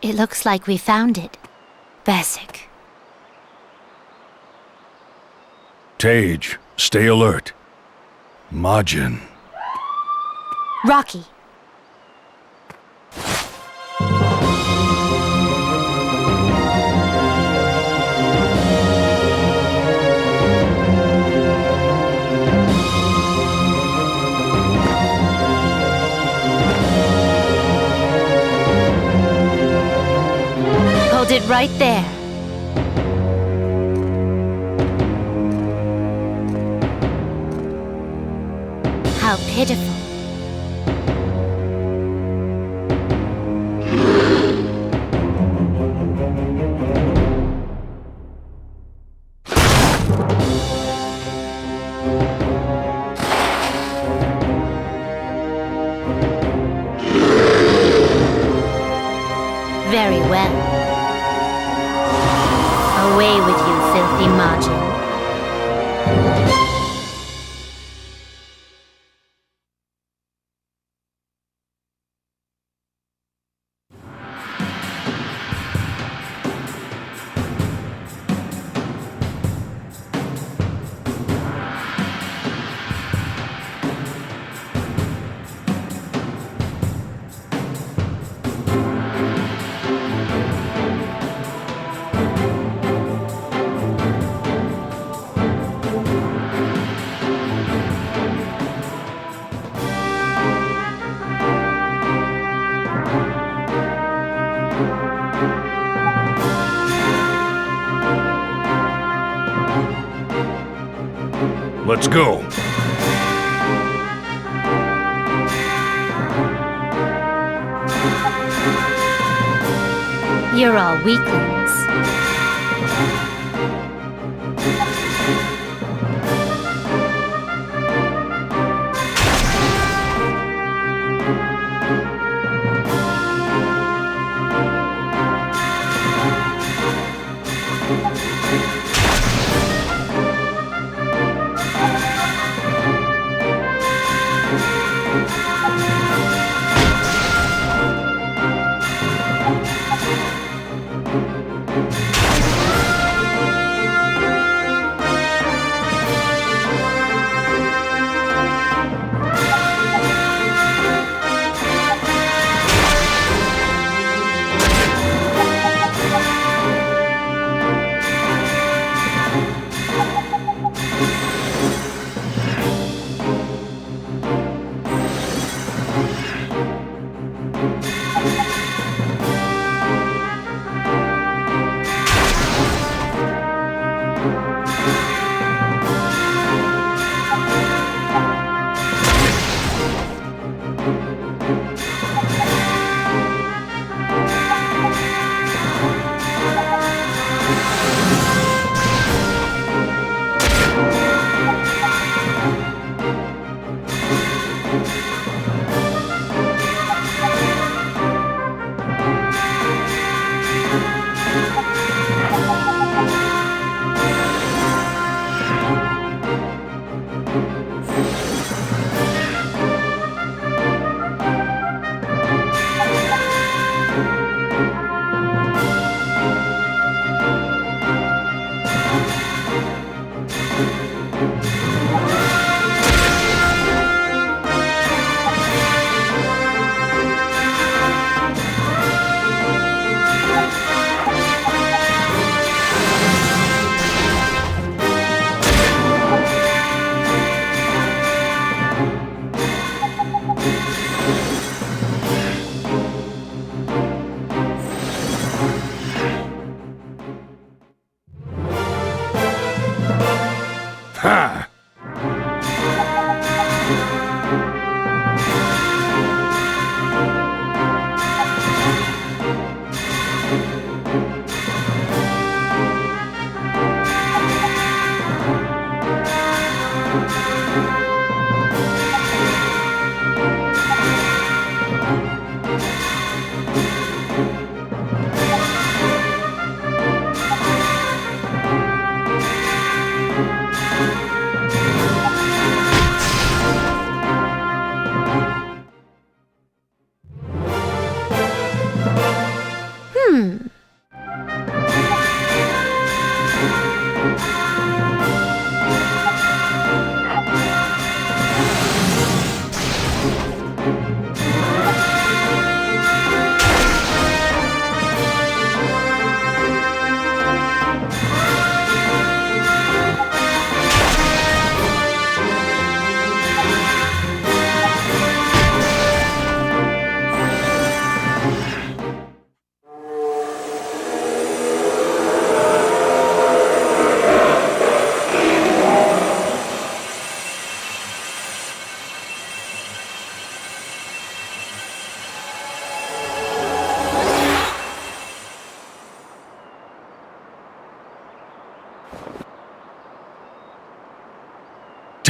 It looks like we found it. Basic. Tage, stay alert. Majin. Rocky. Hold it right there. How pitiful. Very well. Away with you, filthy Majin. Let's go. You're all weaklings.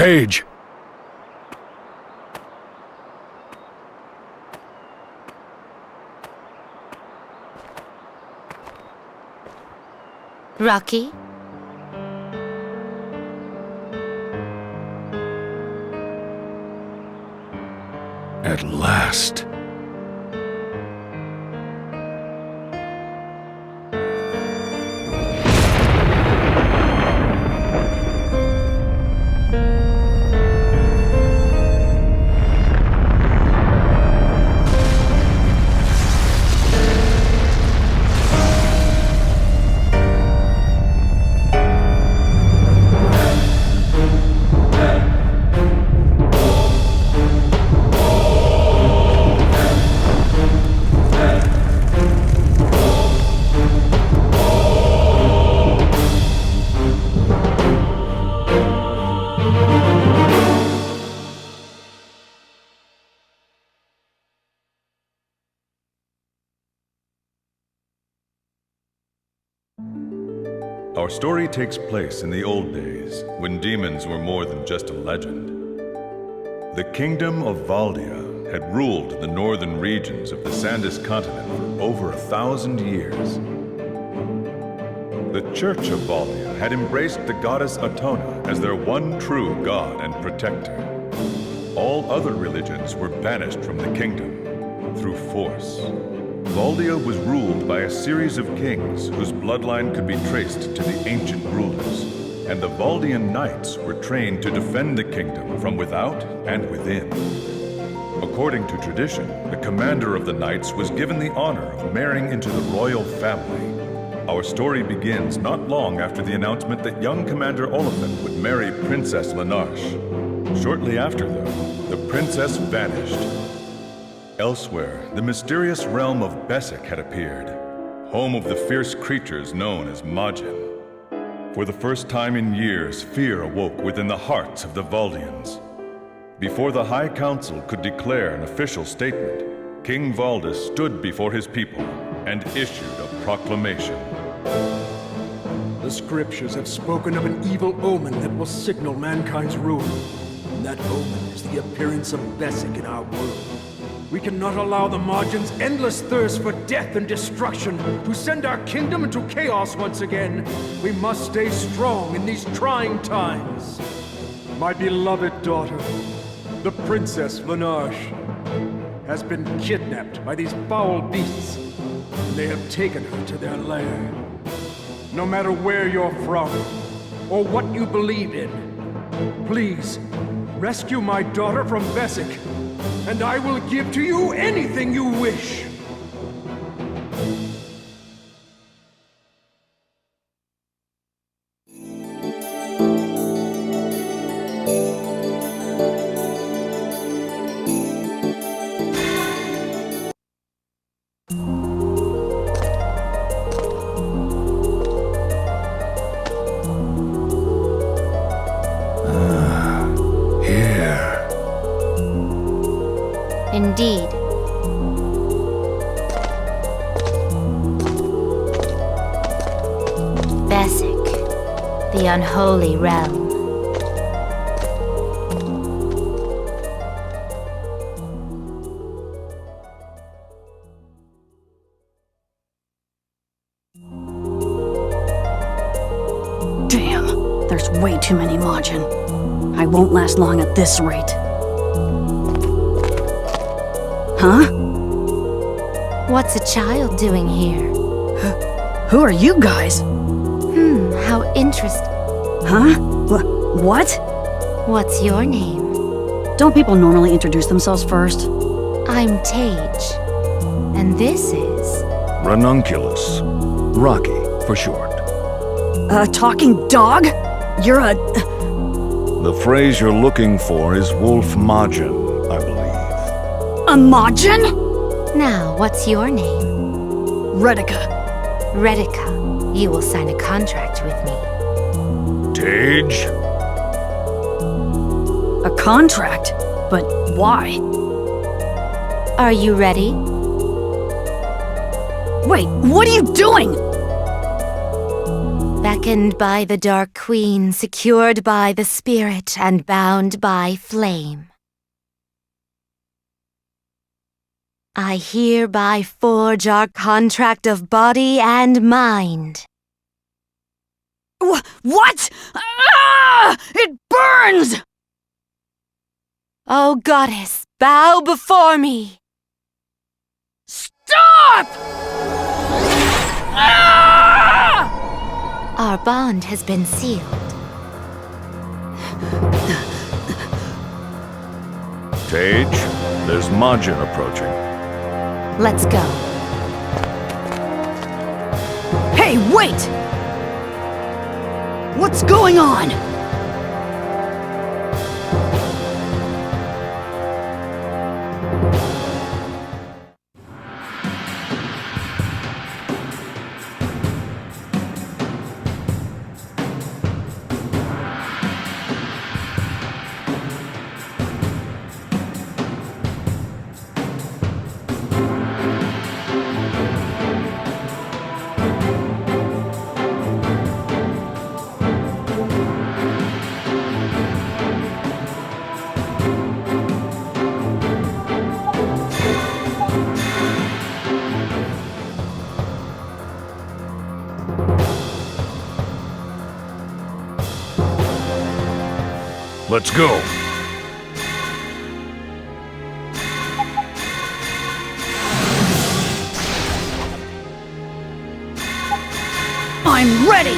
Tage! Rocky? At last. Our story takes place in the old days, when demons were more than just a legend. The kingdom of Valdia had ruled the northern regions of the Sandus continent for over 1,000 years. The Church of Valdia had embraced the goddess Atona as their one true god and protector. All other religions were banished from the kingdom through force. Valdia was ruled by a series of kings whose bloodline could be traced to the ancient rulers, and the Valdian knights were trained to defend the kingdom from without and within. According to tradition, the commander of the knights was given the honor of marrying into the royal family. Our story begins not long after the announcement that young Commander Oliphant would marry Princess Lanarche. Shortly after, though, the princess vanished. Elsewhere, the mysterious realm of Bessic had appeared, home of the fierce creatures known as Majin. For the first time in years, fear awoke within the hearts of the Valdians. Before the High Council could declare an official statement, King Valdis stood before his people and issued a proclamation. The scriptures have spoken of an evil omen that will signal mankind's ruin. And that omen is the appearance of Bessic in our world. We cannot allow the Majin's endless thirst for death and destruction to send our kingdom into chaos once again. We must stay strong in these trying times. My beloved daughter, the Princess Lanarche, has been kidnapped by these foul beasts, and they have taken her to their lair. No matter where you're from, or what you believe in, please, rescue my daughter from Bessic, and I will give to you anything you wish. Indeed. Bessic, the unholy realm. Damn, there's way too many Majin. I won't last long at this rate. Huh? What's a child doing here? Who are you guys? How interesting. Huh? What? What's your name? Don't people normally introduce themselves first? I'm Tage. And this is... Ranunculus. Rocky, for short. A talking dog? You're a... The phrase you're looking for is Wolf Majin, I believe. a Majin? Now, what's your name? Retica. Retica, you will sign a contract with me. Tage? A contract? But why? Are you ready? Wait, what are you doing? That Beckoned by the Dark Queen, secured by the Spirit, and bound by flame. I hereby forge our contract of body and mind. What? Ah! It burns! O goddess, bow before me! Stop! Ah! Our bond has been sealed. Tage, there's Majin approaching. Let's go. Hey, wait! What's going on? Let's go. I'm ready!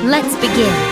Let's begin.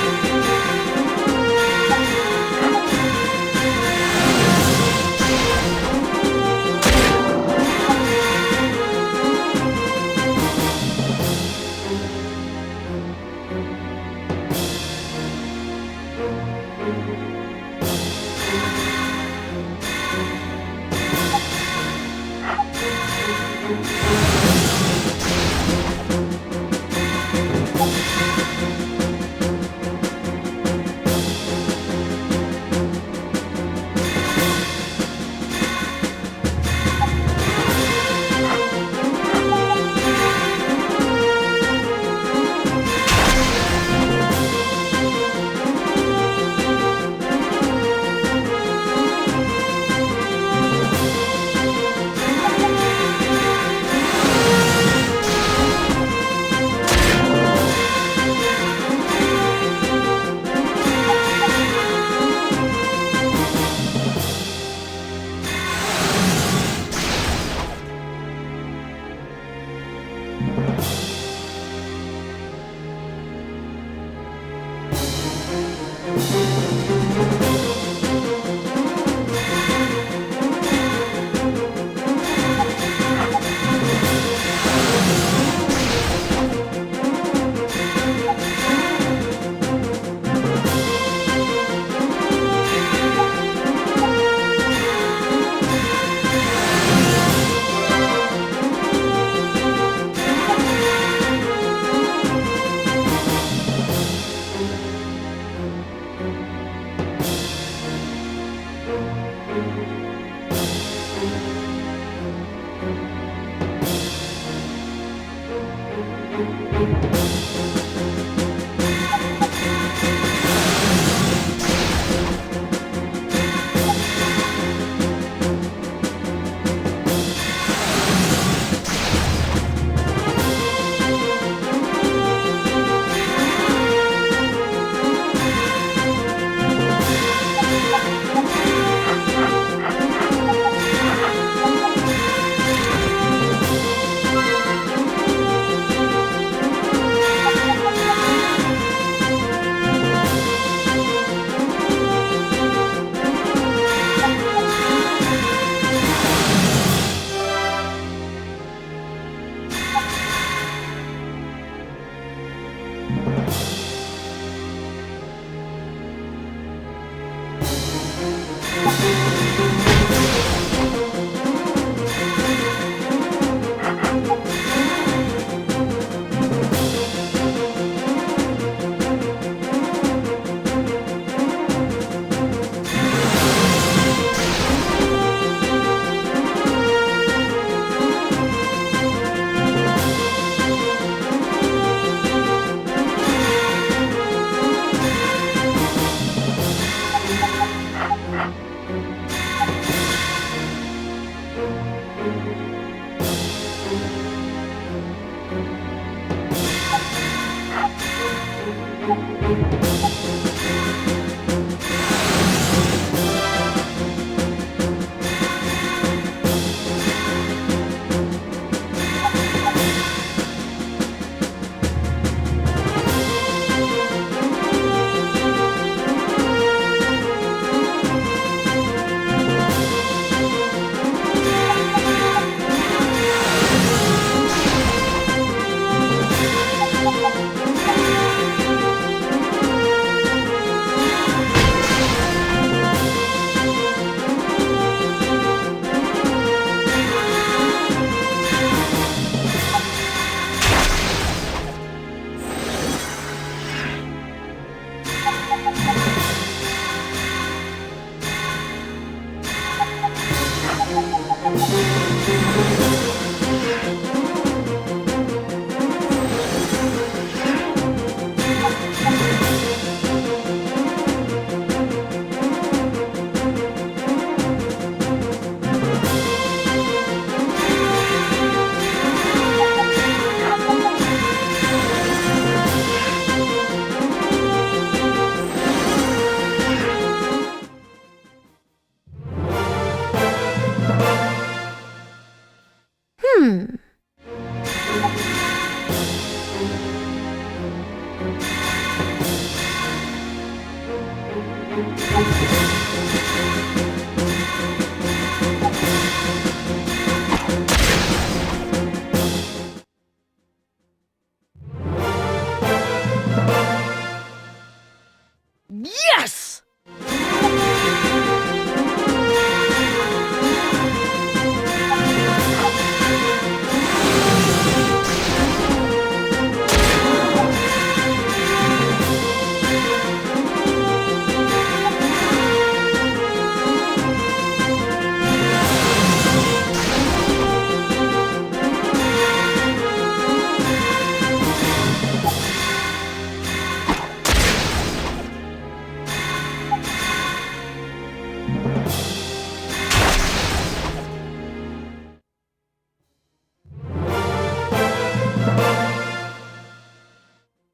Yes!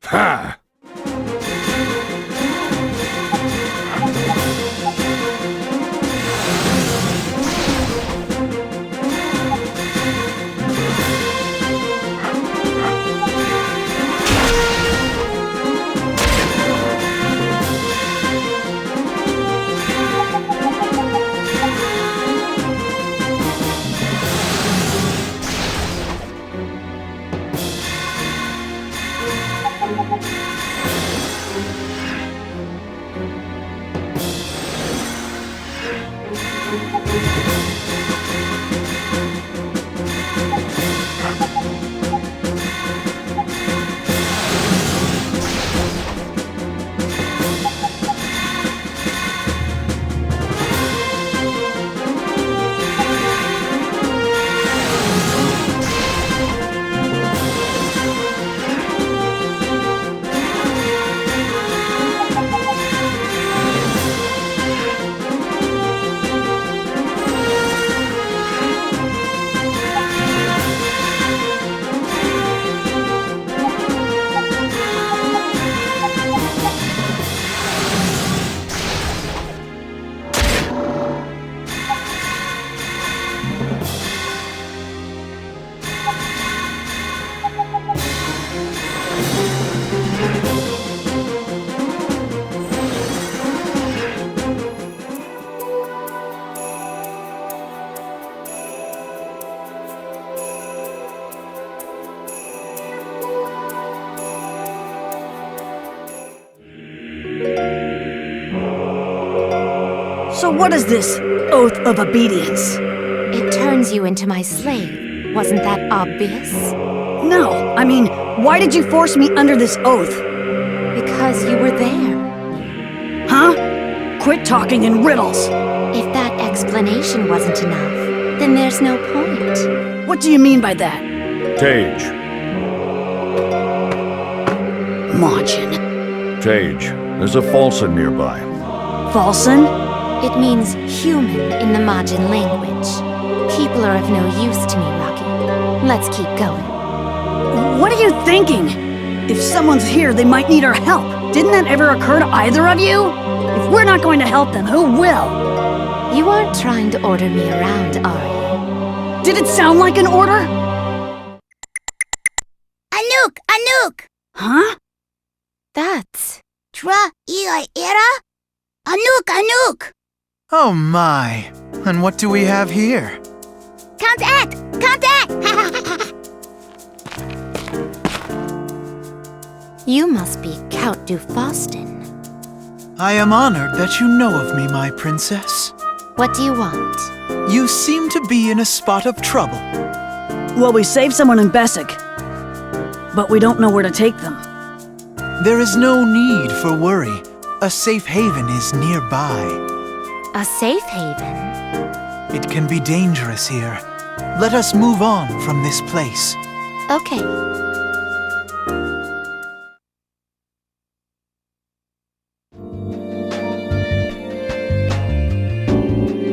Ha! So what is this oath of obedience? It turns you into my slave. Wasn't that obvious? No, I mean, why did you force me under this oath? Because you were there. Huh? Quit talking in riddles. If that explanation wasn't enough, then there's no point. What do you mean by that? Tage. Majin. Tage. There's a Falson nearby. Falson? It means human in the Majin language. People are of no use to me, Rocky. Let's keep going. What are you thinking? If someone's here, they might need our help. Didn't that ever occur to either of you? If we're not going to help them, who will? You aren't trying to order me around, are you? Did it sound like an order? Anouk! Anouk! Huh? That's... Tra iai era? Anouk! Anouk! Oh my! And what do we have here? Contact! Contact! You must be Count Dufostin. I am honored that you know of me, my princess. What do you want? You seem to be in a spot of trouble. Well, we saved someone in Bessic, but we don't know where to take them. There is no need for worry. A safe haven is nearby. A safe haven? It can be dangerous here. Let us move on from this place. Okay.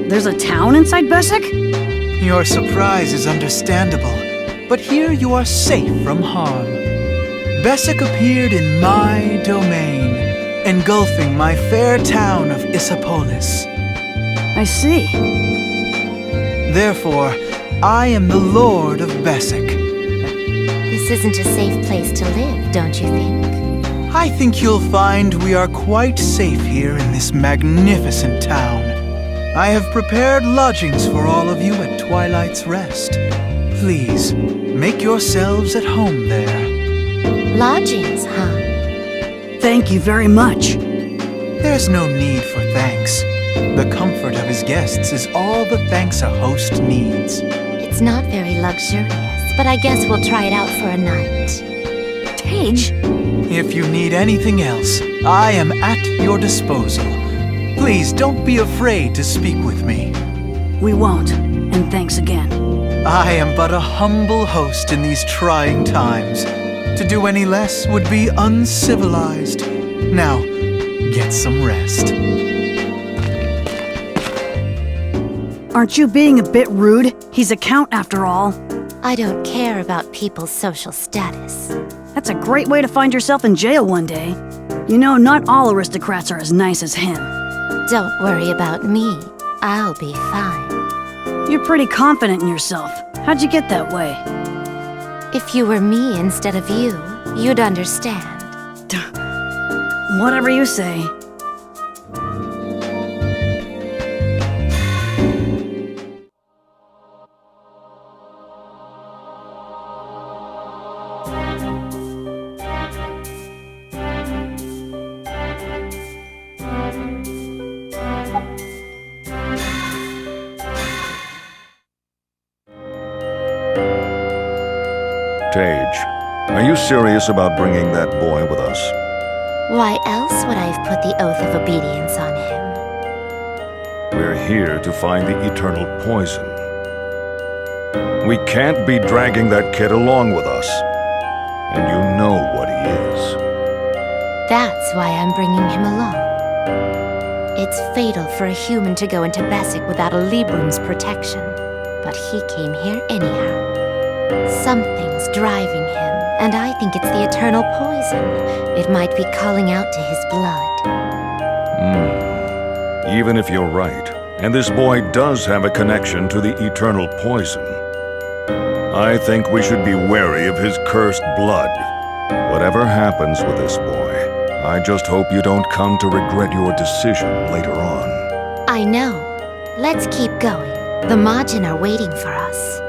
There's a town inside Bessic? Your surprise is understandable, but here you are safe from harm. Bessic appeared in my domain, engulfing my fair town of Issapolis. I see. Therefore, I am the Lord of Bessic. This isn't a safe place to live, don't you think? I think you'll find we are quite safe here in this magnificent town. I have prepared lodgings for all of you at Twilight's Rest. Please, make yourselves at home there. Lodgings, huh? Thank you very much. There's no need for thanks. The comfort of his guests is all the thanks a host needs. It's not very luxurious, but I guess we'll try it out for a night. Tage? If you need anything else, I am at your disposal. Please don't be afraid to speak with me. We won't, and thanks again. I am but a humble host in these trying times. To do any less would be uncivilized. Now, get some rest. Aren't you being a bit rude? He's a count after all. I don't care about people's social status. That's a great way to find yourself in jail one day. You know, not all aristocrats are as nice as him. Don't worry about me. I'll be fine. You're pretty confident in yourself. How'd you get that way? If you were me instead of you, you'd understand. Whatever you say. Tage, are you serious about bringing that boy with us? Why else would I have put the oath of obedience on him? We're here to find the eternal poison. We can't be dragging that kid along with us. And you know what he is. That's why I'm bringing him along. It's fatal for a human to go into Bessic without a Librum's protection. But he came here anyhow. Something's driving him, and I think it's the eternal poison. It might be calling out to his blood. Even if you're right, and this boy does have a connection to the eternal poison, I think we should be wary of his cursed blood. Whatever happens with this boy, I just hope you don't come to regret your decision later on. I know. Let's keep going. The Majin are waiting for us.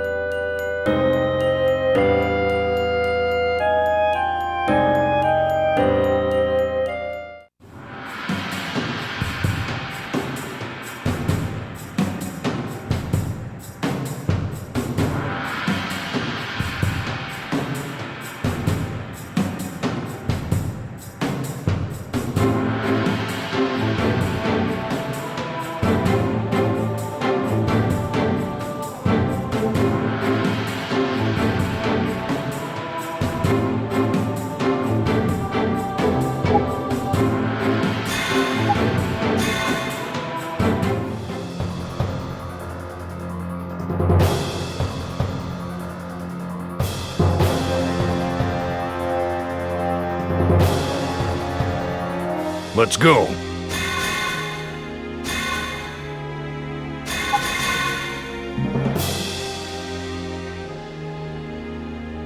Let's go.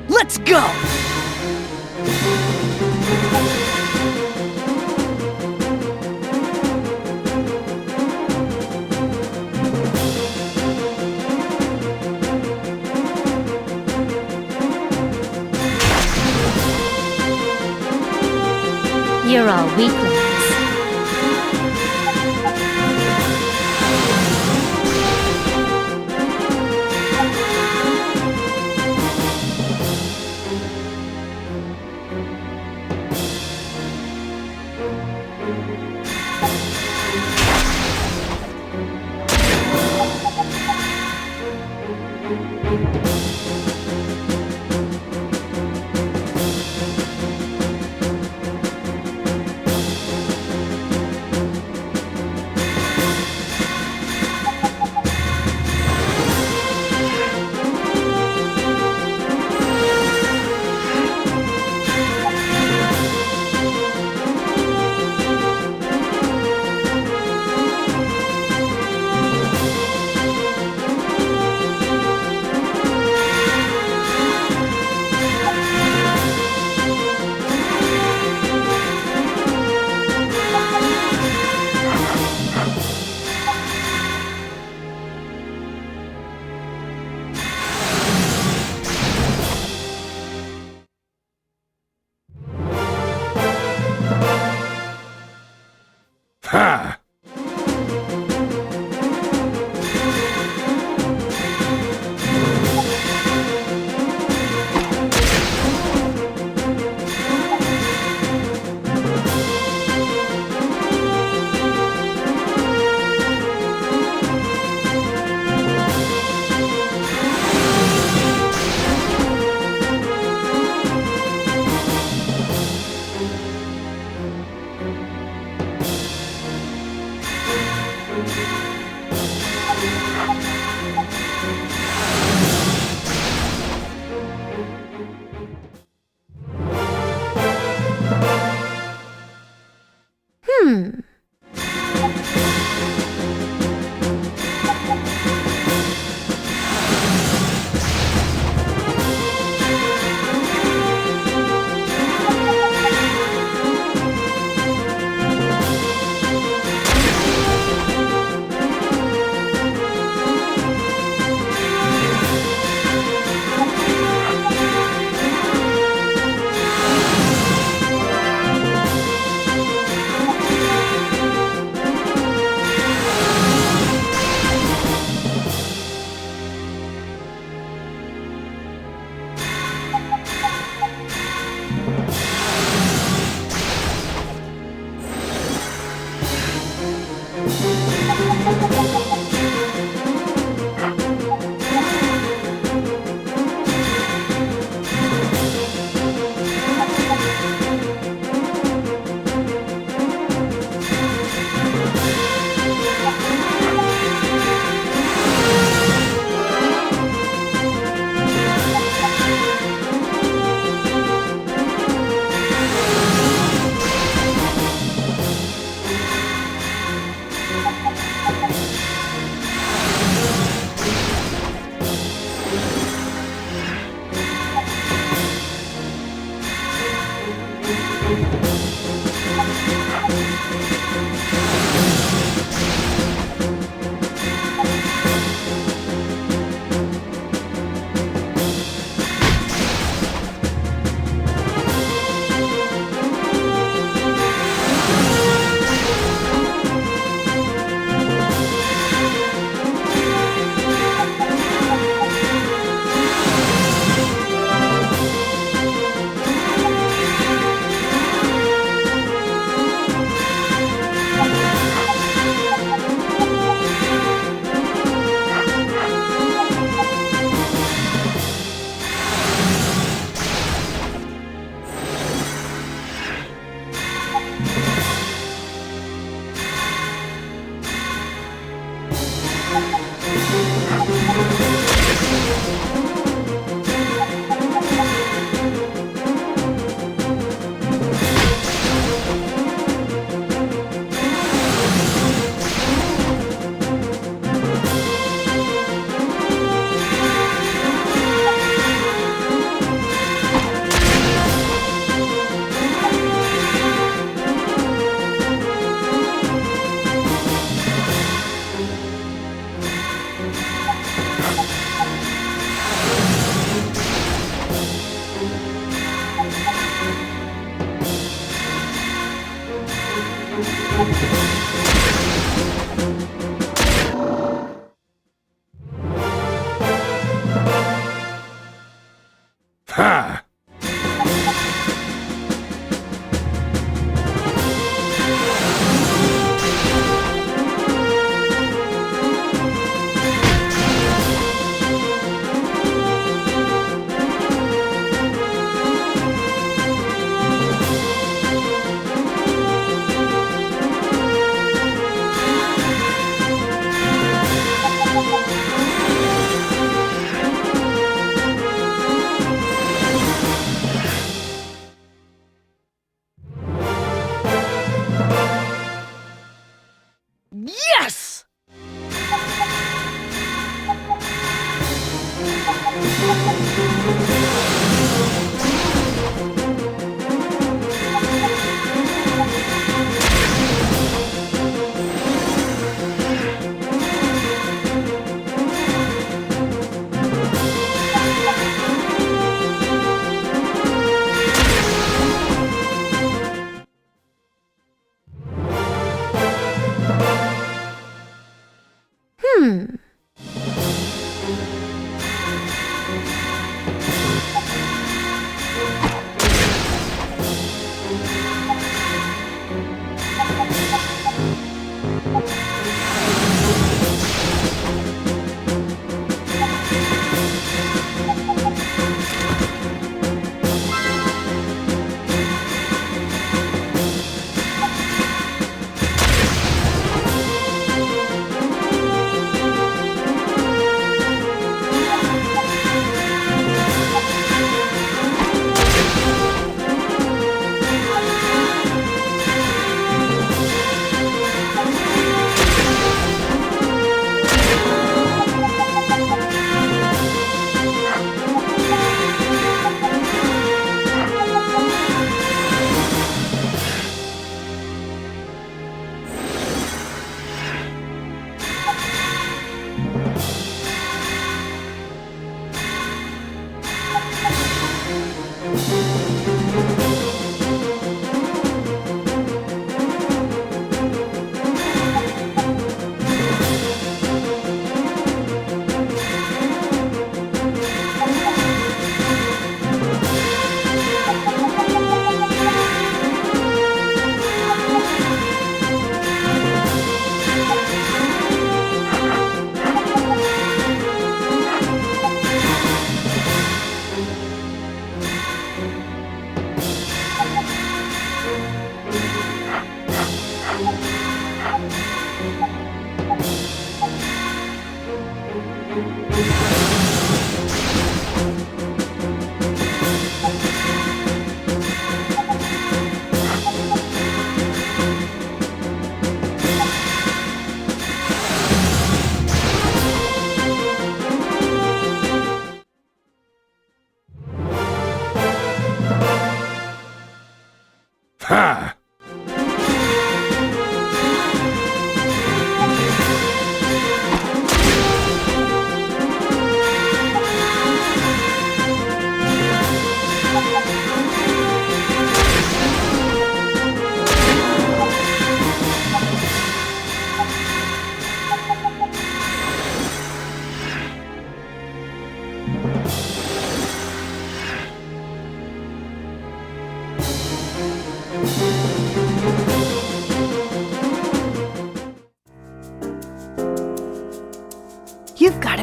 Let's go! You're all weaklings.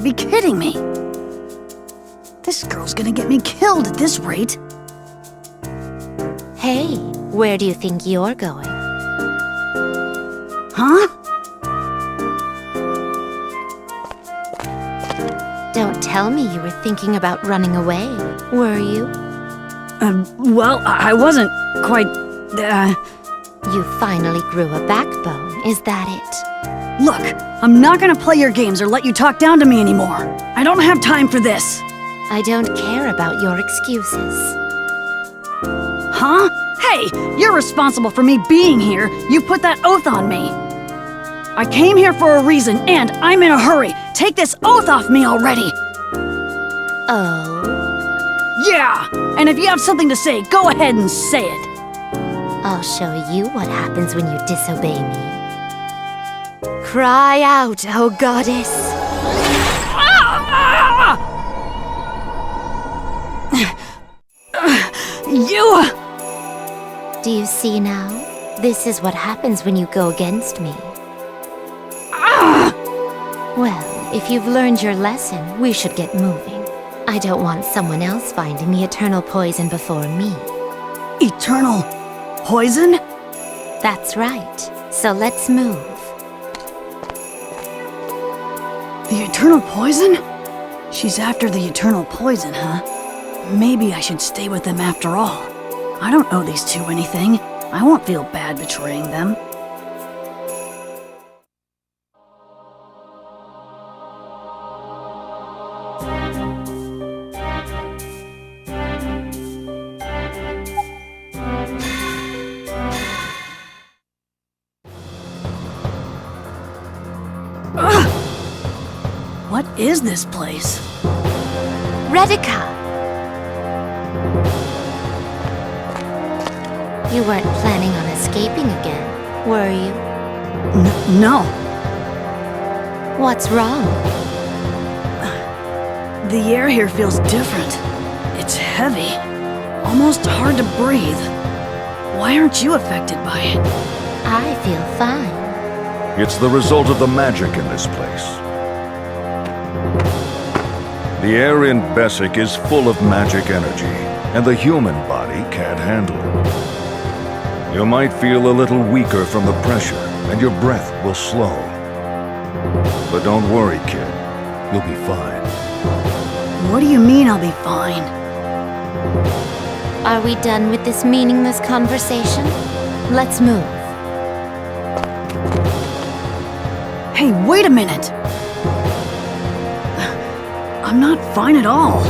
be kidding me. This girl's gonna get me killed at this rate. Hey, where do you think you're going? Huh? Don't tell me you were thinking about running away, were you? Well, I wasn't quite, You finally grew a backbone, is that it? Look, I'm not gonna play your games or let you talk down to me anymore. I don't have time for this. I don't care about your excuses. Huh? Hey, you're responsible for me being here. You put that oath on me. I came here for a reason, and I'm in a hurry. Take this oath off me already. Oh? Yeah! And if you have something to say, go ahead and say it. I'll show you what happens when you disobey me. Cry out, oh goddess! You! Do you see now? This is what happens when you go against me. Well, if you've learned your lesson, we should get moving. I don't want someone else finding the eternal poison before me. Eternal poison? That's right. So let's move. The eternal poison? She's after the eternal poison, huh? Maybe I should stay with them after all. I don't owe these two anything. I won't feel bad betraying them. What is this place? Redica! You weren't planning on escaping again, were you? No. What's wrong? The air here feels different. It's heavy. Almost hard to breathe. Why aren't you affected by it? I feel fine. It's the result of the magic in this place. The air in Bessic is full of magic energy, and the human body can't handle it. You might feel a little weaker from the pressure, and your breath will slow. But don't worry, kid. You'll be fine. What do you mean I'll be fine? Are we done with this meaningless conversation? Let's move. Hey, wait a minute! I'm not fine at all.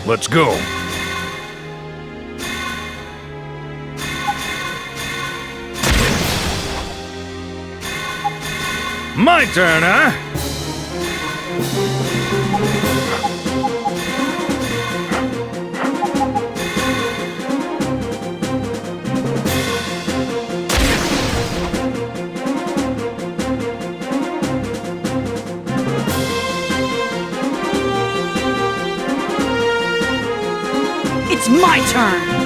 Let's go. My turn, huh? It's my turn!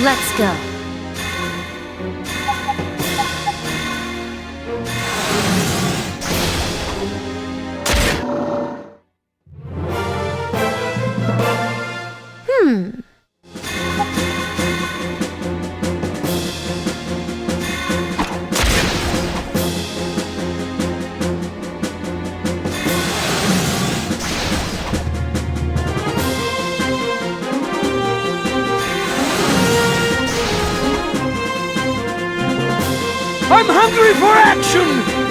Let's go. hungry for action!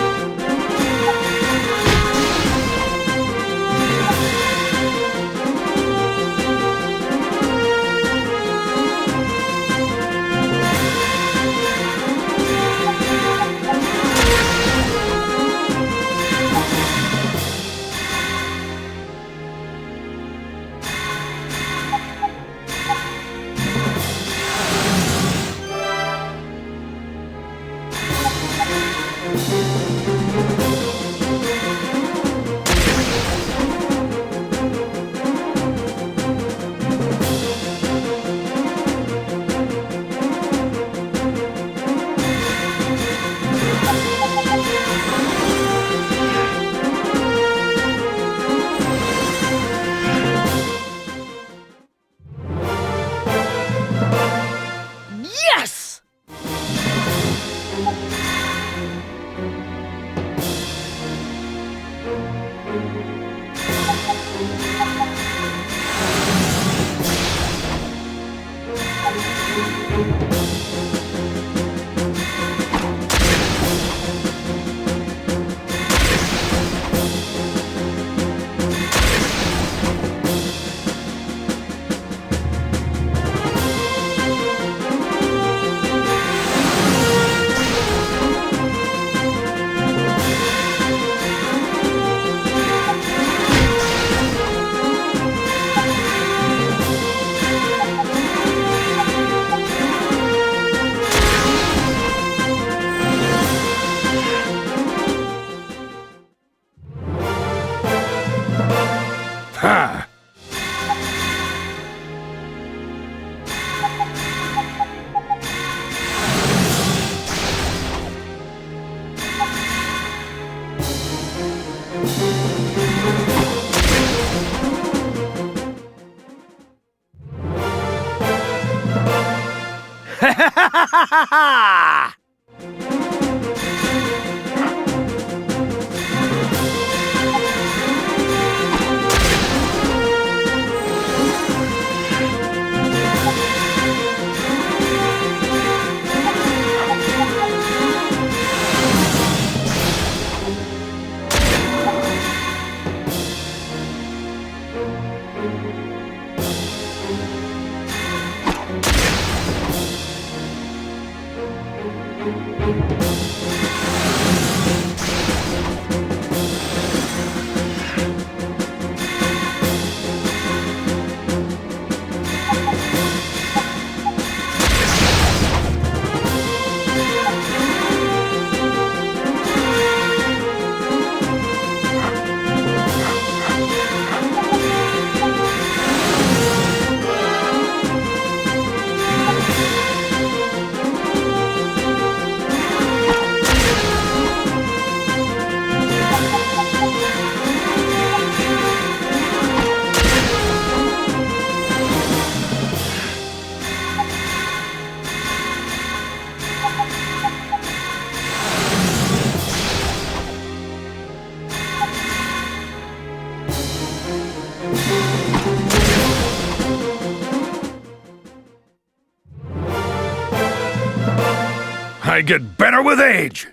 Yes! Ha! I get better with age!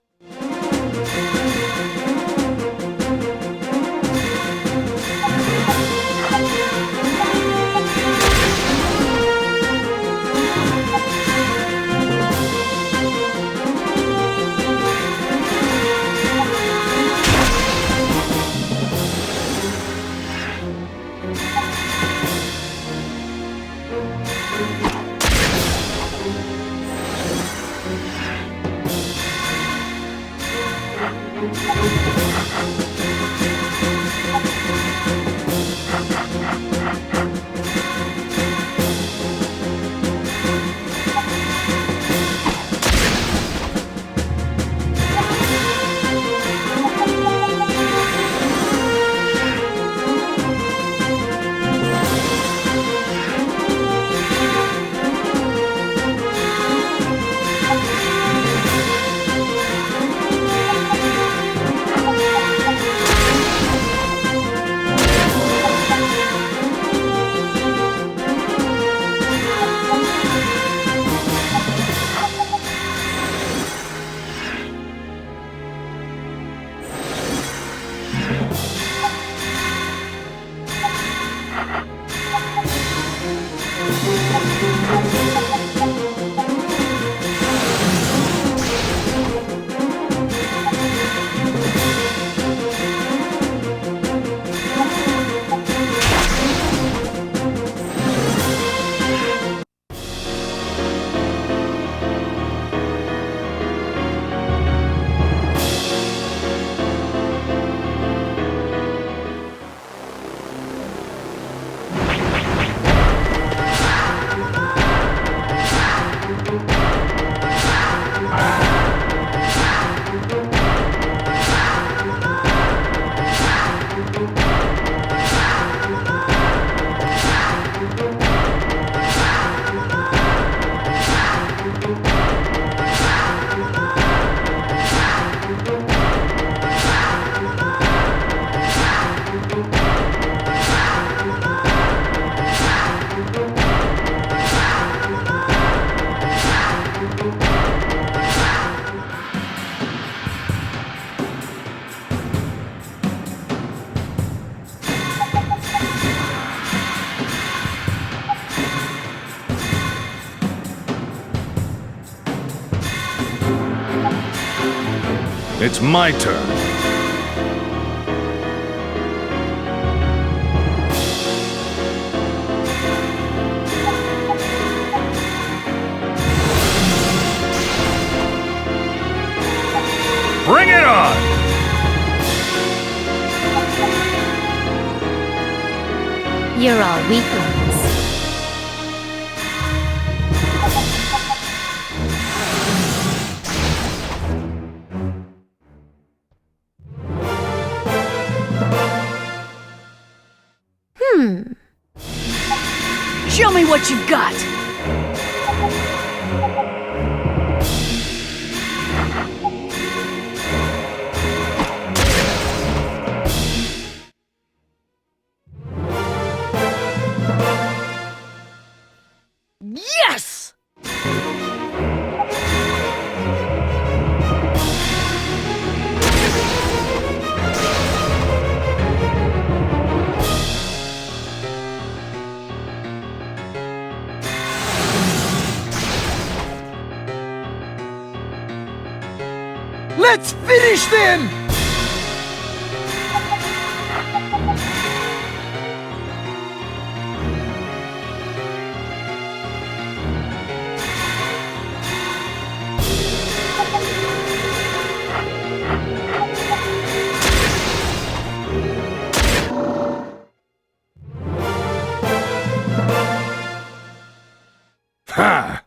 It's my turn. Bring it on! You're all weaklings. Show me what you've got! Yes! Let's finish them! Ha!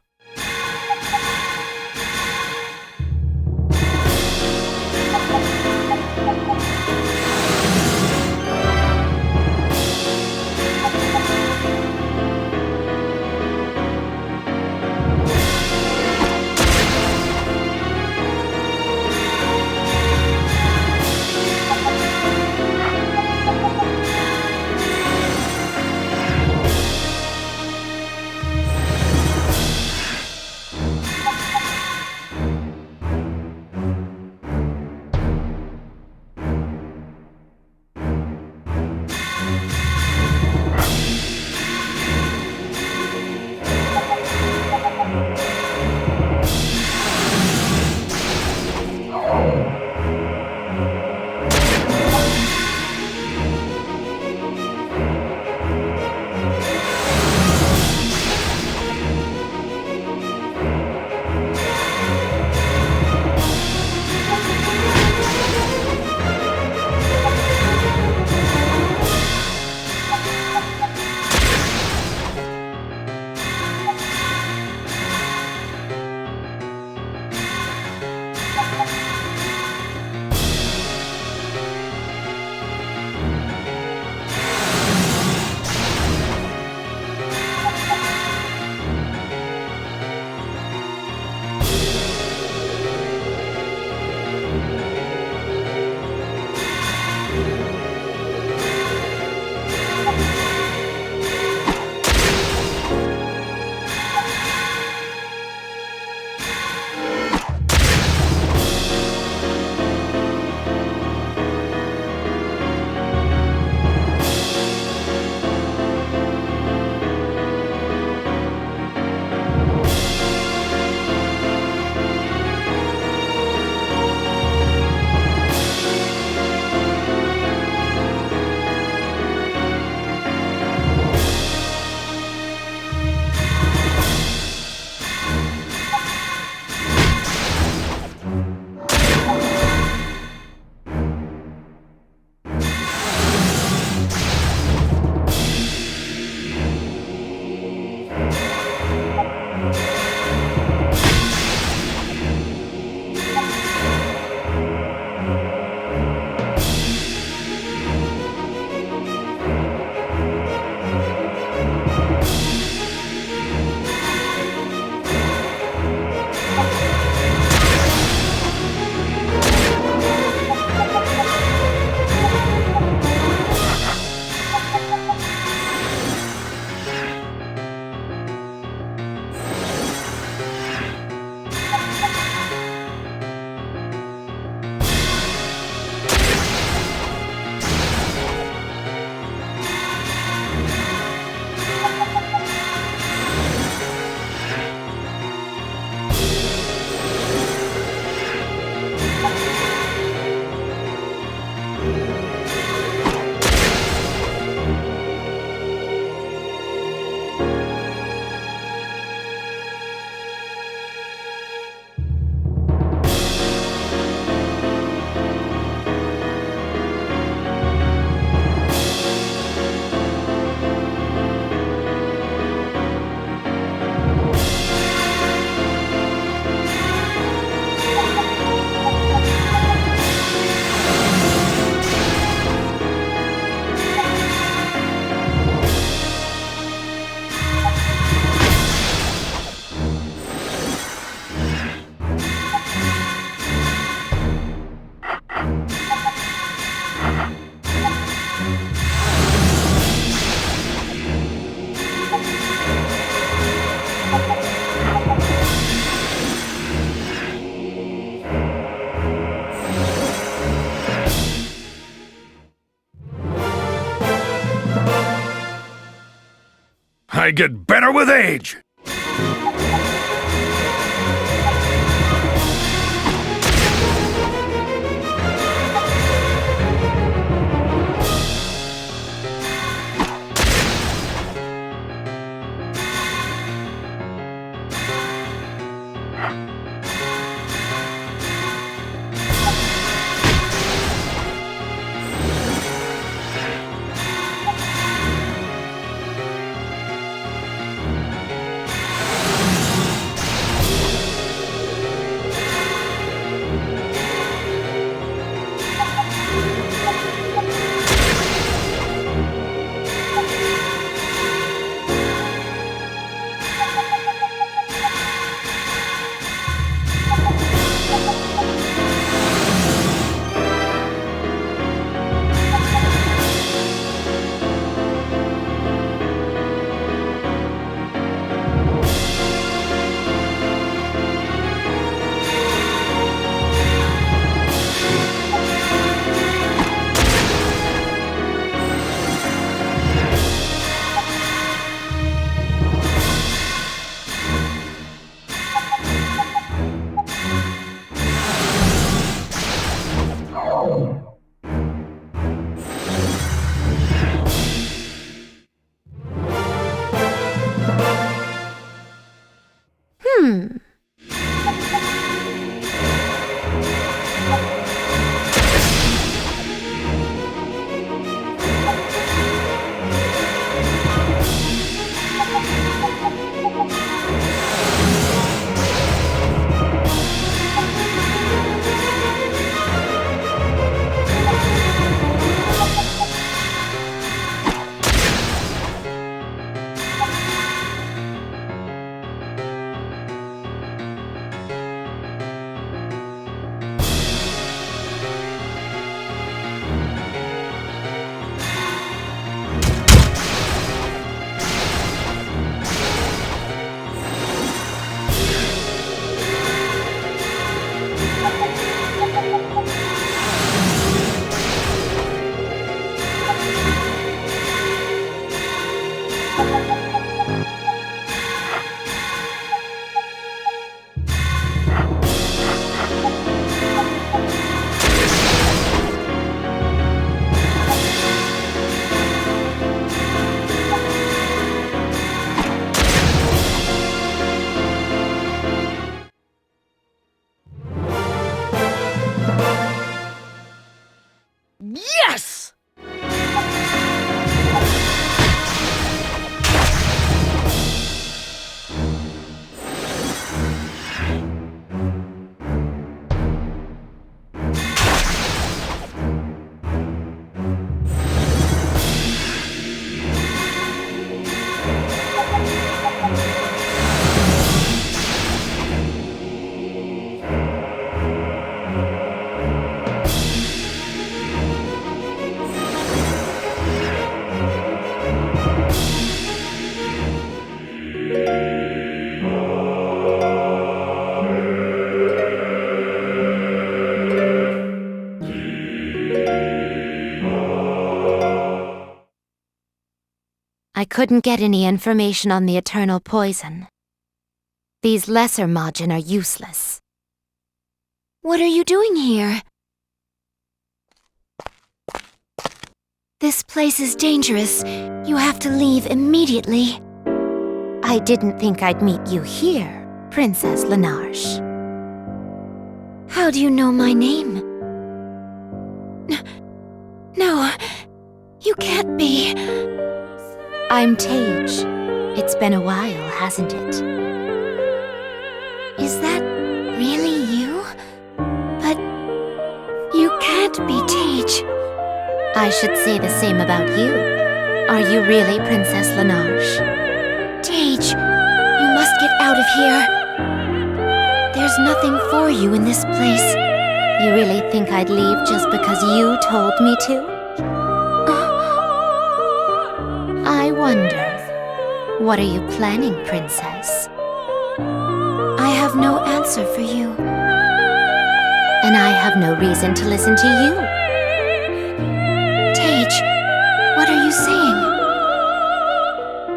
I get better with age! Yes! I couldn't get any information on the eternal poison. These lesser Majin are useless. What are you doing here? This place is dangerous. You have to leave immediately. I didn't think I'd meet you here, Princess Lenarge. How do you know my name? No, you can't be. I'm Tage. It's been a while, hasn't it? Is that really you? But you can't be Tage. I should say the same about you. Are you really Princess Lenarge? Tage, you must get out of here. There's nothing for you in this place. You really think I'd leave just because you told me to? I wonder, what are you planning, Princess? I have no answer for you. And I have no reason to listen to you. Tage, what are you saying?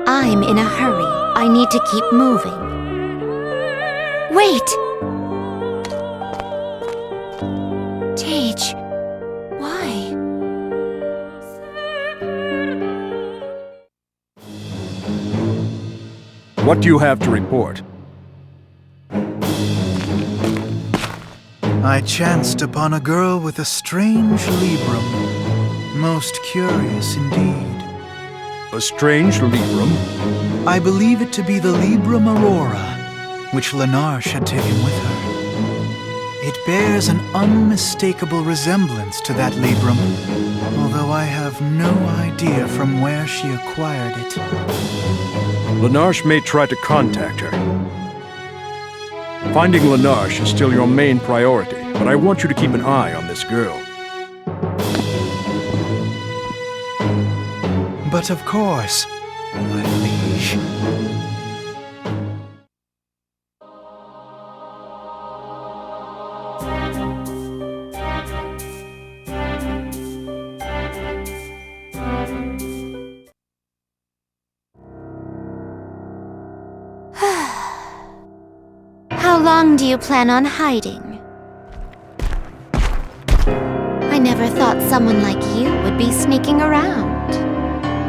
I I'm in a hurry. I need to keep moving. Wait! Tage, why? What do you have to report? I chanced upon a girl with a strange librum. Most curious indeed. A strange librum? I believe it to be the Librum Aurora, which Lenarche had taken with her. It bears an unmistakable resemblance to that librum, although I have no idea from where she acquired it. Lenarche may try to contact her. Finding Lenarche is still your main priority, but I want you to keep an eye on this girl. But of course, my liege. How long do you plan on hiding? I never thought someone like you would be sneaking around.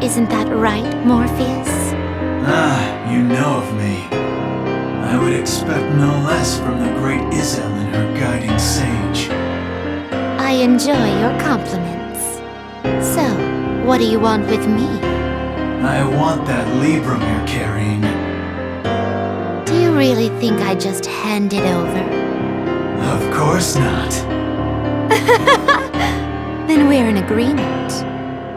Isn't that right, Morpheus? Ah, you know of me. I would expect no less from the great Izel and her guiding sage. I enjoy your compliments. So, what do you want with me? I want that librum you're carrying. Do you really think I just hand it over? Of course not. Then we're in agreement.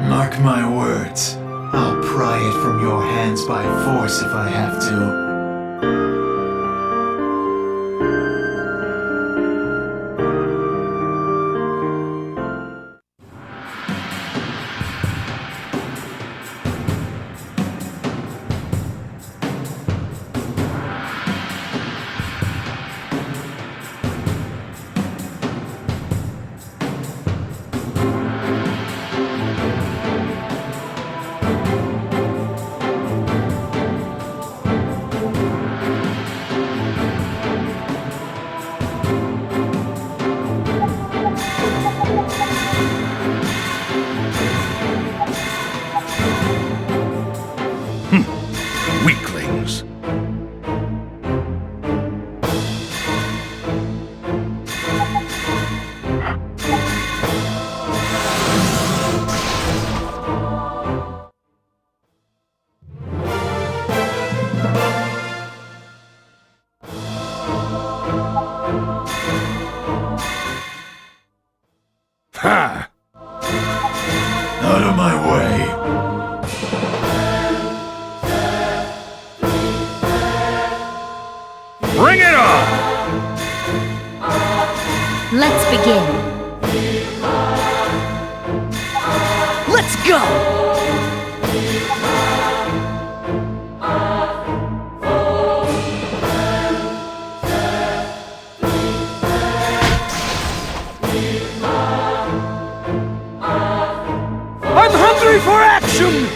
Mark my words. I'll pry it from your hands by force if I have to. Weaklings. Ha! Out of my way. Bring it on! Let's begin. Let's go! I'm hungry for action!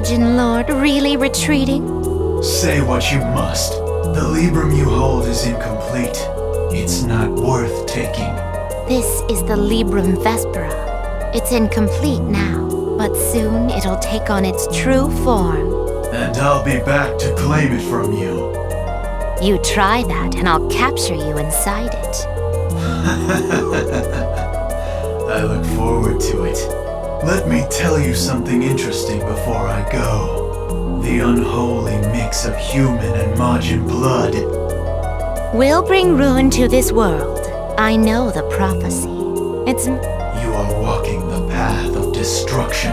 Majin Lord really retreating? Say what you must. The Librum you hold is incomplete. It's not worth taking. This is the Librum Vespera. It's incomplete now, but soon it'll take on its true form. And I'll be back to claim it from you. You try that and I'll capture you inside it. I look forward to it. Let me tell you something interesting before I go. The unholy mix of human and Majin blood. We'll bring ruin to this world. I know the prophecy. It's... You are walking the path of destruction.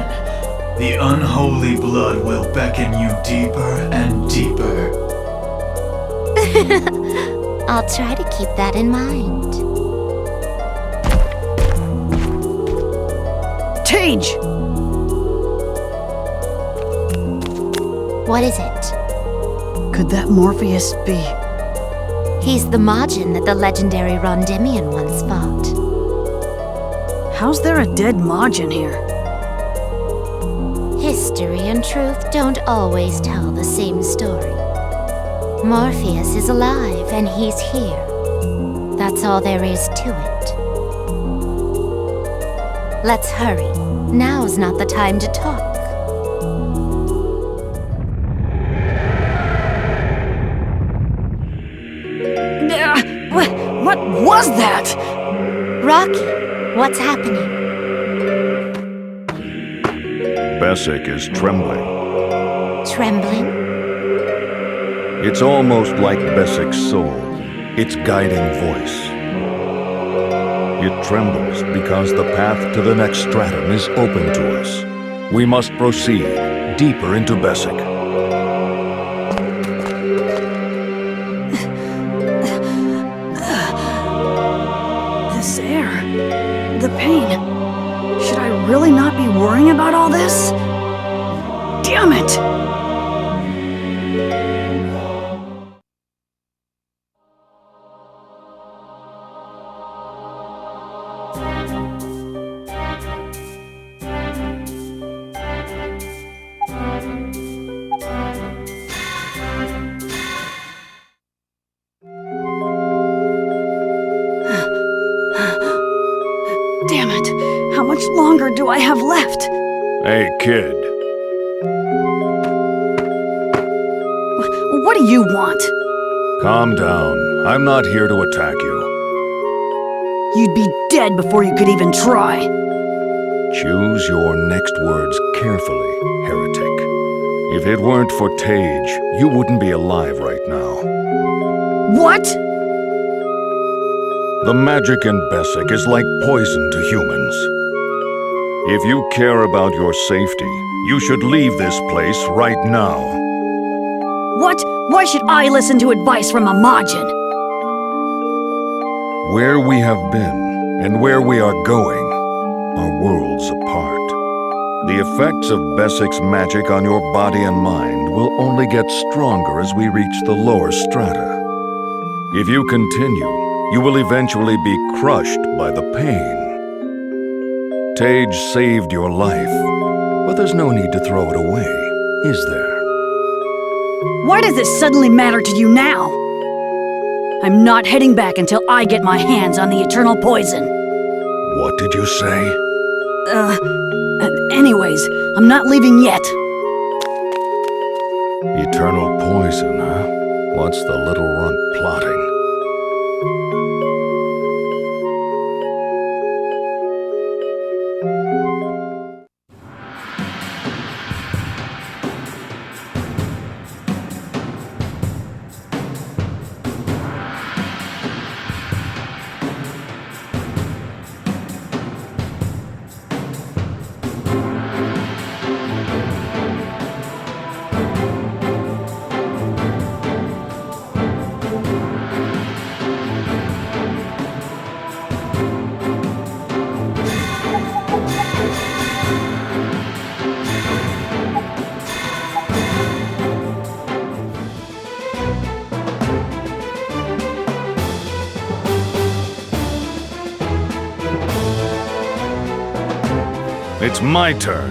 The unholy blood will beckon you deeper and deeper. I'll try to keep that in mind. Tage! What is it? Could that Morpheus be? He's the Majin that the legendary Rondimian once fought. How's there a dead Majin here? History and truth don't always tell the same story. Morpheus is alive and he's here. That's all there is to it. Let's hurry. Now's not the time to talk. What was that? Rocky, what's happening? Bessic is trembling. Trembling? It's almost like Bessic's soul, its guiding voice. It trembles because the path to the next stratum is open to us. We must proceed deeper into Bessic. This air. The pain. Should I really not be worrying about all this? Damn it! Damn it! How much longer do I have left? Hey, kid. What do you want? Calm down. I'm not here to attack you. You'd be dead before you could even try. Choose your next words carefully, heretic. If it weren't for Tage, you wouldn't be alive right now. What? The magic in Bessic is like poison to humans. If you care about your safety, you should leave this place right now. What? Why should I listen to advice from a Majin? Where we have been and where we are going are worlds apart. The effects of Bessic's magic on your body and mind will only get stronger as we reach the lower strata. If you continue, you will eventually be crushed by the pain. Tage saved your life, but there's no need to throw it away, is there? Why does this suddenly matter to you now? I'm not heading back until I get my hands on the eternal poison. What did you say? Anyways, I'm not leaving yet. Eternal poison, huh? What's the little runt plotting? It's my turn.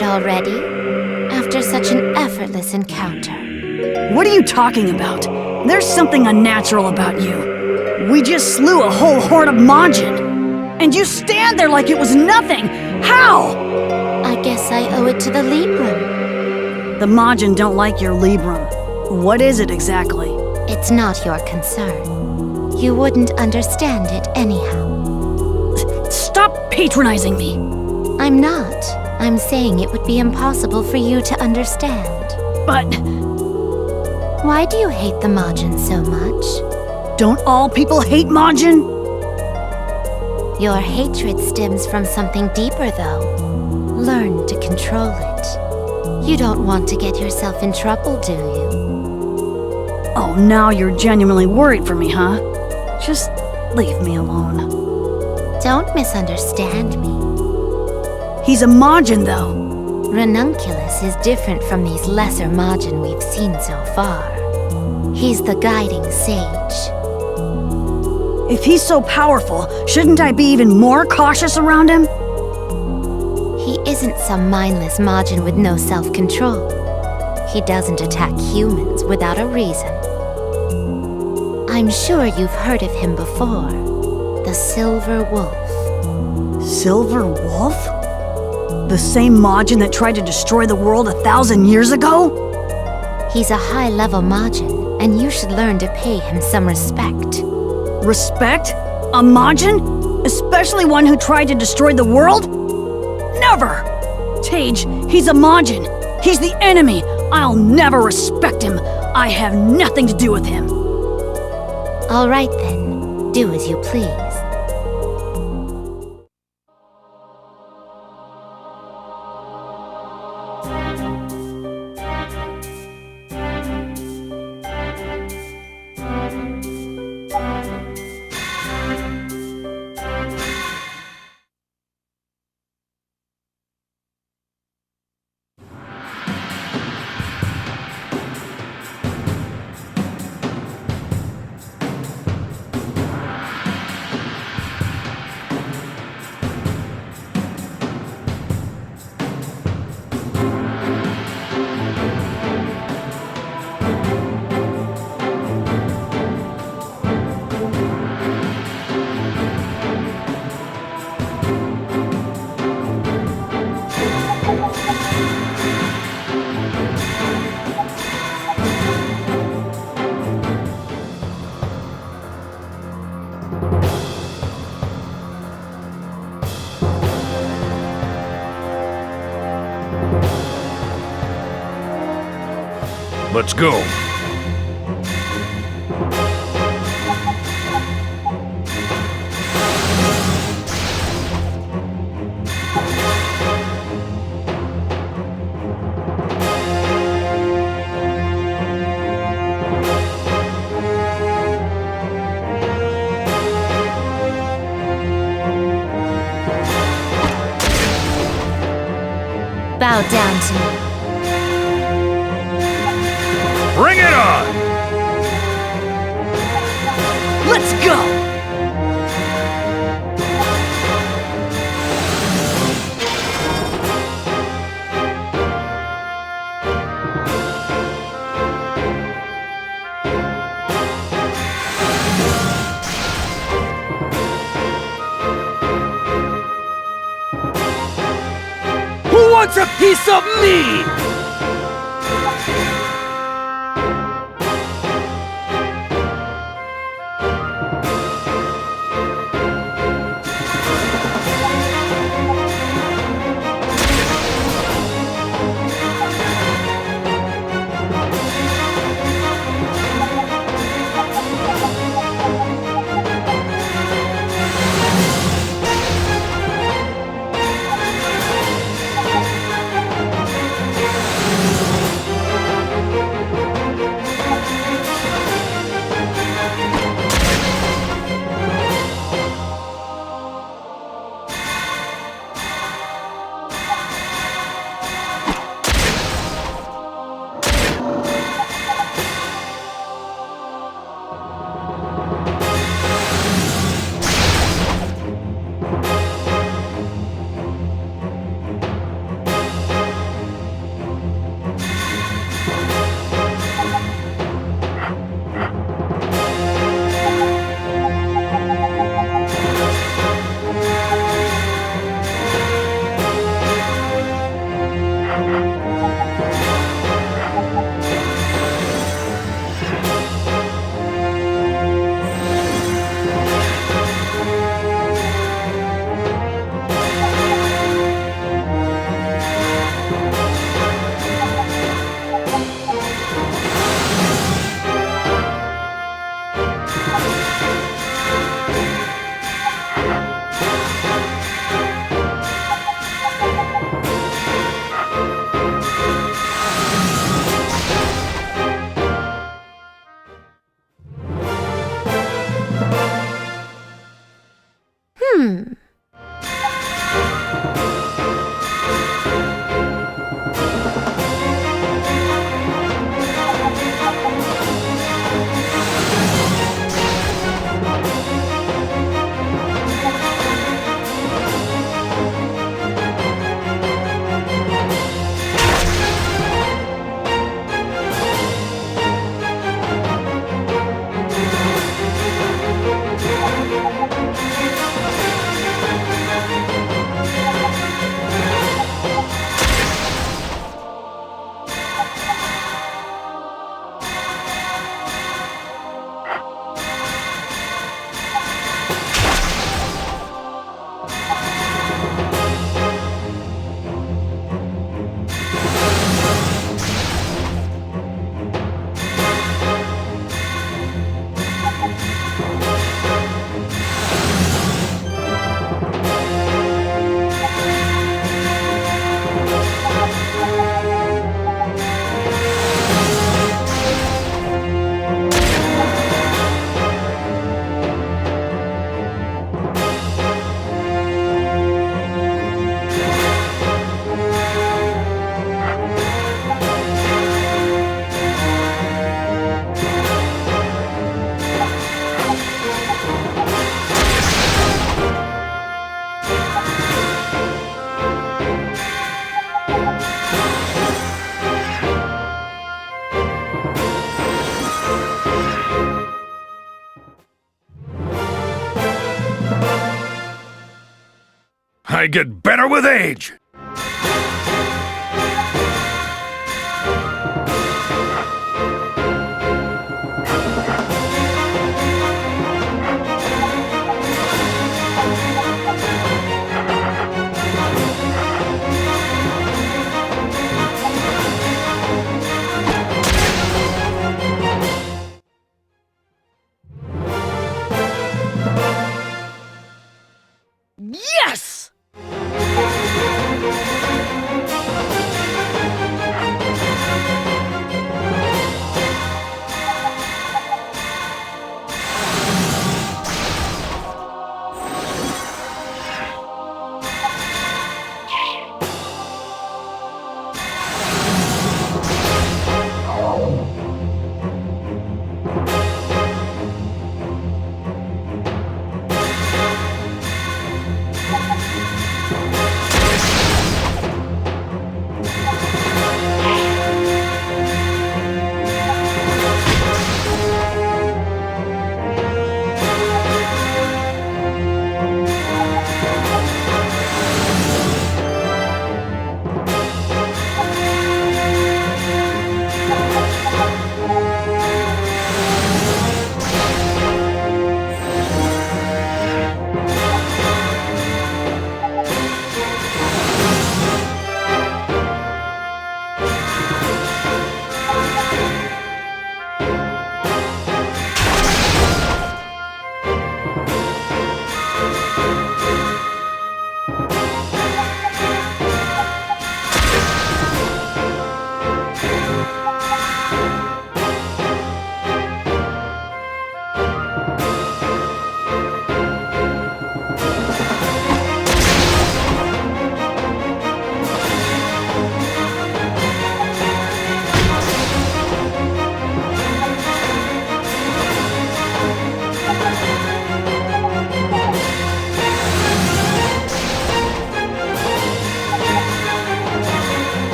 tired already? After such an effortless encounter. What are you talking about? There's something unnatural about you. We just slew a whole horde of Majin. And you stand there like it was nothing! How? I guess I owe it to the Libram. The Majin don't like your Libram. What is it exactly? It's not your concern. You wouldn't understand it anyhow. Stop patronizing me! I'm not. I'm saying it would be impossible for you to understand. But Why do you hate the Majin so much? don't all people hate Majin? Your hatred stems from something deeper, though. Learn to control it. You don't want to get yourself in trouble, do you? Oh, now you're genuinely worried for me, huh? Just leave me alone. Don't misunderstand me. He's a Majin, though. Ranunculus is different from these lesser Majin we've seen so far. He's the guiding sage. If he's so powerful, shouldn't I be even more cautious around him? He isn't some mindless Majin with no self-control. He doesn't attack humans without a reason. I'm sure you've heard of him before. The Silver Wolf. Silver Wolf? The same Majin that tried to destroy the world 1,000 years ago? He's a high-level Majin, and you should learn to pay him some respect. Respect? A Majin? Especially one who tried to destroy the world? Never! Tage, he's a Majin. He's the enemy. I'll never respect him. I have nothing to do with him. All right then, do as you please. Let's go. Bow down to me. Bring it on! Let's go! Who wants a piece of me? I get better with age! Yes!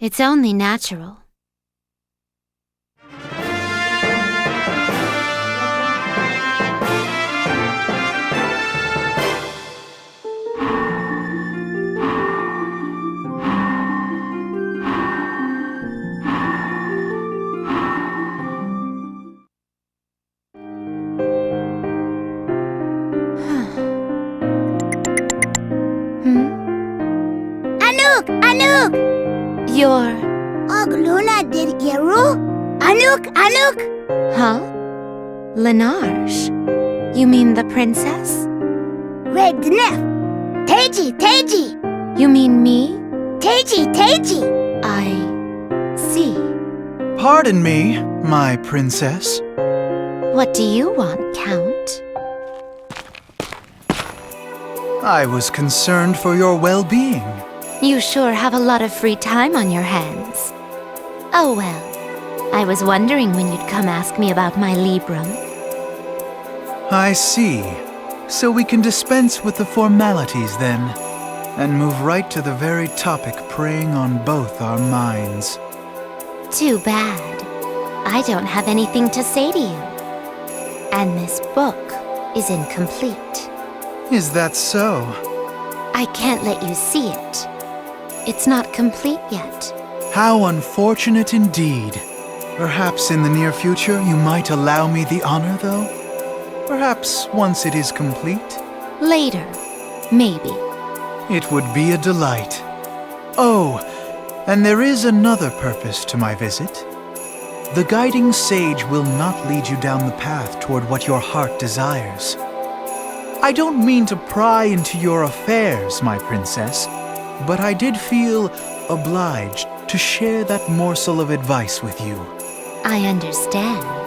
It's only natural. Anouk! Anouk! You're... Ogluna dir Iru? Anouk! Anouk! Huh? Lenarge? You mean the princess? Rednef! Teji! Teji! You mean me? Teji! Teji! I... see. Pardon me, my princess. What do you want, Count? I was concerned for your well-being. You sure have a lot of free time on your hands. Oh well, I was wondering when you'd come ask me about my Librum. I see. So we can dispense with the formalities then, and move right to the very topic preying on both our minds. Too bad. I don't have anything to say to you. And this book is incomplete. Is that so? I can't let you see it. It's not complete yet. How unfortunate indeed. Perhaps in the near future you might allow me the honor, though? Perhaps once it is complete? Later, maybe. It would be a delight. Oh, and there is another purpose to my visit. The guiding sage will not lead you down the path toward what your heart desires. I don't mean to pry into your affairs, my princess, but I did feel obliged to share that morsel of advice with you. I understand.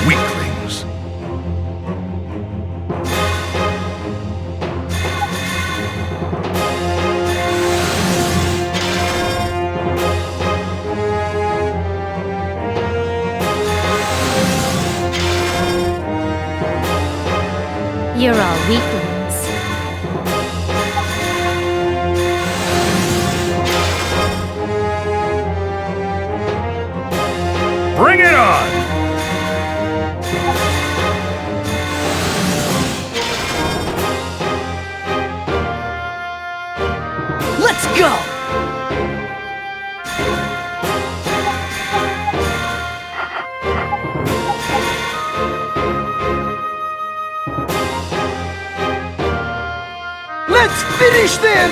Weaklings. You're all weaklings. Bring it on! Let's go! Let's finish them!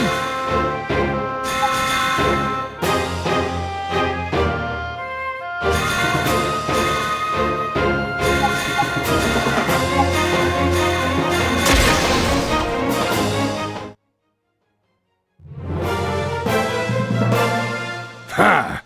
Ha!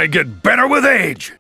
I get better with age!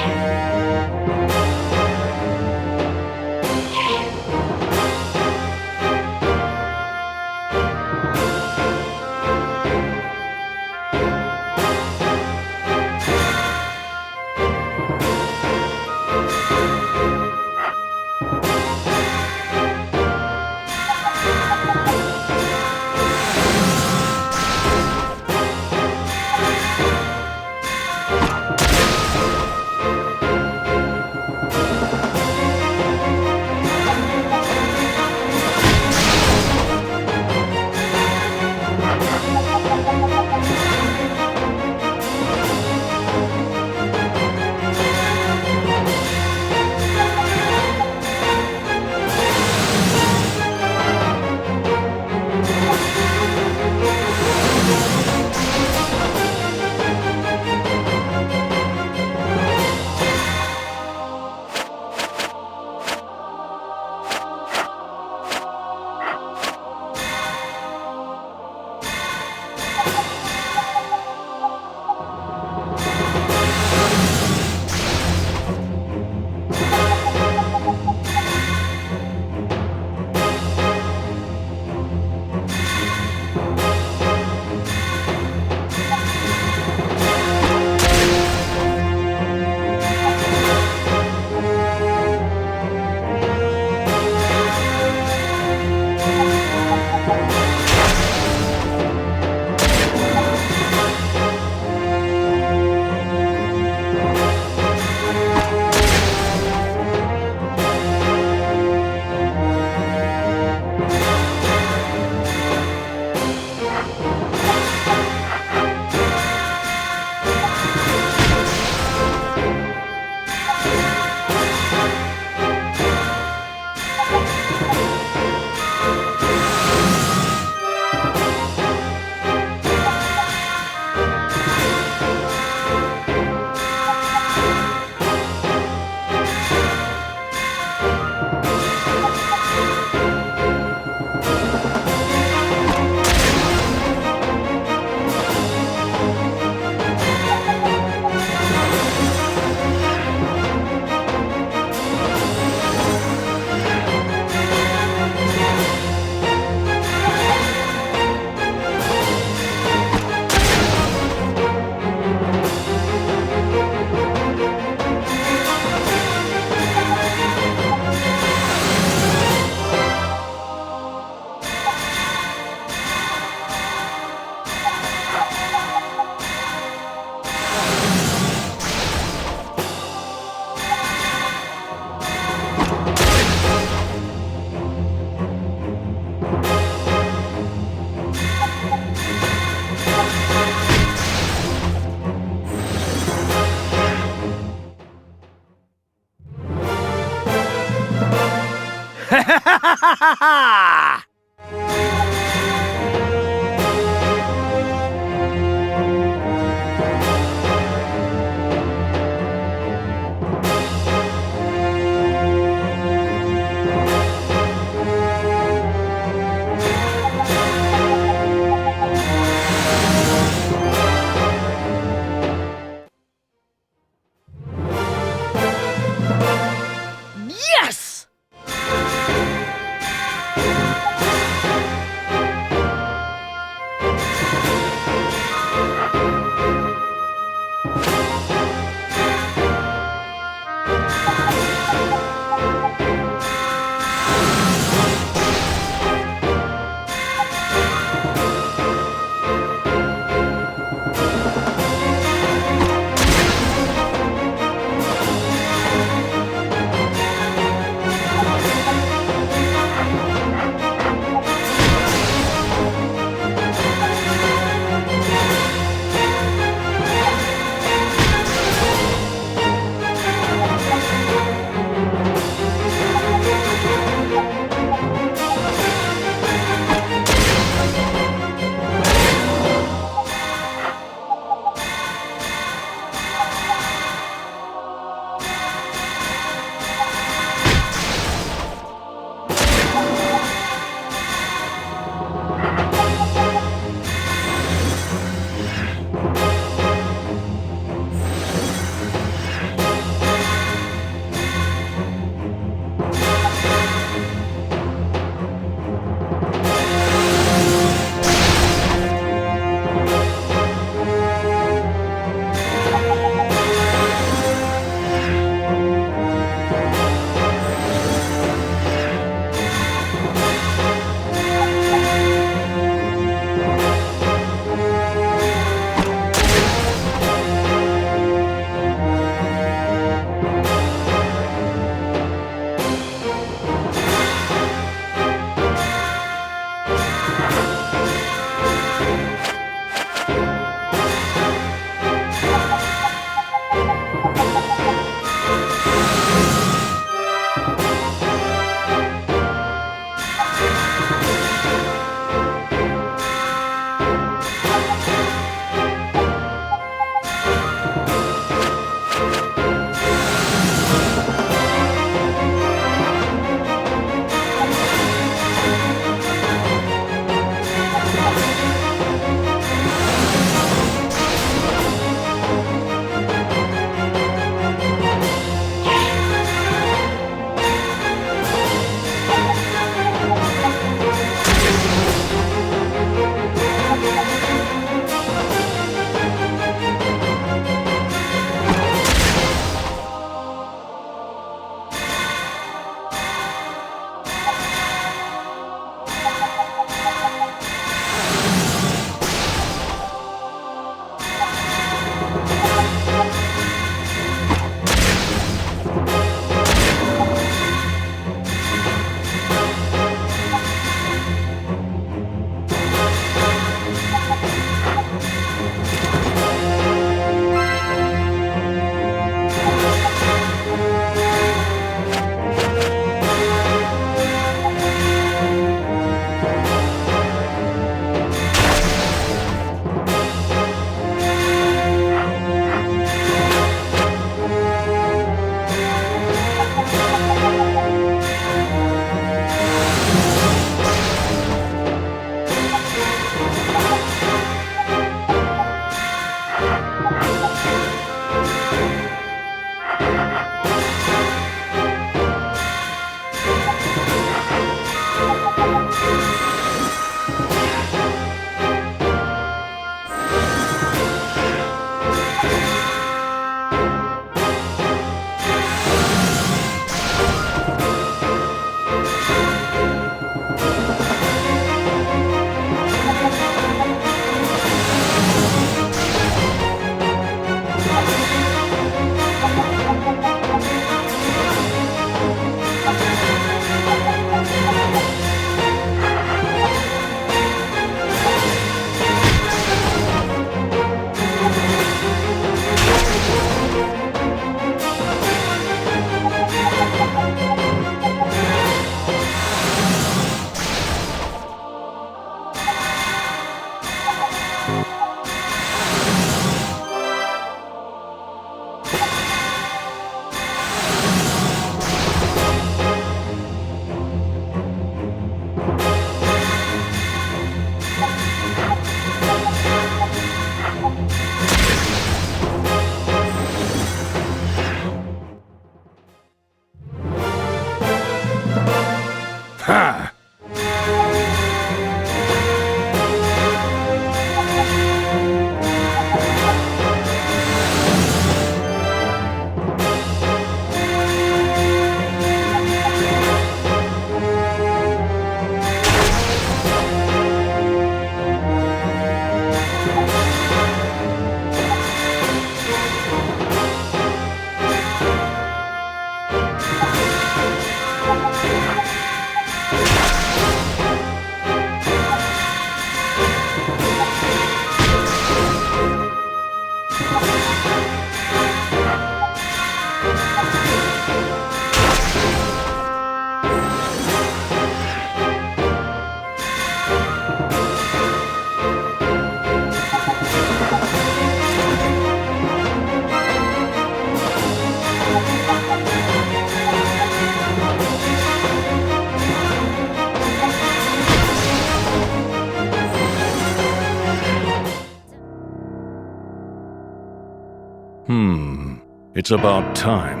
It's about time.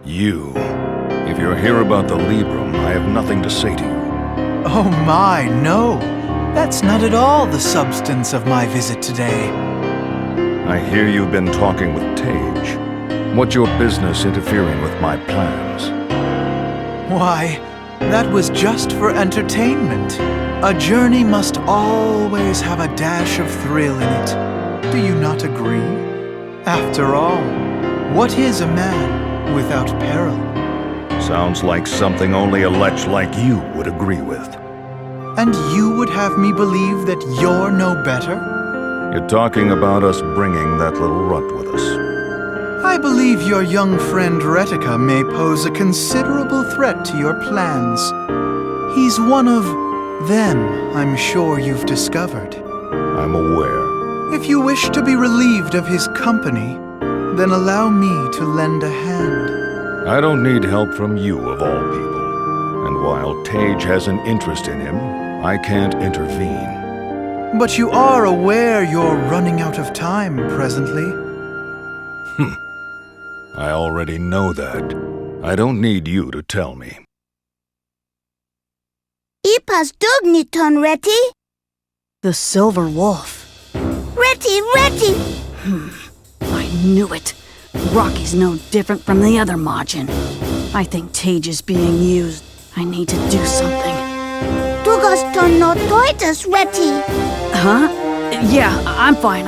You. If you're here about the Librum, I have nothing to say to you. Oh my, no. That's not at all the substance of my visit today. I hear you've been talking with Tage. What's your business interfering with my plans? Why, that was just for entertainment. A journey must always have a dash of thrill in it. Do you not agree? After all, what is a man without peril? Sounds like something only a lech like you would agree with. And you would have me believe that you're no better? You're talking about us bringing that little runt with us. I believe your young friend Retica may pose a considerable threat to your plans. He's one of them, I'm sure you've discovered. I'm aware. If you wish to be relieved of his company, then allow me to lend a hand. I don't need help from you, of all people. And while Tage has an interest in him, I can't intervene. But you are aware you're running out of time presently. I already know that. I don't need you to tell me. Ipas dugniton, Reti? The Silver Wolf. Reti! I knew it. Rocky's no different from the other Majin. I think Tage is being used. I need to do something. Dugaston no toitas, Reti. Huh? Yeah, I'm fine.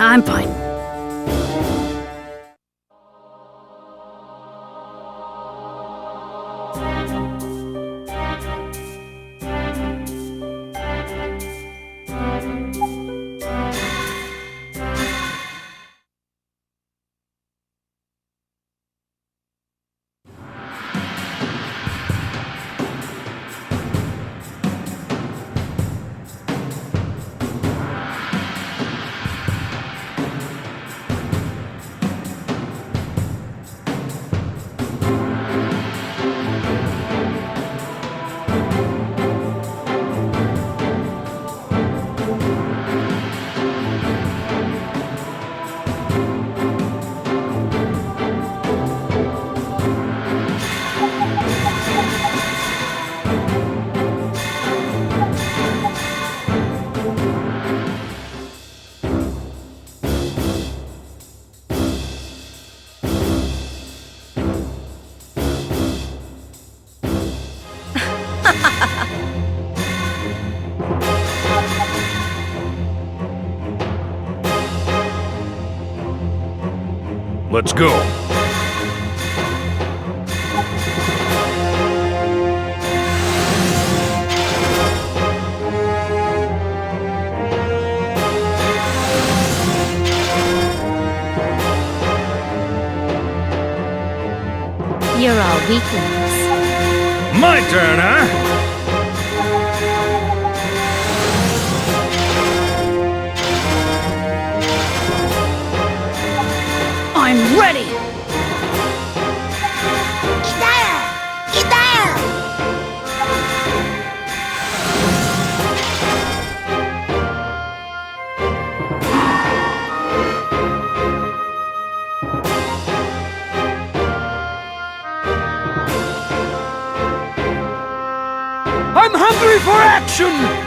Let's go. You're all weaklings. My turn, huh? I'm ready! Idire! I'm hungry for action!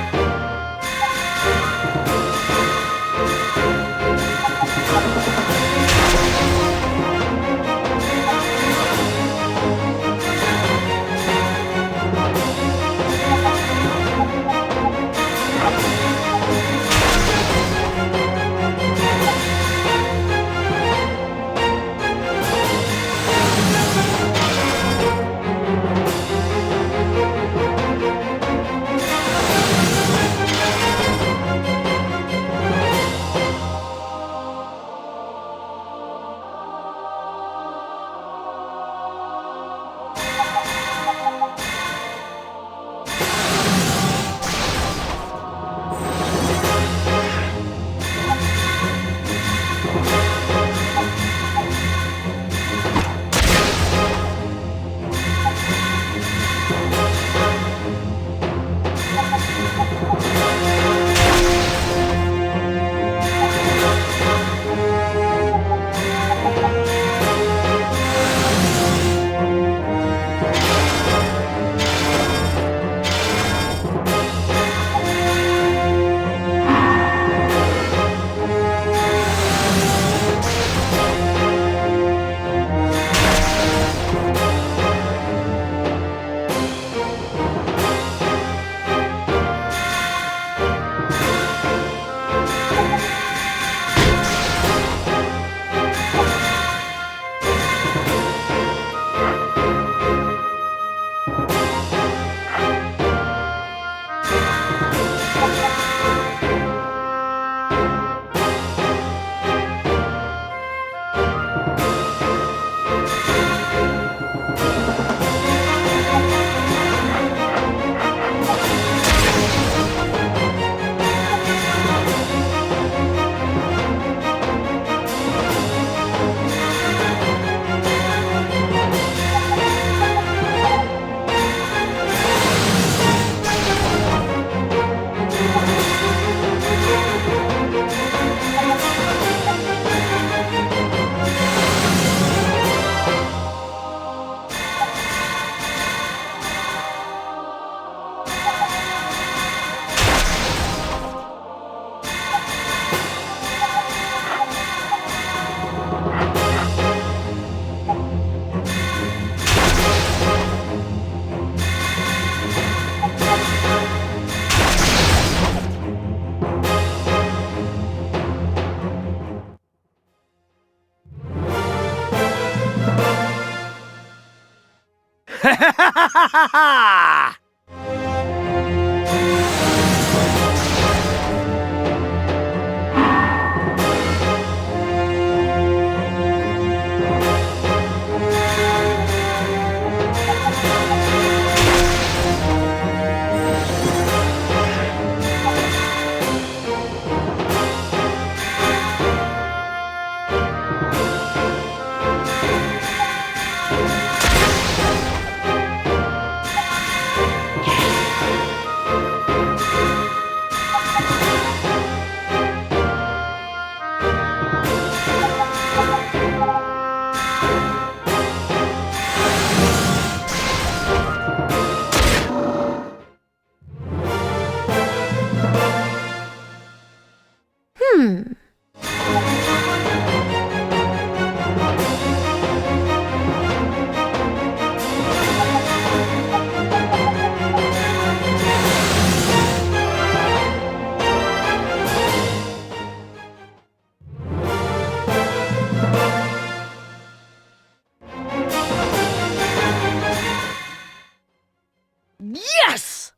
Yes!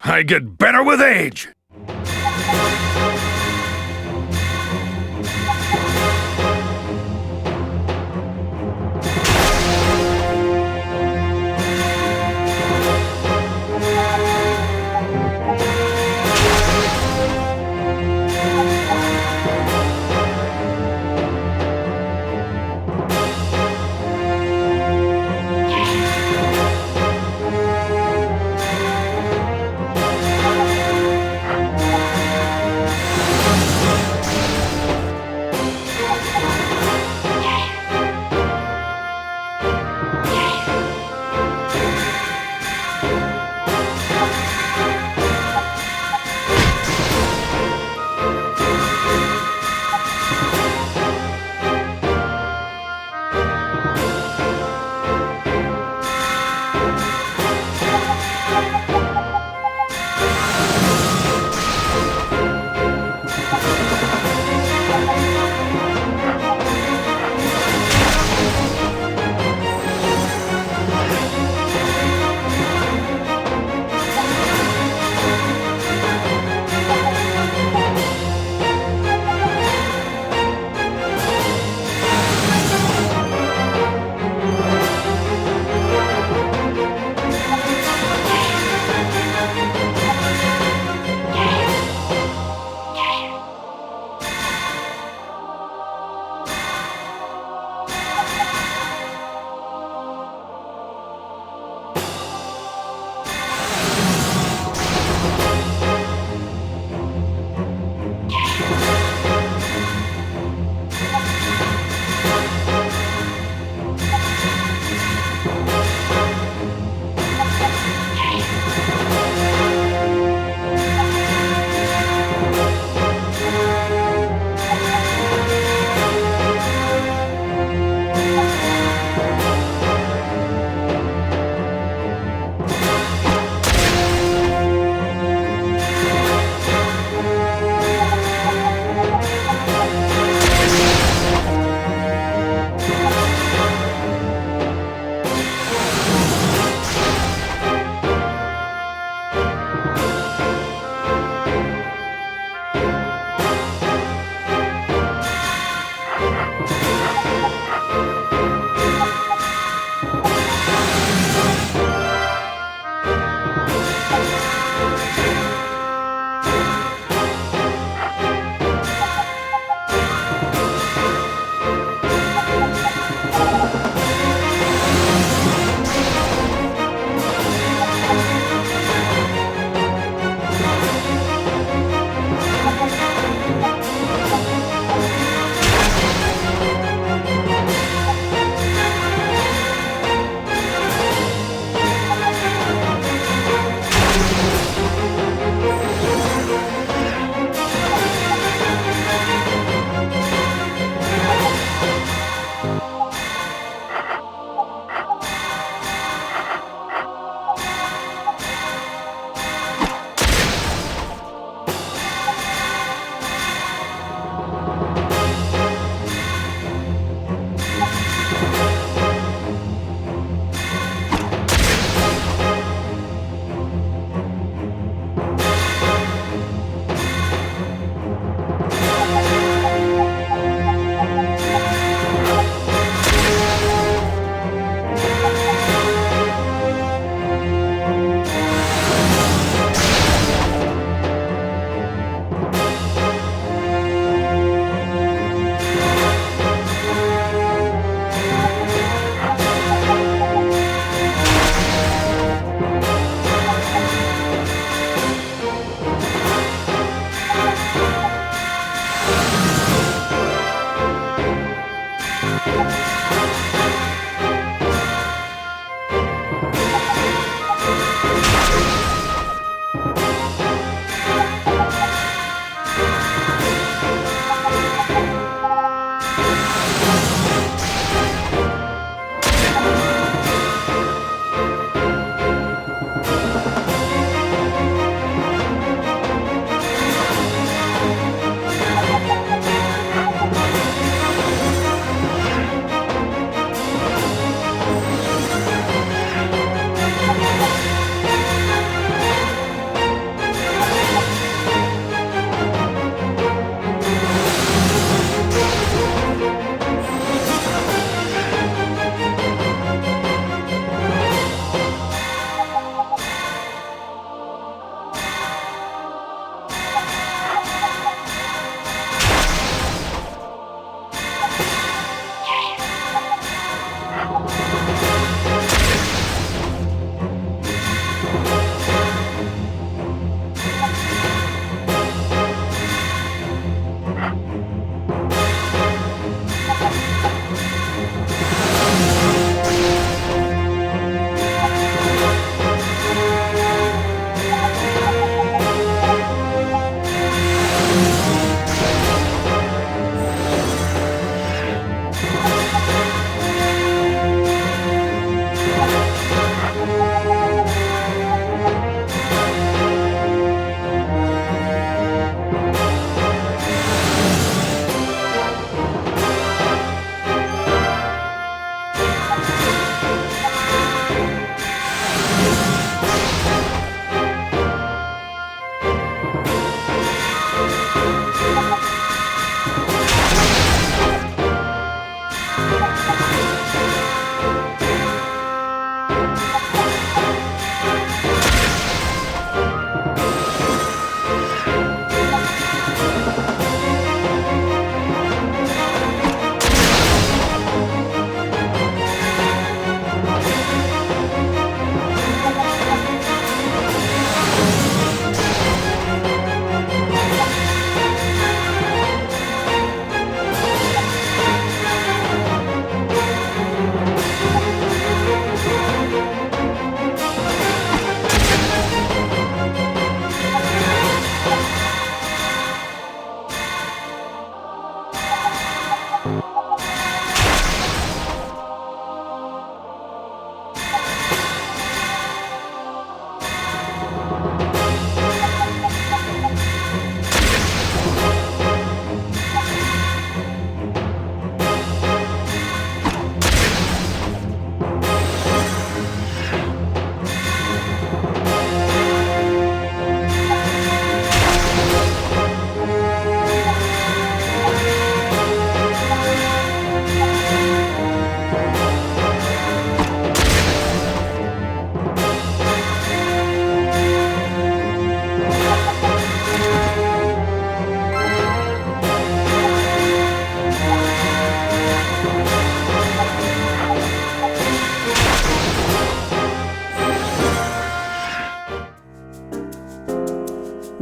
I get better with age!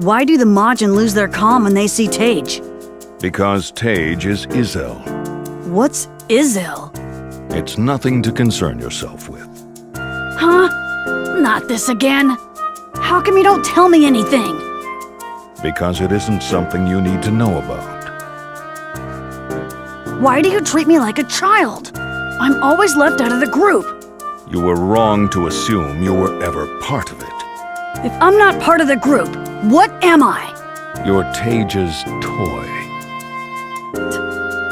Why do the Majin lose their calm when they see Tage? Because Tage is Izel. What's Izel? It's nothing to concern yourself with. Huh? Not this again. How come you don't tell me anything? Because it isn't something you need to know about. Why do you treat me like a child? I'm always left out of the group. You were wrong to assume you were ever part of it. If I'm not part of the group, what am I? You're Tage's toy.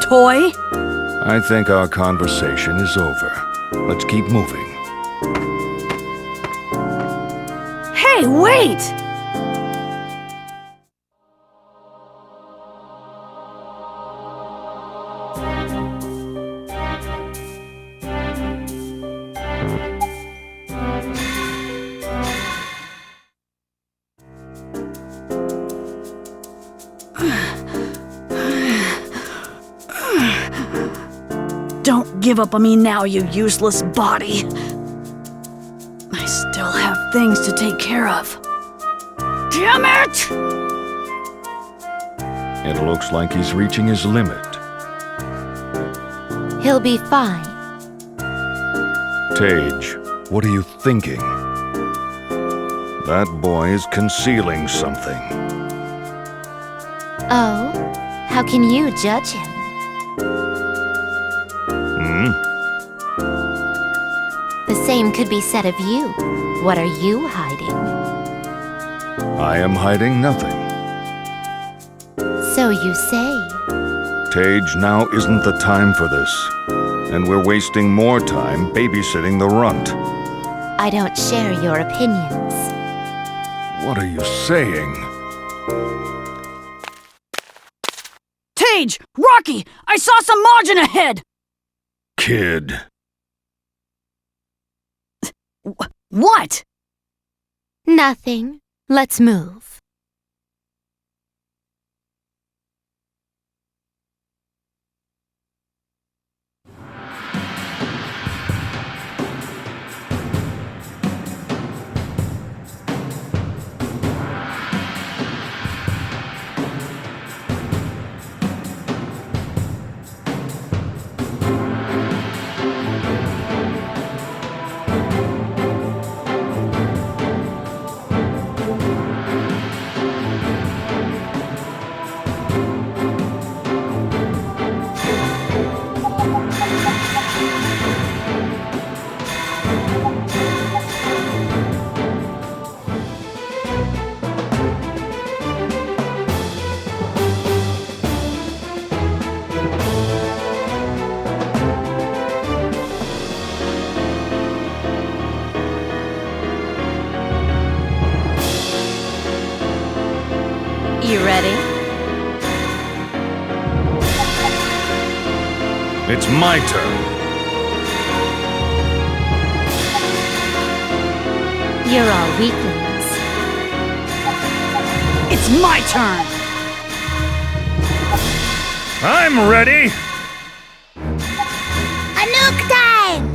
Toy? I think our conversation is over. Let's keep moving. Hey, wait! Don't give up on me now, you useless body. I still have things to take care of. Damn it! It looks like he's reaching his limit. He'll be fine. Tage, what are you thinking? That boy is concealing something. Oh, how can you judge him? The same could be said of you. What are you hiding? I am hiding nothing. So you say. Tage, now isn't the time for this. And we're wasting more time babysitting the runt. I don't share your opinions. What are you saying? Tage! Rocky! I saw some Majin ahead! Kid. What? Nothing. Let's move. You ready? It's my turn. You're all weaklings. It's my turn! I'm ready! Anouk time!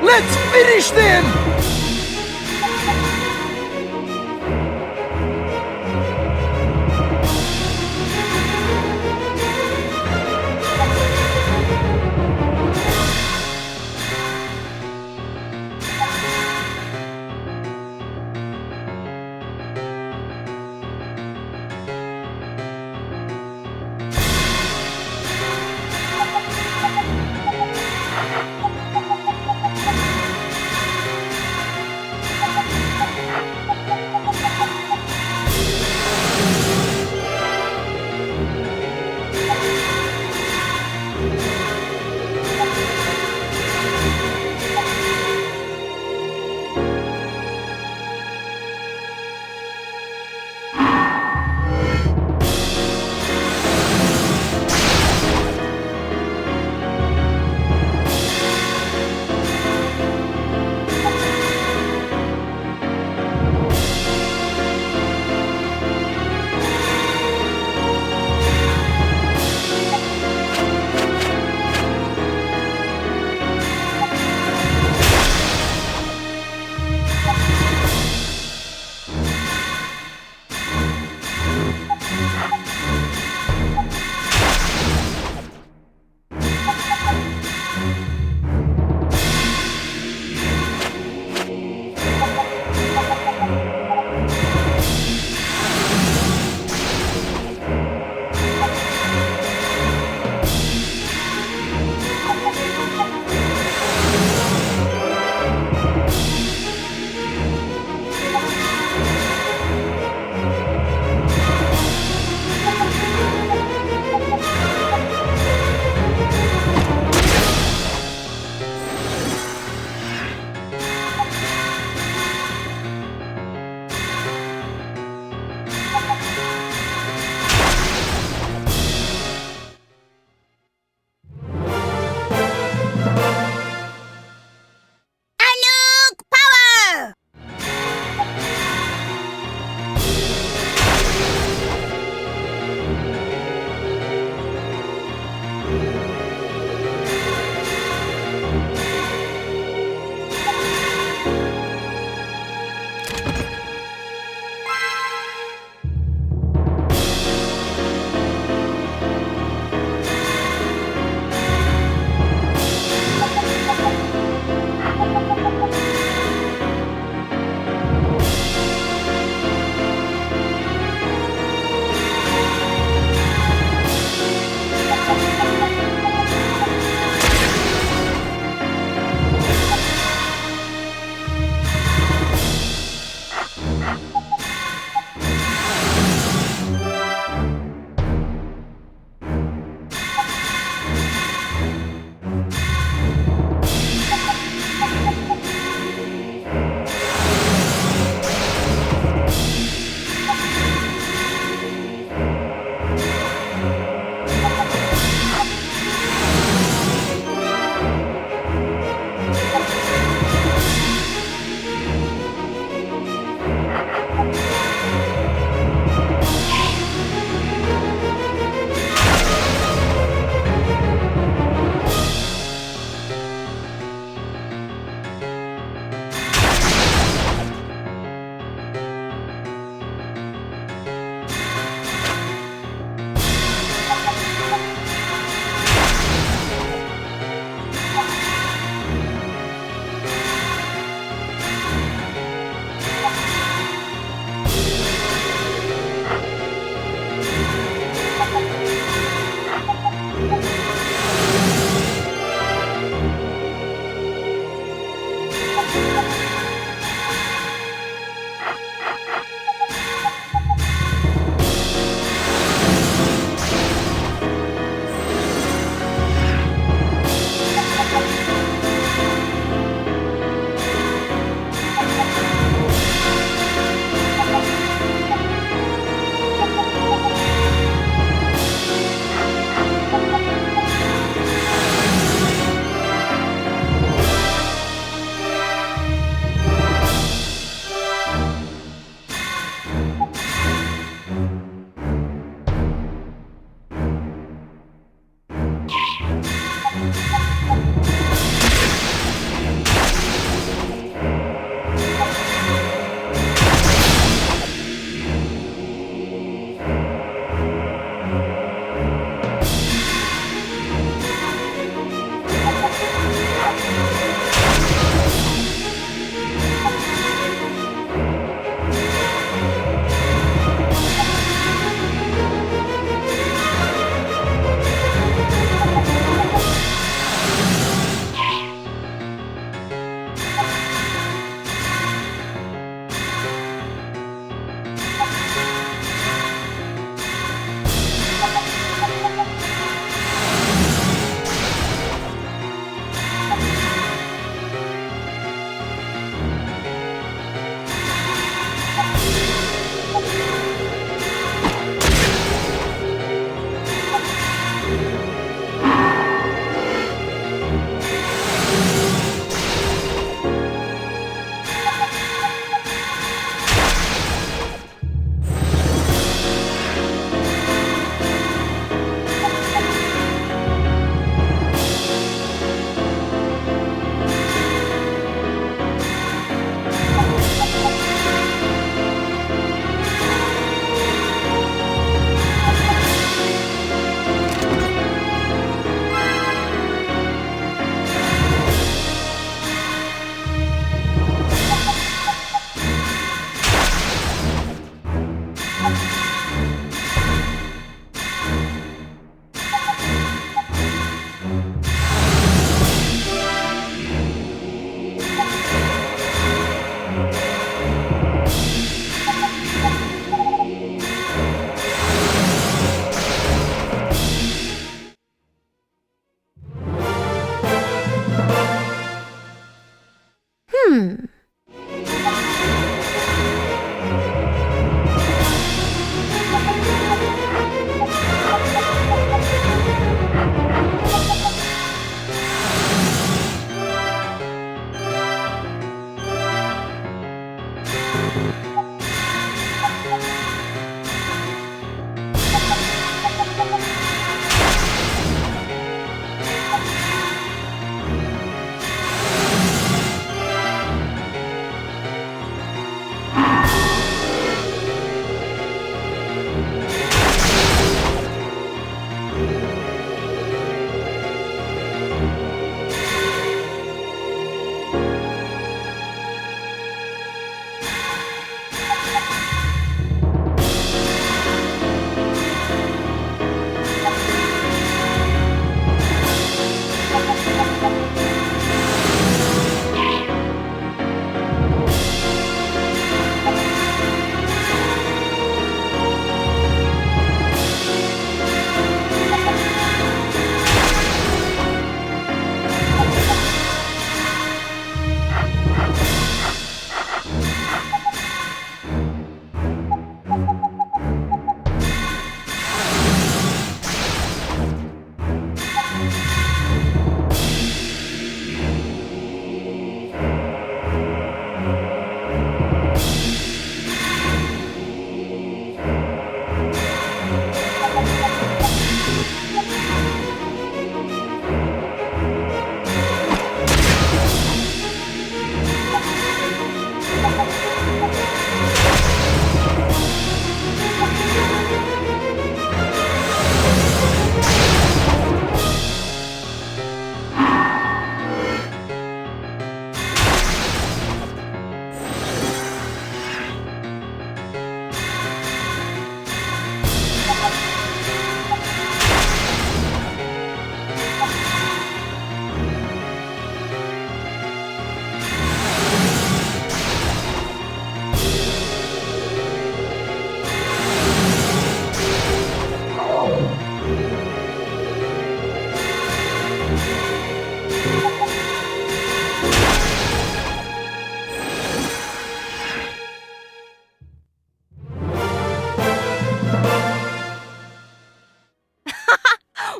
Let's finish them!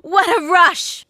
What a rush!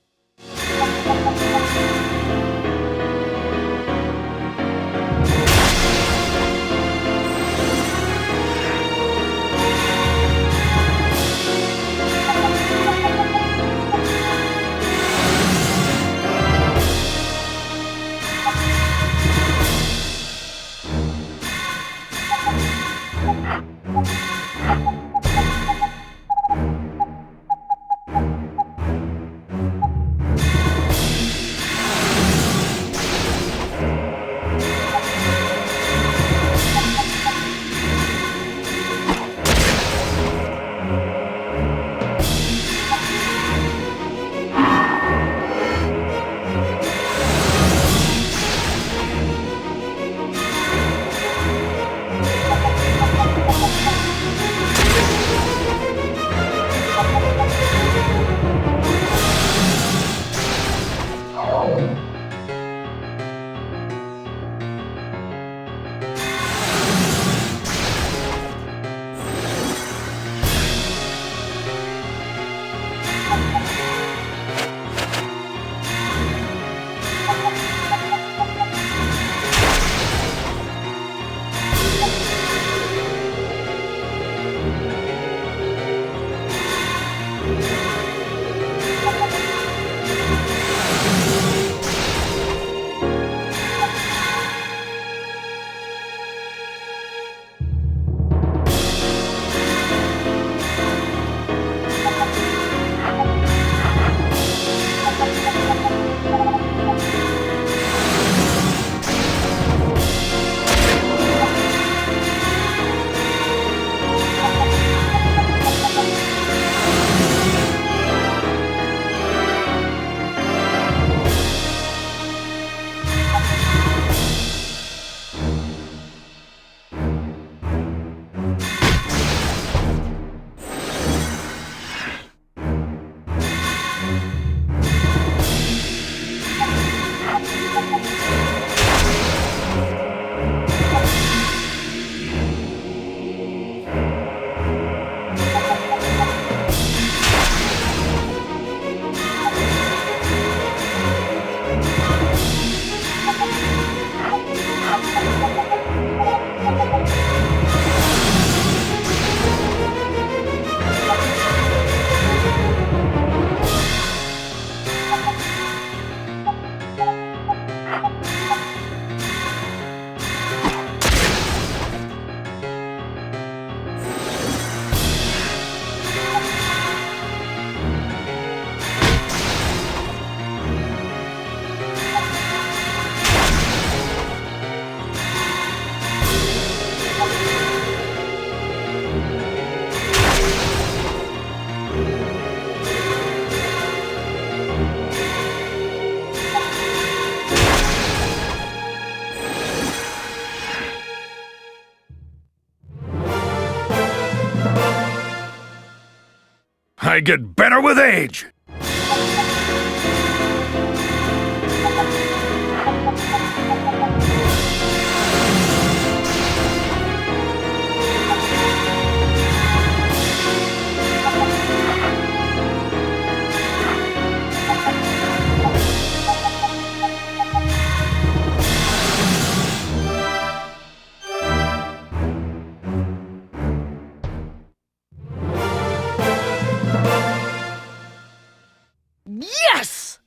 I get better with age! Yes!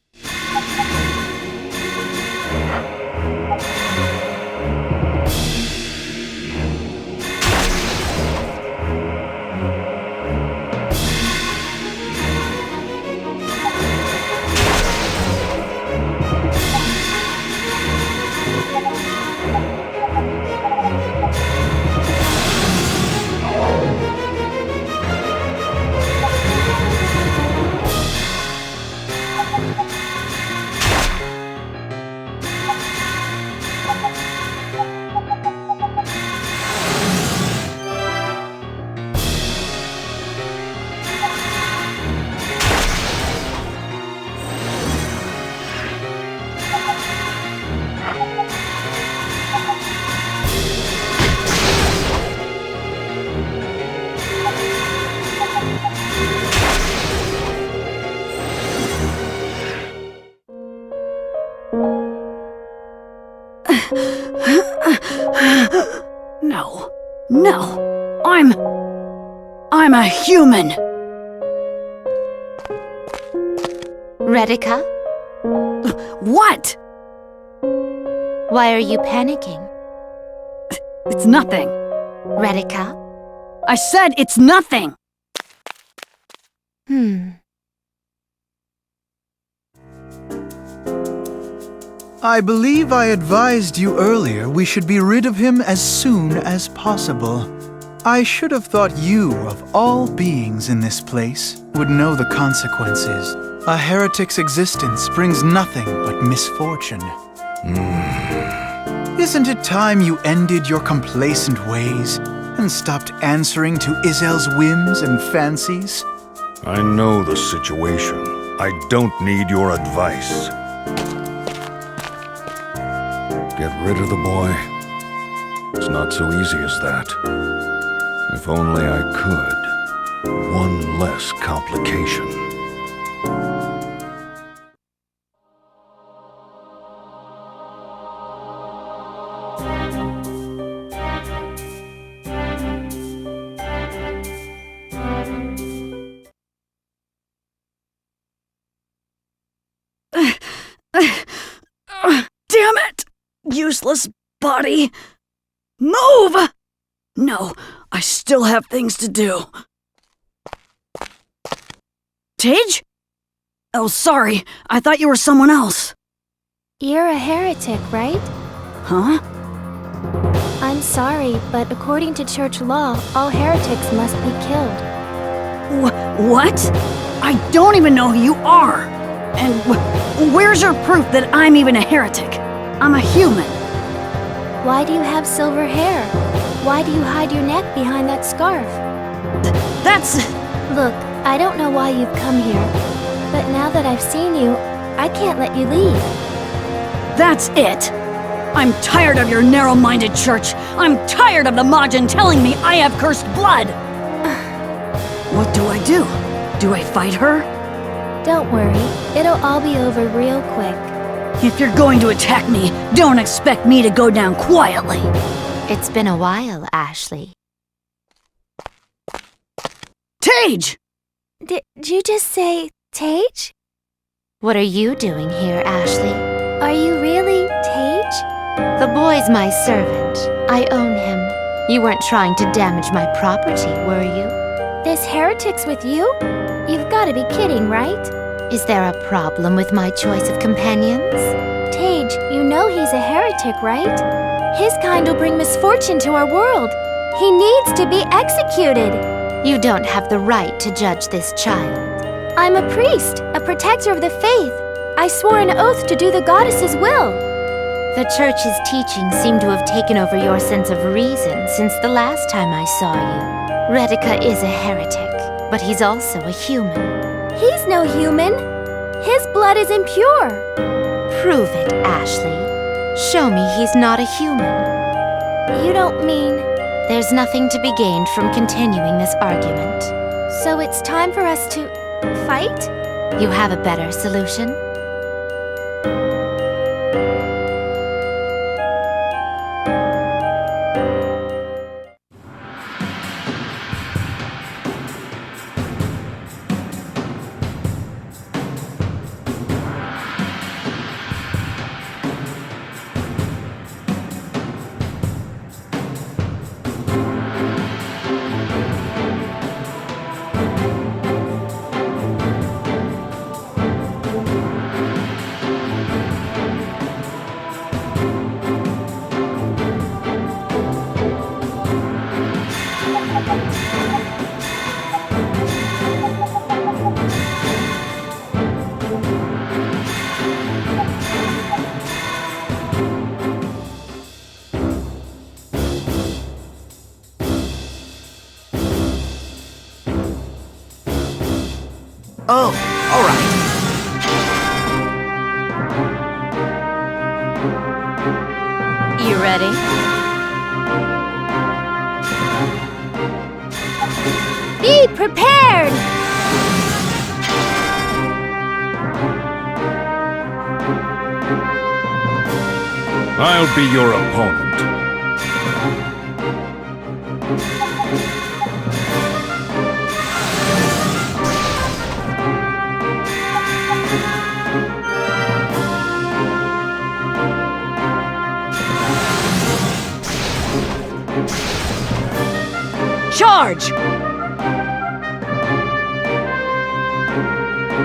No. No. I'm a human. Retica, What? why are you panicking? It's nothing. Retica? I said it's nothing. I believe I advised you earlier we should be rid of him as soon as possible. I should have thought you, of all beings in this place, would know the consequences. A heretic's existence brings nothing but misfortune. Isn't it time you ended your complacent ways and stopped answering to Izel's whims and fancies? I know the situation. I don't need your advice. Get rid of the boy? It's not so easy as that. If only I could. One less complication. Damn it! Useless body. Move! No, I still have things to do. Tage? Oh, sorry. I thought you were someone else. You're a heretic, right? Huh? I'm sorry, but according to church law, all heretics must be killed. What? I don't even know who you are. And where's your proof that I'm even a heretic? I'm a human. Why do you have silver hair? Why do you hide your neck behind that scarf? That's... Look, I don't know why you've come here, but now that I've seen you, I can't let you leave. That's it. I'm tired of your narrow-minded church. I'm tired of the Majin telling me I have cursed blood. What do I do? Do I fight her? Don't worry, it'll all be over real quick. If you're going to attack me, don't expect me to go down quietly. It's been a while, Ashley. Tage! Did you just say Tage? What are you doing here, Ashley? Are you really Tage? The boy's my servant. I own him. You weren't trying to damage my property, were you? This heretic's with you? You've got to be kidding, right? Is there a problem with my choice of companions? Tage, you know he's a heretic, right? His kind will bring misfortune to our world. He needs to be executed. You don't have the right to judge this child. I'm a priest, a protector of the faith. I swore an oath to do the goddess's will. The church's teachings seem to have taken over your sense of reason since the last time I saw you. Retica is a heretic. but he's also a human. He's no human. His blood is impure. Prove it, Ashley. Show me he's not a human. You don't mean... There's nothing to be gained from continuing this argument. So it's time for us to... fight? You have a better solution? Oh, all right. You ready? Be prepared! I'll be your opponent. Charge!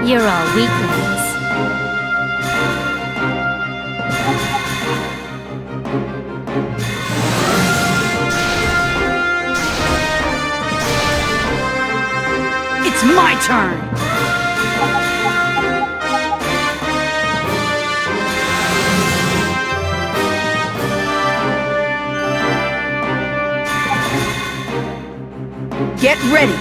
You're all weaklings. It's my turn! Get ready!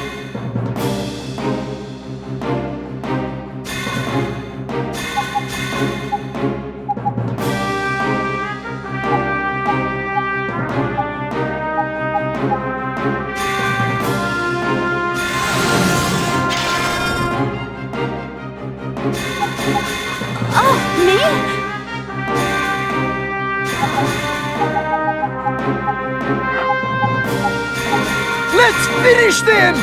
Oh, me? Let's finish them!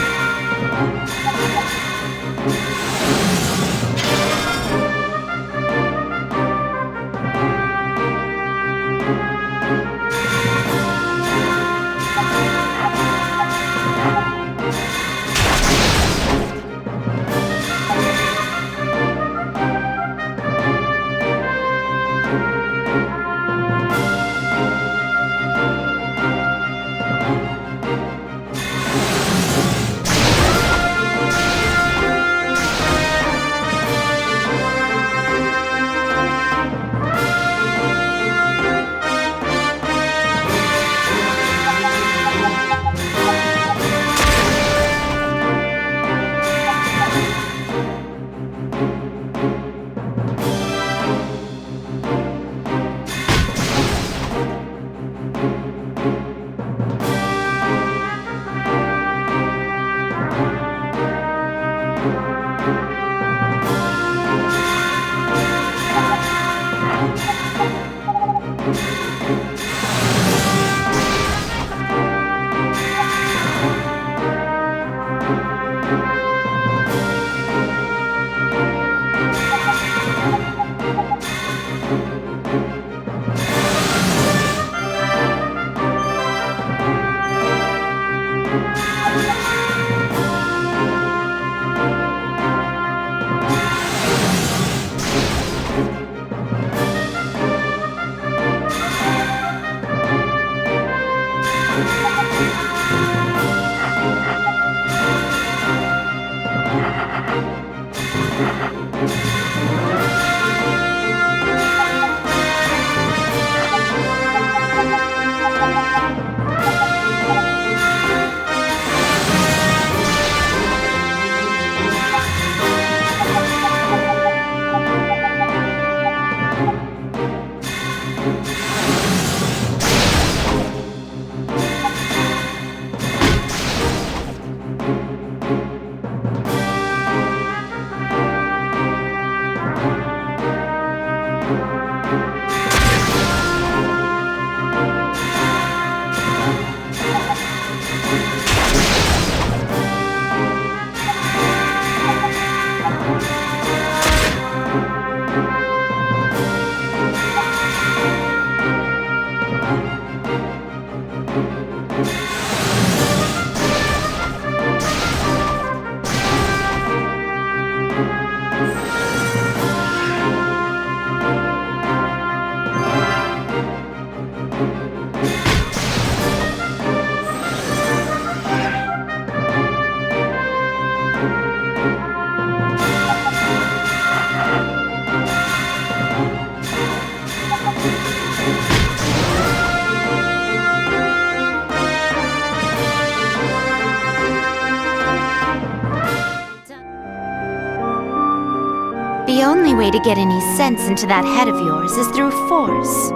The only way to get any sense into that head of yours is through force.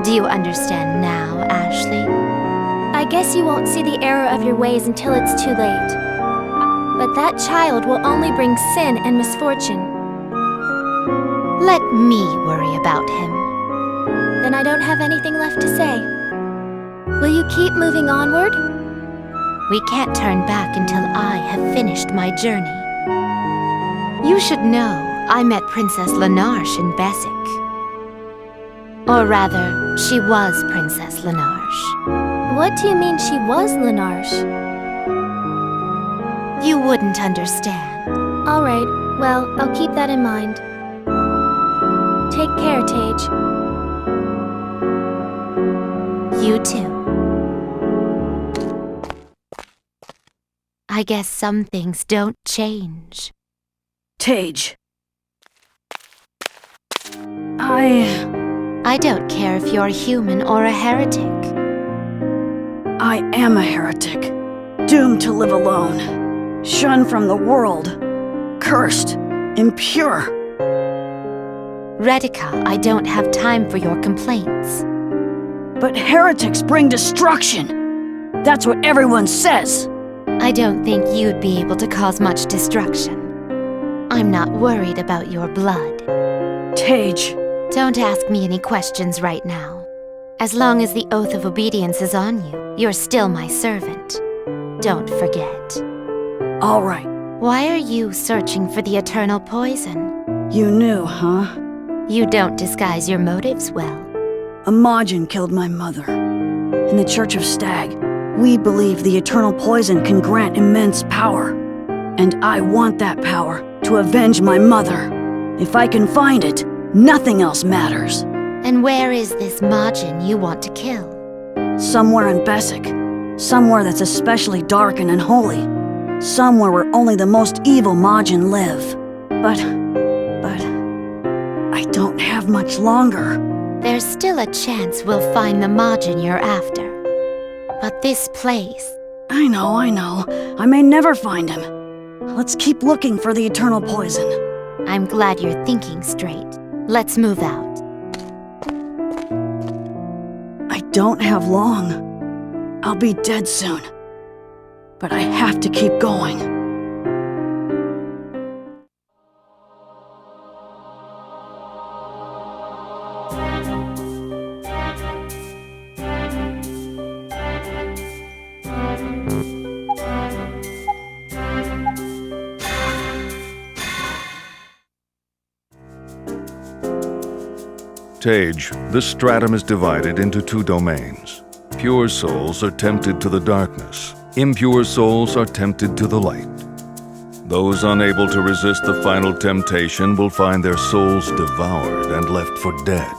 Do you understand now, Ashley? I guess you won't see the error of your ways until it's too late. But that child will only bring sin and misfortune. Let me worry about him. Then I don't have anything left to say. Will you keep moving onward? We can't turn back until I have finished my journey. You should know I met Princess Lenarche in Bessic. Or rather, she was Princess Lenarche. What do you mean she was Lenarche? You wouldn't understand. All right, well, I'll keep that in mind. Take care, Tage. You too. I guess some things don't change. Tage. I don't care if you're human or a heretic. I am a heretic, doomed to live alone, shunned from the world, cursed, impure. Retica, I don't have time for your complaints. But heretics bring destruction. That's what everyone says. I don't think you'd be able to cause much destruction. I'm not worried about your blood. Tage. Don't ask me any questions right now. As long as the oath of obedience is on you, you're still my servant. Don't forget. All right. Why are you searching for the eternal poison? You knew, huh? You don't disguise your motives well. A Majin killed my mother. In the Church of Stag, we believe the eternal poison can grant immense power. And I want that power to avenge my mother. If I can find it, nothing else matters. And where is this Majin you want to kill? Somewhere in Bessic. Somewhere that's especially dark and unholy. Somewhere where only the most evil Majin live. But I don't have much longer. There's still a chance we'll find the Majin you're after. But this place... I know. I may never find him. Let's keep looking for the eternal poison. I'm glad you're thinking straight. Let's move out. I don't have long. I'll be dead soon. But I have to keep going. Tage, this stratum is divided into two domains. Pure souls are tempted to the darkness. Impure souls are tempted to the light. Those unable to resist the final temptation will find their souls devoured and left for dead.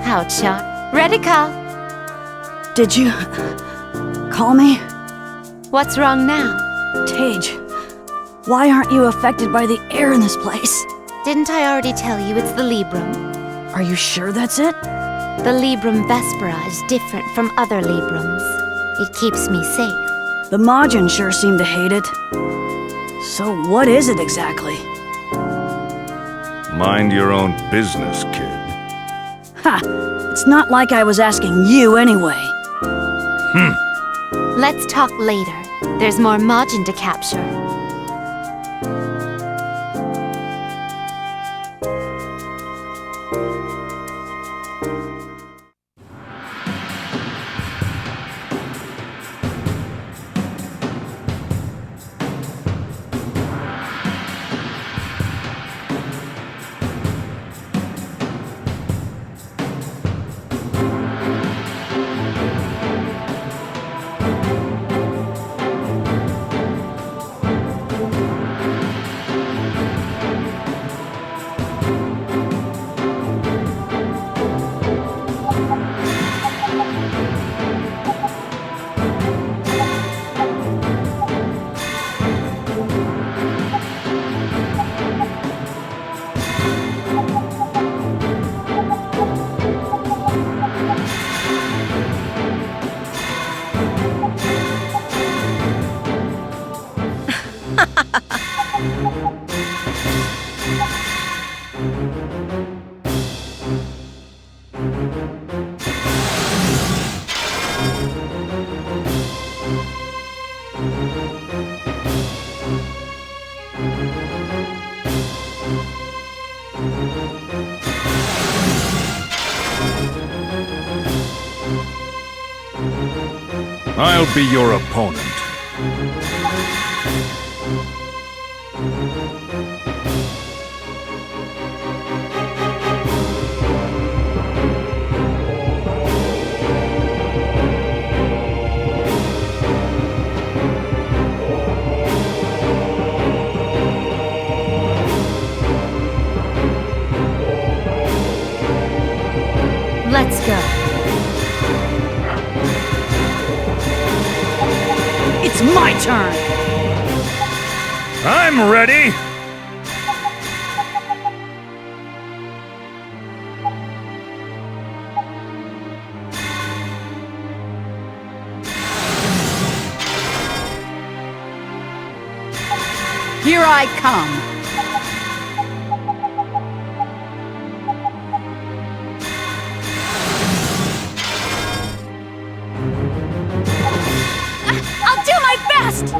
How charming. Retica! Did you... call me? What's wrong now? Tage, why aren't you affected by the air in this place? Didn't I already tell you it's the Librum? Are you sure that's it? The Librum Vespera is different from other Librums. It keeps me safe. The Majin sure seem to hate it. So what is it exactly? Mind your own business, kid. Ha! It's not like I was asking you anyway. Let's talk later. There's more Majin to capture. I'll be your opponent. Let's go. It's my turn! I'm ready! Here I come! I'll do my best!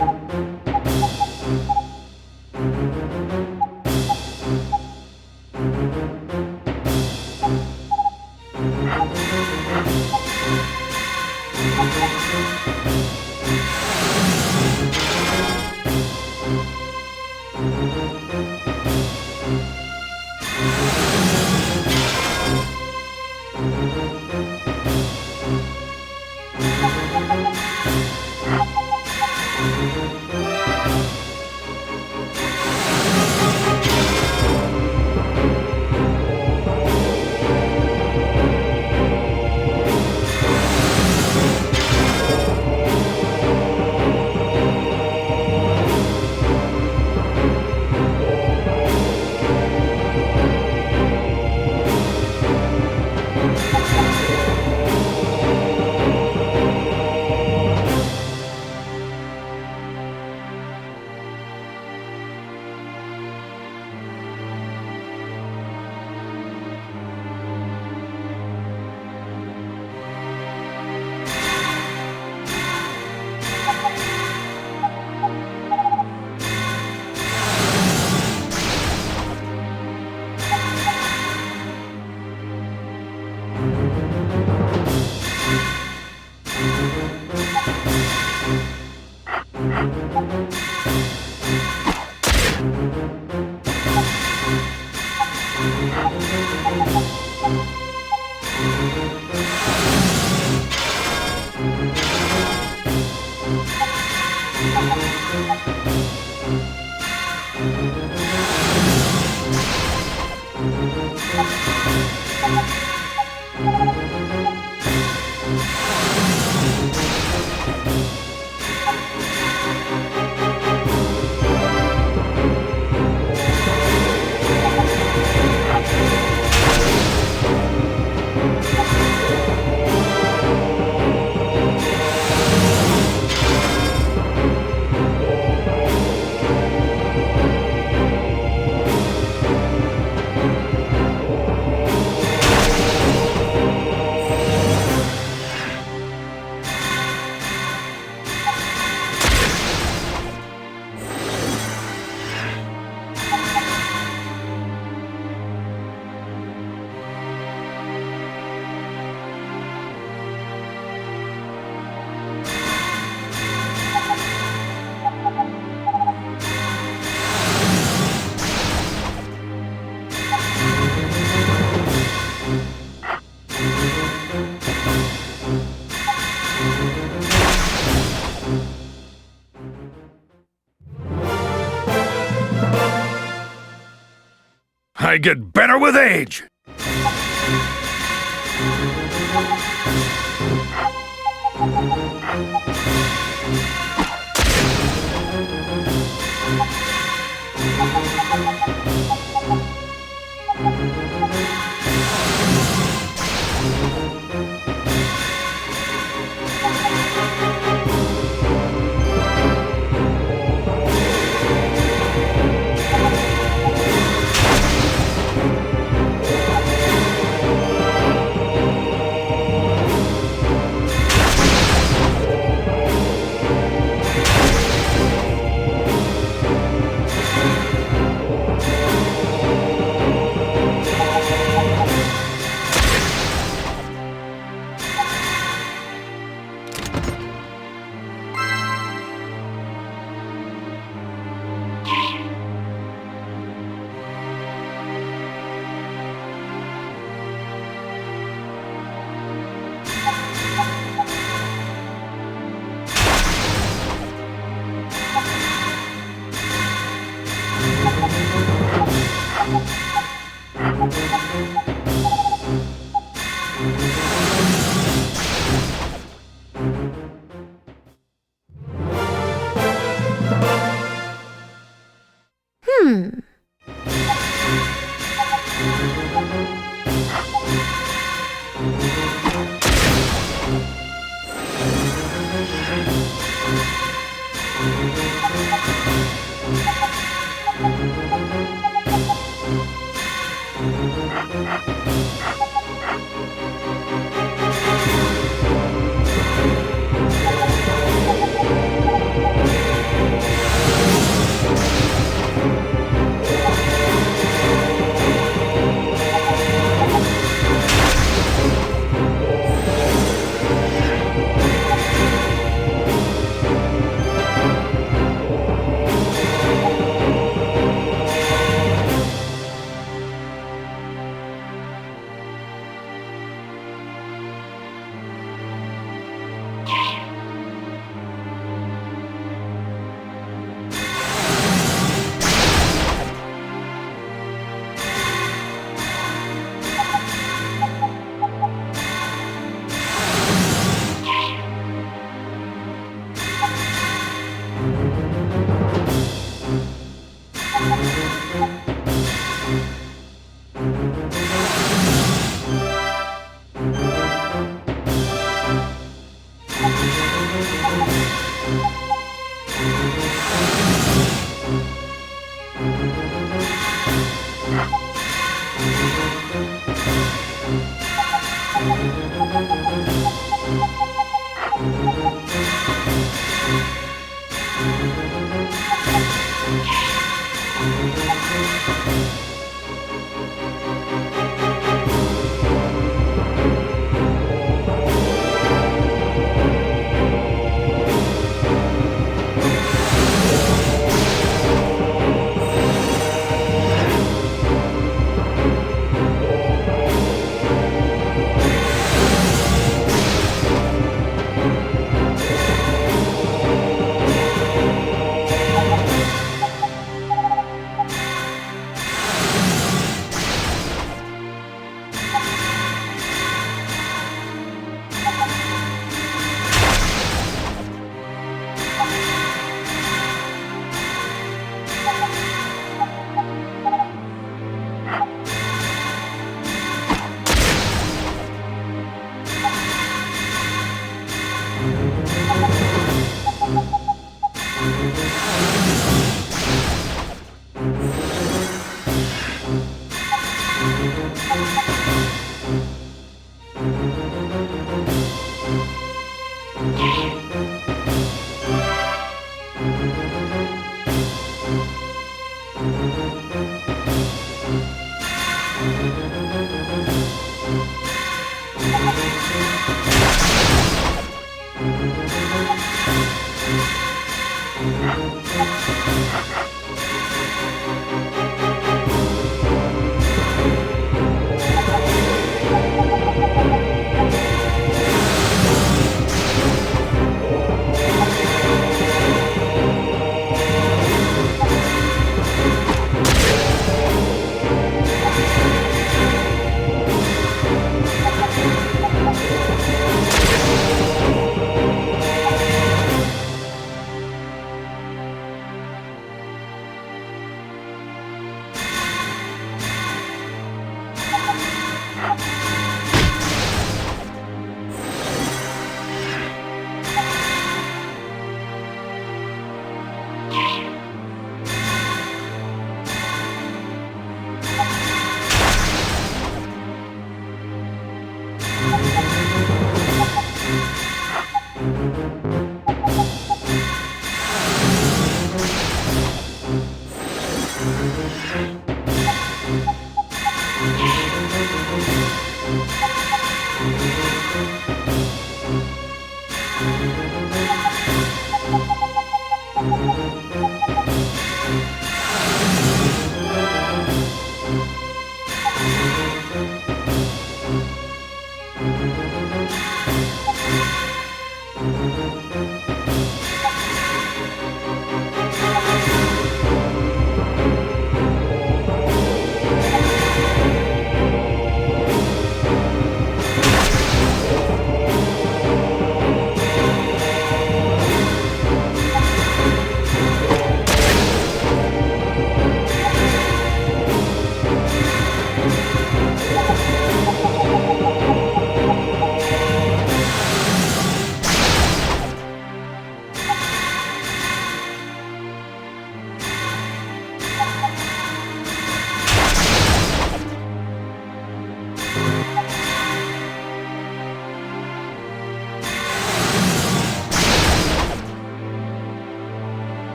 I get better with age!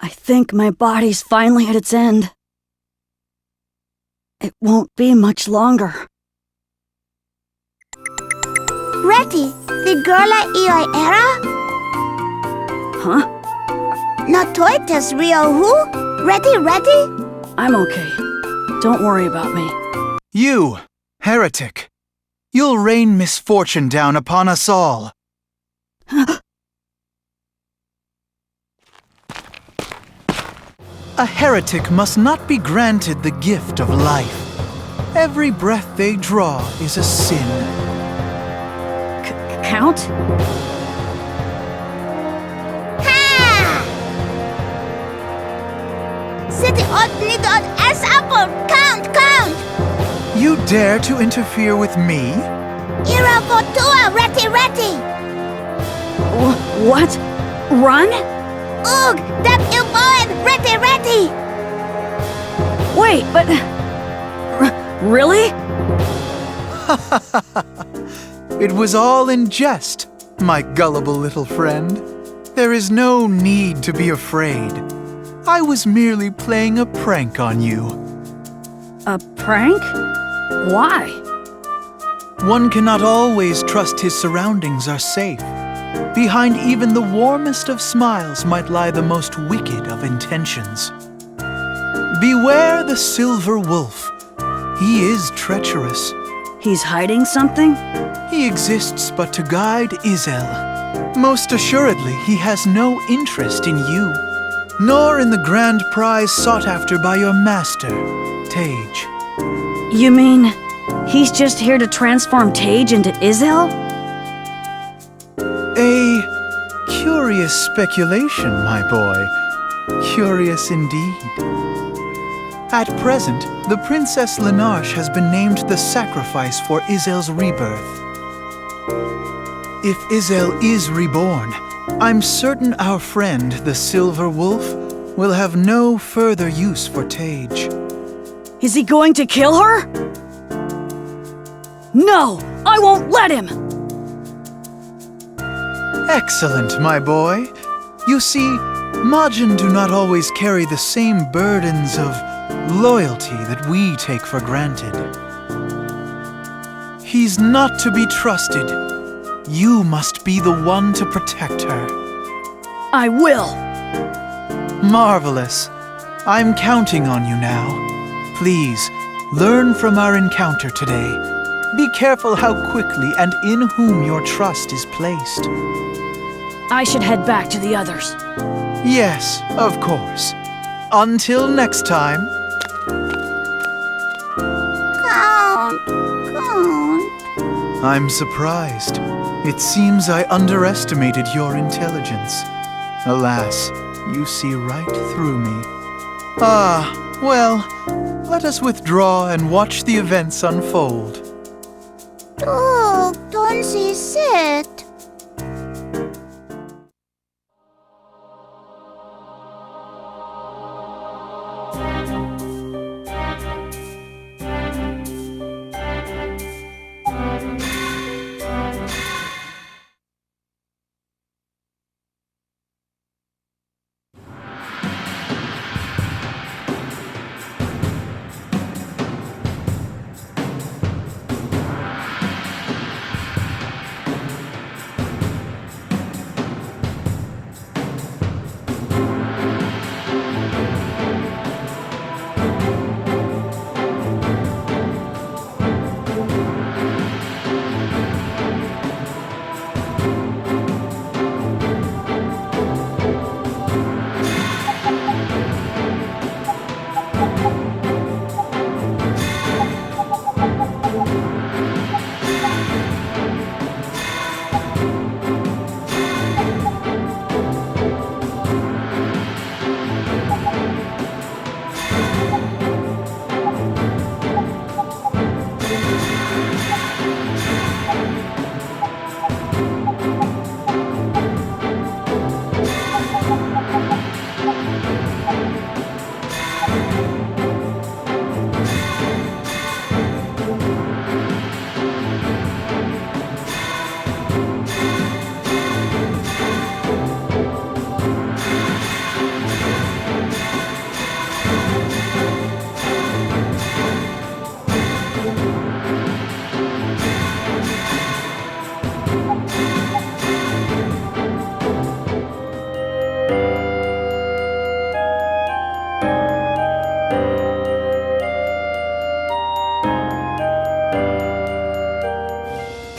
I think my body's finally at its end. It won't be much longer. Retty, the girl at Eli Era? Huh? Natoita's real who? Retty? I'm okay. Don't worry about me. You! Heretic, you'll rain misfortune down upon us all. A heretic must not be granted the gift of life. Every breath they draw is a sin. Count? Ha! City odd little ass apple. Count. You dare to interfere with me? Ira Fortua, Ratty. What? Run? Ugh, that you boy, Ratty. Wait, but... Really? It was all in jest, my gullible little friend. There is no need to be afraid. I was merely playing a prank on you. A prank? Why? One cannot always trust his surroundings are safe. Behind even the warmest of smiles might lie the most wicked of intentions. Beware the silver wolf. He is treacherous. He's hiding something? He exists but to guide Izel. Most assuredly, he has no interest in you, nor in the grand prize sought after by your master, Tage. You mean, he's just here to transform Tage into Izel? A curious speculation, my boy. Curious indeed. At present, the Princess Lenarche has been named the sacrifice for Izel's rebirth. If Izel is reborn, I'm certain our friend, the Silver Wolf, will have no further use for Tage. Is he going to kill her? No! I won't let him! Excellent, my boy. You see, Majin do not always carry the same burdens of loyalty that we take for granted. He's not to be trusted. You must be the one to protect her. I will! Marvelous. I'm counting on you now. Please, learn from our encounter today. Be careful how quickly and in whom your trust is placed. I should head back to the others. Yes, of course. Until next time. Count. I'm surprised. It seems I underestimated your intelligence. Alas, you see right through me. Ah, well, let us withdraw and watch the events unfold. Don't see sit.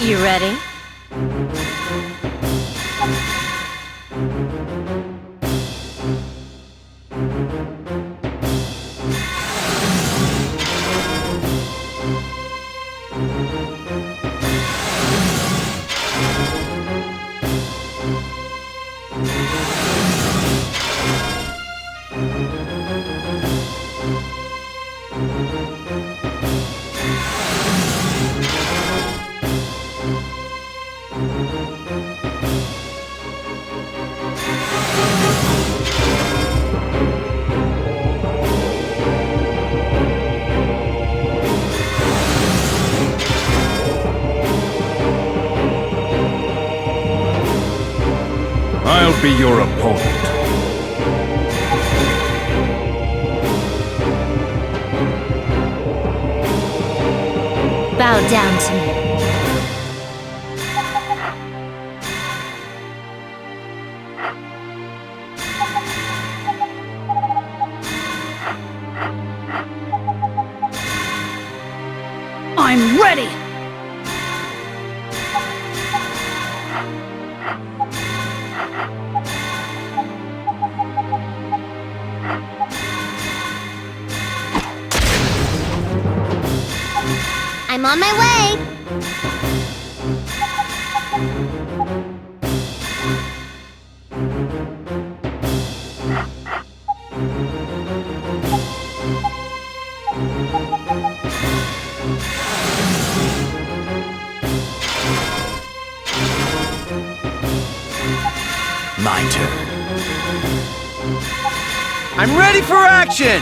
You ready? I'll be your opponent. Bow down to me. I'm ready! I'm on my way! My turn. I'm ready for action!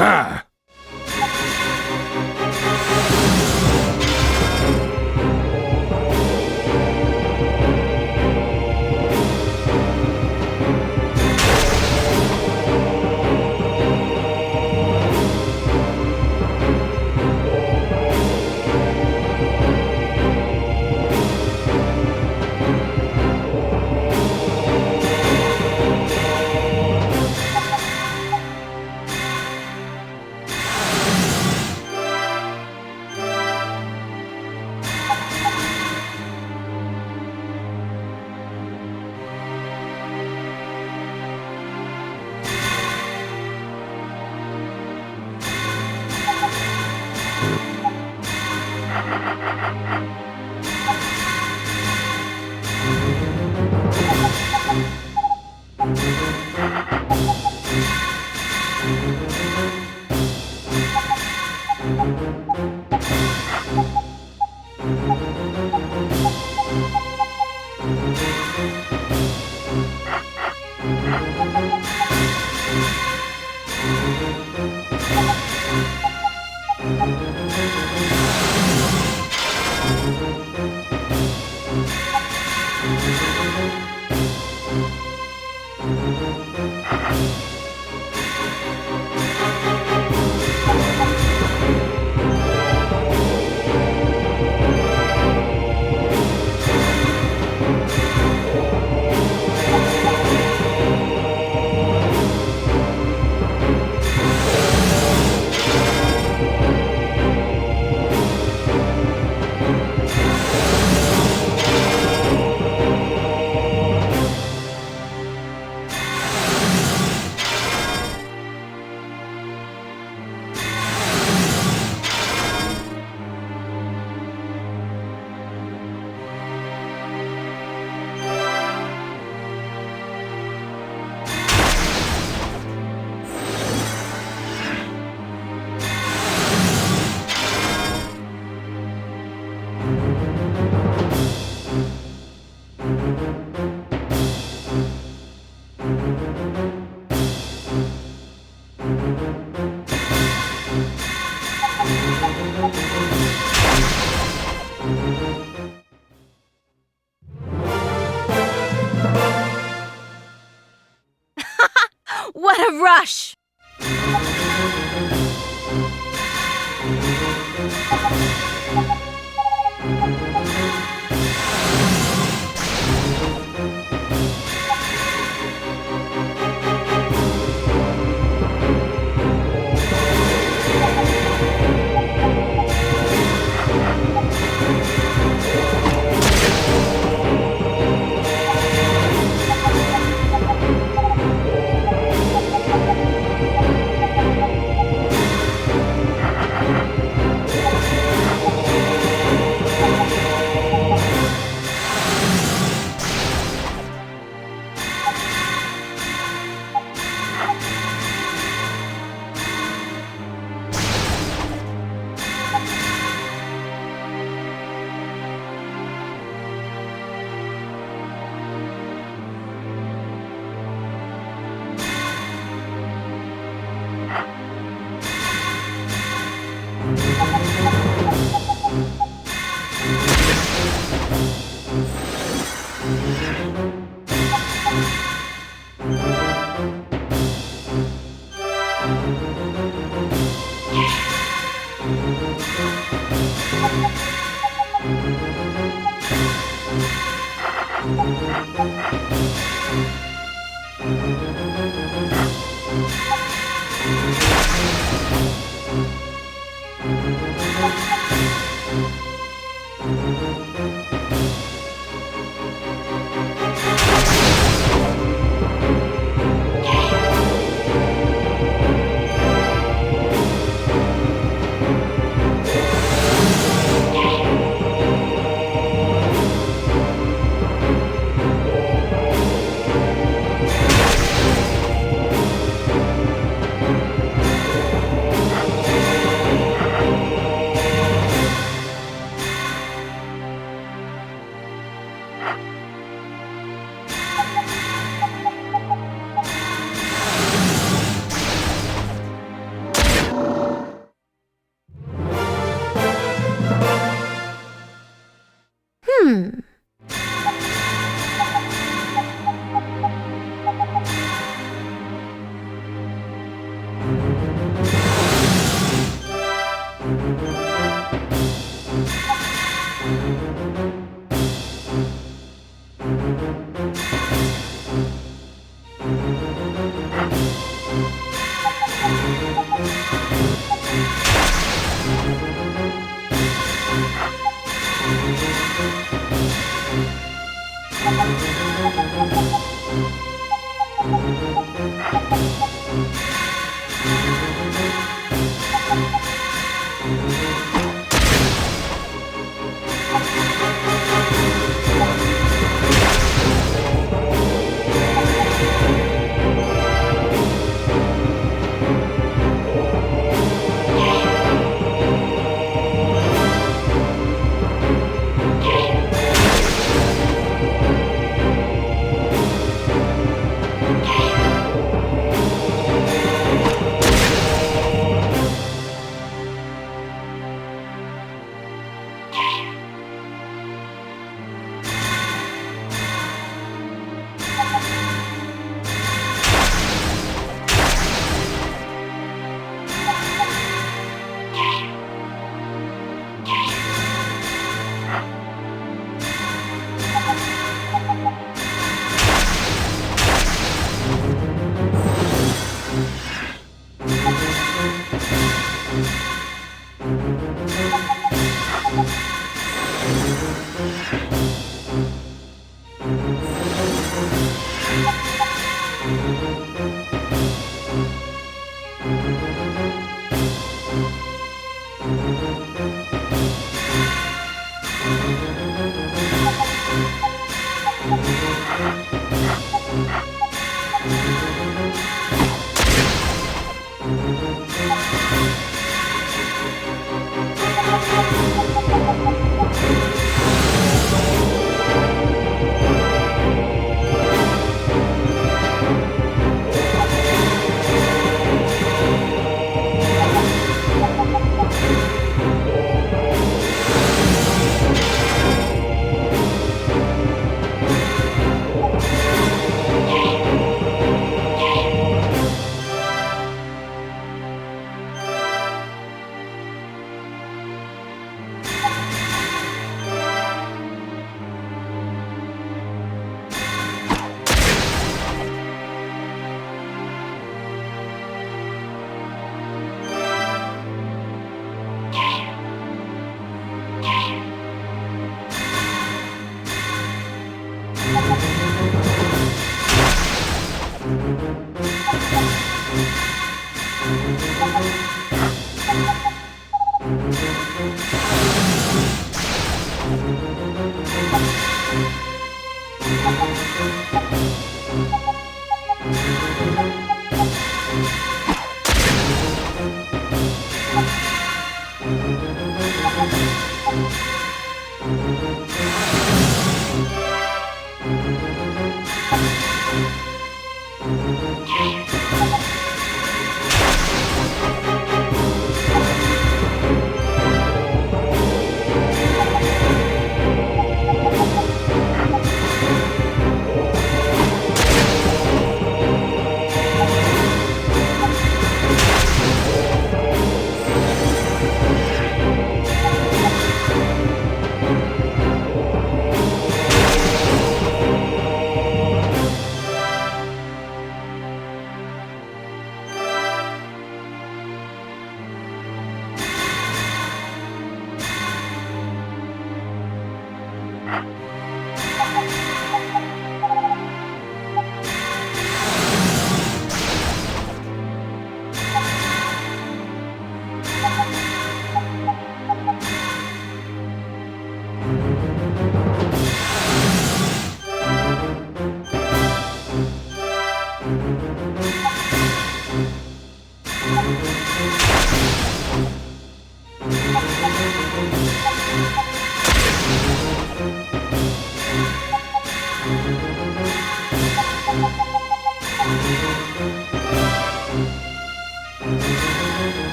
Ha! What a rush!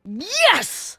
Yes!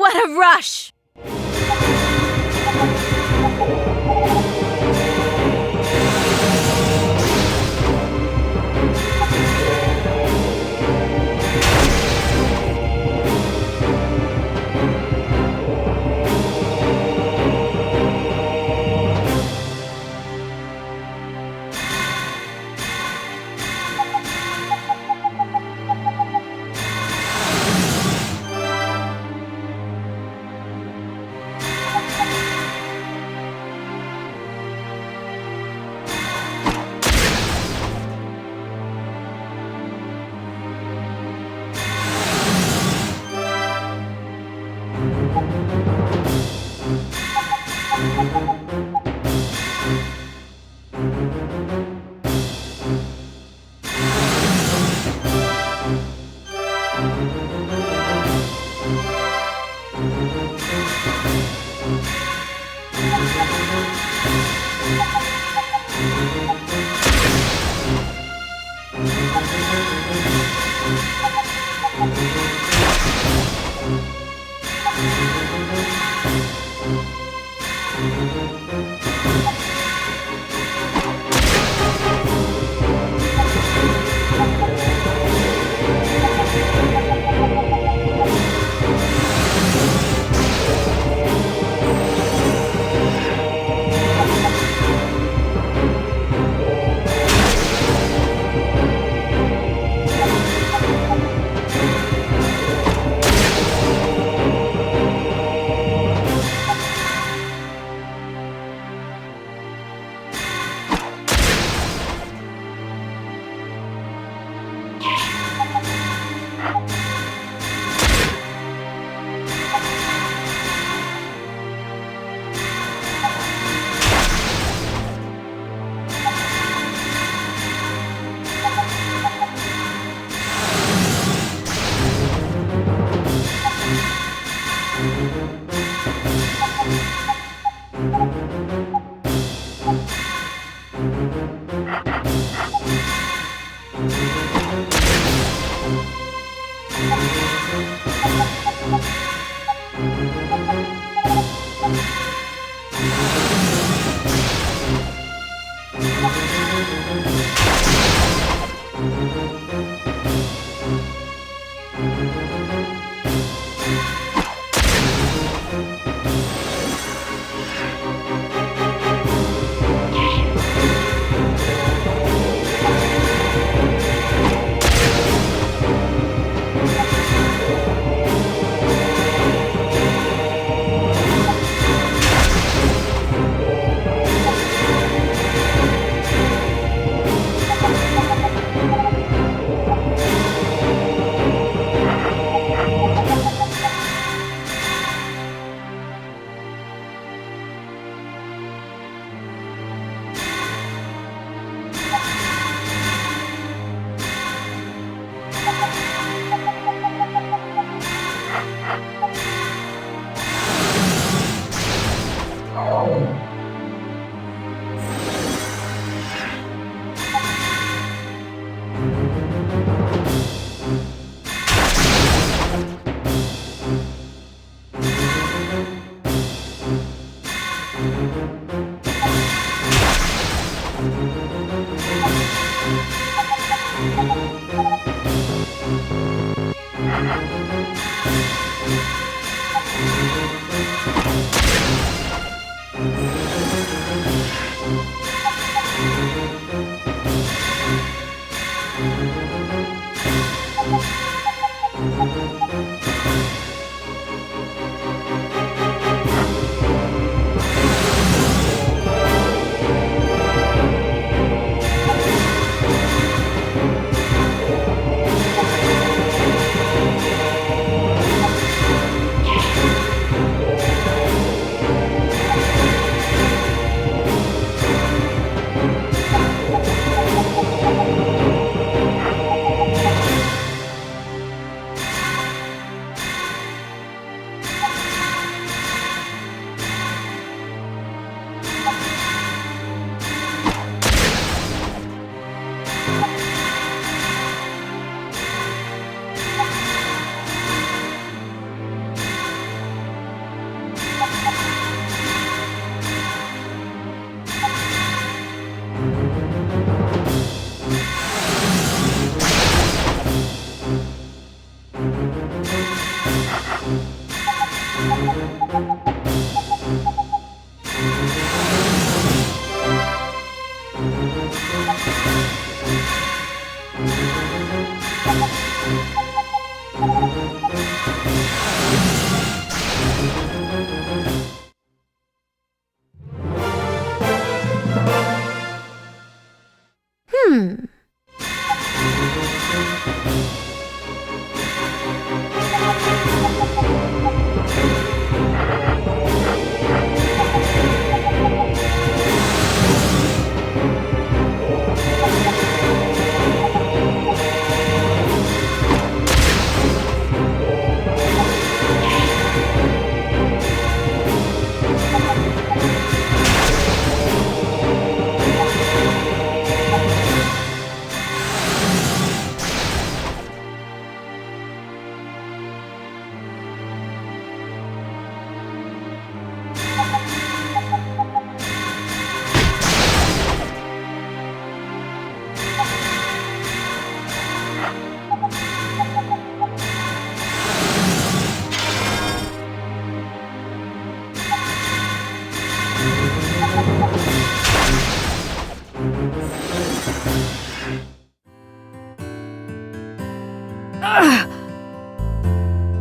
What a rush!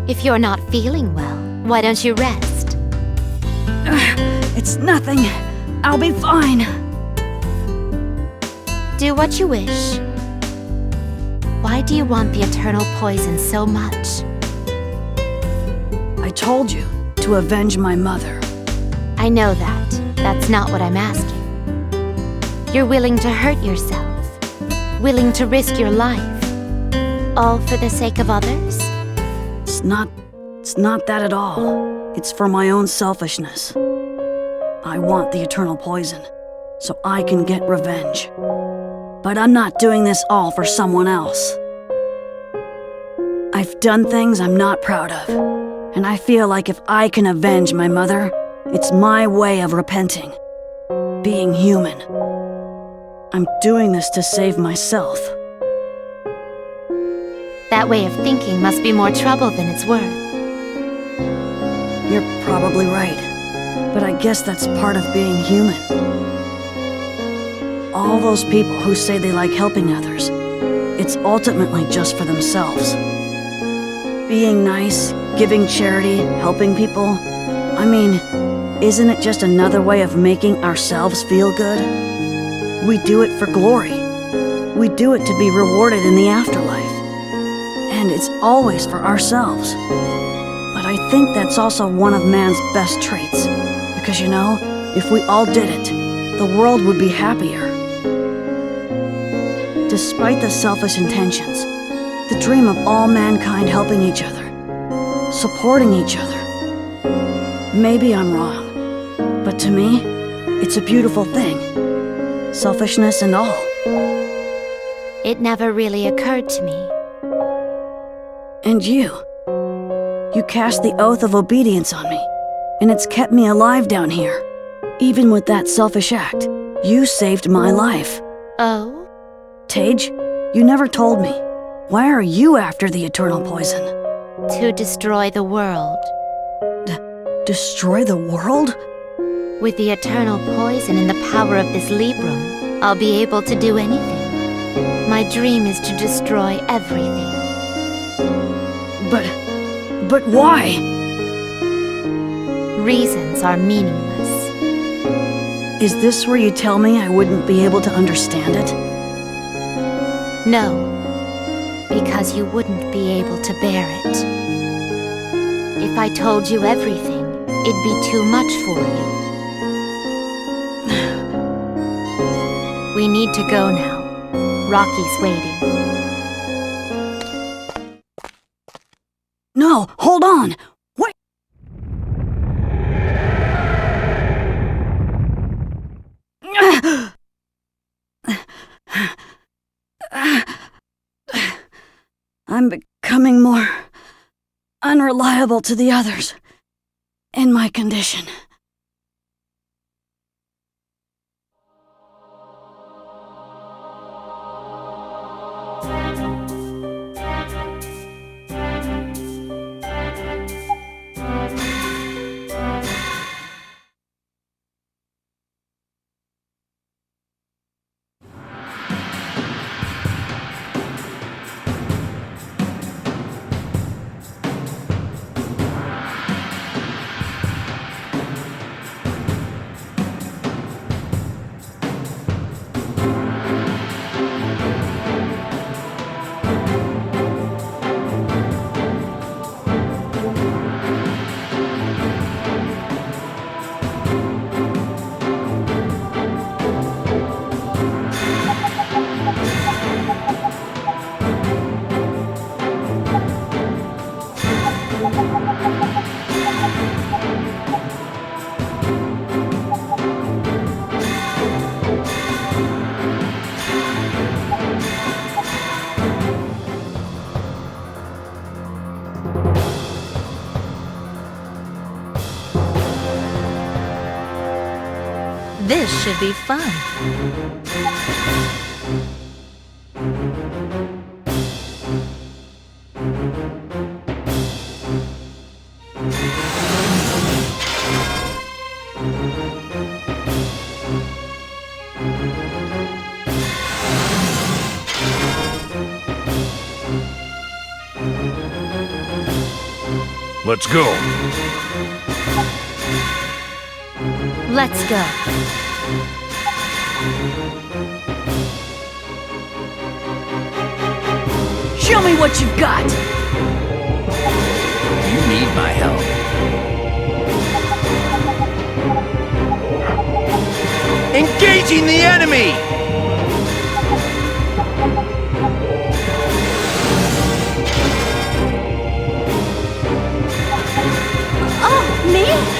If you're not feeling well, why don't you rest? It's nothing. I'll be fine. Do what you wish. Why do you want the eternal poison so much? I told you to avenge my mother. I know that. That's not what I'm asking. You're willing to hurt yourself. Willing to risk your life. All for the sake of others? It's not that at all. It's for my own selfishness. I want the eternal poison, so I can get revenge. But I'm not doing this all for someone else. I've done things I'm not proud of, and I feel like if I can avenge my mother, it's my way of repenting. Being human. I'm doing this to save myself. That way of thinking must be more trouble than it's worth. You're probably right, but I guess that's part of being human. All those people who say they like helping others, it's ultimately just for themselves. Being nice, giving charity, helping people, I mean, isn't it just another way of making ourselves feel good? We do it for glory. We do it to be rewarded in the afterlife. And it's always for ourselves. But I think that's also one of man's best traits. Because you know, if we all did it, the world would be happier. Despite the selfish intentions, the dream of all mankind helping each other, supporting each other. Maybe I'm wrong, but to me, it's a beautiful thing. Selfishness and all. It never really occurred to me. And you cast the oath of obedience on me, and it's kept me alive down here. Even with that selfish act, you saved my life. Oh? Tage, you never told me. Why are you after the eternal poison? To destroy the world. Destroy the world? With the eternal poison and the power of this Librum, I'll be able to do anything. My dream is to destroy everything. But why? Reasons are meaningless. Is this where you tell me I wouldn't be able to understand it? No, because you wouldn't be able to bear it. If I told you everything, it'd be too much for you. We need to go now. Rocky's waiting. No, hold on! Wait! I'm becoming more unreliable to the others in my condition. This should be fun. Let's go. Let's go. Show me what you've got! You need my help. Engaging the enemy! Oh, me?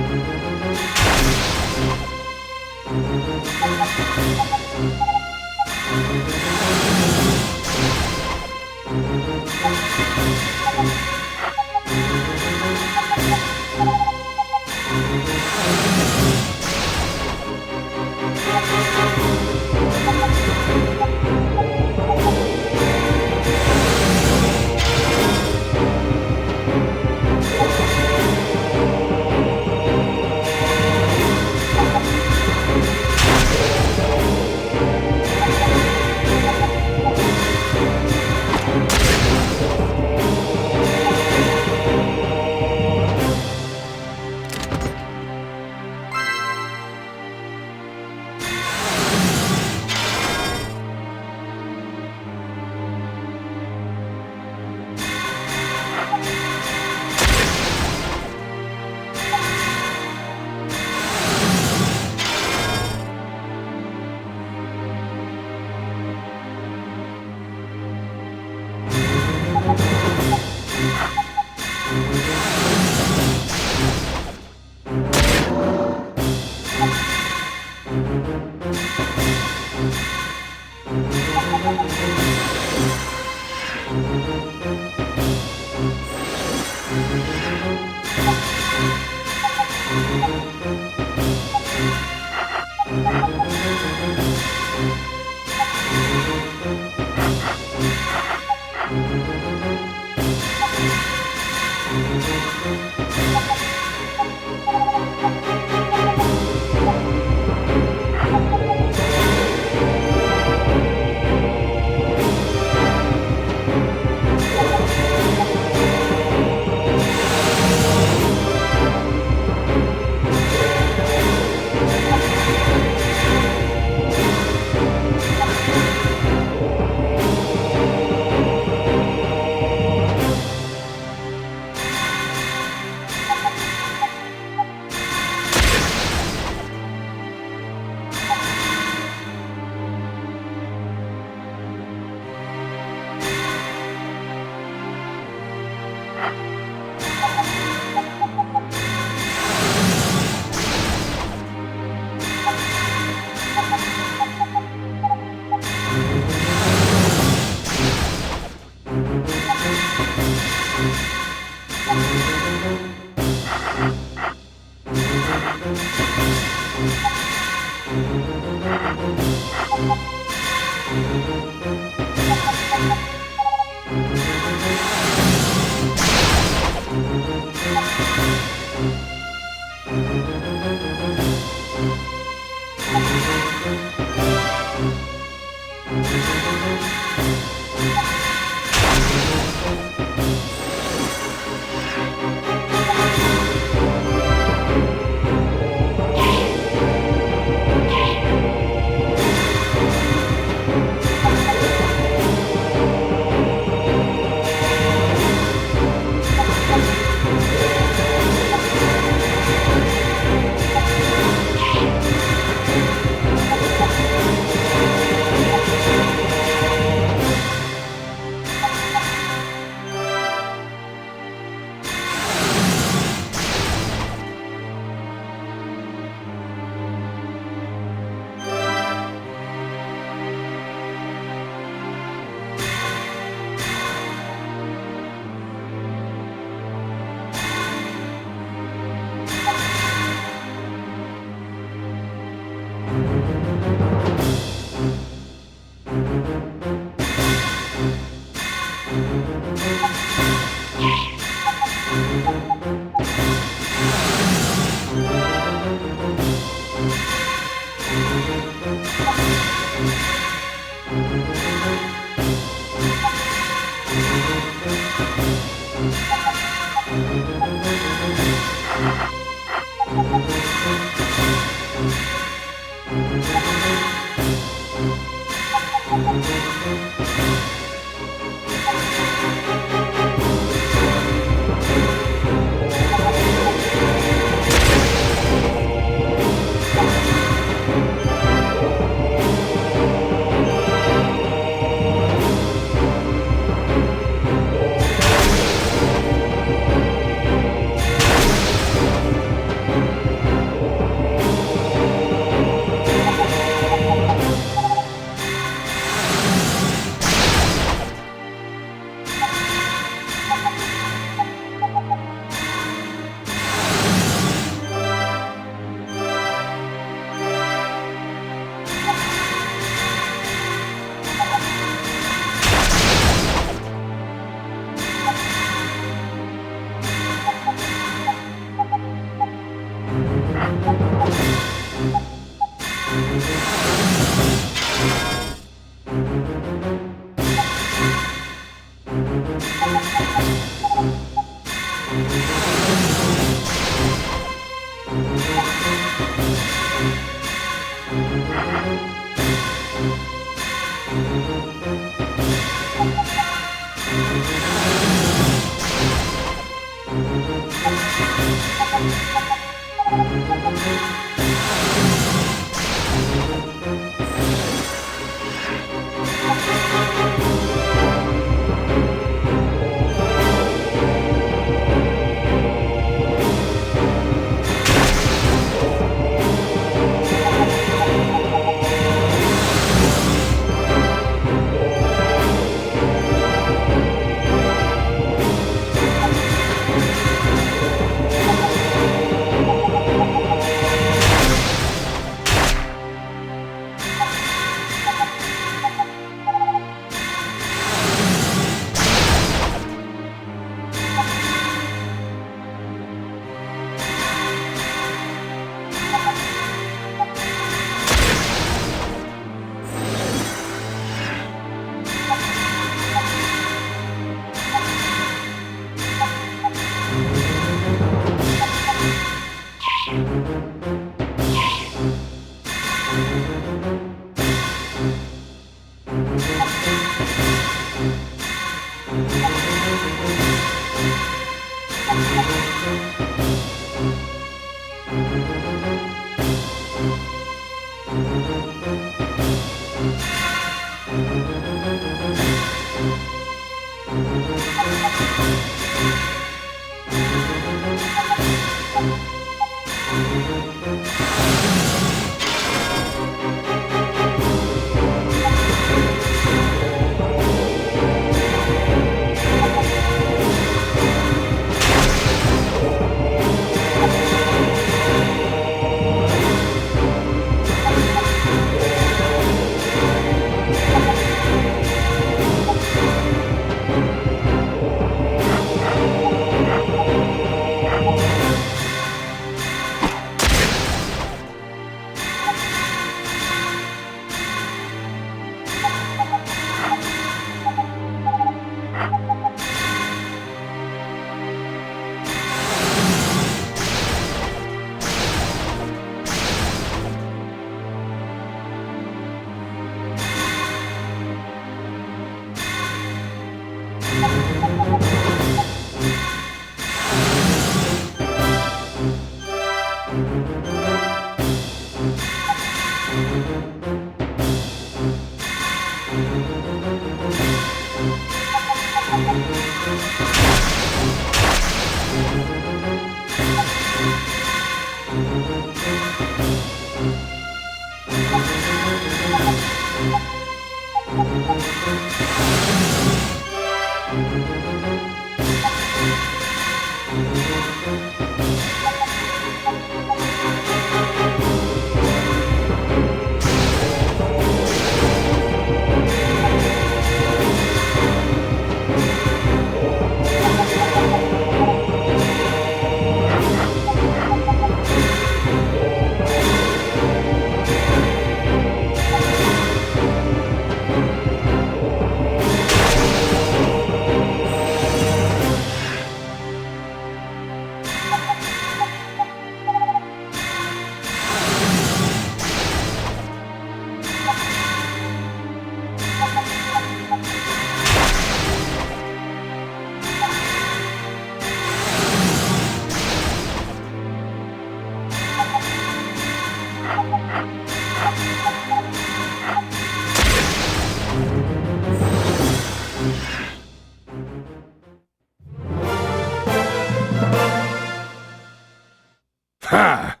Ha!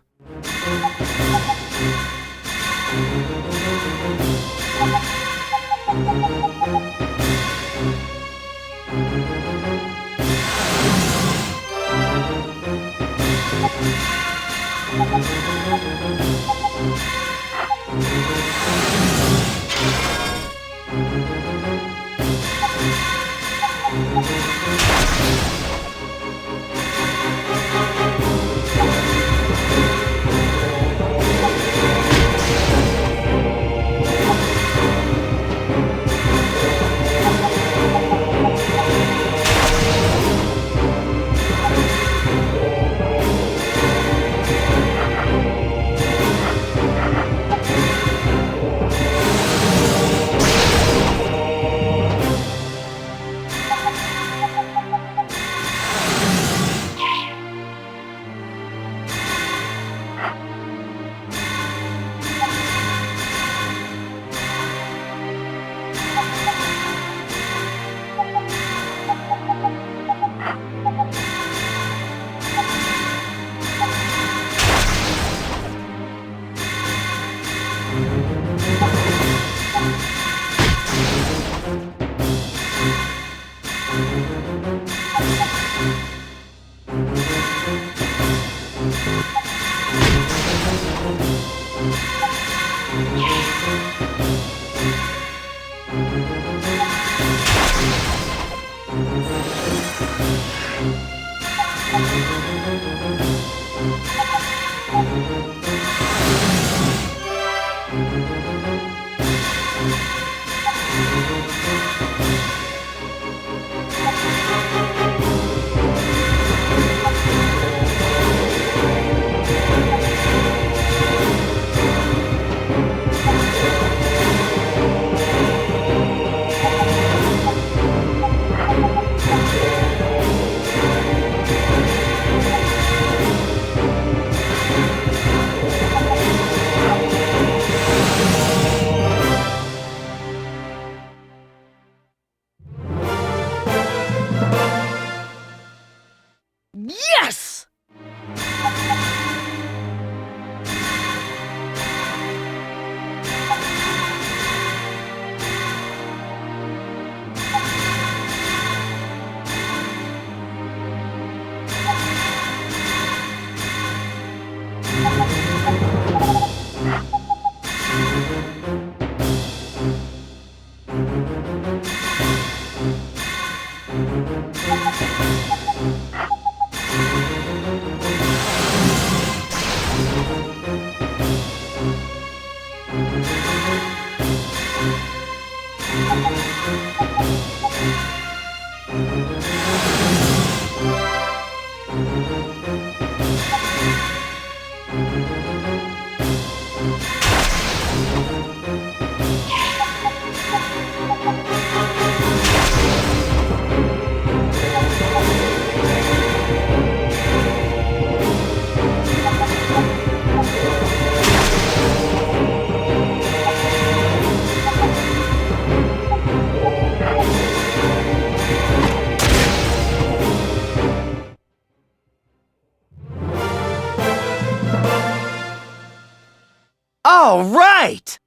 All right!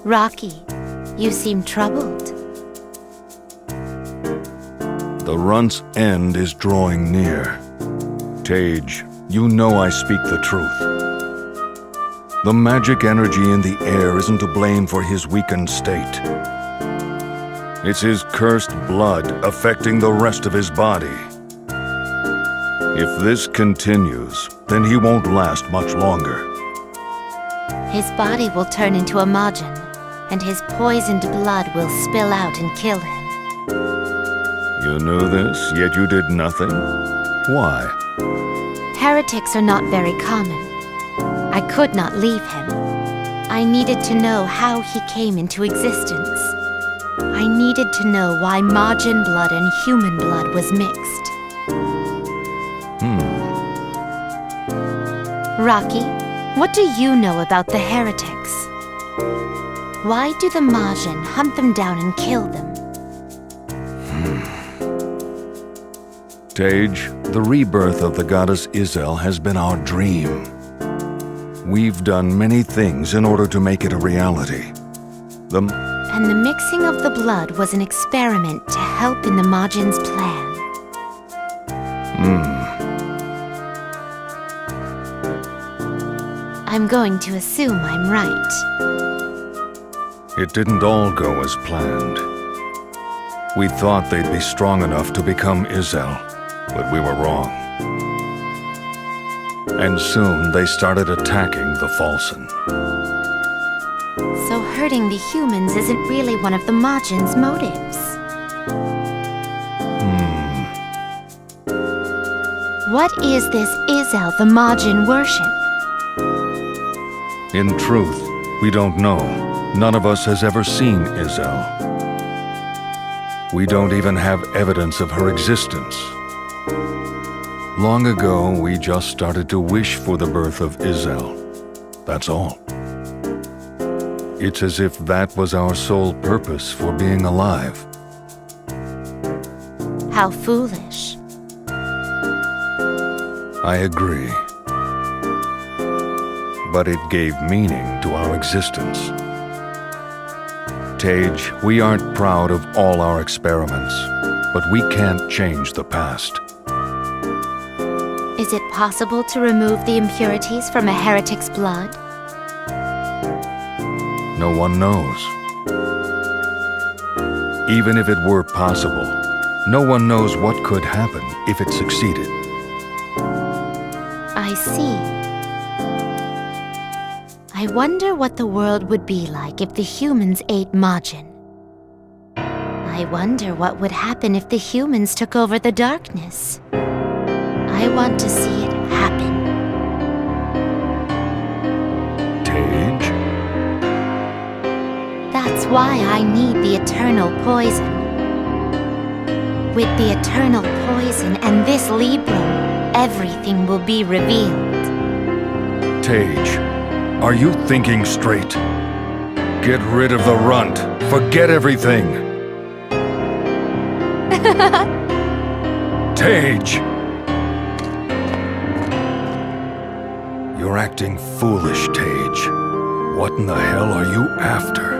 Rocky, you seem troubled. The runt's end is drawing near. Tage, you know I speak the truth. The magic energy in the air isn't to blame for his weakened state. It's his cursed blood affecting the rest of his body. If this continues, then he won't last much longer. His body will turn into a Majin, and his poisoned blood will spill out and kill him. You knew this, yet you did nothing? Why? Heretics are not very common. I could not leave him. I needed to know how he came into existence. I needed to know why Majin blood and human blood was mixed. Rocky, what do you know about the heretics? Why do the Majin hunt them down and kill them? Tage, the rebirth of the goddess Izel has been our dream. We've done many things in order to make it a reality. And the mixing of the blood was an experiment to help in the Majin's plan. I'm going to assume I'm right. It didn't all go as planned. We thought they'd be strong enough to become Izel, but we were wrong. And soon they started attacking the Falsen. So hurting the humans isn't really one of the Majin's motives. What is this Izel the Majin worship? In truth, we don't know. None of us has ever seen Izel. We don't even have evidence of her existence. Long ago, we just started to wish for the birth of Izel. That's all. It's as if that was our sole purpose for being alive. How foolish. I agree. But it gave meaning to our existence. Tage, we aren't proud of all our experiments, but we can't change the past. Is it possible to remove the impurities from a heretic's blood? No one knows. Even if it were possible, no one knows what could happen if it succeeded. I see. I wonder what the world would be like if the humans ate Majin. I wonder what would happen if the humans took over the darkness. I want to see it happen. Tage? That's why I need the eternal poison. With the eternal poison and this Librum, everything will be revealed. Tage, are you thinking straight? Get rid of the runt. Forget everything. Tage! You're acting foolish, Tage. What in the hell are you after?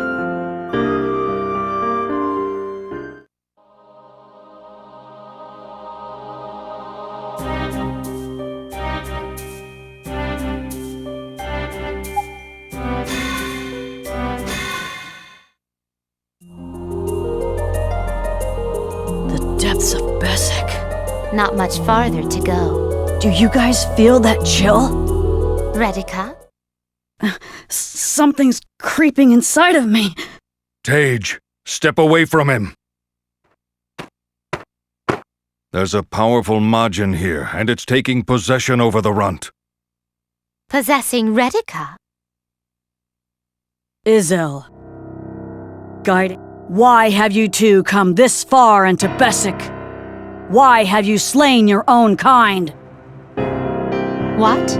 The depths of Bessic. Not much farther to go. Do you guys feel that chill? Redica? Something's creeping inside of me. Tage, step away from him. There's a powerful Majin here, and it's taking possession over the runt. Possessing Redica? Izel. Guiding. Why have you two come this far into Bessic? Why have you slain your own kind? What?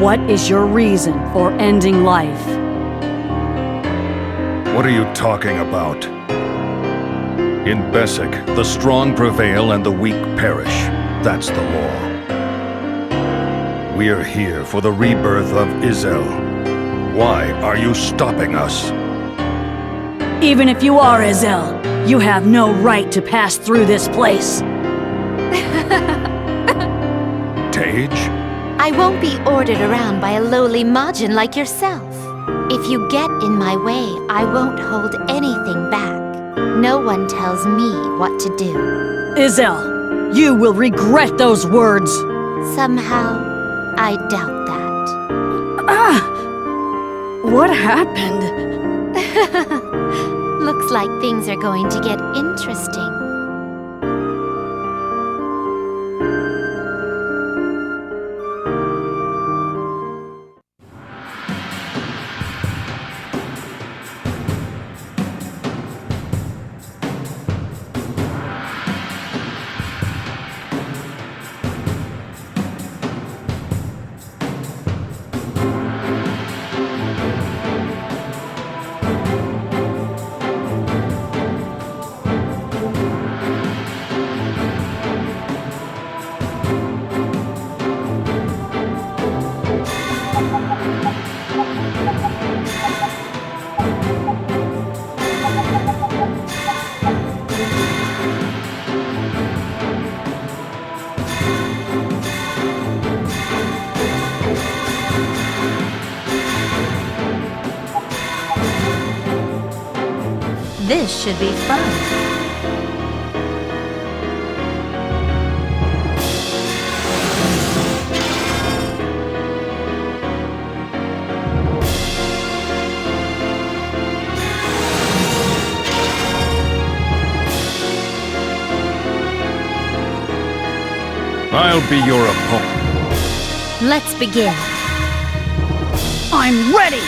What is your reason for ending life? What are you talking about? In Bessic, the strong prevail and the weak perish. That's the law. We're here for the rebirth of Izel. Why are you stopping us? Even if you are Izel, you have no right to pass through this place. Tage? I won't be ordered around by a lowly Majin like yourself. If you get in my way, I won't hold anything back. No one tells me what to do. Izel, you will regret those words. Somehow, I doubt that. What happened? Looks like things are going to get interesting. This should be fun. I'll be your opponent. Let's begin. I'm ready!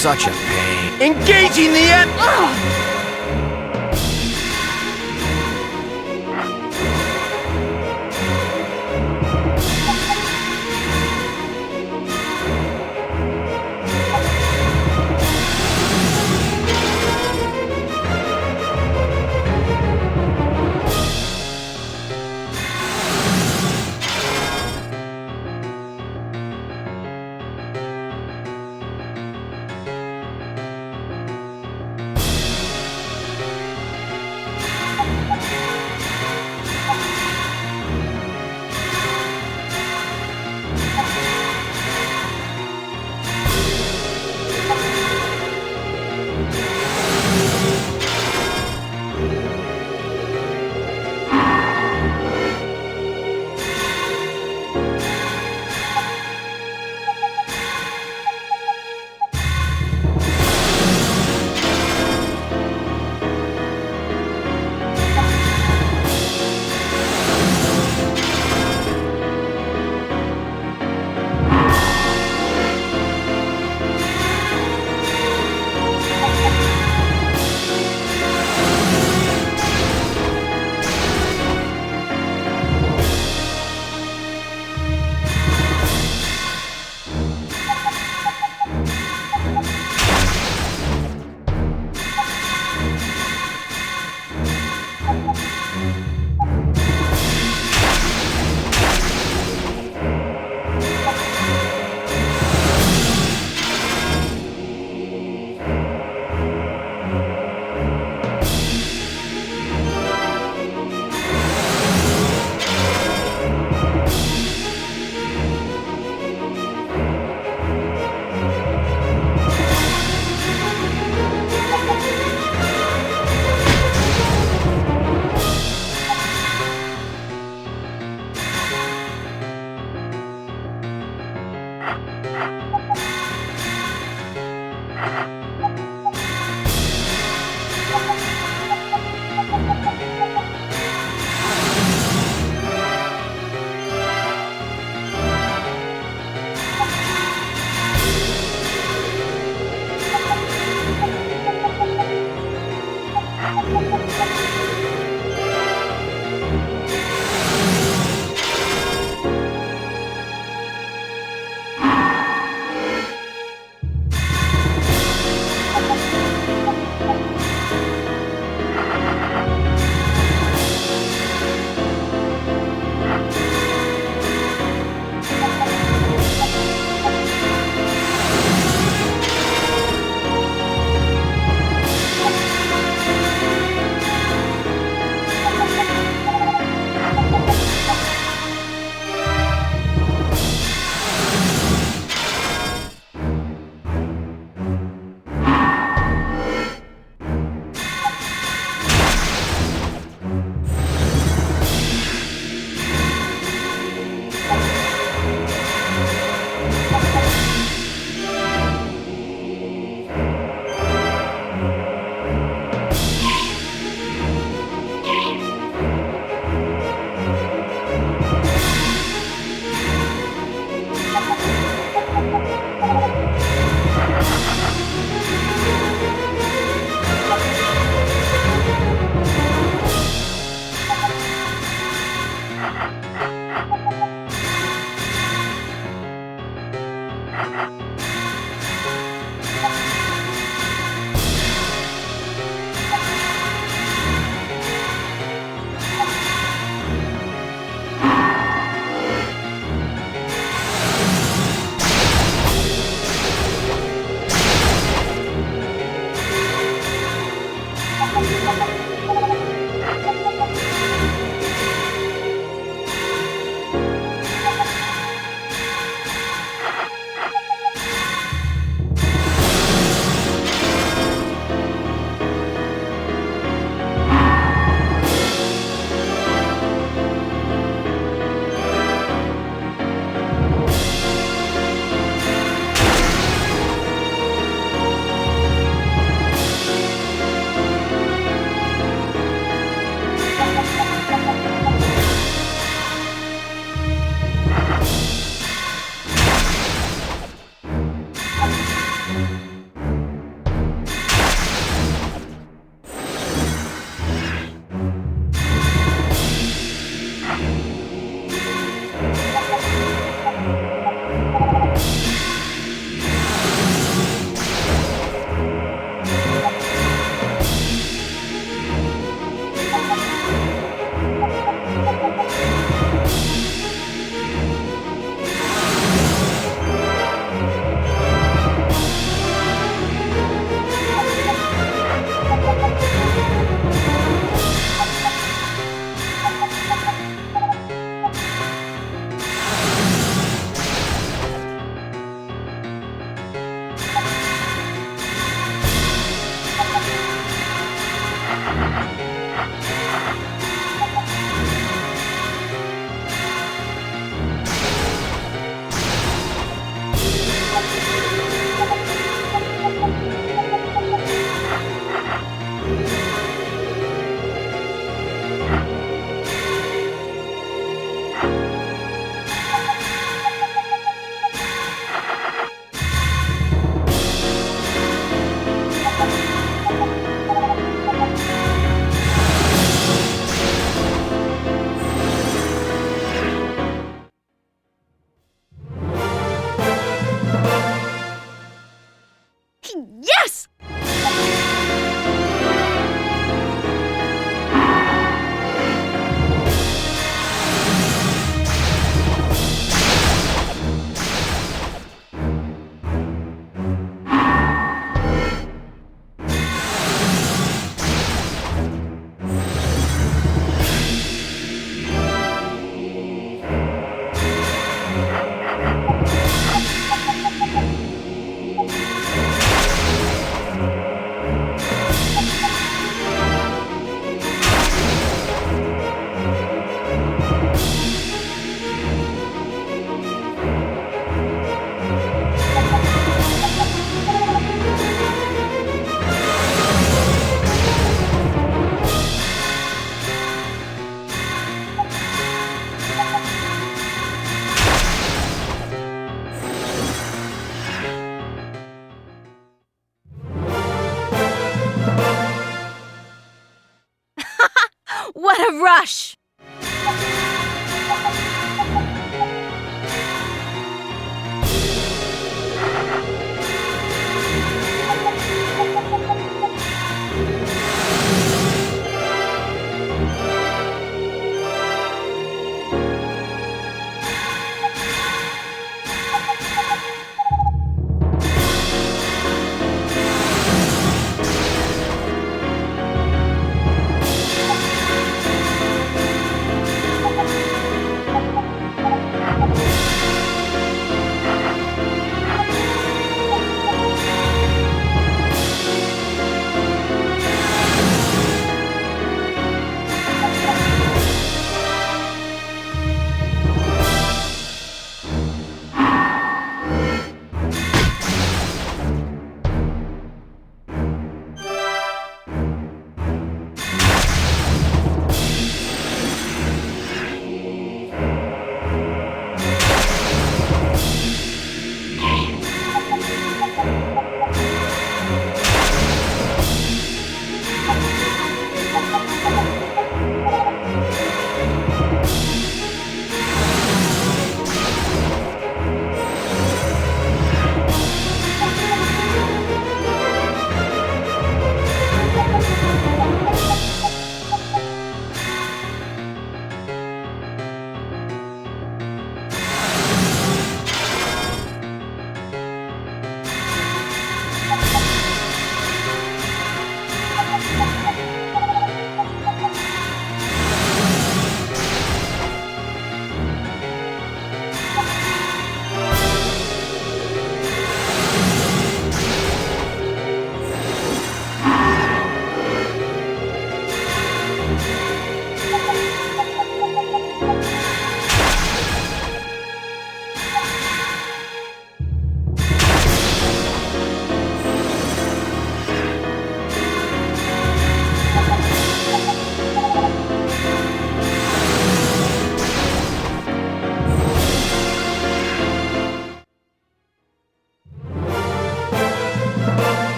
such a pain. Engaging the What a rush!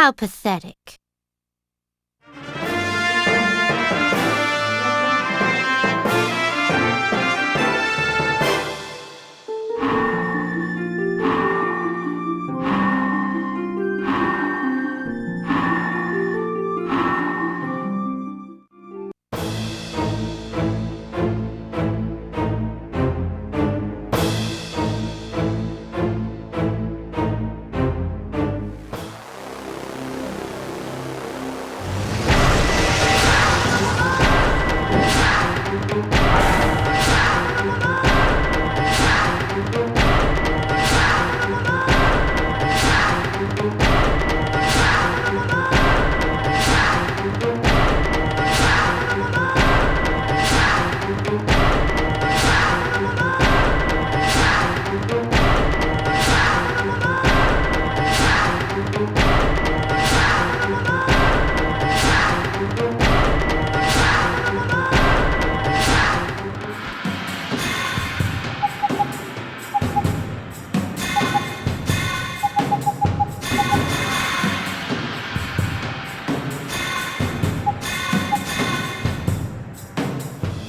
How pathetic.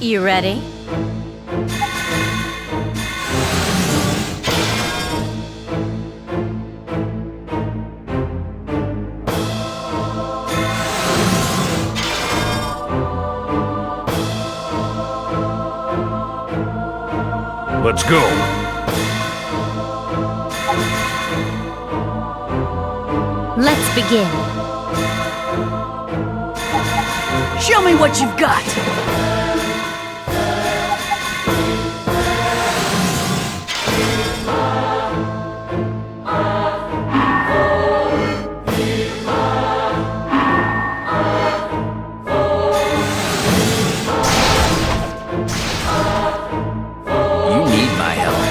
You ready? Let's go. Let's begin. Show me what you've got! You need my help.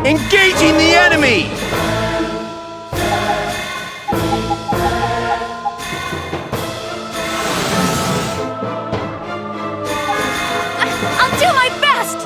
Engaging the enemy! I'll do my best!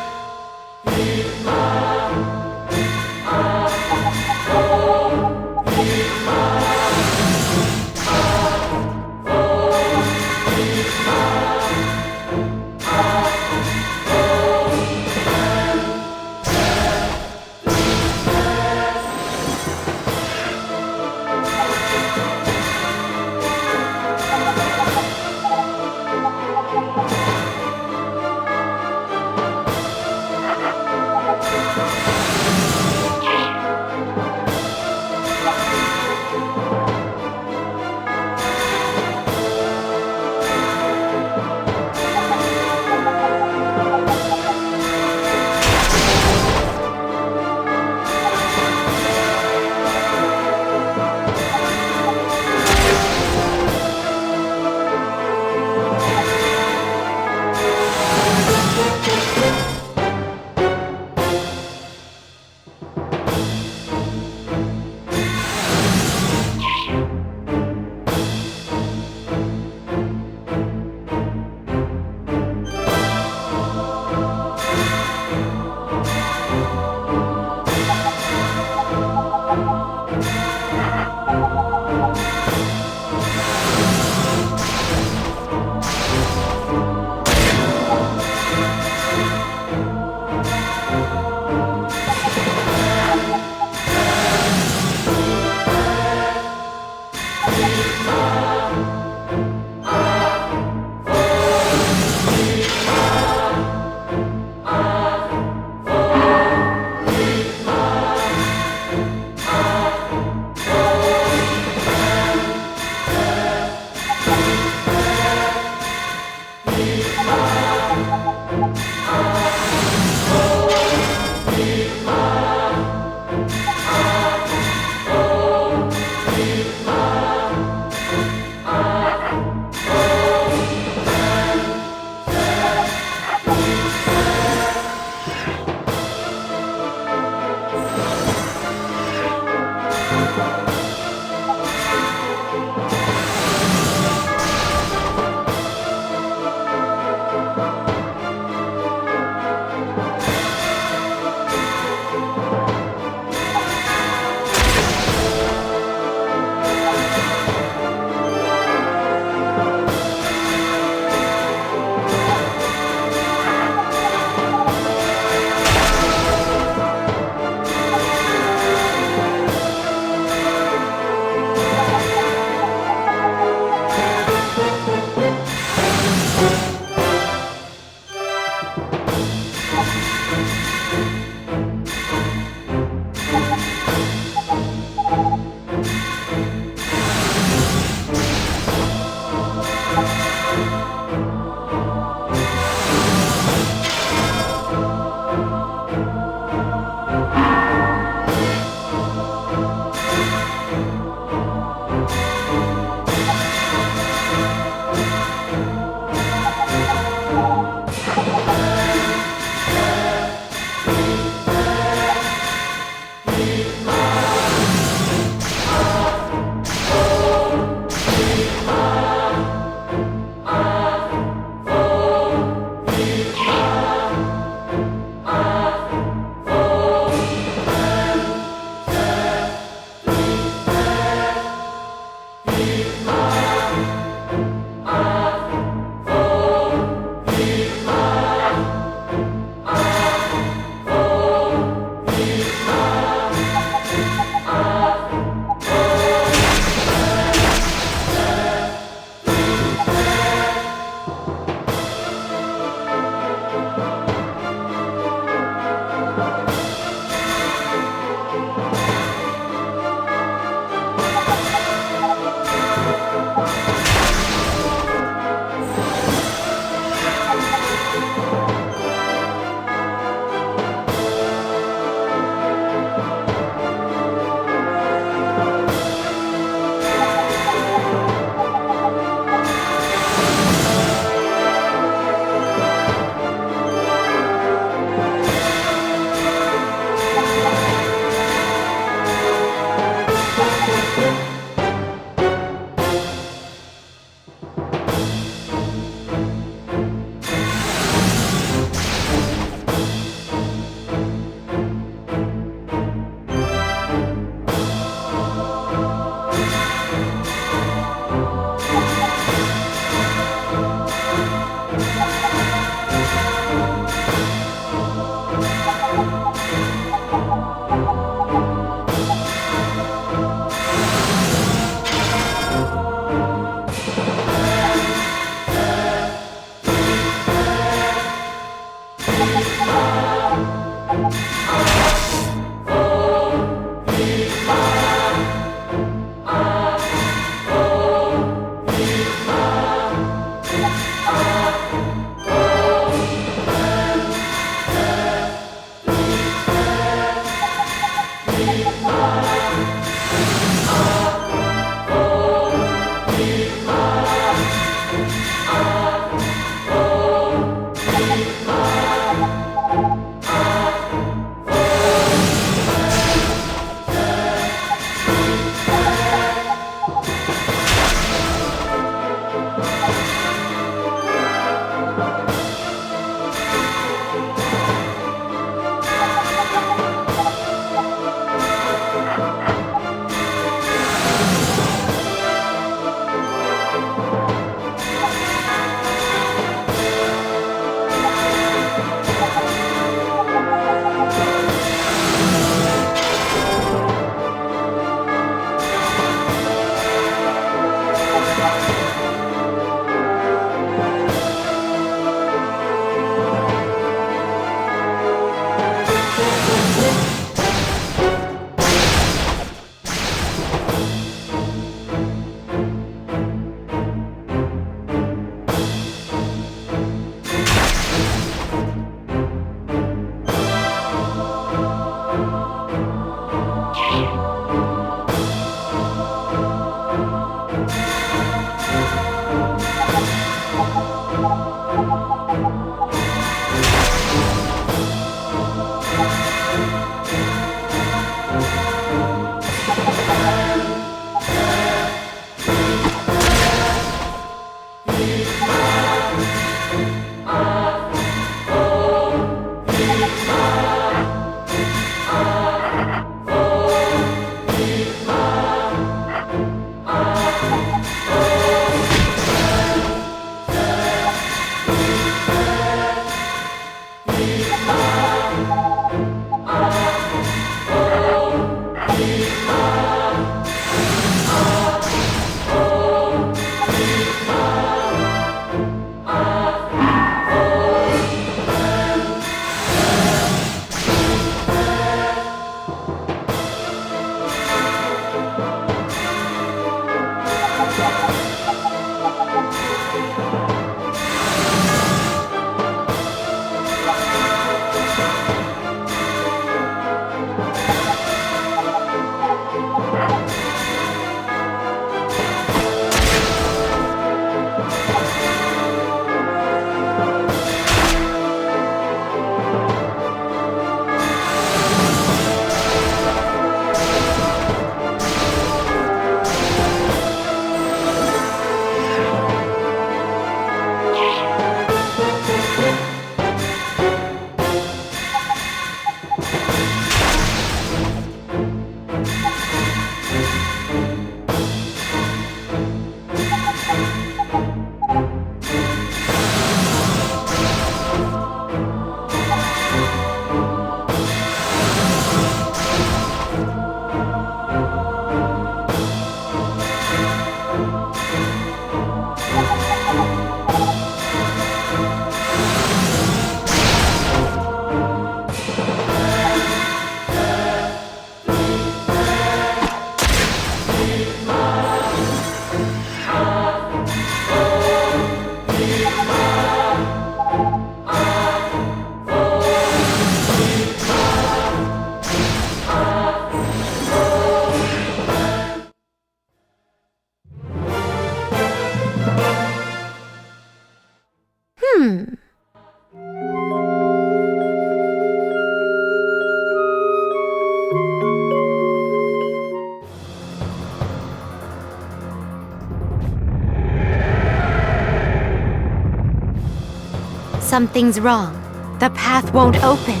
Something's wrong. The path won't open.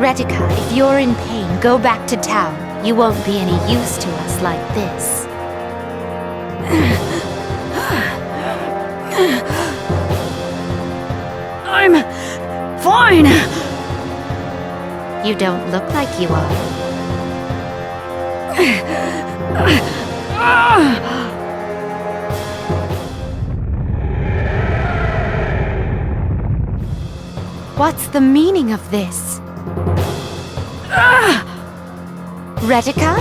Retica, if you're in pain, go back to town. You won't be any use to us like this. I'm fine. You don't look like you are. What's the meaning of this? Retica?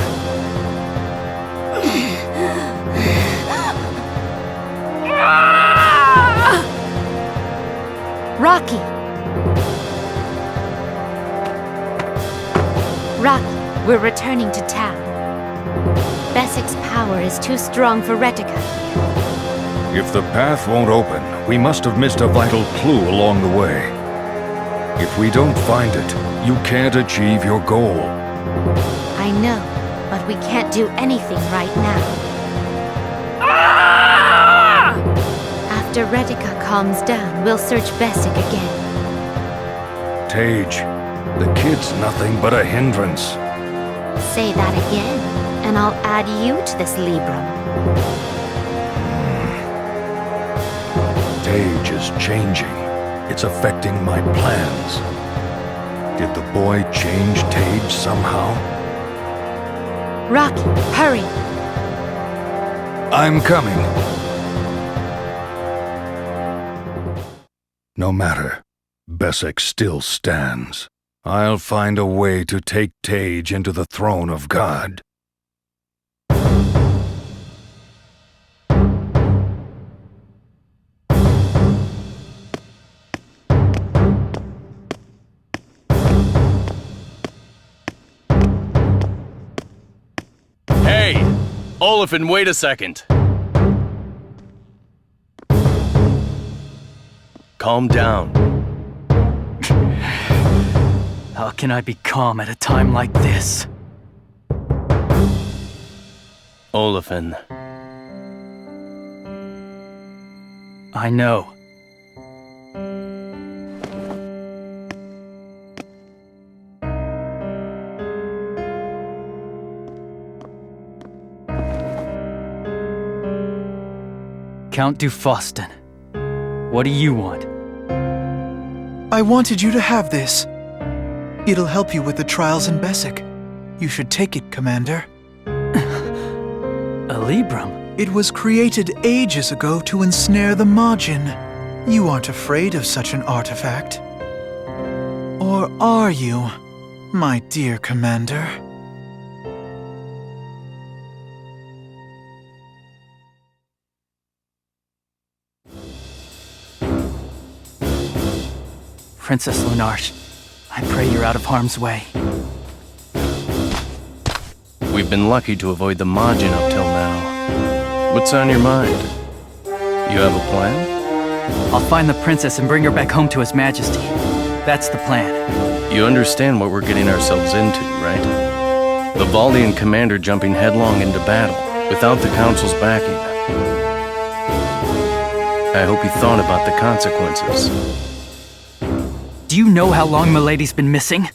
Rocky! Rocky, we're returning to town. Besic's power is too strong for Retica here. If the path won't open, we must have missed a vital clue along the way. If we don't find it, you can't achieve your goal. I know, but we can't do anything right now. After Retica calms down, we'll search Besic again. Tage, the kid's nothing but a hindrance. Say that again, and I'll add you to this Librum. Tage is changing. It's affecting my plans. Did the boy change Tage somehow? Rocky, hurry! I'm coming. No matter, Besic still stands. I'll find a way to take Tage into the throne of God. Hey! Olafin, wait a second. Calm down. How can I be calm at a time like this? Olafin. I know. Count Dufostin, what do you want? I wanted you to have this. It'll help you with the trials in Besic. You should take it, Commander. A Librum? It was created ages ago to ensnare the Majin. You aren't afraid of such an artifact. Or are you, my dear Commander? Princess Lunarche, I pray you're out of harm's way. We've been lucky to avoid the Majin up till now. What's on your mind? You have a plan? I'll find the princess and bring her back home to His Majesty. That's the plan. You understand what we're getting ourselves into, right? The Valdian commander jumping headlong into battle, without the Council's backing. I hope you thought about the consequences. Do you know how long Milady's been missing?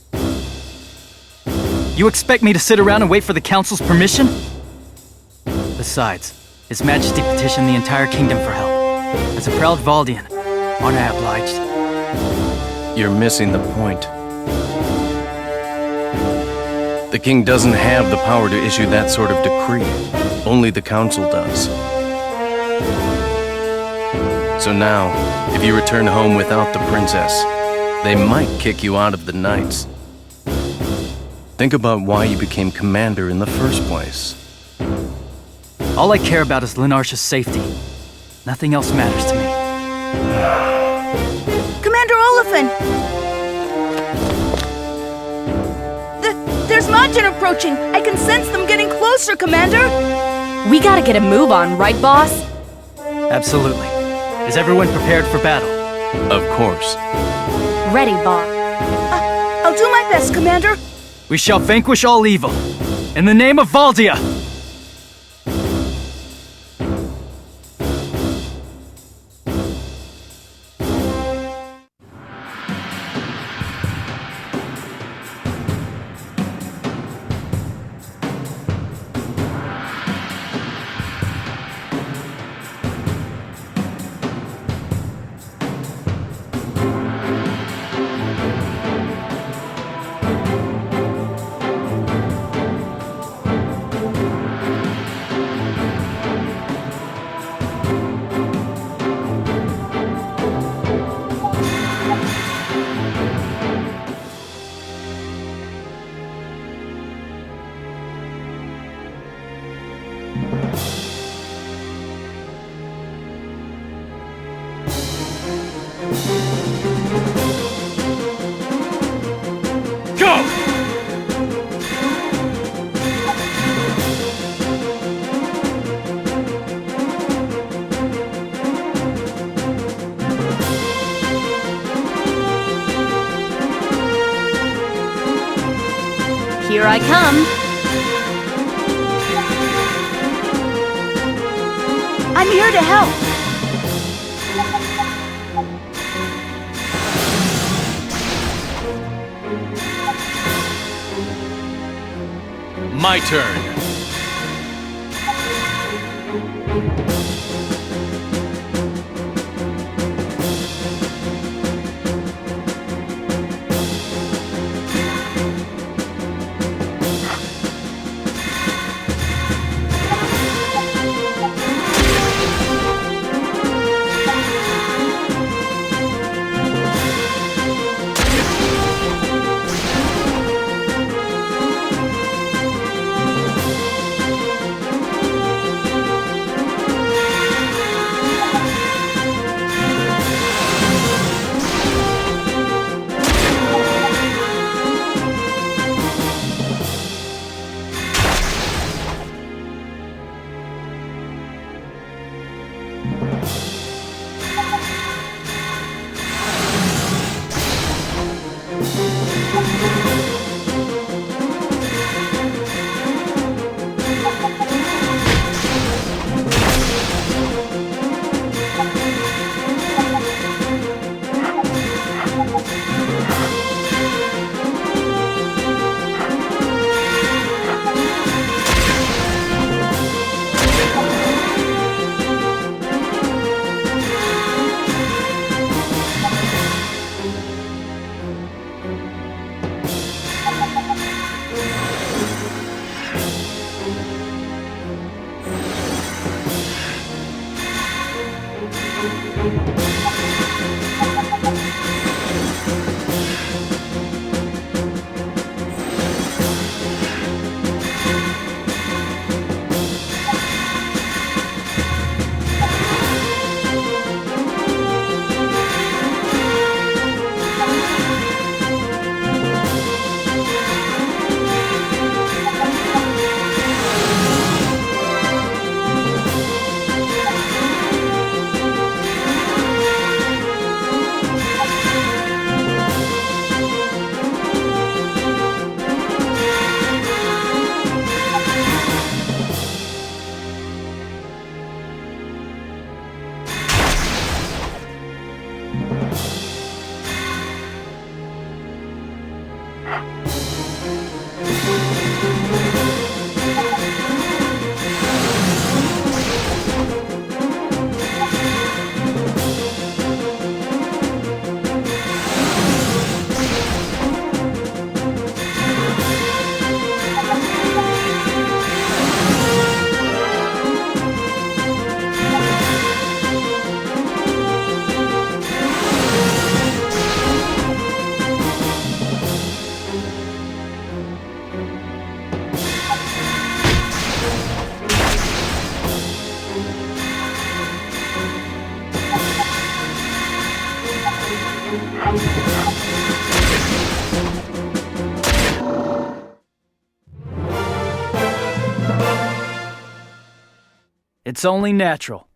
You expect me to sit around and wait for the Council's permission? Besides, His Majesty petitioned the entire kingdom for help. As a proud Valdian, aren't I obliged? You're missing the point. The king doesn't have the power to issue that sort of decree. Only the Council does. So now, if you return home without the princess, they might kick you out of the Knights. Think about why you became commander in the first place. All I care about is Lunarche's safety. Nothing else matters to me. Commander Olafin! There's Majin approaching! I can sense them getting closer, Commander! We gotta get a move on, right, boss? Absolutely. Is everyone prepared for battle? Of course. Ready, boss. I'll do my best, Commander. We shall vanquish all evil. In the name of Valdia! Here I come. I'm here to help. My turn. It's only natural.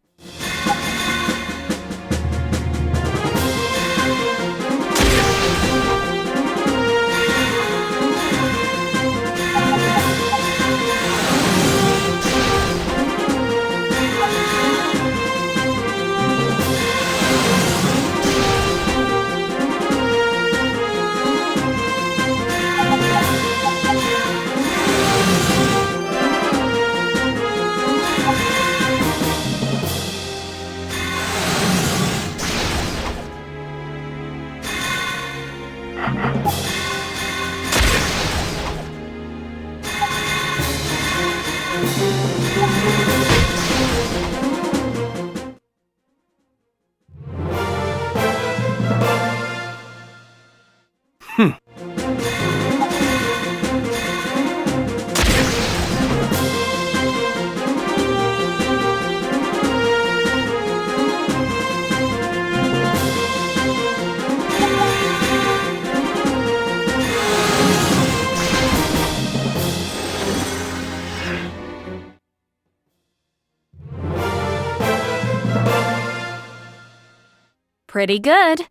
Pretty good.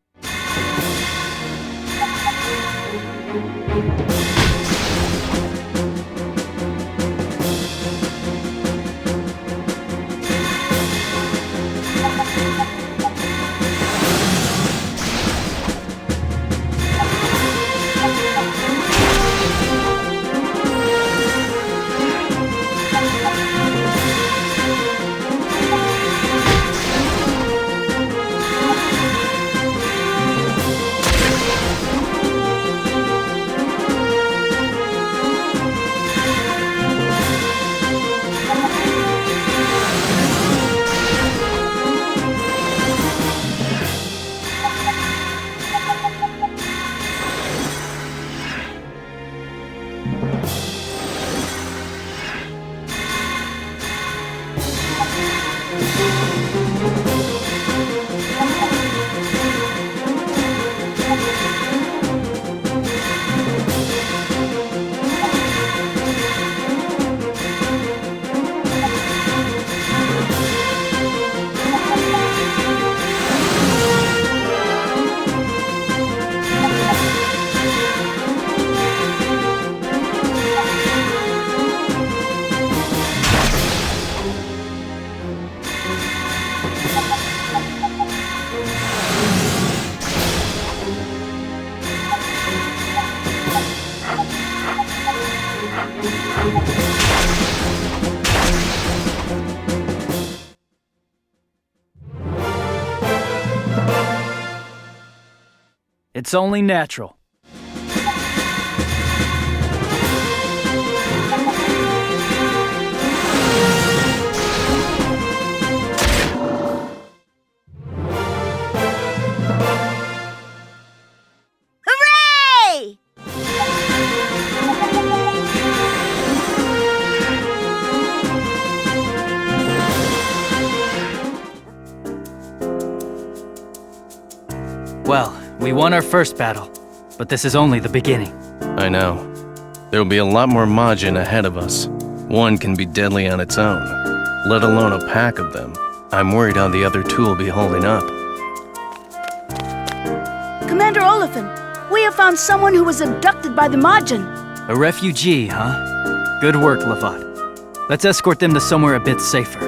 It's only natural. Hooray! Well, we won our first battle, but this is only the beginning. I know. There'll be a lot more Majin ahead of us. One can be deadly on its own, let alone a pack of them. I'm worried how the other two will be holding up. Commander Oliphant, we have found someone who was abducted by the Majin. A refugee, huh? Good work, Levat. Let's escort them to somewhere a bit safer.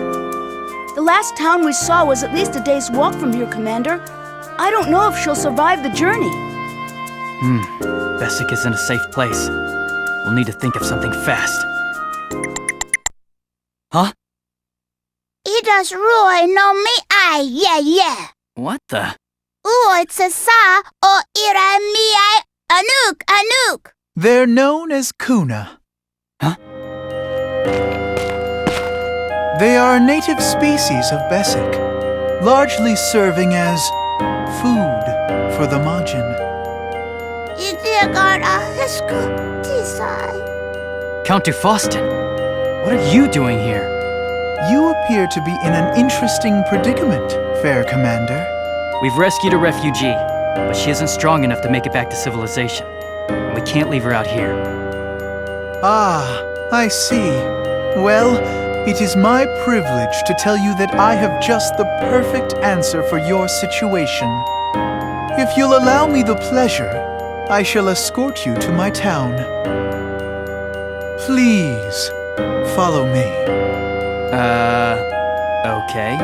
The last town we saw was at least a day's walk from here, Commander. I don't know if she'll survive the journey. Besic isn't a safe place. We'll need to think of something fast. Huh? Ida's Roy no mi ai, yeah. What the? It's a sa o ira mi ai, anuk. They're known as Kuna. Huh? They are a native species of Besic, largely serving as food for the Majin. Count Faustin, what are you doing here? You appear to be in an interesting predicament, fair commander. We've rescued a refugee, but she isn't strong enough to make it back to civilization. And we can't leave her out here. Ah, I see. Well, it is my privilege to tell you that I have just the perfect answer for your situation. If you'll allow me the pleasure, I shall escort you to my town. Please, follow me. Okay.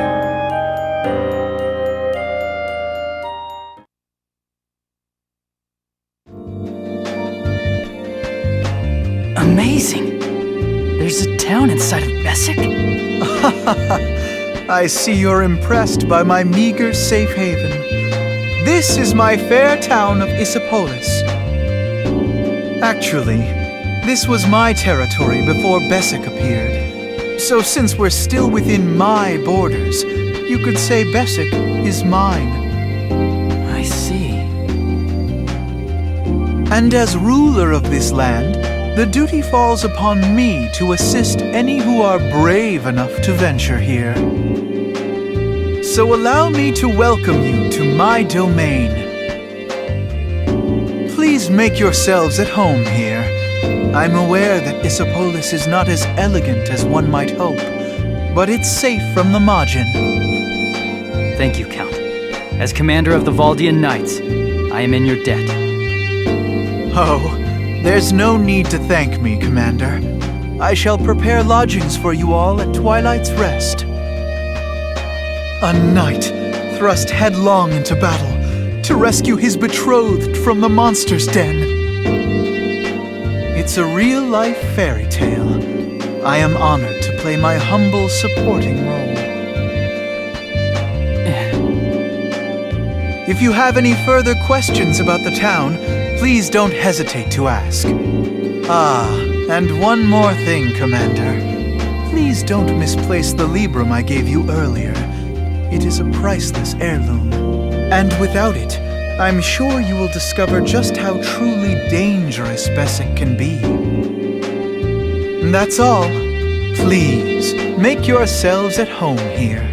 Amazing! There's a town inside of Besic? I see you're impressed by my meager safe haven. This is my fair town of Isipolis. Actually, this was my territory before Besic appeared. So since we're still within my borders, you could say Besic is mine. I see. And as ruler of this land, the duty falls upon me to assist any who are brave enough to venture here. So allow me to welcome you to my domain. Please make yourselves at home here. I'm aware that Isipolis is not as elegant as one might hope, but it's safe from the Majin. Thank you, Count. As commander of the Valdian Knights, I am in your debt. Oh, there's no need to thank me, Commander. I shall prepare lodgings for you all at Twilight's Rest. A knight thrust headlong into battle to rescue his betrothed from the monster's den. It's a real-life fairy tale. I am honored to play my humble supporting role. If you have any further questions about the town, please don't hesitate to ask. Ah, and one more thing, Commander. Please don't misplace the Librum I gave you earlier. It is a priceless heirloom. And without it, I'm sure you will discover just how truly dangerous Besic can be. That's all. Please, make yourselves at home here.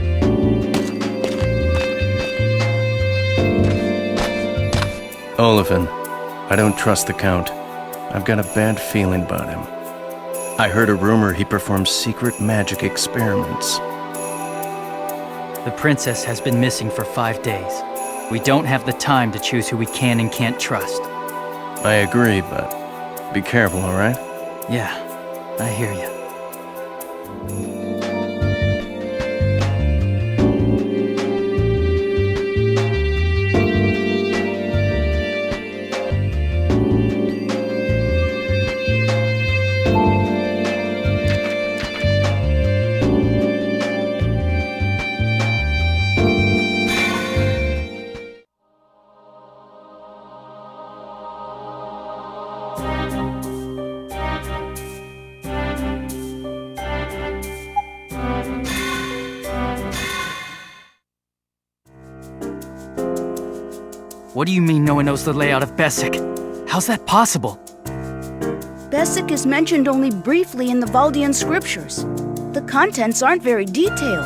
Olafin, I don't trust the Count. I've got a bad feeling about him. I heard a rumor he performs secret magic experiments. The princess has been missing for 5 days. We don't have the time to choose who we can and can't trust. I agree, but be careful, all right? Yeah, I hear you. What do you mean no one knows the layout of Bessic? How's that possible? Bessic is mentioned only briefly in the Valdian scriptures. The contents aren't very detailed.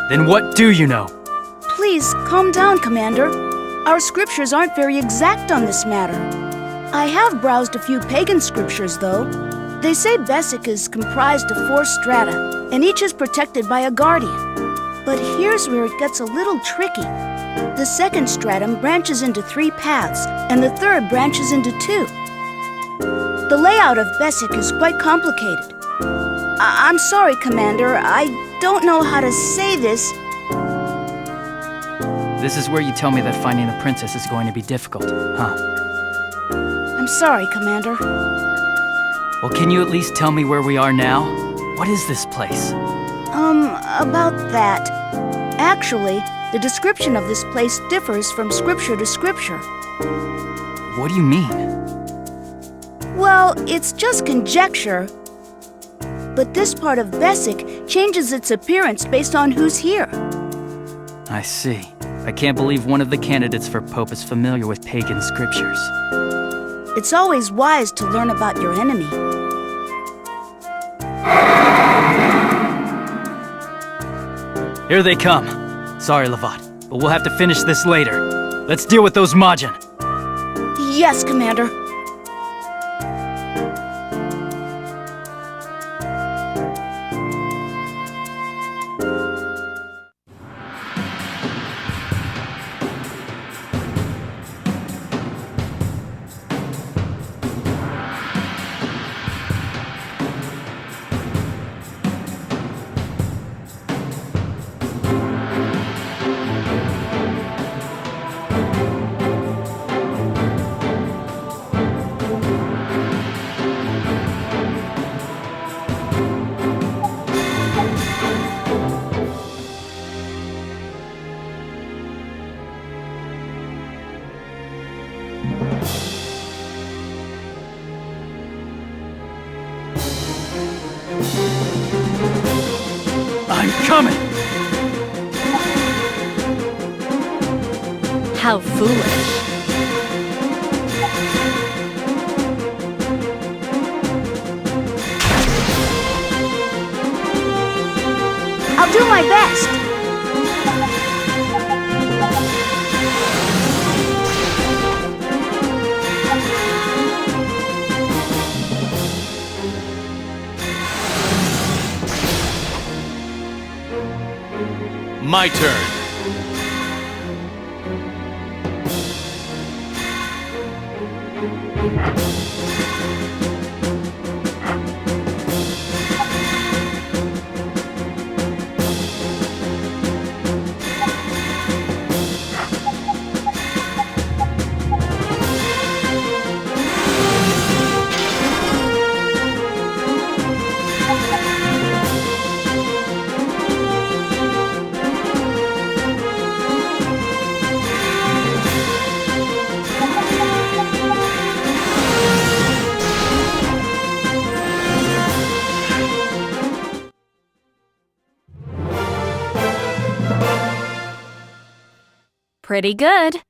Then what do you know? Please, calm down, Commander. Our scriptures aren't very exact on this matter. I have browsed a few pagan scriptures, though. They say Bessic is comprised of 4 strata, and each is protected by a guardian. But here's where it gets a little tricky. The second stratum branches into 3 paths, and the third branches into 2. The layout of Bessic is quite complicated. I'm sorry, Commander. I don't know how to say this. This is where you tell me that finding the princess is going to be difficult, huh? I'm sorry, Commander. Well, can you at least tell me where we are now? What is this place? About that. Actually, the description of this place differs from scripture to scripture. What do you mean? Well, it's just conjecture. But this part of Bessic changes its appearance based on who's here. I see. I can't believe one of the candidates for Pope is familiar with pagan scriptures. It's always wise to learn about your enemy. Here they come. Sorry, Lavat, but we'll have to finish this later. Let's deal with those Majin. Yes, Commander. I'm coming! How foolish. I'll do my best. My turn. Pretty good.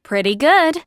Pretty good.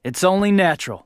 It's only natural.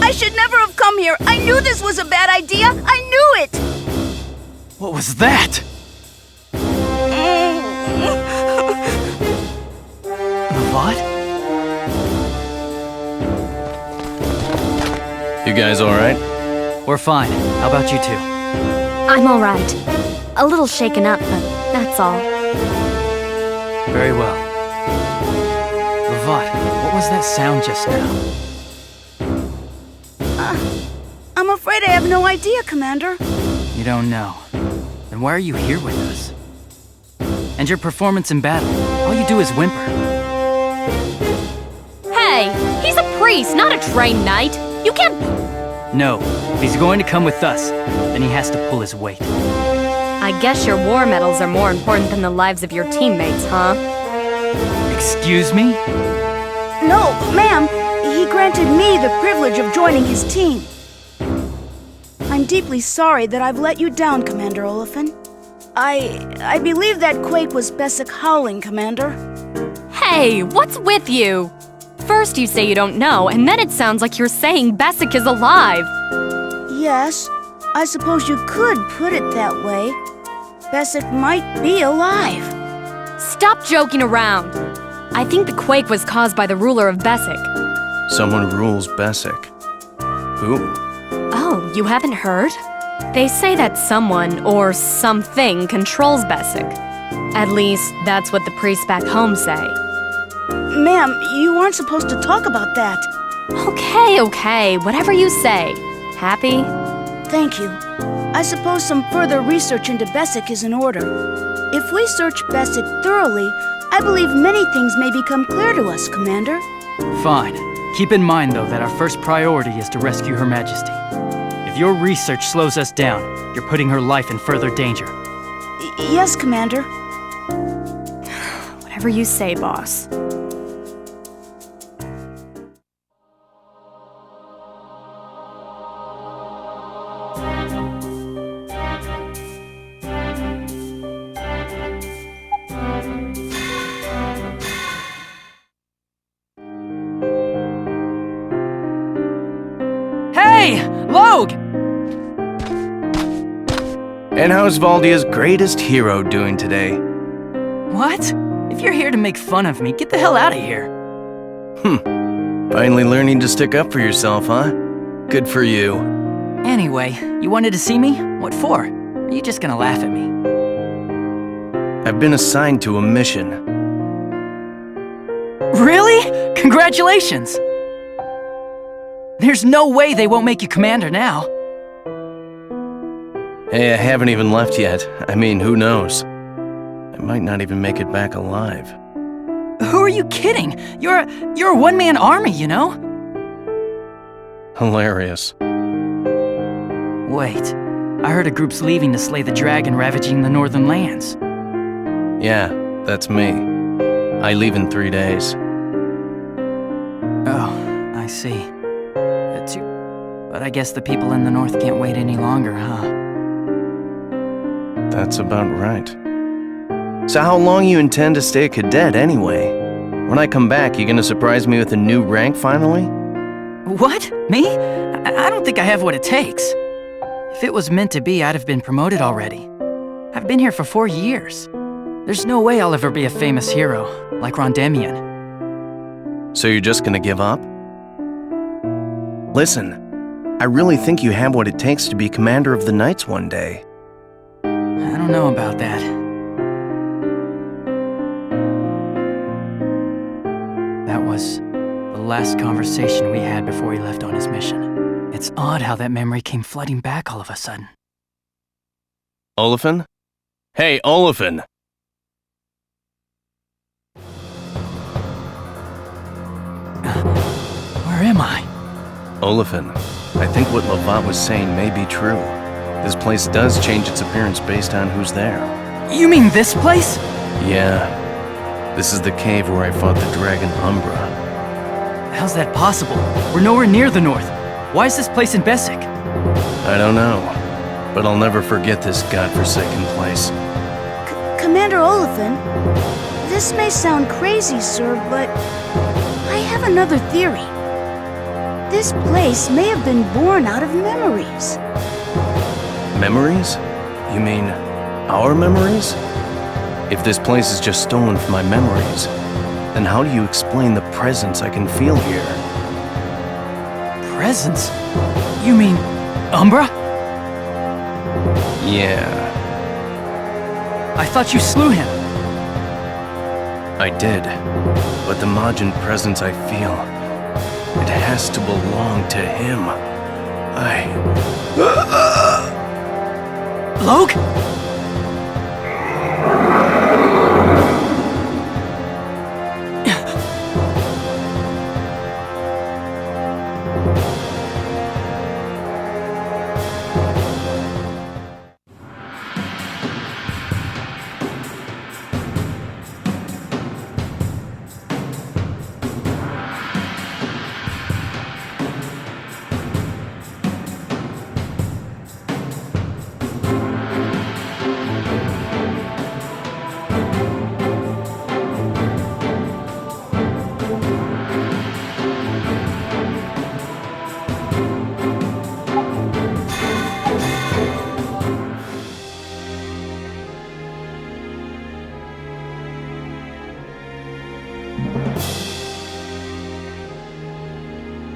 I should never have come here. I knew this was a bad idea. I knew it. What was that? What? You guys alright? We're fine. How about you two? I'm all right. A little shaken up, but that's all. Very well. Lavat, what was that sound just now? I'm afraid I have no idea, Commander. You don't know. Then why are you here with us? And your performance in battle, all you do is whimper. Hey, he's a priest, not a trained knight. You can't... No, if he's going to come with us, then he has to pull his weight. I guess your war medals are more important than the lives of your teammates, huh? Excuse me? No, ma'am. He granted me the privilege of joining his team. I'm deeply sorry that I've let you down, Commander Olafin. I believe that quake was Bessic howling, Commander. Hey, what's with you? First you say you don't know, and then it sounds like you're saying Bessic is alive. Yes, I suppose you could put it that way. Bessic might be alive. Stop joking around. I think the quake was caused by the ruler of Bessic. Someone rules Bessic. Who? Oh, you haven't heard? They say that someone, or something, controls Bessic. At least, that's what the priests back home say. Ma'am, you aren't supposed to talk about that. Okay, whatever you say. Happy? Thank you. I suppose some further research into Bessic is in order. If we search Bessic thoroughly, I believe many things may become clear to us, Commander. Fine. Keep in mind, though, that our first priority is to rescue Her Majesty. If your research slows us down, you're putting her life in further danger. Yes, Commander. Whatever you say, boss. Hey! Logue! And how's Valdia's greatest hero doing today? What? If you're here to make fun of me, get the hell out of here. Finally learning to stick up for yourself, huh? Good for you. Anyway, you wanted to see me? What for? Or are you just gonna laugh at me? I've been assigned to a mission. Really? Congratulations! There's no way they won't make you commander now. Hey, I haven't even left yet. I mean, who knows? I might not even make it back alive. Who are you kidding? You're a one-man army, you know? Hilarious. Wait, I heard a group's leaving to slay the dragon ravaging the northern lands. Yeah, that's me. I leave in 3 days. Oh, I see. But I guess the people in the north can't wait any longer, huh? That's about right. So how long you intend to stay a cadet anyway? When I come back, you gonna surprise me with a new rank finally? What? Me? I don't think I have what it takes. If it was meant to be, I'd have been promoted already. I've been here for 4 years. There's no way I'll ever be a famous hero, like Rondemian. So you're just gonna give up? Listen, I really think you have what it takes to be commander of the Knights one day. I don't know about that. That was the last conversation we had before he left on his mission. It's odd how that memory came flooding back all of a sudden. Olafin? Hey, Olafin! Where am I? Olafin, I think what Lavat was saying may be true. This place does change its appearance based on who's there. You mean this place? Yeah. This is the cave where I fought the dragon Umbra. How's that possible? We're nowhere near the north. Why is this place in Bessic? I don't know, but I'll never forget this godforsaken place. Commander Olafin, this may sound crazy, sir, but I have another theory. This place may have been born out of memories. Memories? You mean our memories? If this place is just stolen from my memories, then how do you explain the presence I can feel here? Presence? You mean Umbra? Yeah, I thought you slew him. I did. But the Majin presence I feel, it has to belong to him. Logue?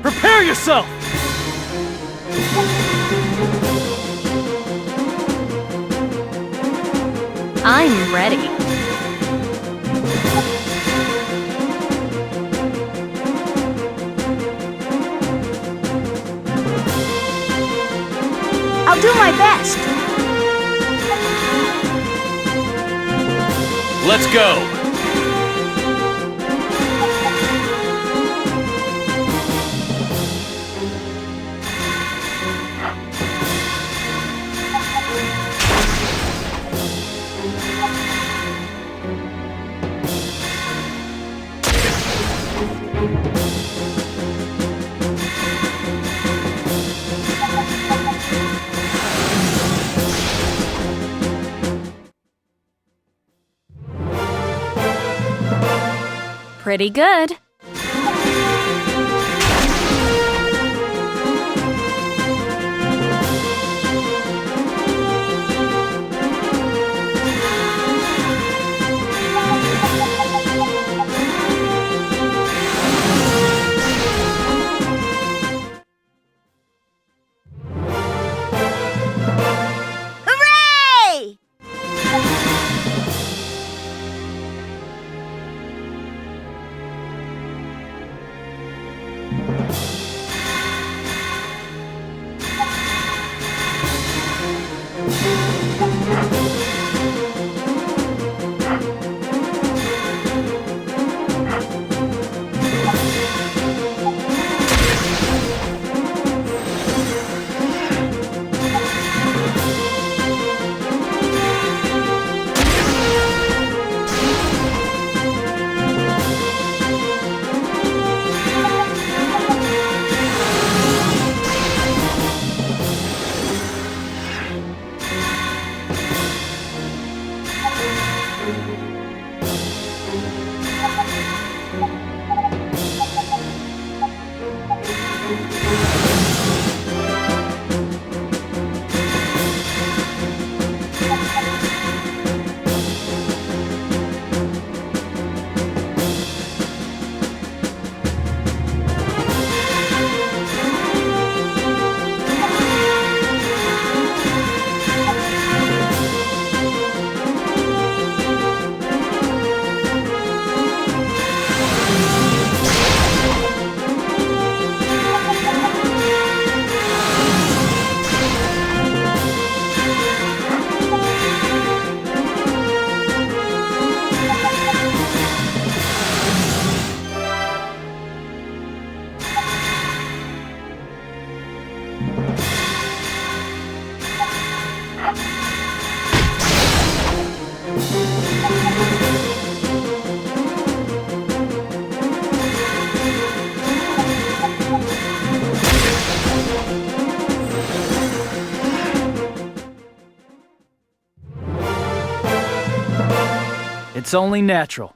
Prepare yourself! I'm ready. I'll do my best. Let's go! Pretty good. Hooray! It's only natural.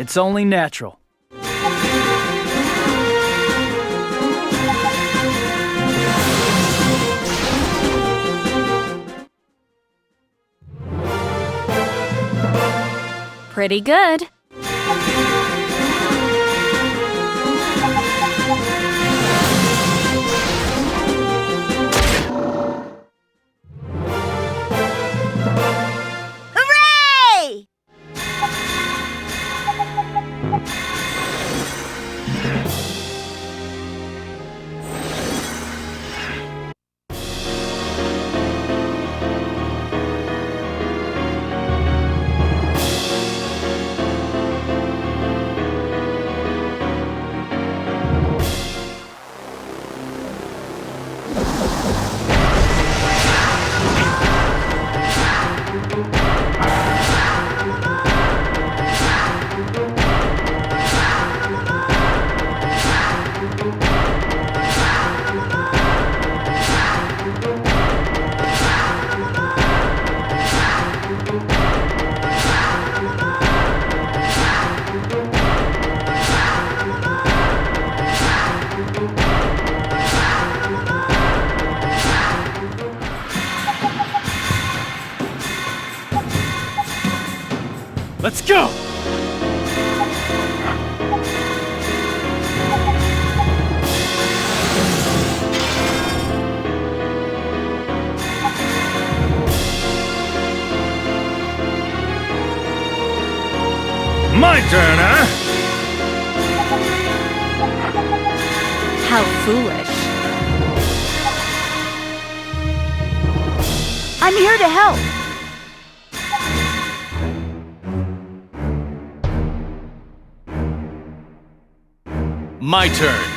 It's only natural. Pretty good. Hooray! Let's go! My turn, huh? How foolish. I'm here to help. My turn.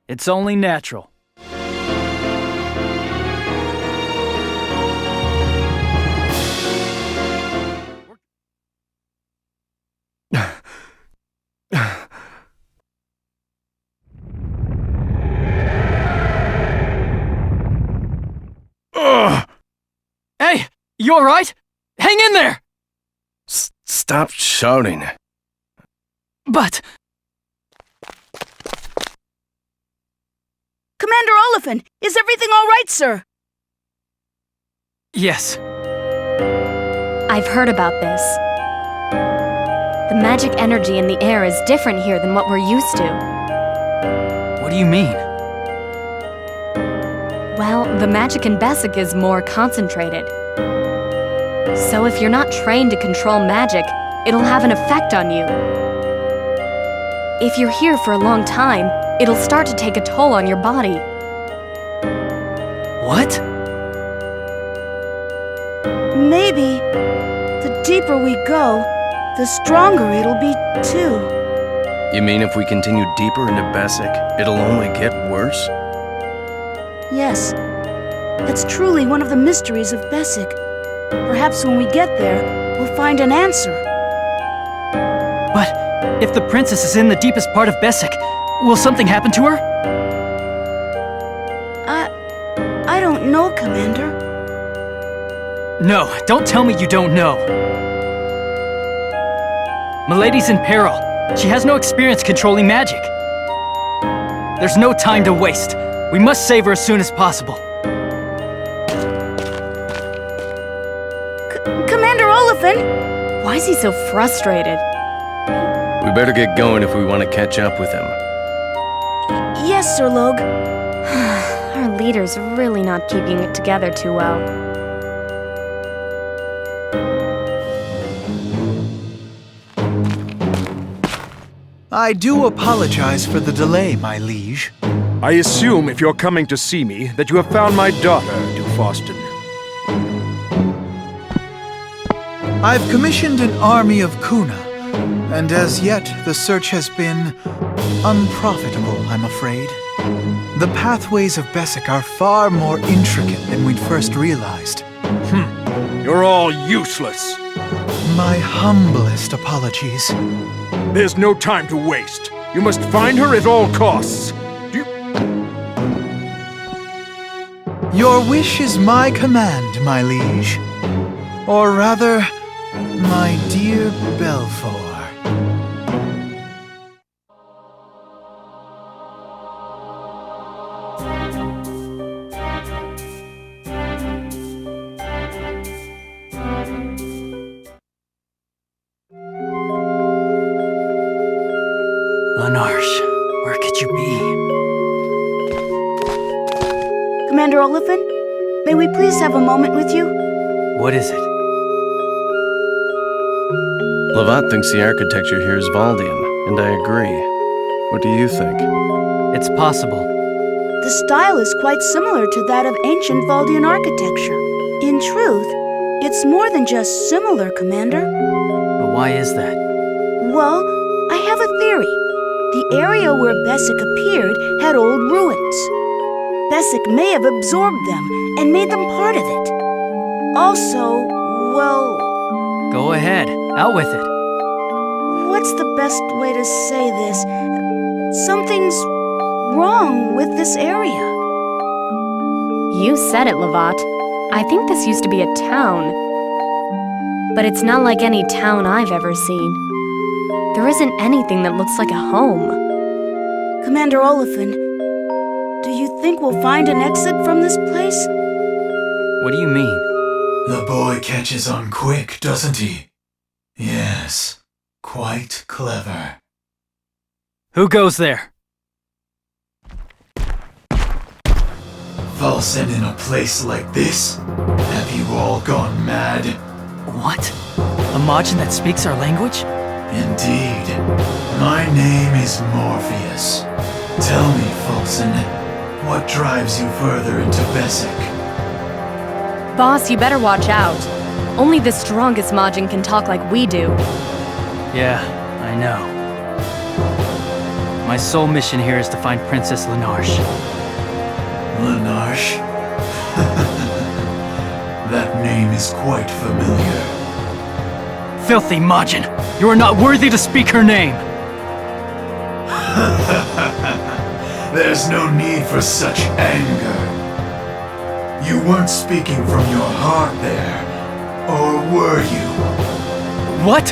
It's only natural. Hey! You alright? Hang in there! Stop shouting. But... Commander Oliphant, is everything all right, sir? Yes. I've heard about this. The magic energy in the air is different here than what we're used to. What do you mean? Well, the magic in Bessic is more concentrated. So if you're not trained to control magic, it'll have an effect on you. If you're here for a long time, it'll start to take a toll on your body. What? Maybe the deeper we go, the stronger it'll be, too. You mean if we continue deeper into Bessic, it'll only get worse? Yes. That's truly one of the mysteries of Bessic. Perhaps when we get there, we'll find an answer. But if the princess is in the deepest part of Bessic, will something happen to her? I don't know, Commander. No, don't tell me you don't know. Milady's in peril. She has no experience controlling magic. There's no time to waste. We must save her as soon as possible. Commander Oliphant! Why is he so frustrated? We better get going if we want to catch up with him. Yes, Sir Log. Our leader's really not keeping it together too well. I do apologize for the delay, my liege. I assume if you're coming to see me, that you have found my daughter, Dufoston. I've commissioned an army of Kuna, and as yet the search has been unprofitable, I'm afraid. The pathways of Bessic are far more intricate than we'd first realized. You're all useless. My humblest apologies. There's no time to waste. You must find her at all costs. Your wish is my command, my liege. Or rather, my dear Belphor. Lanarche, where could you be? Commander Oliphant, may we please have a moment with you? What is it? Lavat thinks the architecture here is Valdian, and I agree. What do you think? It's possible. The style is quite similar to that of ancient Valdian architecture. In truth, it's more than just similar, Commander. But why is that? Well, I have a theory. The area where Bessic appeared had old ruins. Bessic may have absorbed them and made them part of it. Also, well... Go ahead, out with it. What's the best way to say this? Something's wrong with this area. You said it, Lavat. I think this used to be a town. But it's not like any town I've ever seen. There isn't anything that looks like a home. Commander Oliphant, do you think we'll find an exit from this place? What do you mean? The boy catches on quick, doesn't he? Yes, quite clever. Who goes there? Falsen in a place like this? Have you all gone mad? What? A Majin that speaks our language? Indeed. My name is Morpheus. Tell me, Falsen, what drives you further into Bessic? Boss, you better watch out. Only the strongest Majin can talk like we do. Yeah, I know. My sole mission here is to find Princess Lenarche. Lenarche? That name is quite familiar. Filthy Majin! You are not worthy to speak her name! There's no need for such anger. You weren't speaking from your heart there, or were you? What?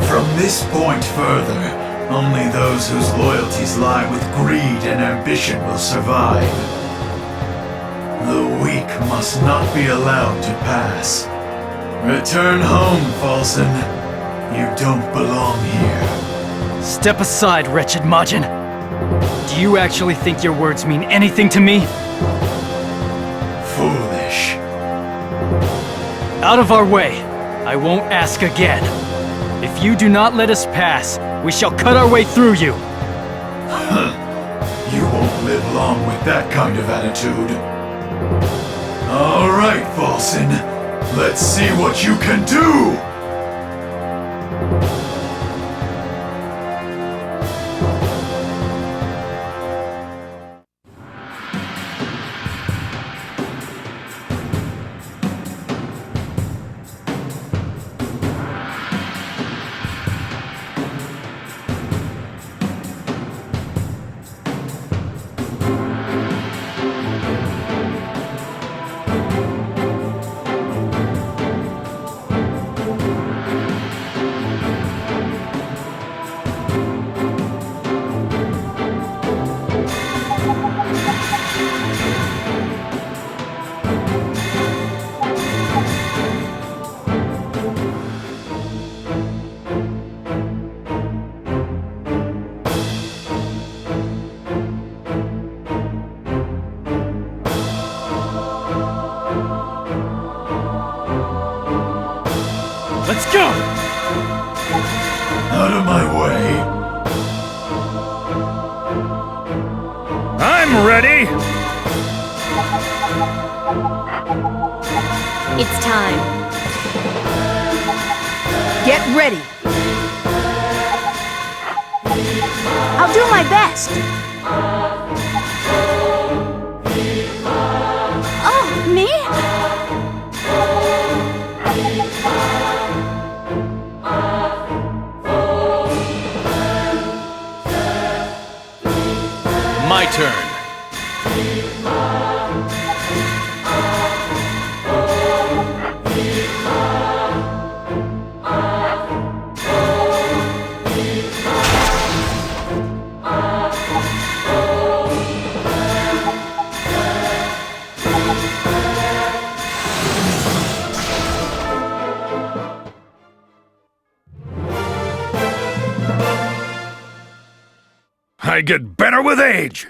From this point further, only those whose loyalties lie with greed and ambition will survive. The weak must not be allowed to pass. Return home, Falson. You don't belong here. Step aside, wretched Majin. Do you actually think your words mean anything to me? Foolish. Out of our way. I won't ask again. If you do not let us pass, we shall cut our way through you. You won't live long with that kind of attitude. All right, Falson. Let's see what you can do! Let's go! Out of my way. I'm ready! It's time. Get ready. I'll do my best. Oh, me? My turn. I get better with age!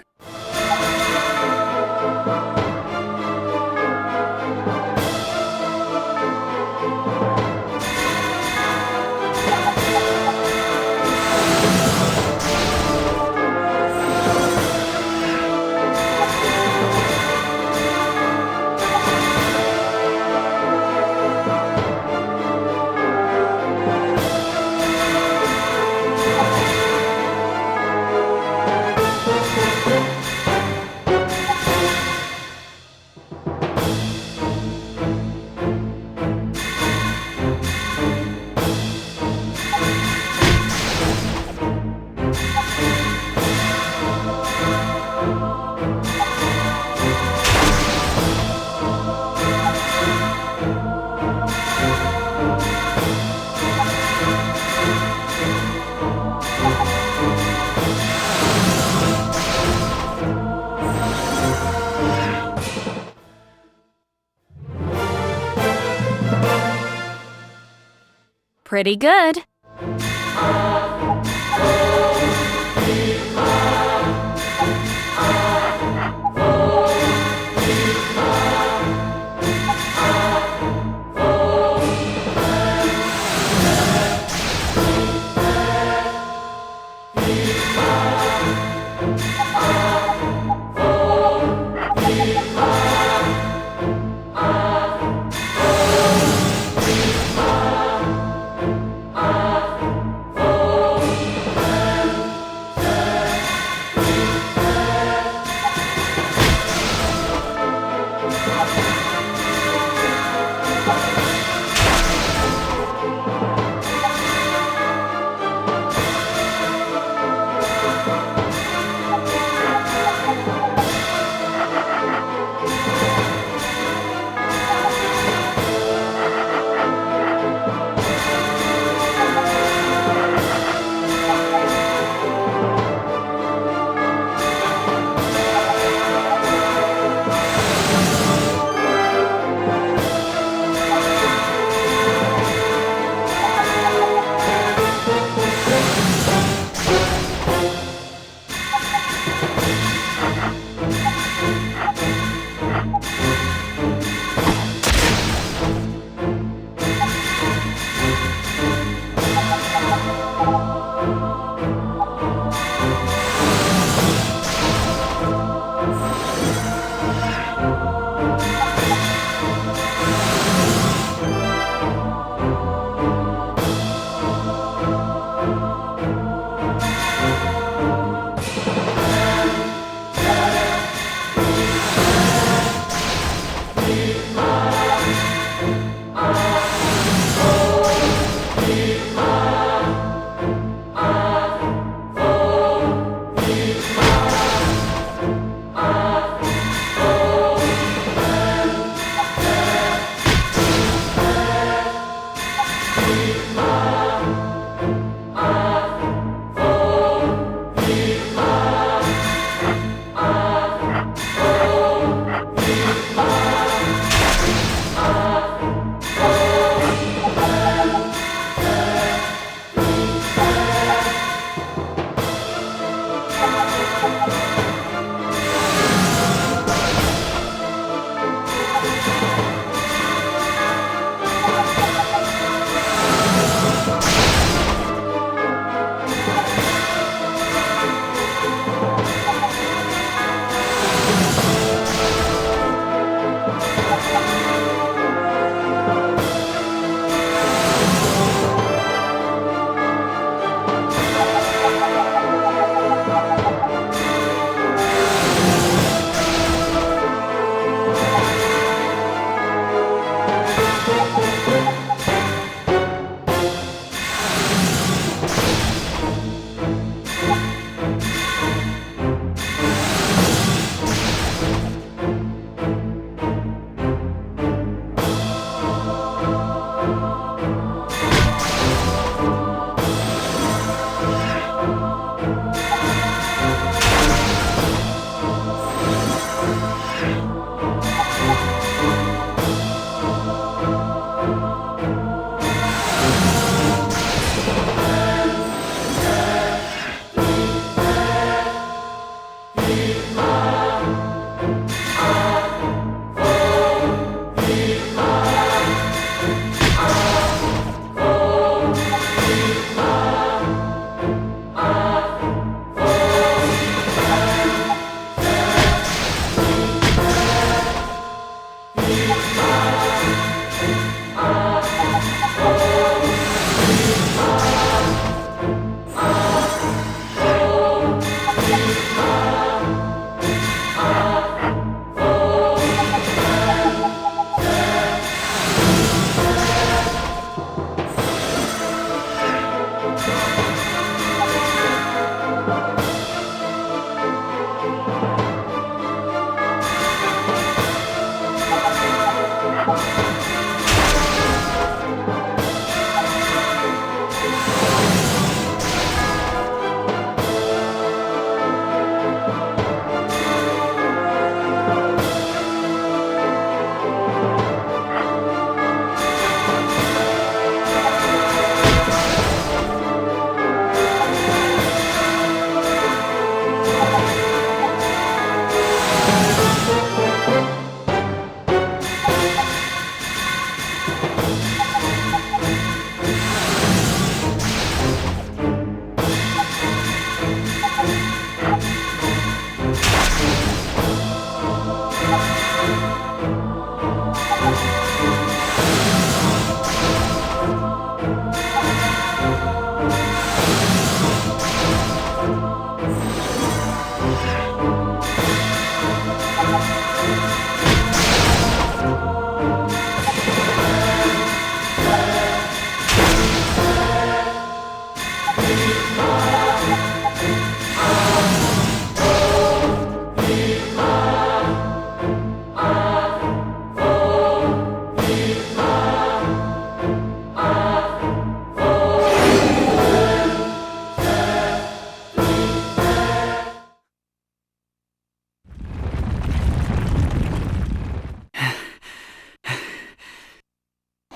Pretty good.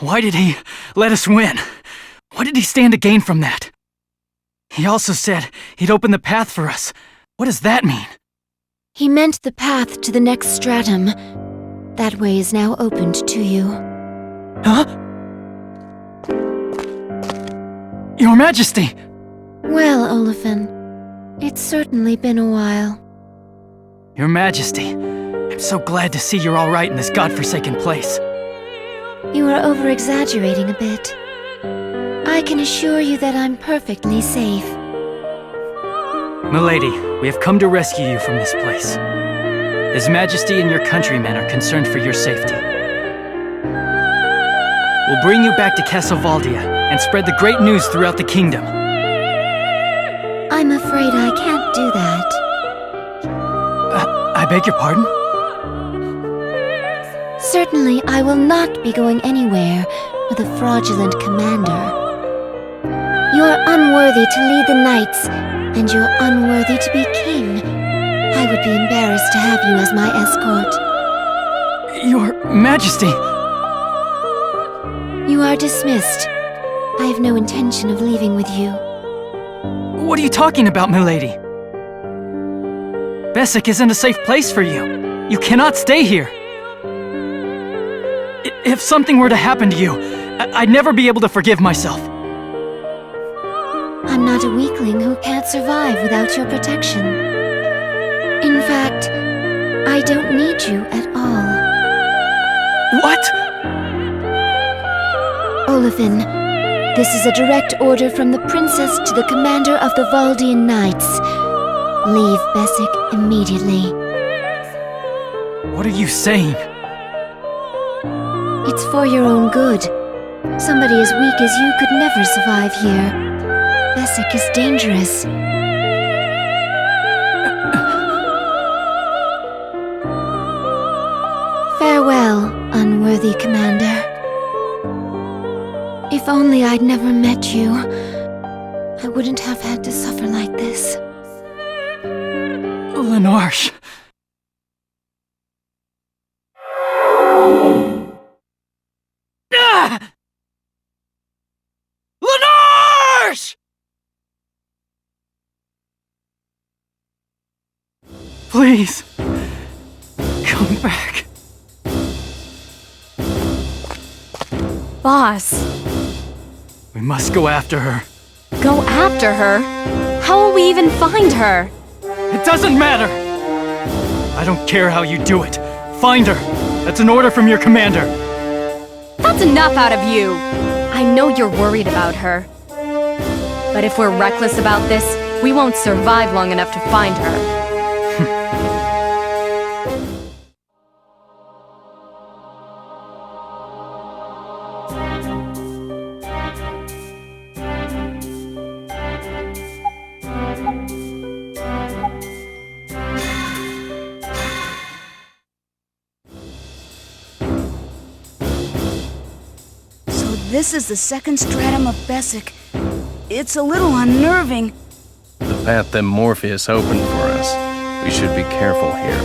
Why did he let us win? What did he stand to gain from that? He also said he'd open the path for us. What does that mean? He meant the path to the next stratum. That way is now opened to you. Huh? Your Majesty! Well, Olafin, it's certainly been a while. Your Majesty, I'm so glad to see you're all right in this godforsaken place. You are over-exaggerating a bit. I can assure you that I'm perfectly safe. Milady, we have come to rescue you from this place. His Majesty and your countrymen are concerned for your safety. We'll bring you back to Castle Valdia and spread the great news throughout the kingdom. I'm afraid I can't do that. I beg your pardon? Certainly, I will not be going anywhere with a fraudulent commander. You're unworthy to lead the knights, and you're unworthy to be king. I would be embarrassed to have you as my escort. Your Majesty! You are dismissed. I have no intention of leaving with you. What are you talking about, milady? Bessic isn't a safe place for you. You cannot stay here. If something were to happen to you, I'd never be able to forgive myself. I'm not a weakling who can't survive without your protection. In fact, I don't need you at all. What? Olafin, this is a direct order from the princess to the commander of the Valdian Knights. Leave Bessic immediately. What are you saying? It's for your own good. Somebody as weak as you could never survive here. Bessic is dangerous. Farewell, unworthy commander. If only I'd never met you, I wouldn't have had to suffer like this. Lenarche. Lenarche! Please, come back. Boss. We must go after her. Go after her? How will we even find her? It doesn't matter! I don't care how you do it. Find her! That's an order from your commander. That's enough out of you! I know you're worried about her. But if we're reckless about this, we won't survive long enough to find her. This is the second stratum of Bessic. It's a little unnerving. The path that Morpheus opened for us. We should be careful here.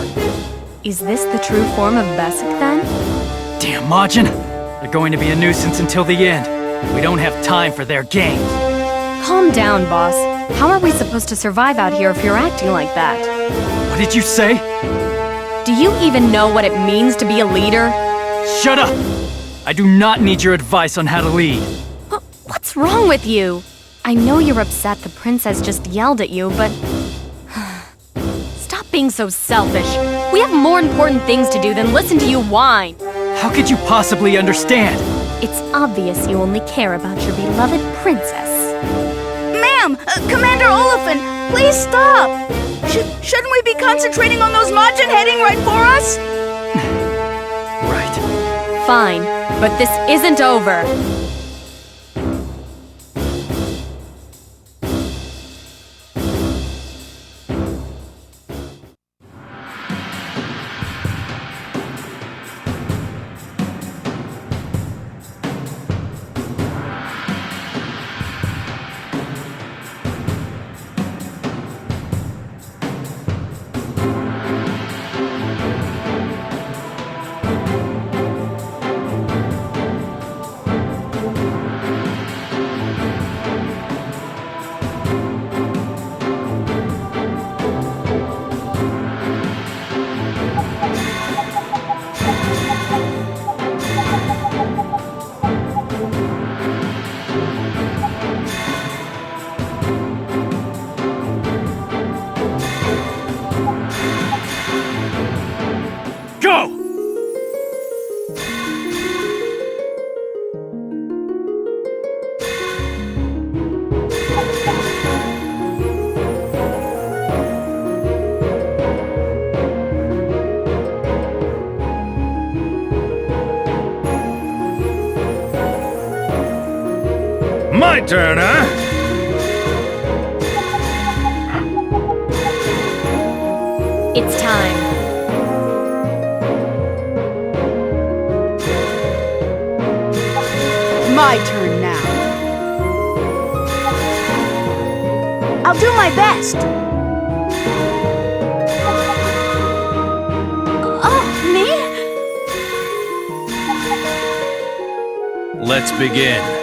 Is this the true form of Bessic, then? Damn Majin! They're going to be a nuisance until the end. We don't have time for their games. Calm down, boss. How are we supposed to survive out here if you're acting like that? What did you say? Do you even know what it means to be a leader? Shut up! I do not need your advice on how to lead. What's wrong with you? I know you're upset the princess just yelled at you, but... Stop being so selfish. We have more important things to do than listen to you whine. How could you possibly understand? It's obvious you only care about your beloved princess. Ma'am! Commander Olafin, please stop! Shouldn't we be concentrating on those Majin heading right for us? Right. Fine, but this isn't over. turn, huh? It's time. My turn now. I'll do my best. Oh, me? Let's begin.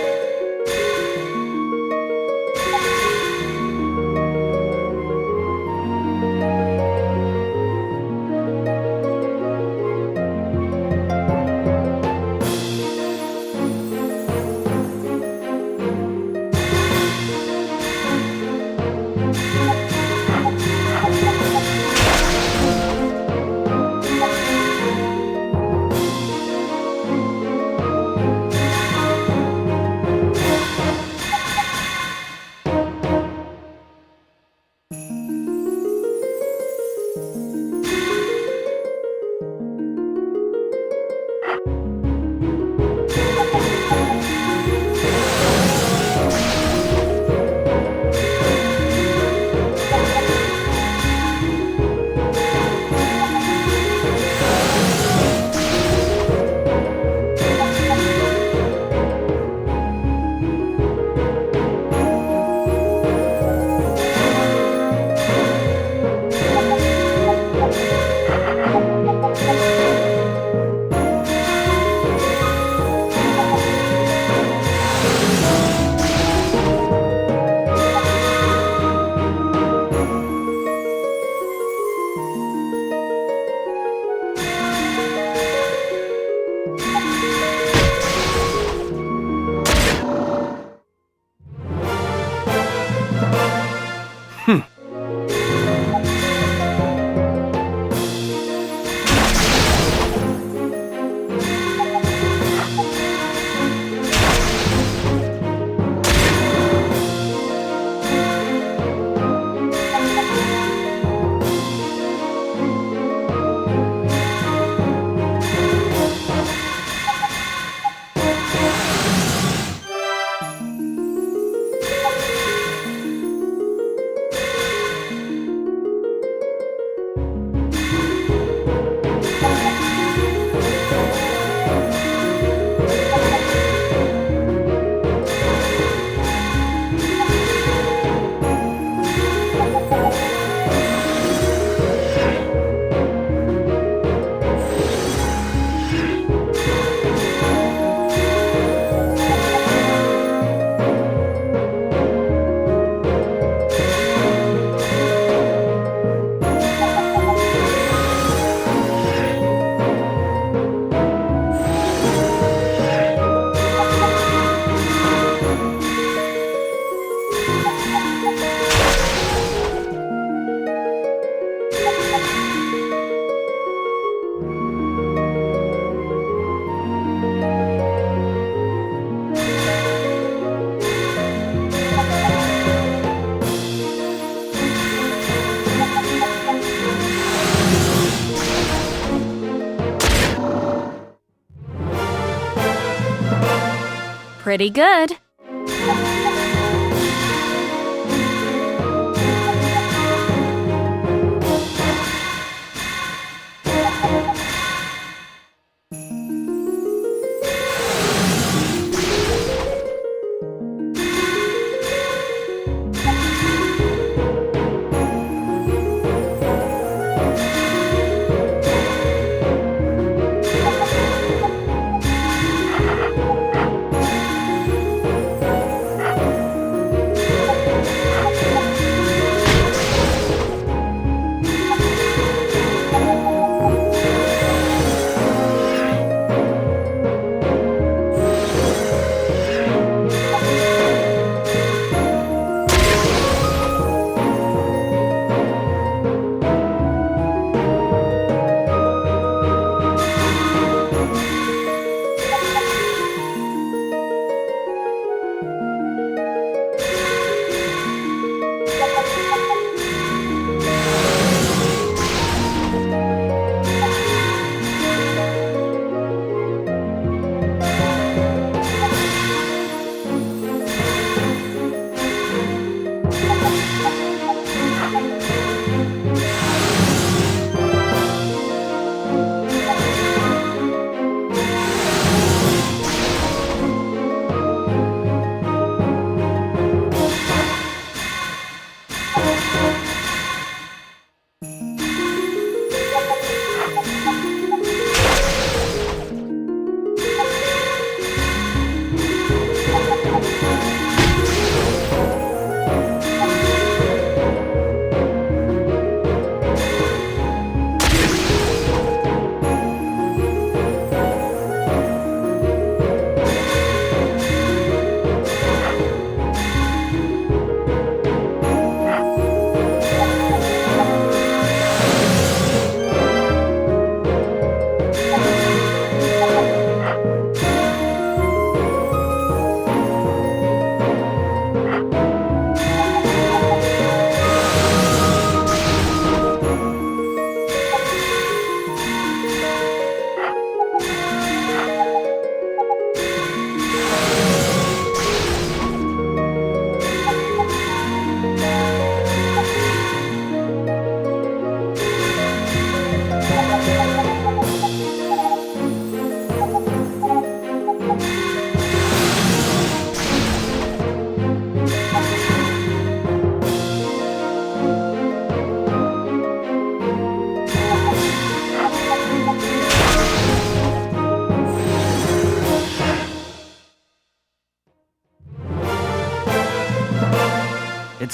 Pretty good.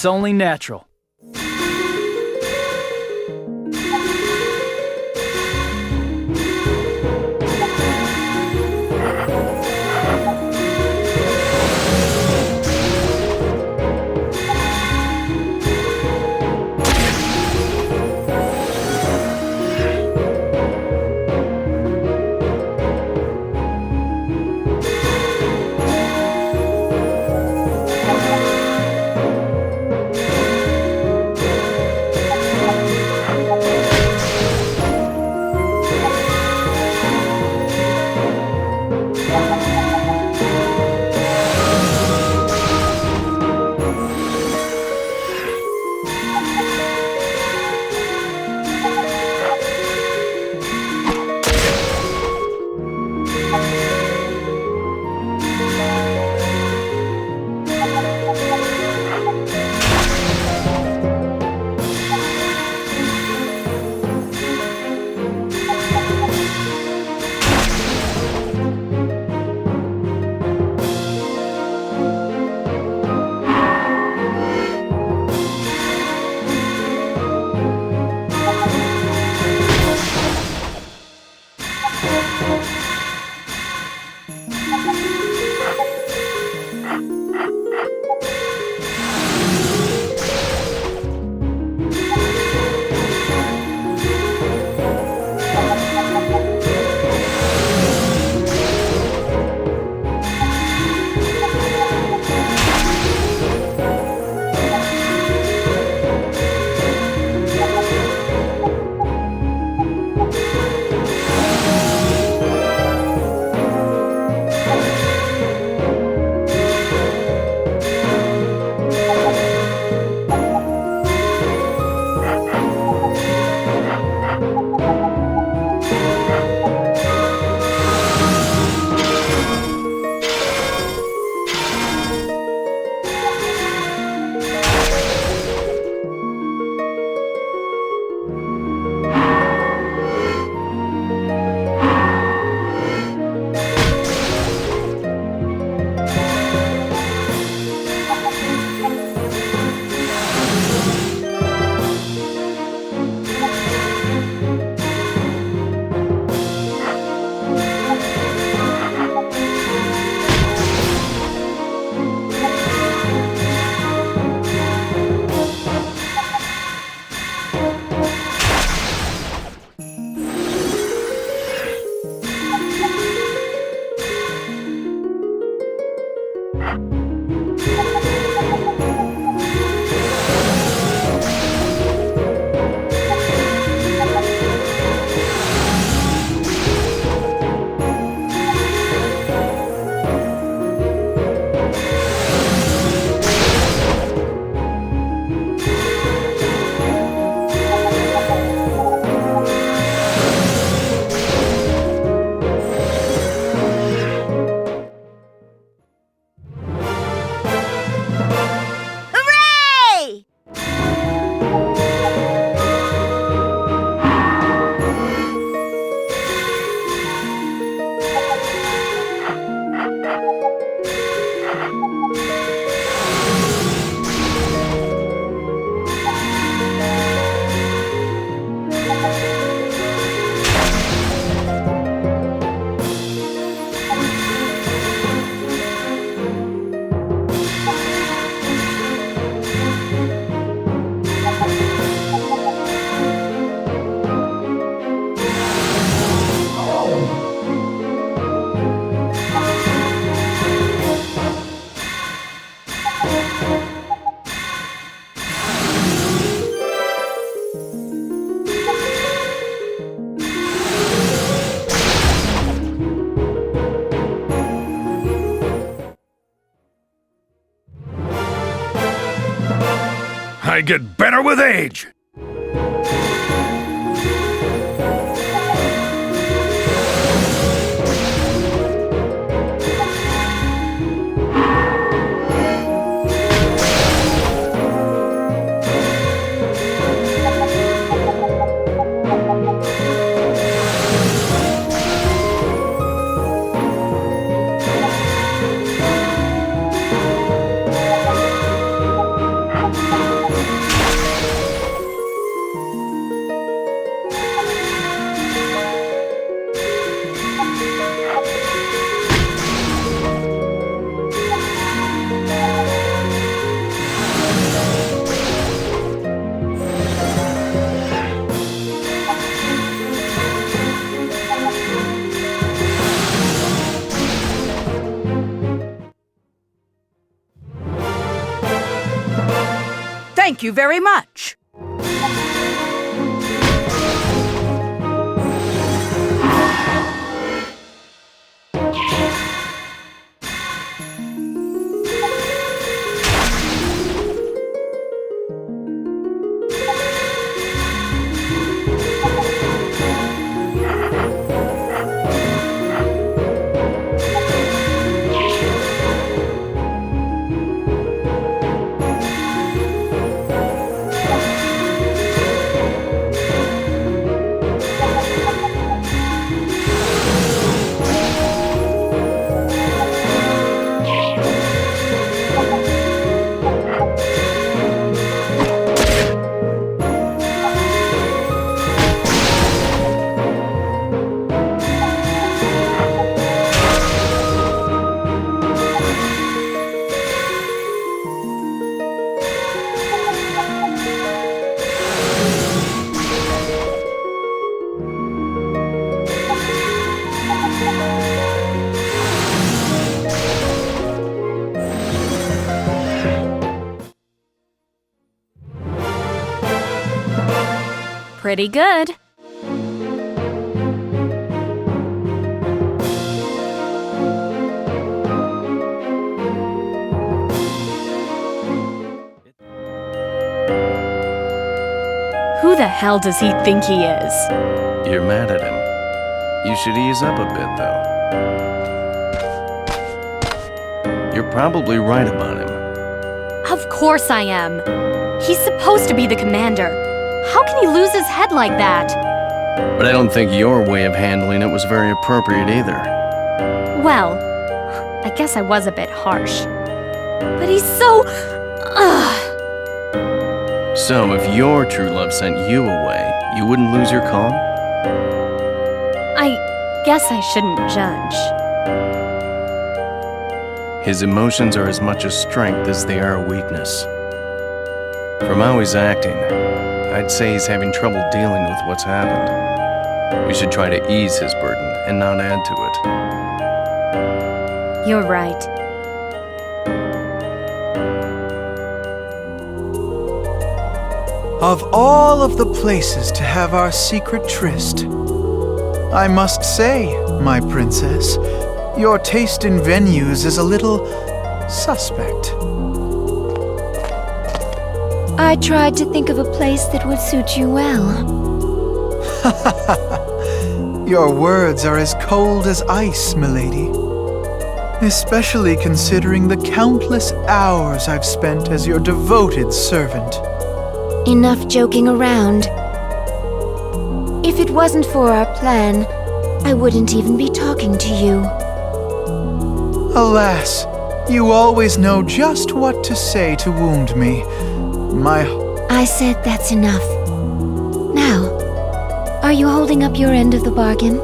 It's only natural. I get better with age! Thank you very much. Pretty good. Who the hell does he think he is? You're mad at him. You should ease up a bit, though. You're probably right about him. Of course I am. He's supposed to be the commander. How can he lose his head like that? But I don't think your way of handling it was very appropriate either. Well, I guess I was a bit harsh. But he's so... So, if your true love sent you away, you wouldn't lose your calm? I guess I shouldn't judge. His emotions are as much a strength as they are a weakness. From how he's acting, I'd say he's having trouble dealing with what's happened. We should try to ease his burden and not add to it. You're right. Of all of the places to have our secret tryst, I must say, my princess, your taste in venues is a little suspect. I tried to think of a place that would suit you well. Your words are as cold as ice, milady. Especially considering the countless hours I've spent as your devoted servant. Enough joking around. If it wasn't for our plan, I wouldn't even be talking to you. Alas, you always know just what to say to wound me. I said that's enough. Now, are you holding up your end of the bargain?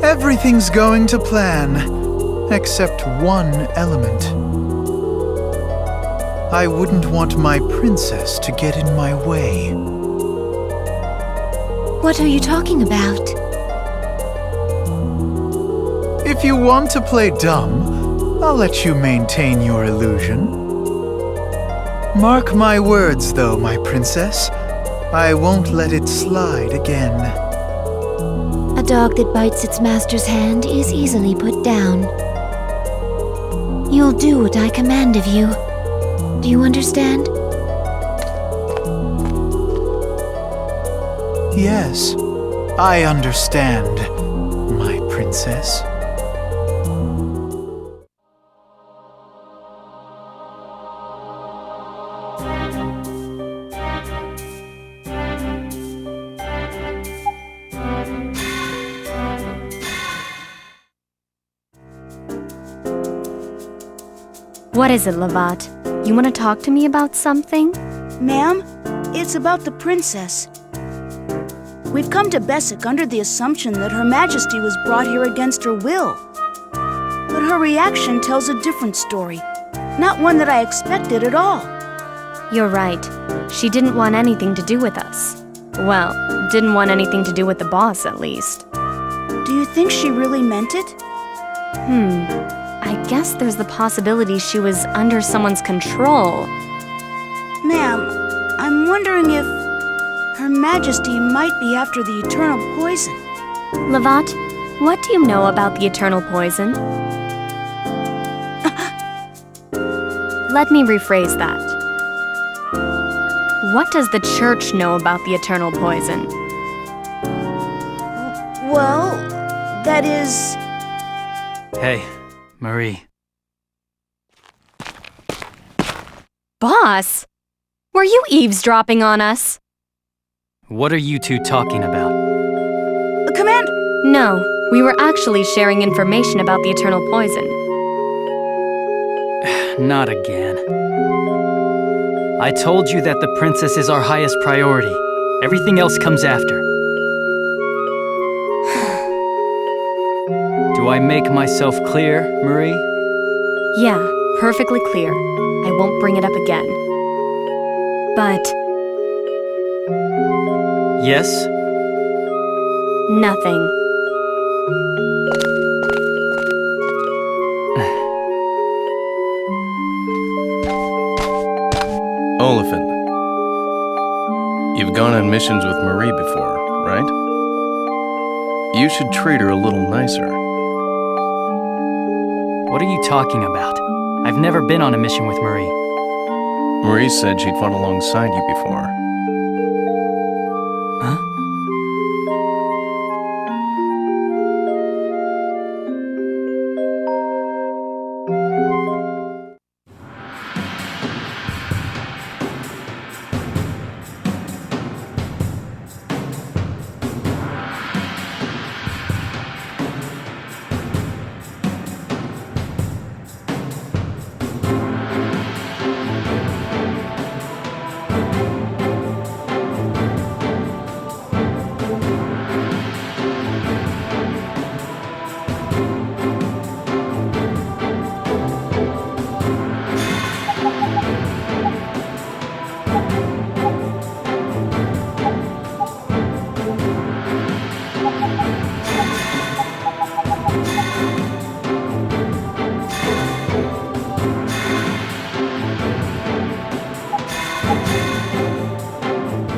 Everything's going to plan, except one element. I wouldn't want my princess to get in my way. What are you talking about? If you want to play dumb, I'll let you maintain your illusion. Mark my words, though, my princess. I won't let it slide again. A dog that bites its master's hand is easily put down. You'll do what I command of you. Do you understand? Yes, I understand, my princess. What is it, Lavat? You want to talk to me about something? Ma'am, it's about the princess. We've come to Bessic under the assumption that Her Majesty was brought here against her will. But her reaction tells a different story, not one that I expected at all. You're right. She didn't want anything to do with us. Well, didn't want anything to do with the boss, at least. Do you think she really meant it? I guess there's the possibility she was under someone's control. wondering if Her Majesty might be after the eternal poison. Lavat, what do you know about the eternal poison? Let me rephrase that. What does the church know about the eternal poison? Well, that is... Hey, Marie. Boss! Were you eavesdropping on us? What are you two talking about? Commander! No, we were actually sharing information about the eternal poison. Not again. I told you that the princess is our highest priority. Everything else comes after. Do I make myself clear, Marie? Yeah, perfectly clear. I won't bring it up again. But Yes? nothing. Olafin, you've gone on missions with Marie before, right? You should treat her a little nicer. What are you talking about? I've never been on a mission with Marie. Marie said she'd fought alongside you before. Huh?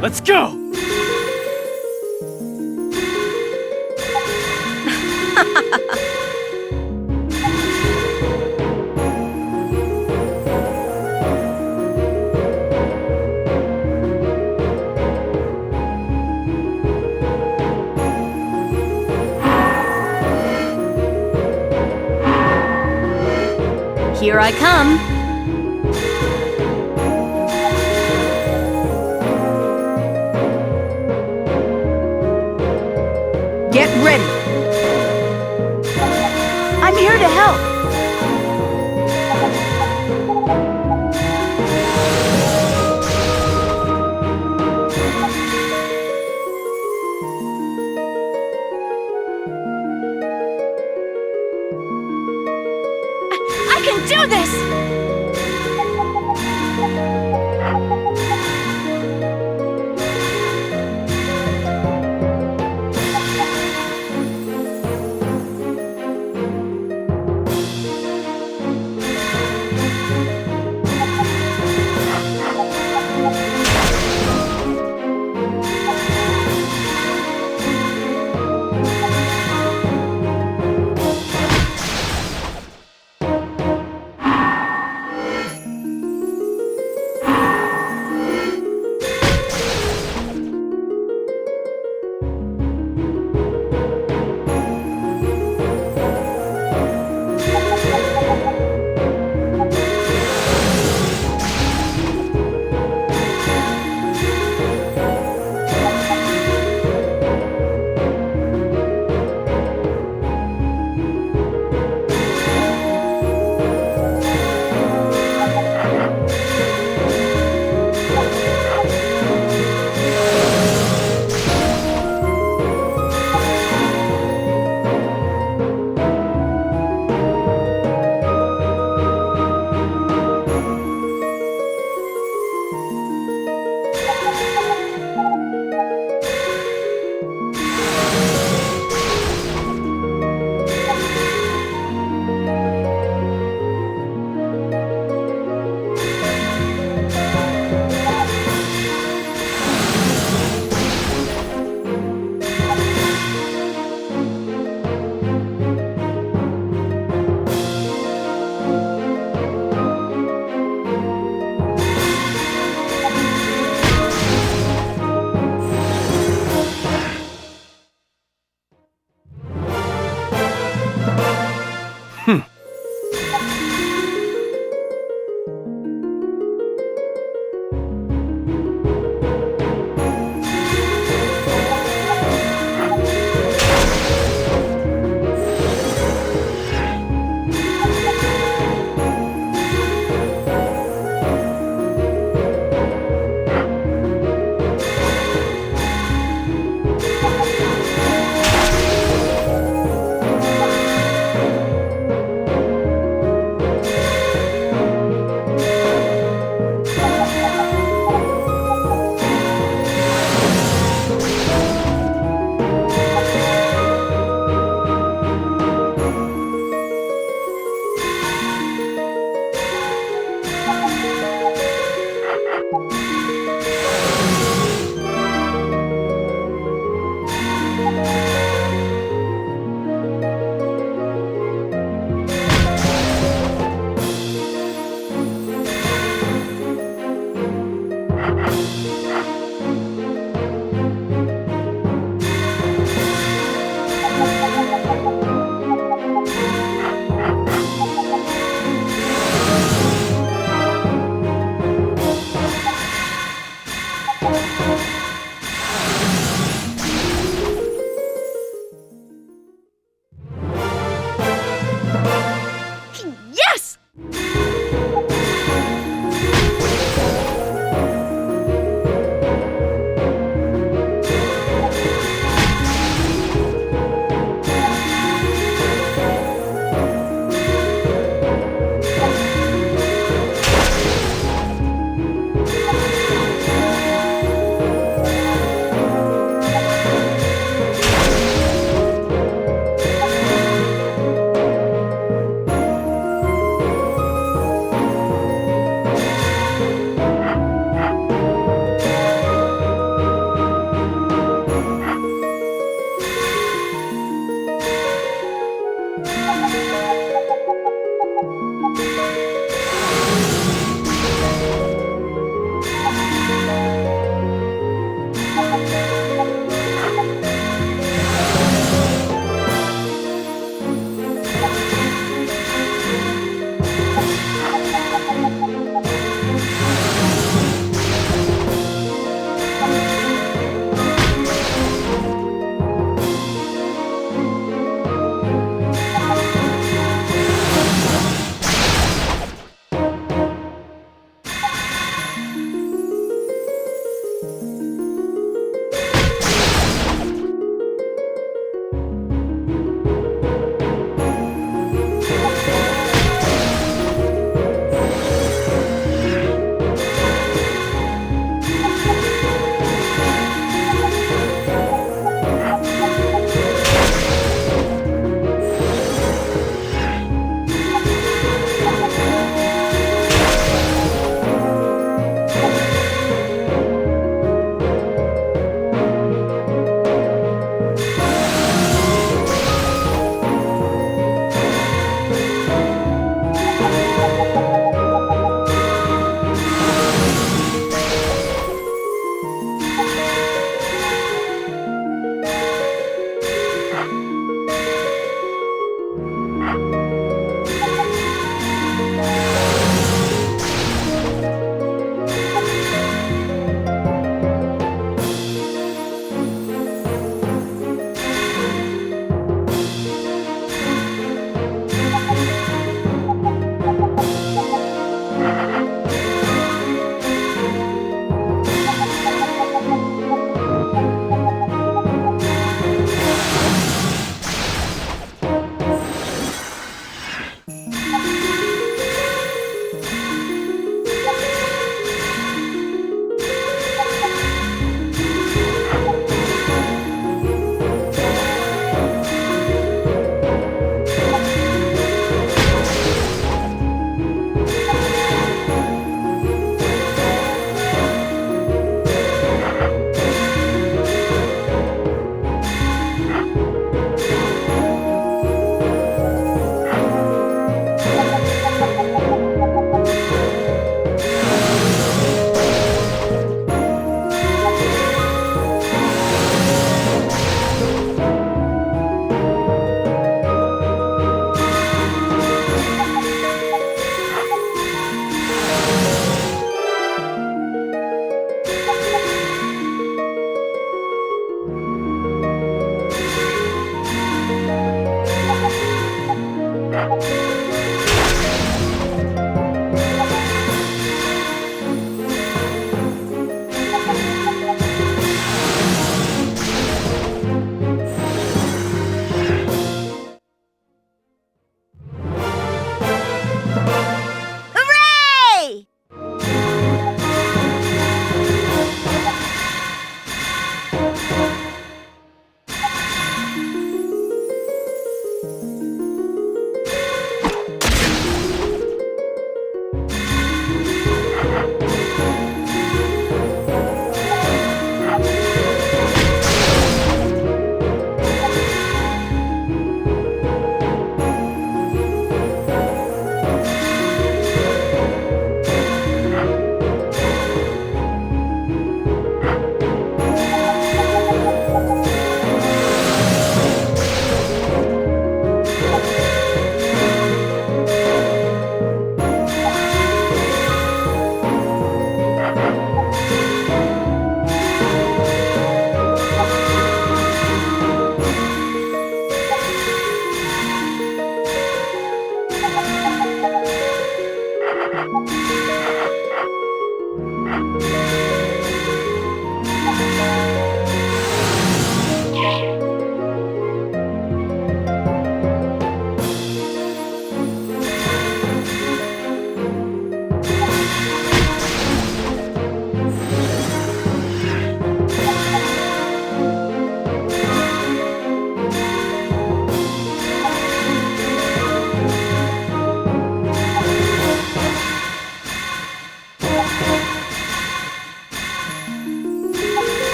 Let's go! Here I come. Get ready! I'm here to help! I can do this! Yes!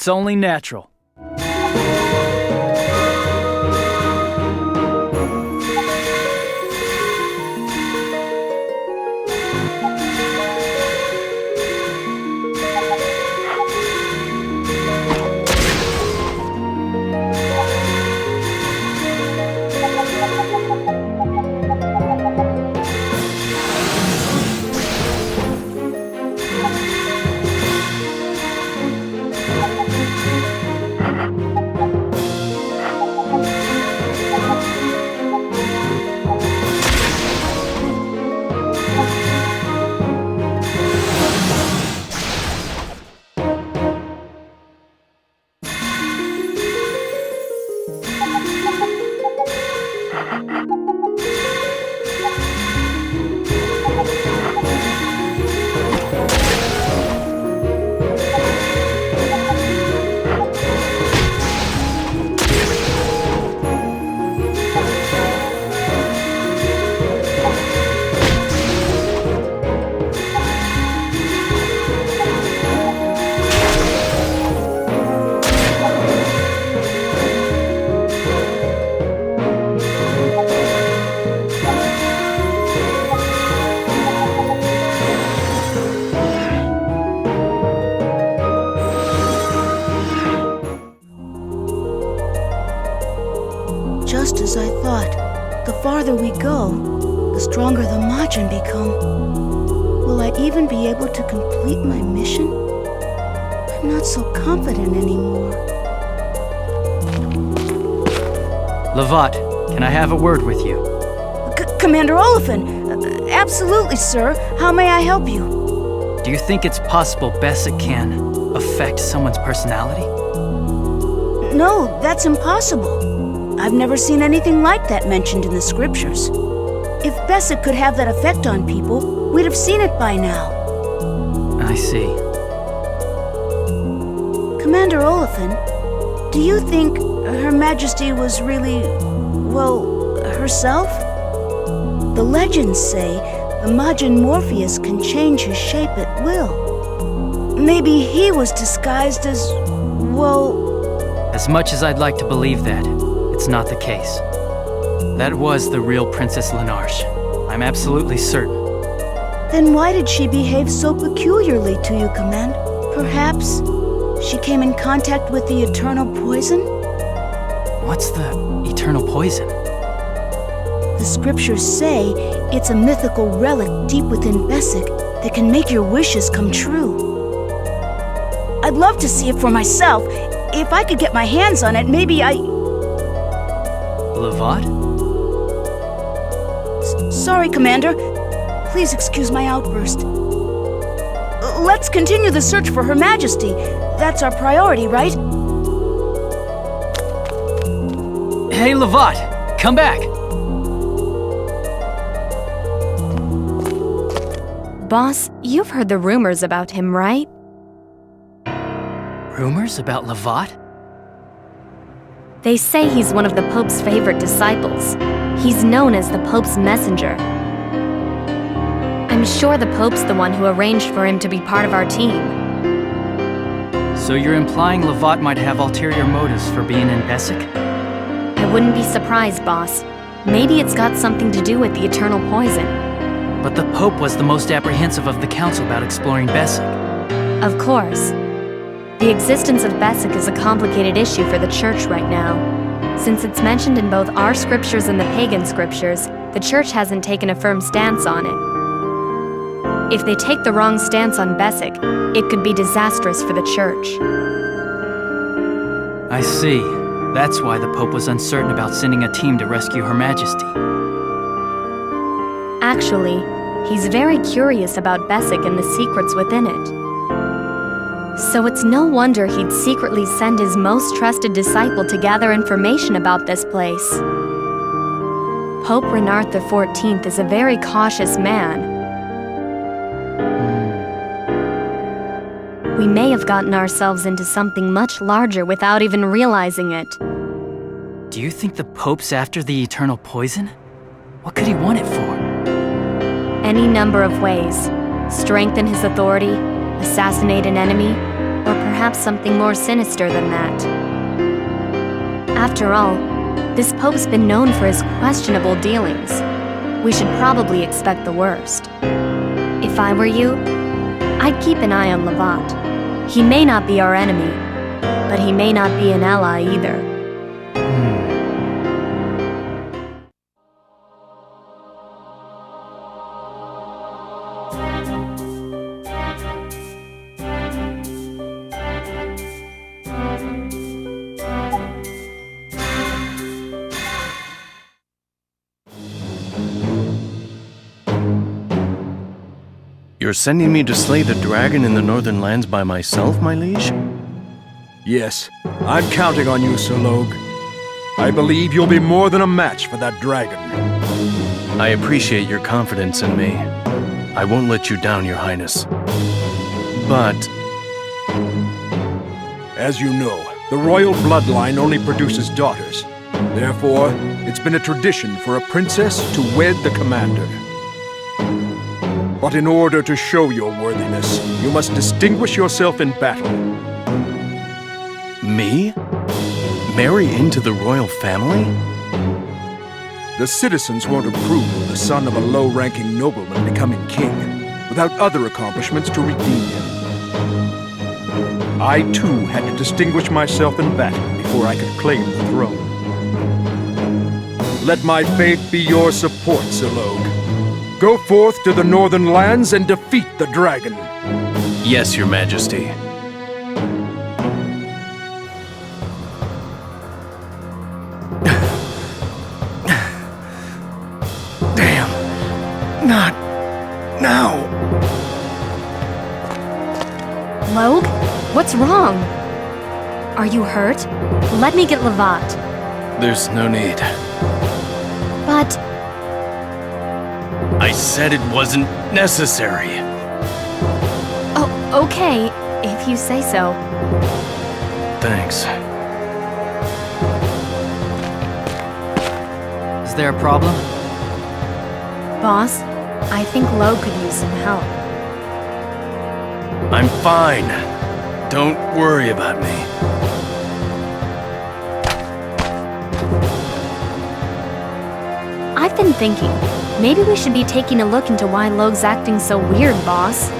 It's only natural. Just as I thought. The farther we go, the stronger the Majin become. Will I even be able to complete my mission? I'm not so confident anymore. Lovat, can I have a word with you? Commander Oliphant! Absolutely, sir. How may I help you? Do you think it's possible Bessic can affect someone's personality? No, that's impossible. I've never seen anything like that mentioned in the scriptures. If Bessic could have that effect on people, we'd have seen it by now. I see. Commander Oliphant, do you think Her Majesty was really, well, herself? The legends say the Majin Morpheus can change his shape at will. Maybe he was disguised as, well... As much as I'd like to believe that, it's not the case. That was the real Princess Lenarche. I'm absolutely certain. Then why did she behave so peculiarly to you, Command? Perhaps she came in contact with the eternal poison? What's the eternal poison? The scriptures say it's a mythical relic deep within Bessic that can make your wishes come true. I'd love to see it for myself. If I could get my hands on it, maybe I... Lovat? Sorry, Commander. Please excuse my outburst. Let's continue the search for Her Majesty. That's our priority, right? Hey, Lovat! Come back! Boss, you've heard the rumors about him, right? Rumors about Lovat? They say he's one of the Pope's favorite disciples. He's known as the Pope's messenger. I'm sure the Pope's the one who arranged for him to be part of our team. So you're implying Lovat might have ulterior motives for being in Bessic? I wouldn't be surprised, boss. Maybe it's got something to do with the eternal poison. But the Pope was the most apprehensive of the Council about exploring Bessic. Of course. The existence of Bessic is a complicated issue for the Church right now. Since it's mentioned in both our scriptures and the pagan scriptures, the Church hasn't taken a firm stance on it. If they take the wrong stance on Bessic, it could be disastrous for the Church. I see. That's why the Pope was uncertain about sending a team to rescue Her Majesty. Actually, he's very curious about Bessic and the secrets within it. So it's no wonder he'd secretly send his most trusted disciple to gather information about this place. Pope Renard XIV is a very cautious man. We may have gotten ourselves into something much larger without even realizing it. Do you think the Pope's after the eternal poison? What could he want it for? Any number of ways. Strengthen his authority, assassinate an enemy, Or perhaps something more sinister than that. After all, this Pope's been known for his questionable dealings. We should probably expect the worst. If I were you, I'd keep an eye on Lovat. He may not be our enemy, but he may not be an ally either. You're sending me to slay the dragon in the northern lands by myself, my liege? Yes, I'm counting on you, Sir Logue. I believe you'll be more than a match for that dragon. I appreciate your confidence in me. I won't let you down, Your Highness. But... As you know, the royal bloodline only produces daughters. Therefore, it's been a tradition for a princess to wed the commander. But in order to show your worthiness, you must distinguish yourself in battle. Me? Marry into the royal family? The citizens won't approve of the son of a low-ranking nobleman becoming king, without other accomplishments to redeem him. I, too, had to distinguish myself in battle before I could claim the throne. Let my faith be your support, Sir Logue. Go forth to the northern lands and defeat the dragon. Yes, Your Majesty. Damn. Not now. Logue? What's wrong? Are you hurt? Let me get Lovat. There's no need. But... I said it wasn't necessary. Oh, okay, if you say so. Thanks. Is there a problem? Boss, I think Logue could use some help. I'm fine. Don't worry about me. I've been thinking, maybe we should be taking a look into why Logue's acting so weird, boss.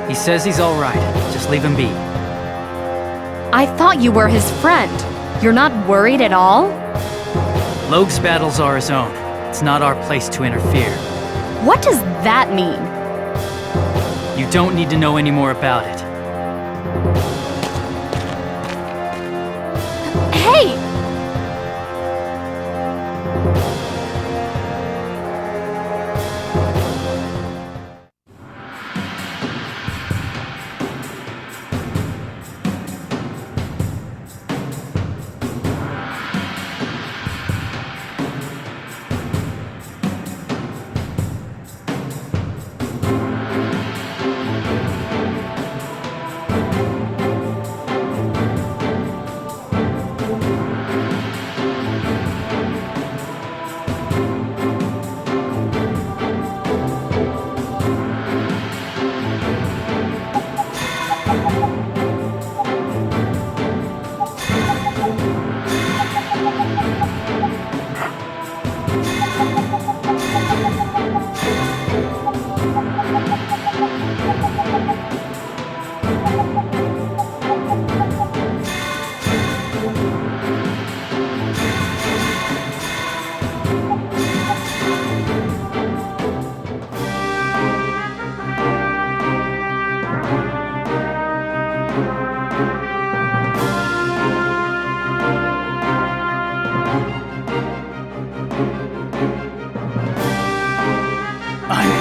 He says he's alright. Just leave him be. I thought you were his friend. You're not worried at all? Logue's battles are his own. It's not our place to interfere. What does that mean? You don't need to know any more about it. Hey!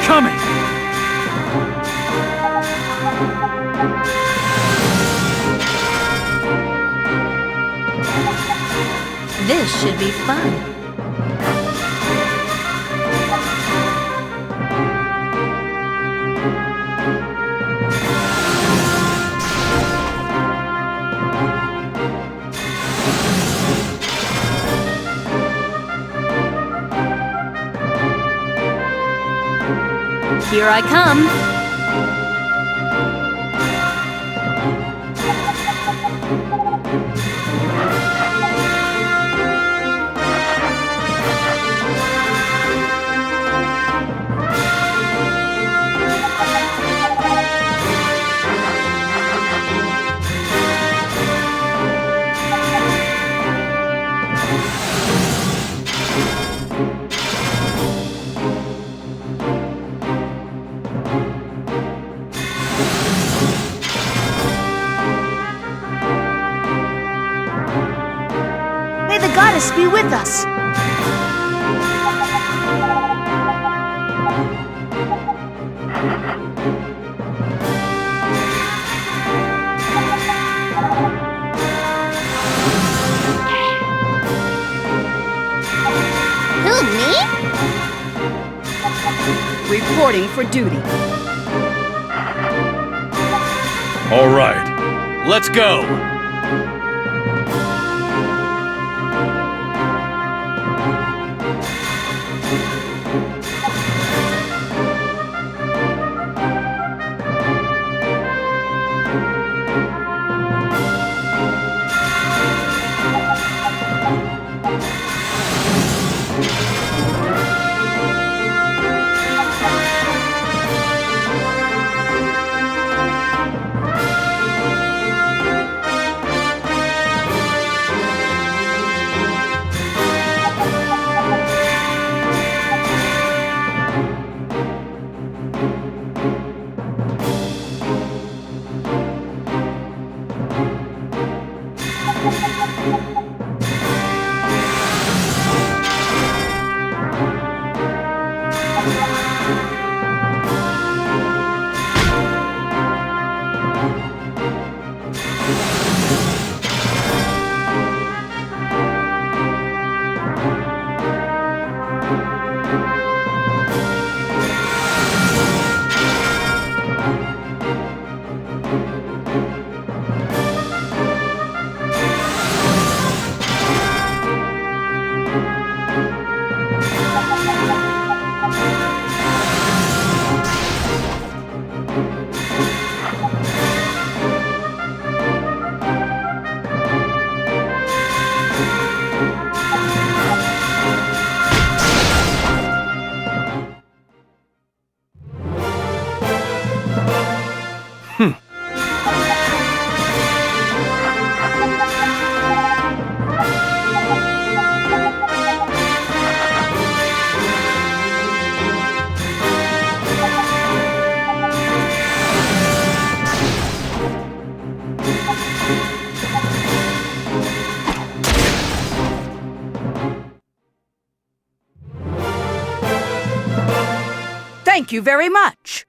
Coming! This should be fun. Here I come. with us. Who, me? Reporting for duty. All right, let's go! Thank you very much.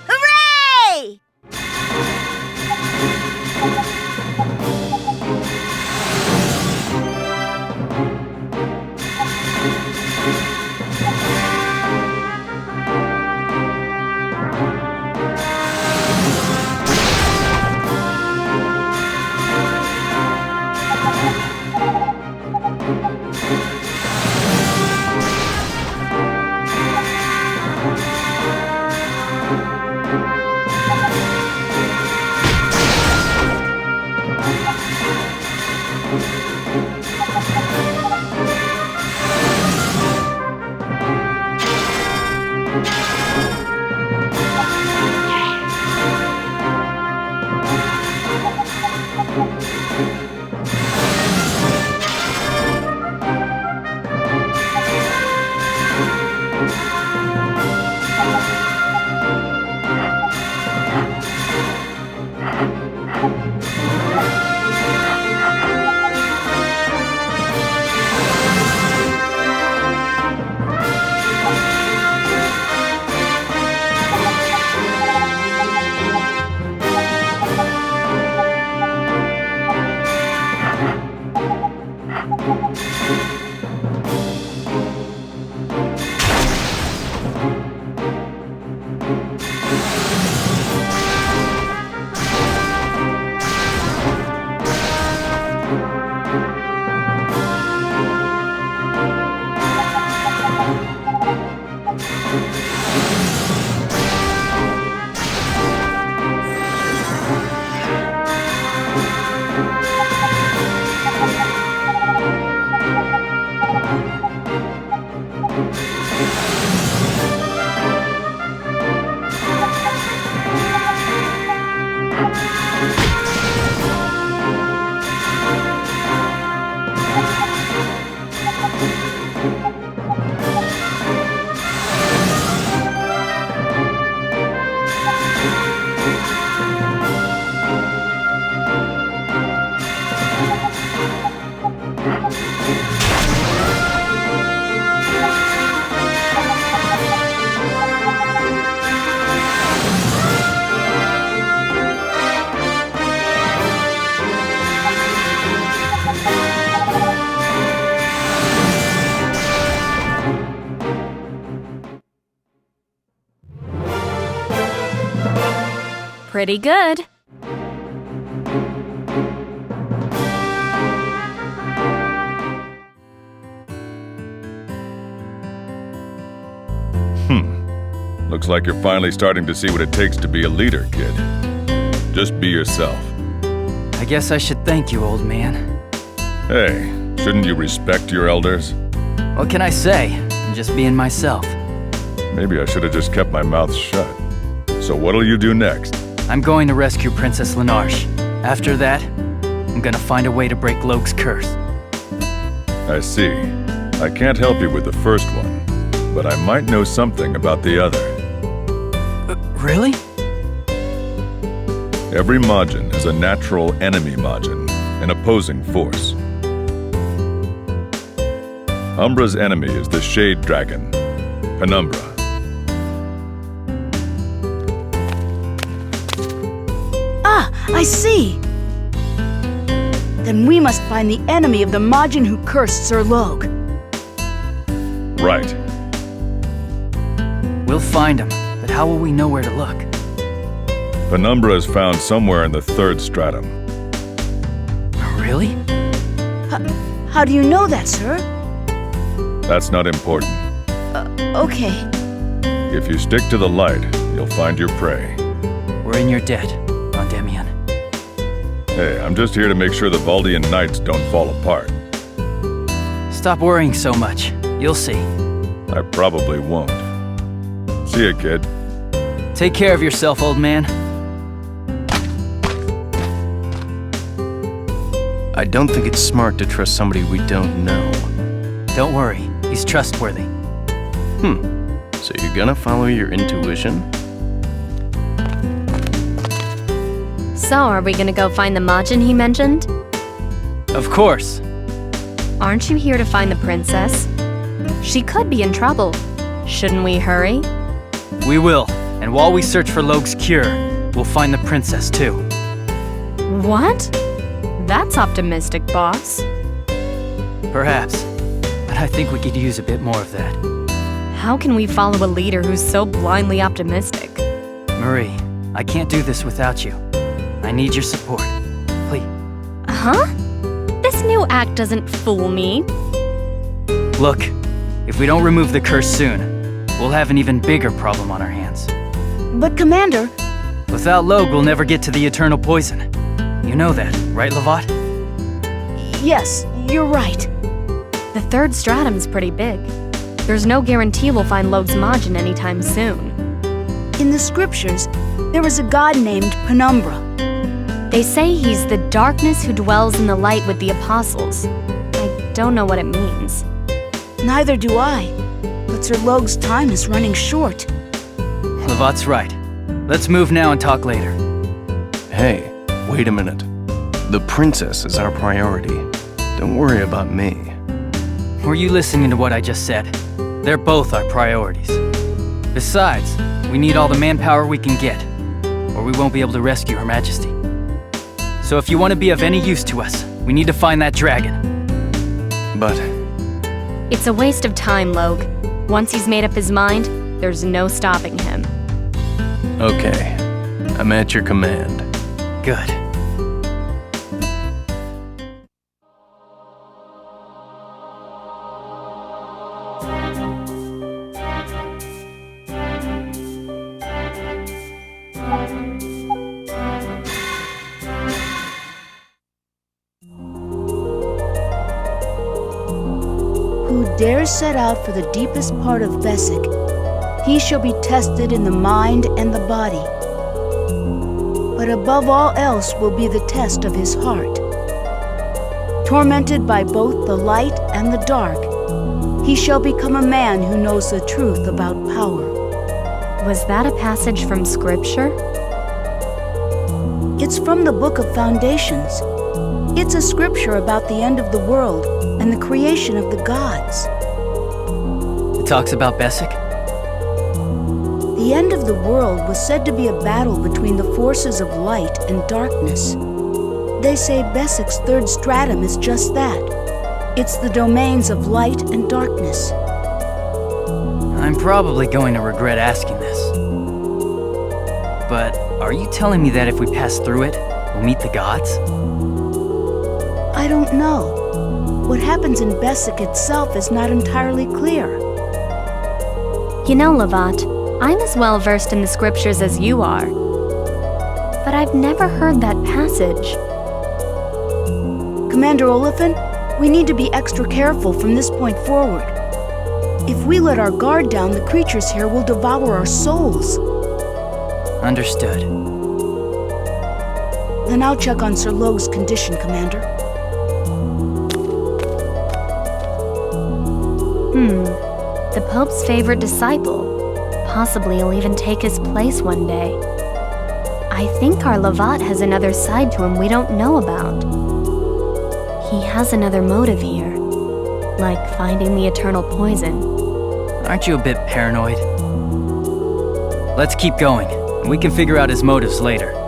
Hooray! Pretty good. Looks like you're finally starting to see what it takes to be a leader, kid. Just be yourself. I guess I should thank you, old man. Hey, shouldn't you respect your elders? What can I say? I'm just being myself. Maybe I should have just kept my mouth shut. So what'll you do next? I'm going to rescue Princess Lenarche. After that, I'm gonna find a way to break Logue's curse. I see. I can't help you with the first one, but I might know something about the other. Really? Every Majin is a natural enemy Majin, an opposing force. Umbra's enemy is the Shade Dragon, Penumbra. Ah, I see! Then we must find the enemy of the Majin who cursed Sir Logue. Right. We'll find him, but how will we know where to look? Penumbra is found somewhere in the third stratum. Really? How do you know that, sir? That's not important. Okay. If you stick to the light, you'll find your prey. We're in your debt, Endymion. Hey, I'm just here to make sure the Valdian Knights don't fall apart. Stop worrying so much. You'll see. I probably won't. See ya, kid. Take care of yourself, old man. I don't think it's smart to trust somebody we don't know. Don't worry, he's trustworthy. So you're gonna follow your intuition? So, are we gonna go find the Majin he mentioned? Of course. Aren't you here to find the princess? She could be in trouble. Shouldn't we hurry? We will, and while we search for Logue's cure, we'll find the princess too. What? That's optimistic, boss. Perhaps, but I think we could use a bit more of that. How can we follow a leader who's so blindly optimistic? Marie, I can't do this without you. I need your support. Please. Huh? This new act doesn't fool me. Look, if we don't remove the curse soon, we'll have an even bigger problem on our hands. But Commander... Without Logue, we'll never get to the eternal poison. You know that, right, Lovat? Yes, you're right. The third stratum's pretty big. There's no guarantee we'll find Logue's Majin anytime soon. In the scriptures, there is a god named Penumbra. They say he's the darkness who dwells in the light with the apostles. I don't know what it means. Neither do I. But Sir Logue's time is running short. Lavat's right. Let's move now and talk later. Hey, wait a minute. The princess is our priority. Don't worry about me. Were you listening to what I just said? They're both our priorities. Besides, we need all the manpower we can get, or we won't be able to rescue Her Majesty. So if you want to be of any use to us, we need to find that dragon. But... It's a waste of time, Logue. Once he's made up his mind, there's no stopping him. Okay. I'm at your command. Good. Who dares set out for the deepest part of Besic, he shall be tested in the mind and the body. But above all else will be the test of his heart. Tormented by both the light and the dark, he shall become a man who knows the truth about power. Was that a passage from scripture? It's from the Book of Foundations. It's a scripture about the end of the world and the creation of the gods. It talks about Besic? The end of the world was said to be a battle between the forces of light and darkness. They say Besic's third stratum is just that. It's the domains of light and darkness. I'm probably going to regret asking this. But are you telling me that if we pass through it, we'll meet the gods? I don't know. What happens in Besic itself is not entirely clear. You know, Lovat, I'm as well versed in the scriptures as you are. But I've never heard that passage. Commander Oliphant, we need to be extra careful from this point forward. If we let our guard down, the creatures here will devour our souls. Understood. Then I'll check on Sir Logue's condition, Commander. The Pope's favorite disciple. Possibly he'll even take his place one day. I think our Lovat has another side to him we don't know about. He has another motive here, like finding the eternal poison. Aren't you a bit paranoid? Let's keep going, and we can figure out his motives later.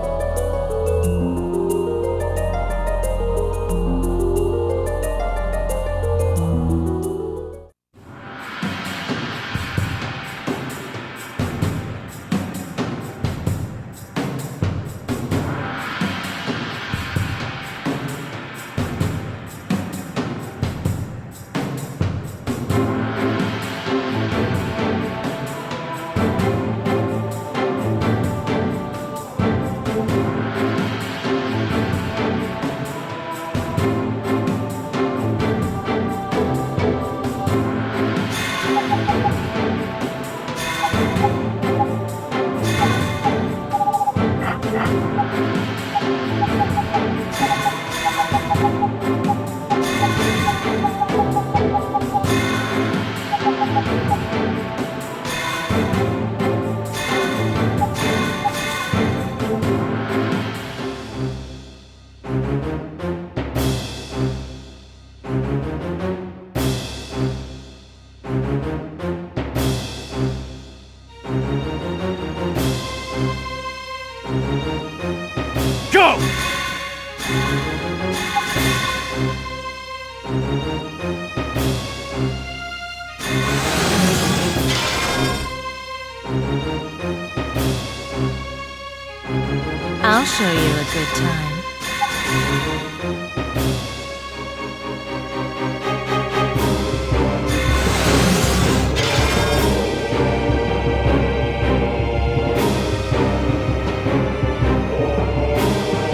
show you a good time.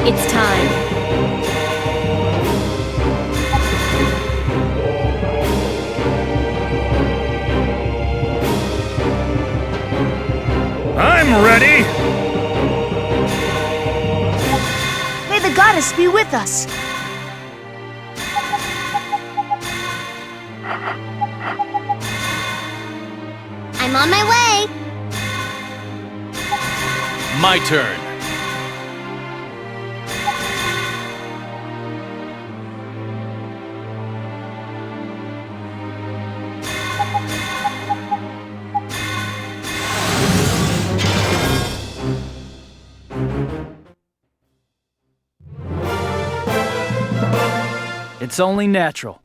It's time. I'm ready! May the goddess be with us. I'm on my way. My turn. It's only natural.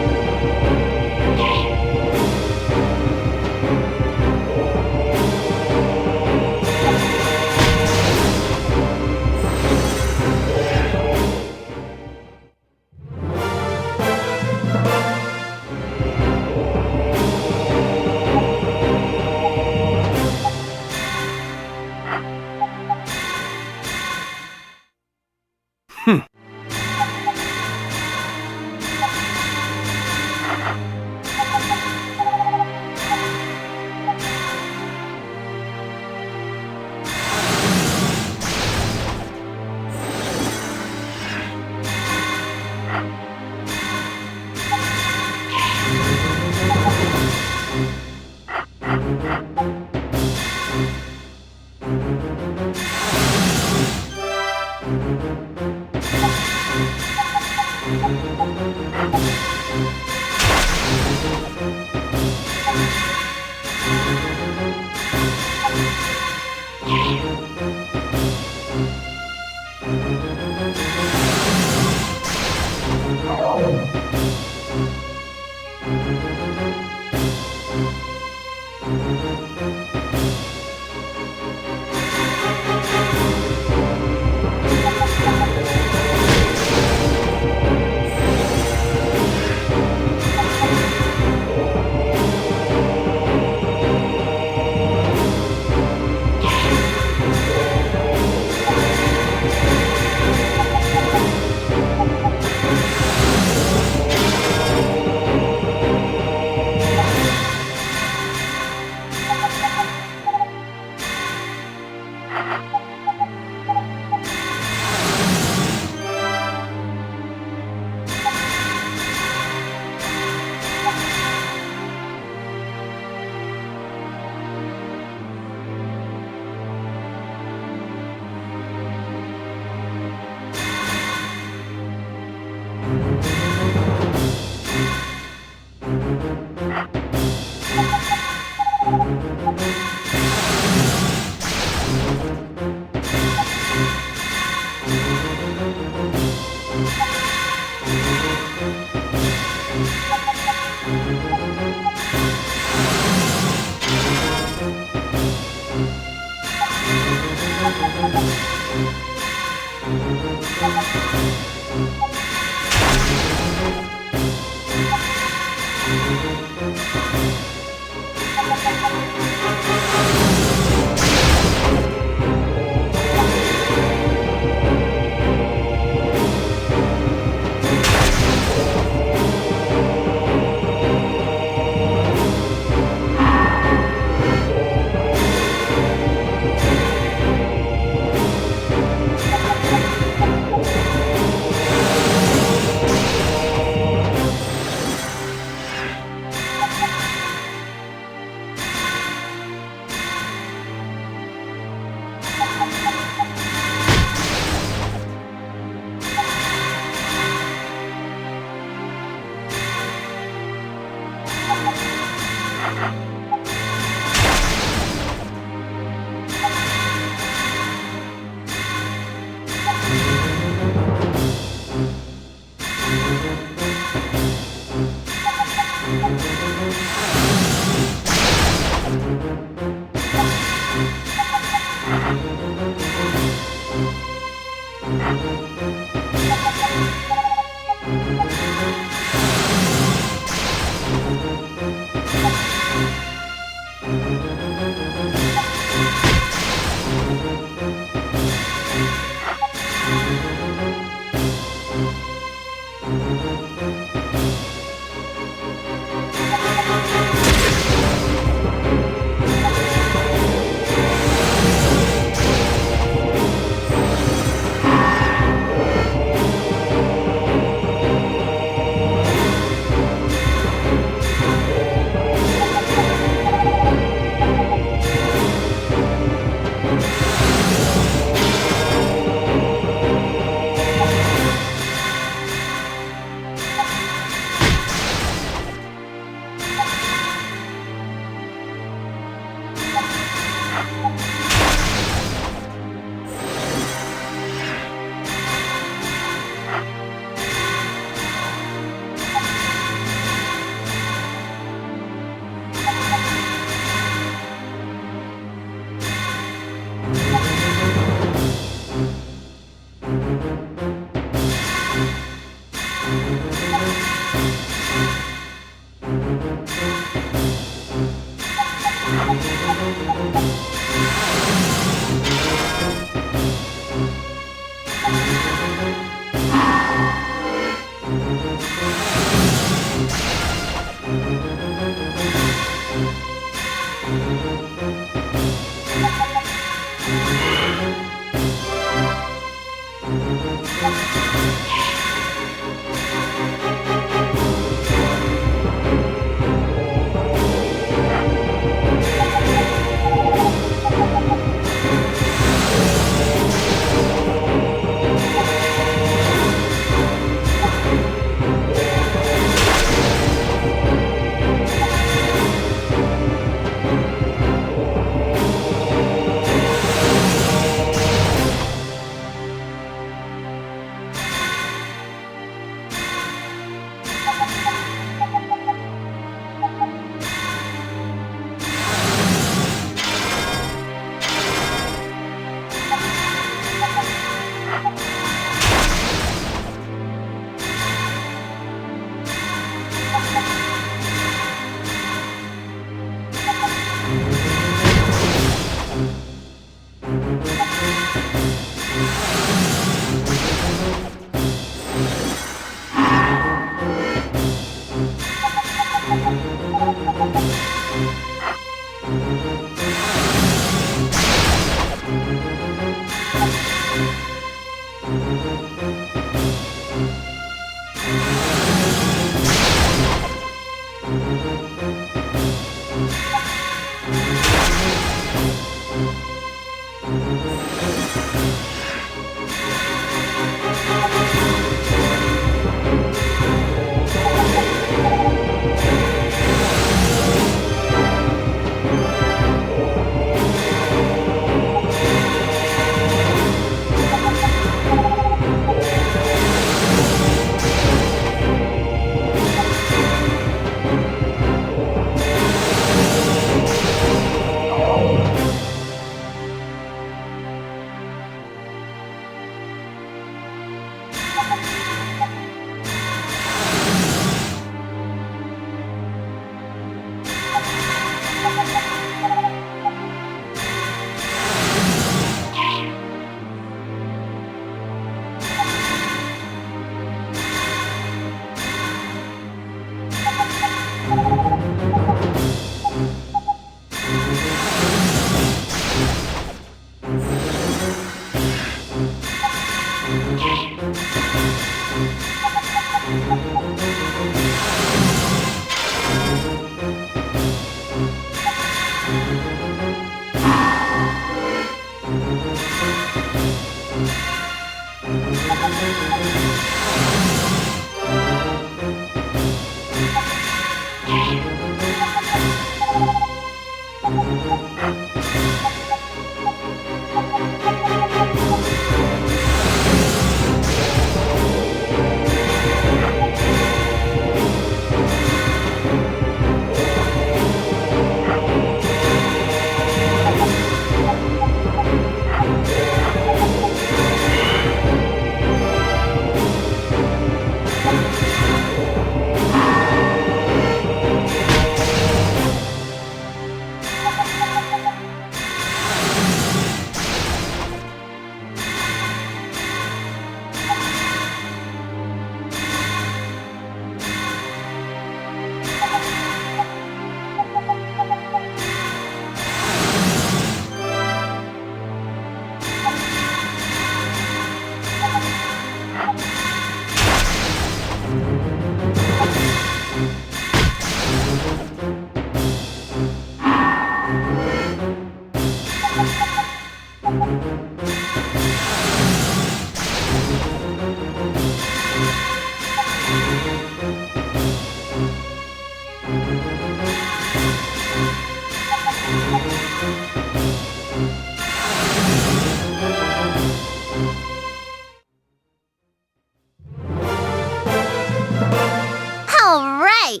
All right!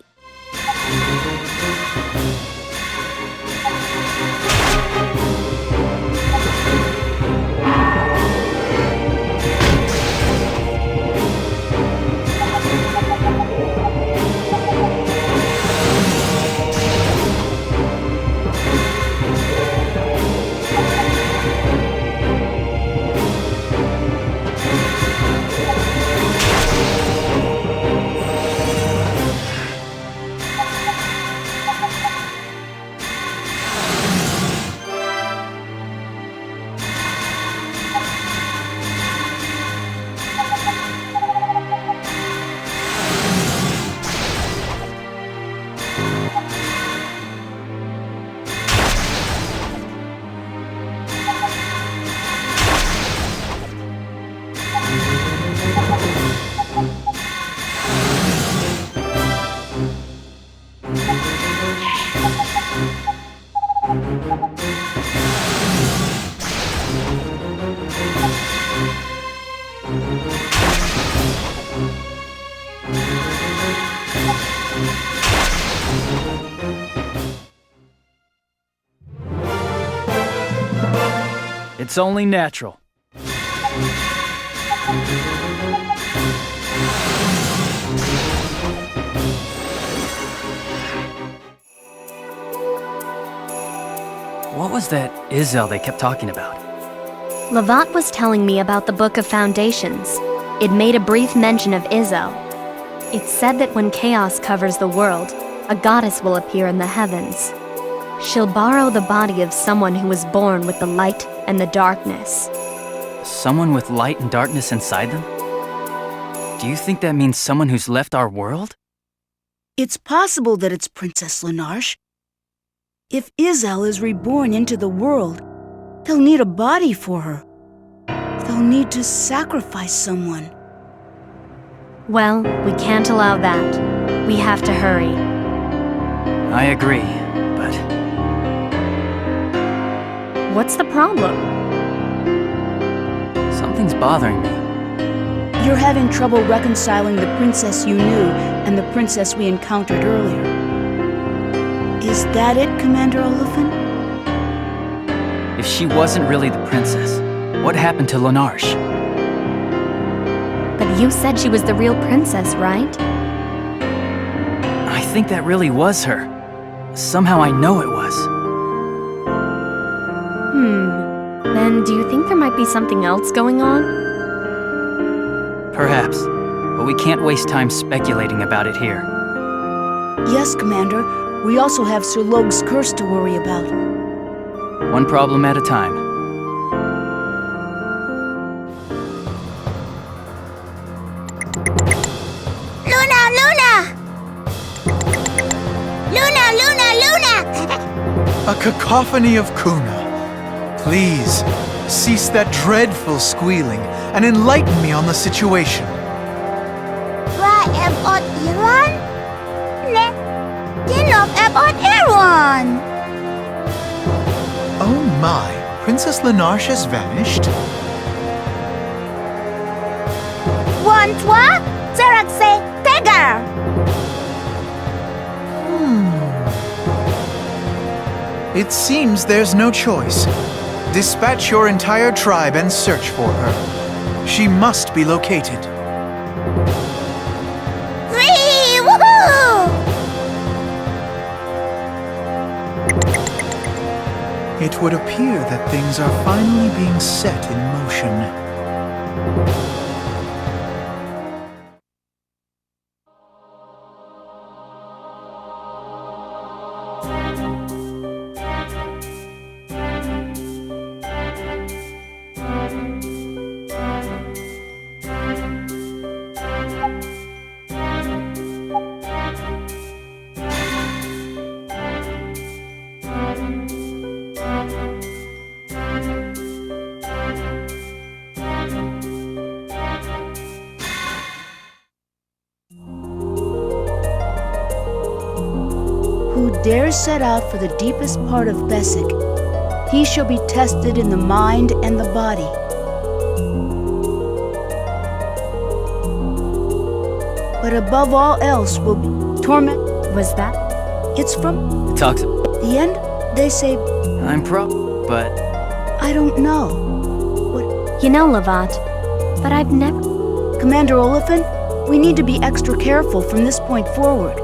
It's only natural. What was that Izel they kept talking about? Lavat was telling me about the Book of Foundations. It made a brief mention of Izel. It said that when chaos covers the world, a goddess will appear in the heavens. She'll borrow the body of someone who was born with the light and the darkness. Someone with light and darkness inside them? Do you think that means someone who's left our world? It's possible that it's Princess Lenarche. If Izel is reborn into the world, they'll need a body for her. They'll need to sacrifice someone. Well, we can't allow that. We have to hurry. I agree, but... What's the problem? Something's bothering me. You're having trouble reconciling the princess you knew and the princess we encountered earlier. Is that it, Commander Olufin? If she wasn't really the princess, what happened to Lenarche? But you said she was the real princess, right? I think that really was her. Somehow I know it was. Then do you think there might be something else going on? Perhaps, but we can't waste time speculating about it here. Yes, Commander. We also have Sir Logue's curse to worry about. One problem at a time. A cacophony of Kuna. Please, cease that dreadful squealing and enlighten me on the situation. Why about Iran? Enough about Iran! Oh my, Princess Lenartia's vanished? One toi, Zeraxe, Tegar! It seems there's no choice. Dispatch your entire tribe and search for her. She must be located. Whee! Woohoo! It would appear that things are finally being set in motion. Who dares set out for the deepest part of Besic, he shall be tested in the mind and the body. But above all else will be torment. Was that? It's from It talks. the end. They say, I'm but I don't know. You know, Lavat, but I've never... Commander Oliphant, we need to be extra careful from this point forward.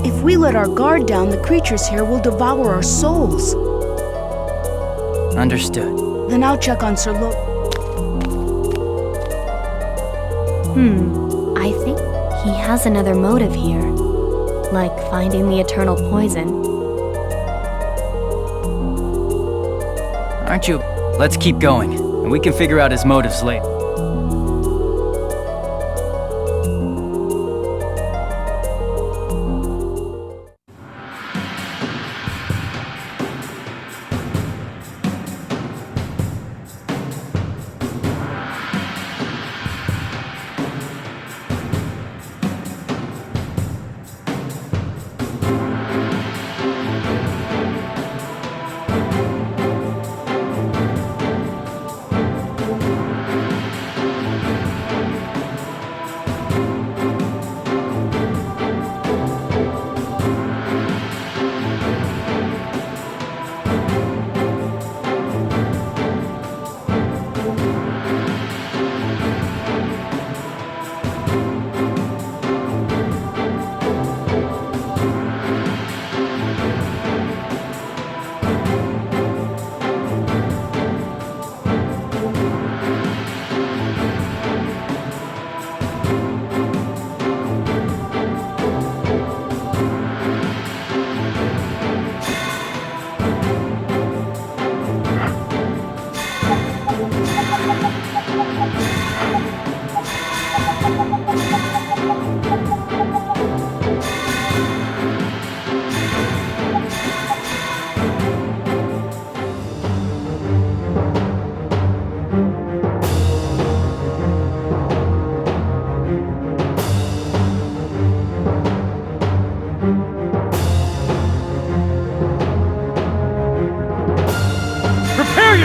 If we let our guard down, the creatures here will devour our souls. understood. Then I'll check on Sir Lo... I think he has another motive here. Like finding the eternal poison. Aren't you? Let's keep going, and we can figure out his motives later.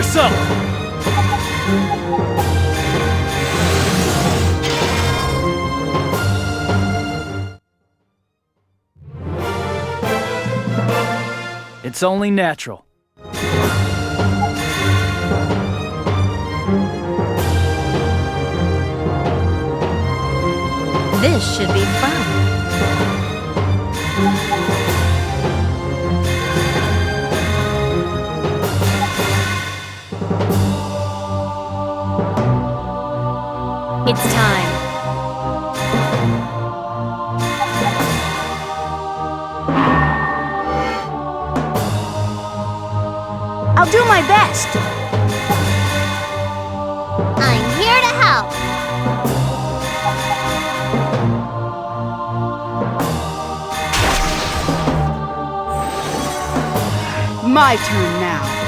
yourself! It's only natural. This should be fun. It's time. I'll do my best. I'm here to help. my turn now.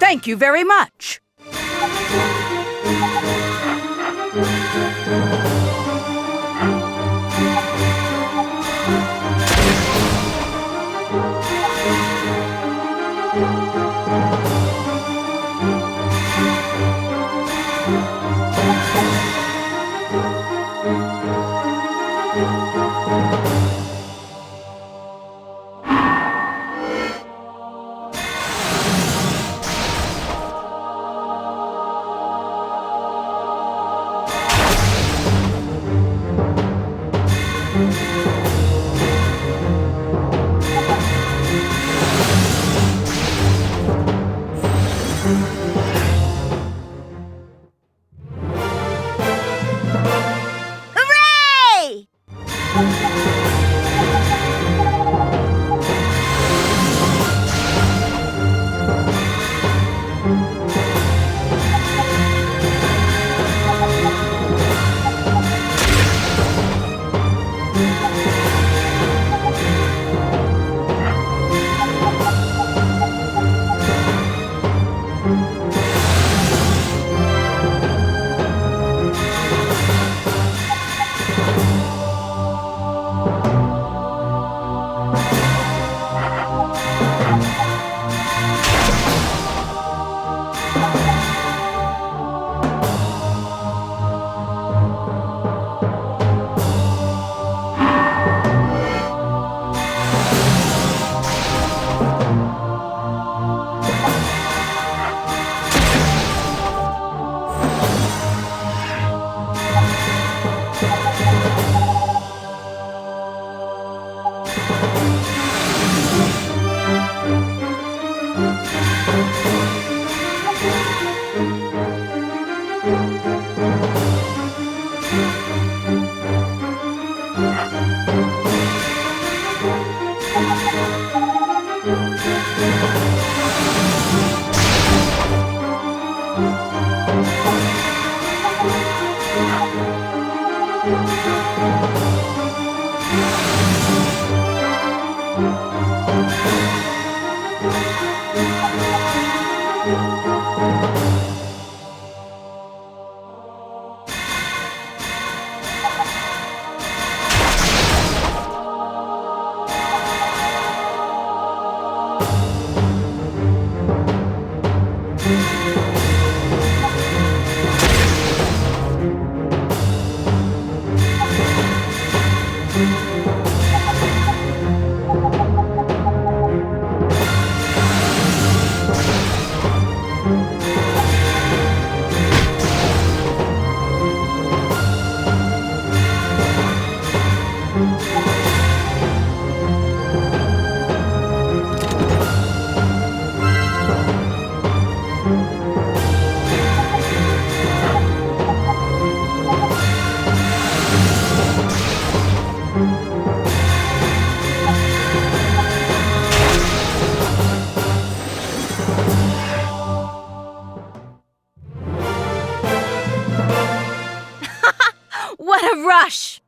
Thank you very much. What a rush!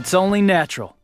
It's only natural.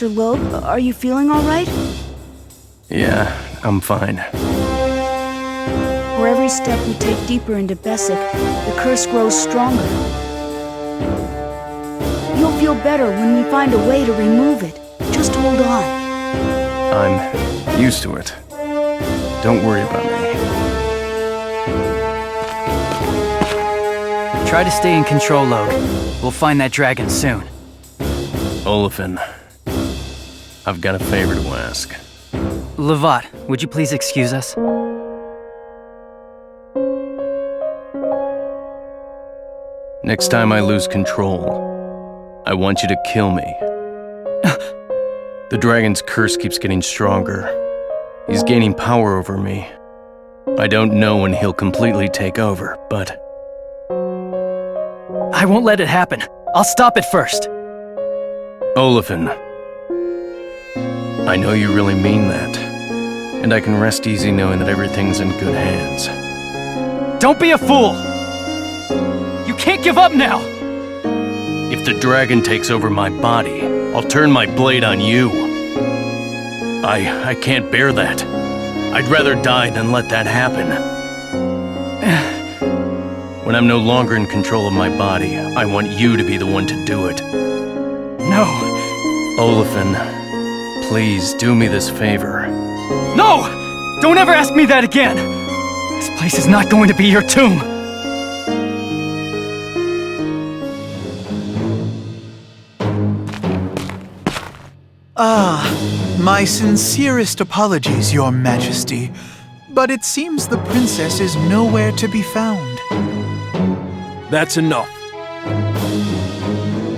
Sir Loeb, are you feeling all right? Yeah, I'm fine. For every step we take deeper into Bessic, the curse grows stronger. You'll feel better when we find a way to remove it. Just hold on. I'm used to it. Don't worry about me. Try to stay in control, Loeb. We'll find that dragon soon. Olafin, I've got a favor to ask. Levat, would you please excuse us? Next time I lose control, I want you to kill me. The dragon's curse keeps getting stronger. He's gaining power over me. I don't know when he'll completely take over, but... I won't let it happen. I'll stop it first. Olafin, I know you really mean that, and I can rest easy knowing that everything's in good hands. Don't be a fool! You can't give up now! If the dragon takes over my body, I'll turn my blade on you. I can't bear that. I'd rather die than let that happen. When I'm no longer in control of my body, I want you to be the one to do it. No! Olafin, please do me this favor. No! Don't ever ask me that again! This place is not going to be your tomb! My sincerest apologies, Your Majesty, but it seems the princess is nowhere to be found. That's enough.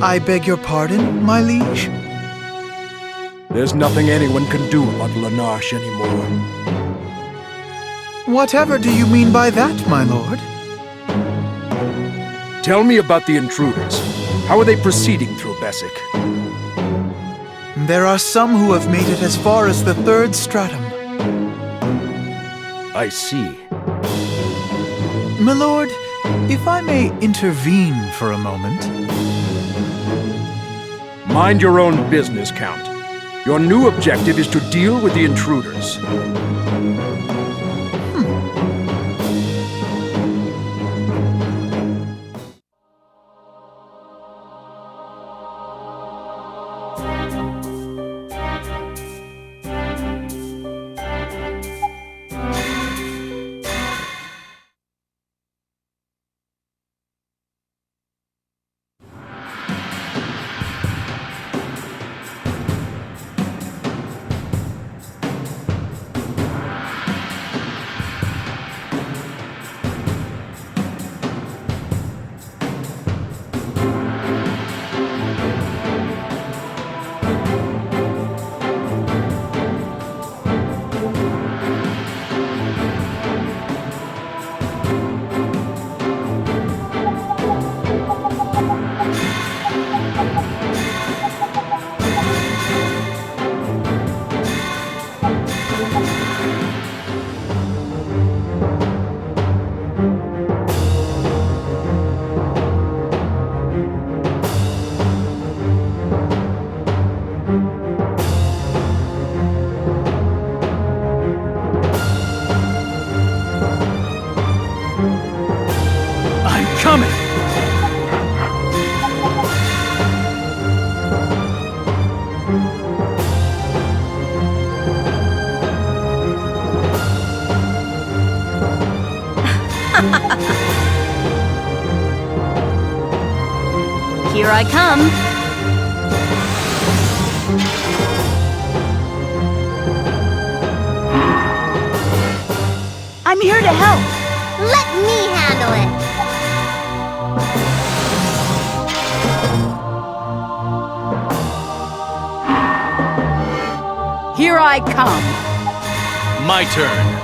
I beg your pardon, my liege? There's nothing anyone can do about Lanache anymore. Whatever do you mean by that, my lord? Tell me about the intruders. How are they proceeding through Bessic? There are some who have made it as far as the 3rd stratum. I see. My lord, if I may intervene for a moment. Mind your own business, Count. Your new objective is to deal with the intruders. Here I come. I'm here to help. Let me handle it. Here I come. My turn.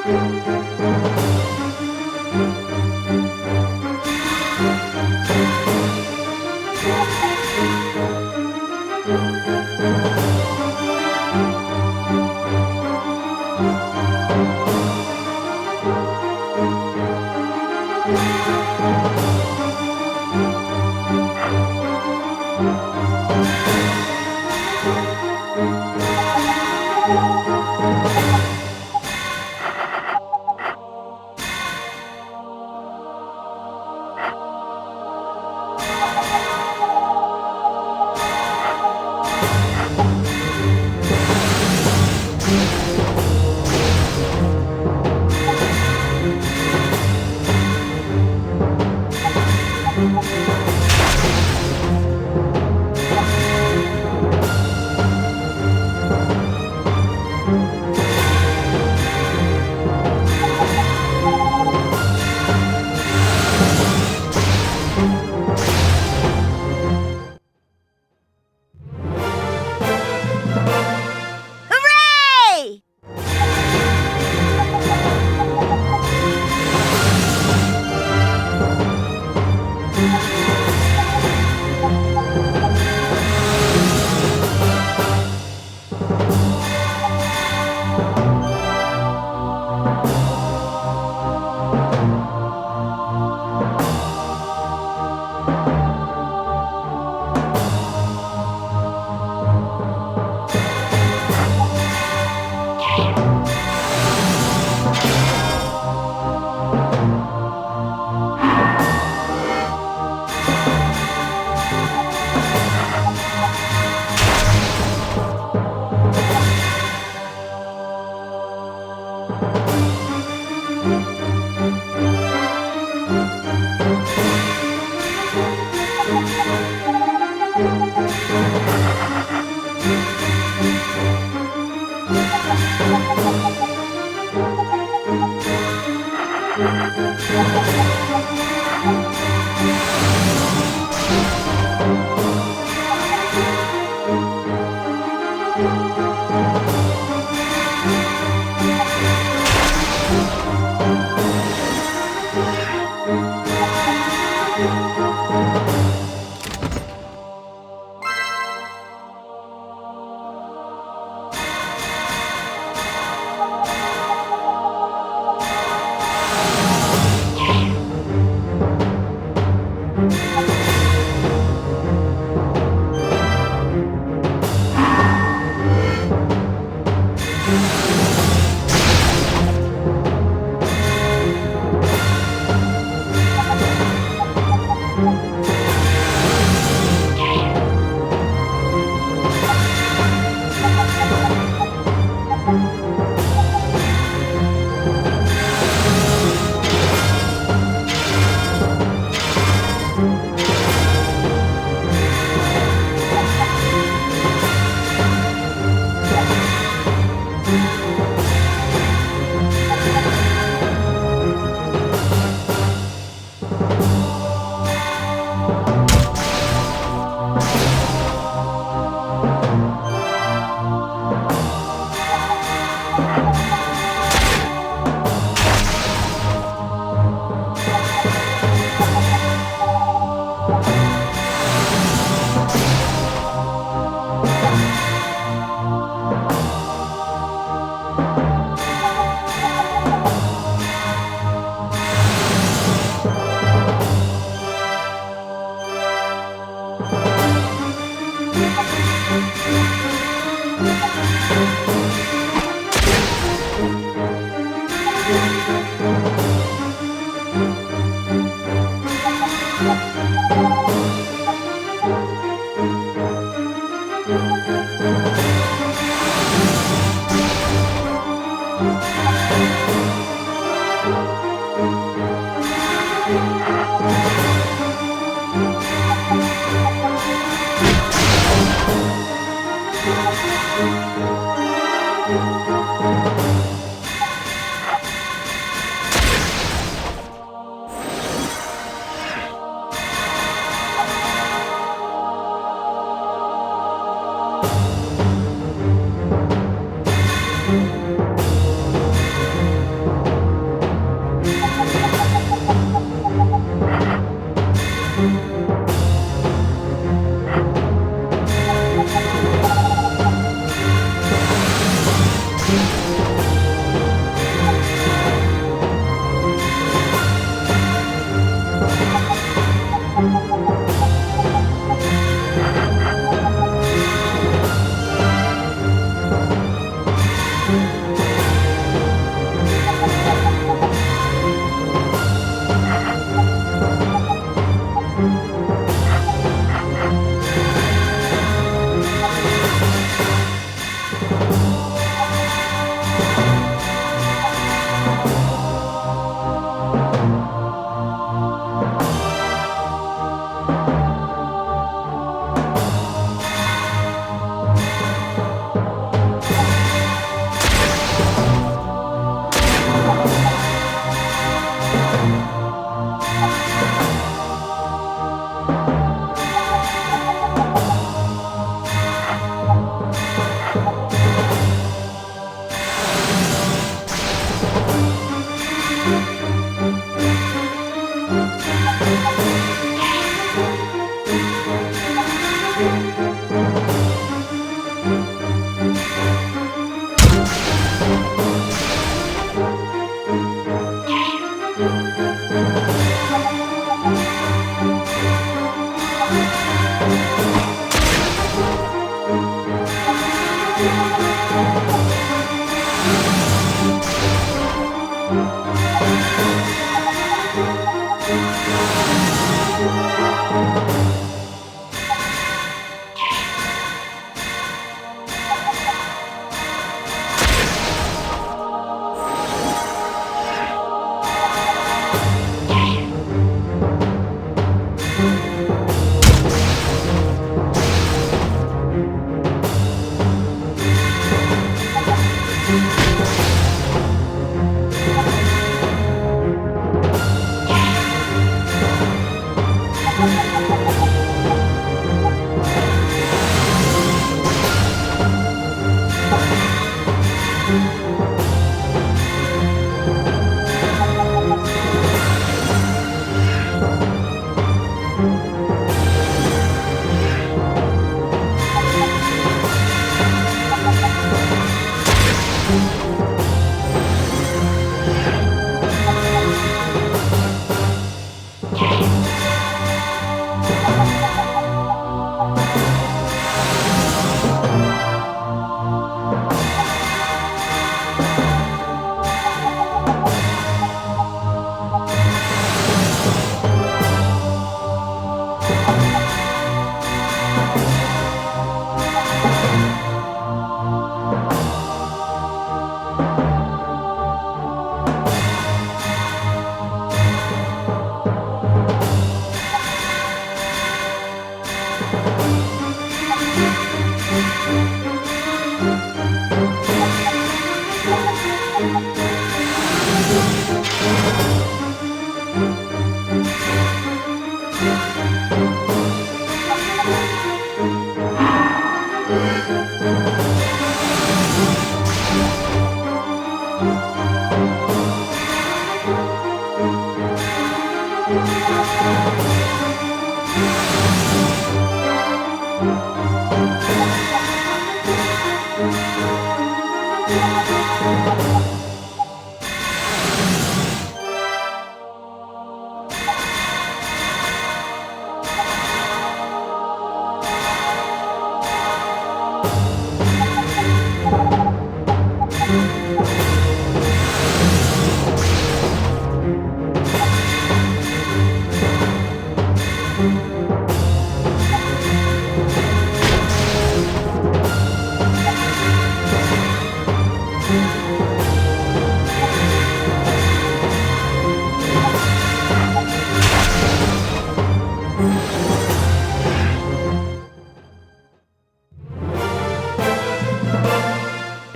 Hooray!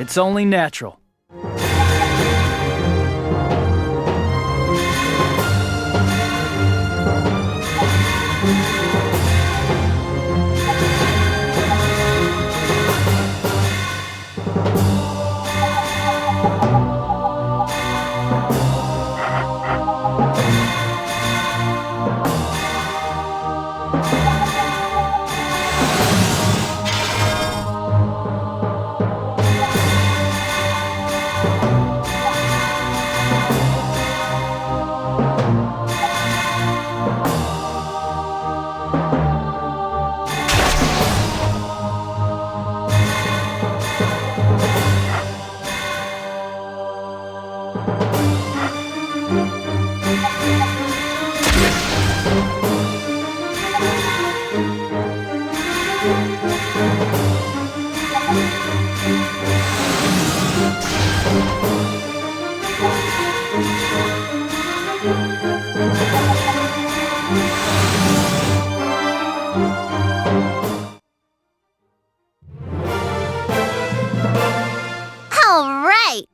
It's only natural. All right!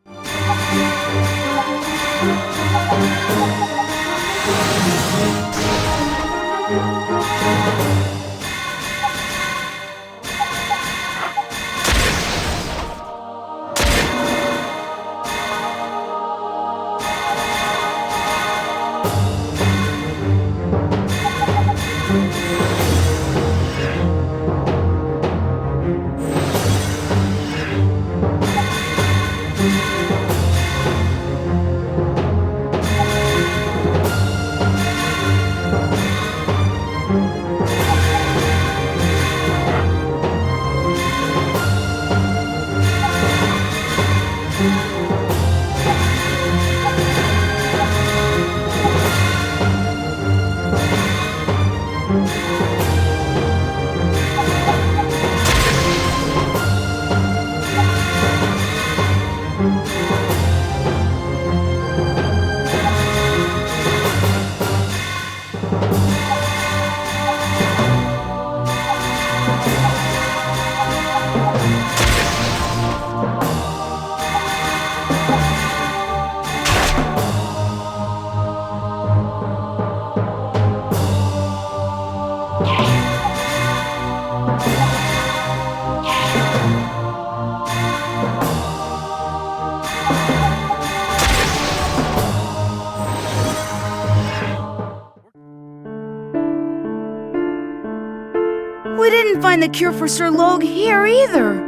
find the cure for Sir Logue here either.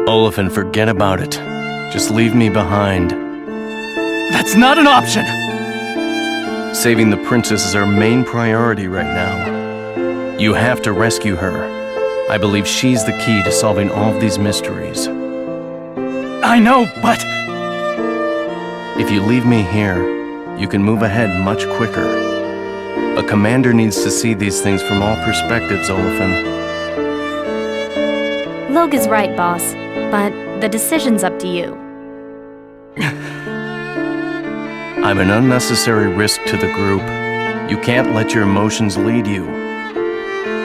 Olafin, forget about it. Just leave me behind. That's not an option! Saving the princess is our main priority right now. You have to rescue her. I believe she's the key to solving all of these mysteries. I know, but... If you leave me here, you can move ahead much quicker. A commander needs to see these things from all perspectives, Olafin. Logue is right, boss, but the decision's up to you. I'm an unnecessary risk to the group. You can't let your emotions lead you.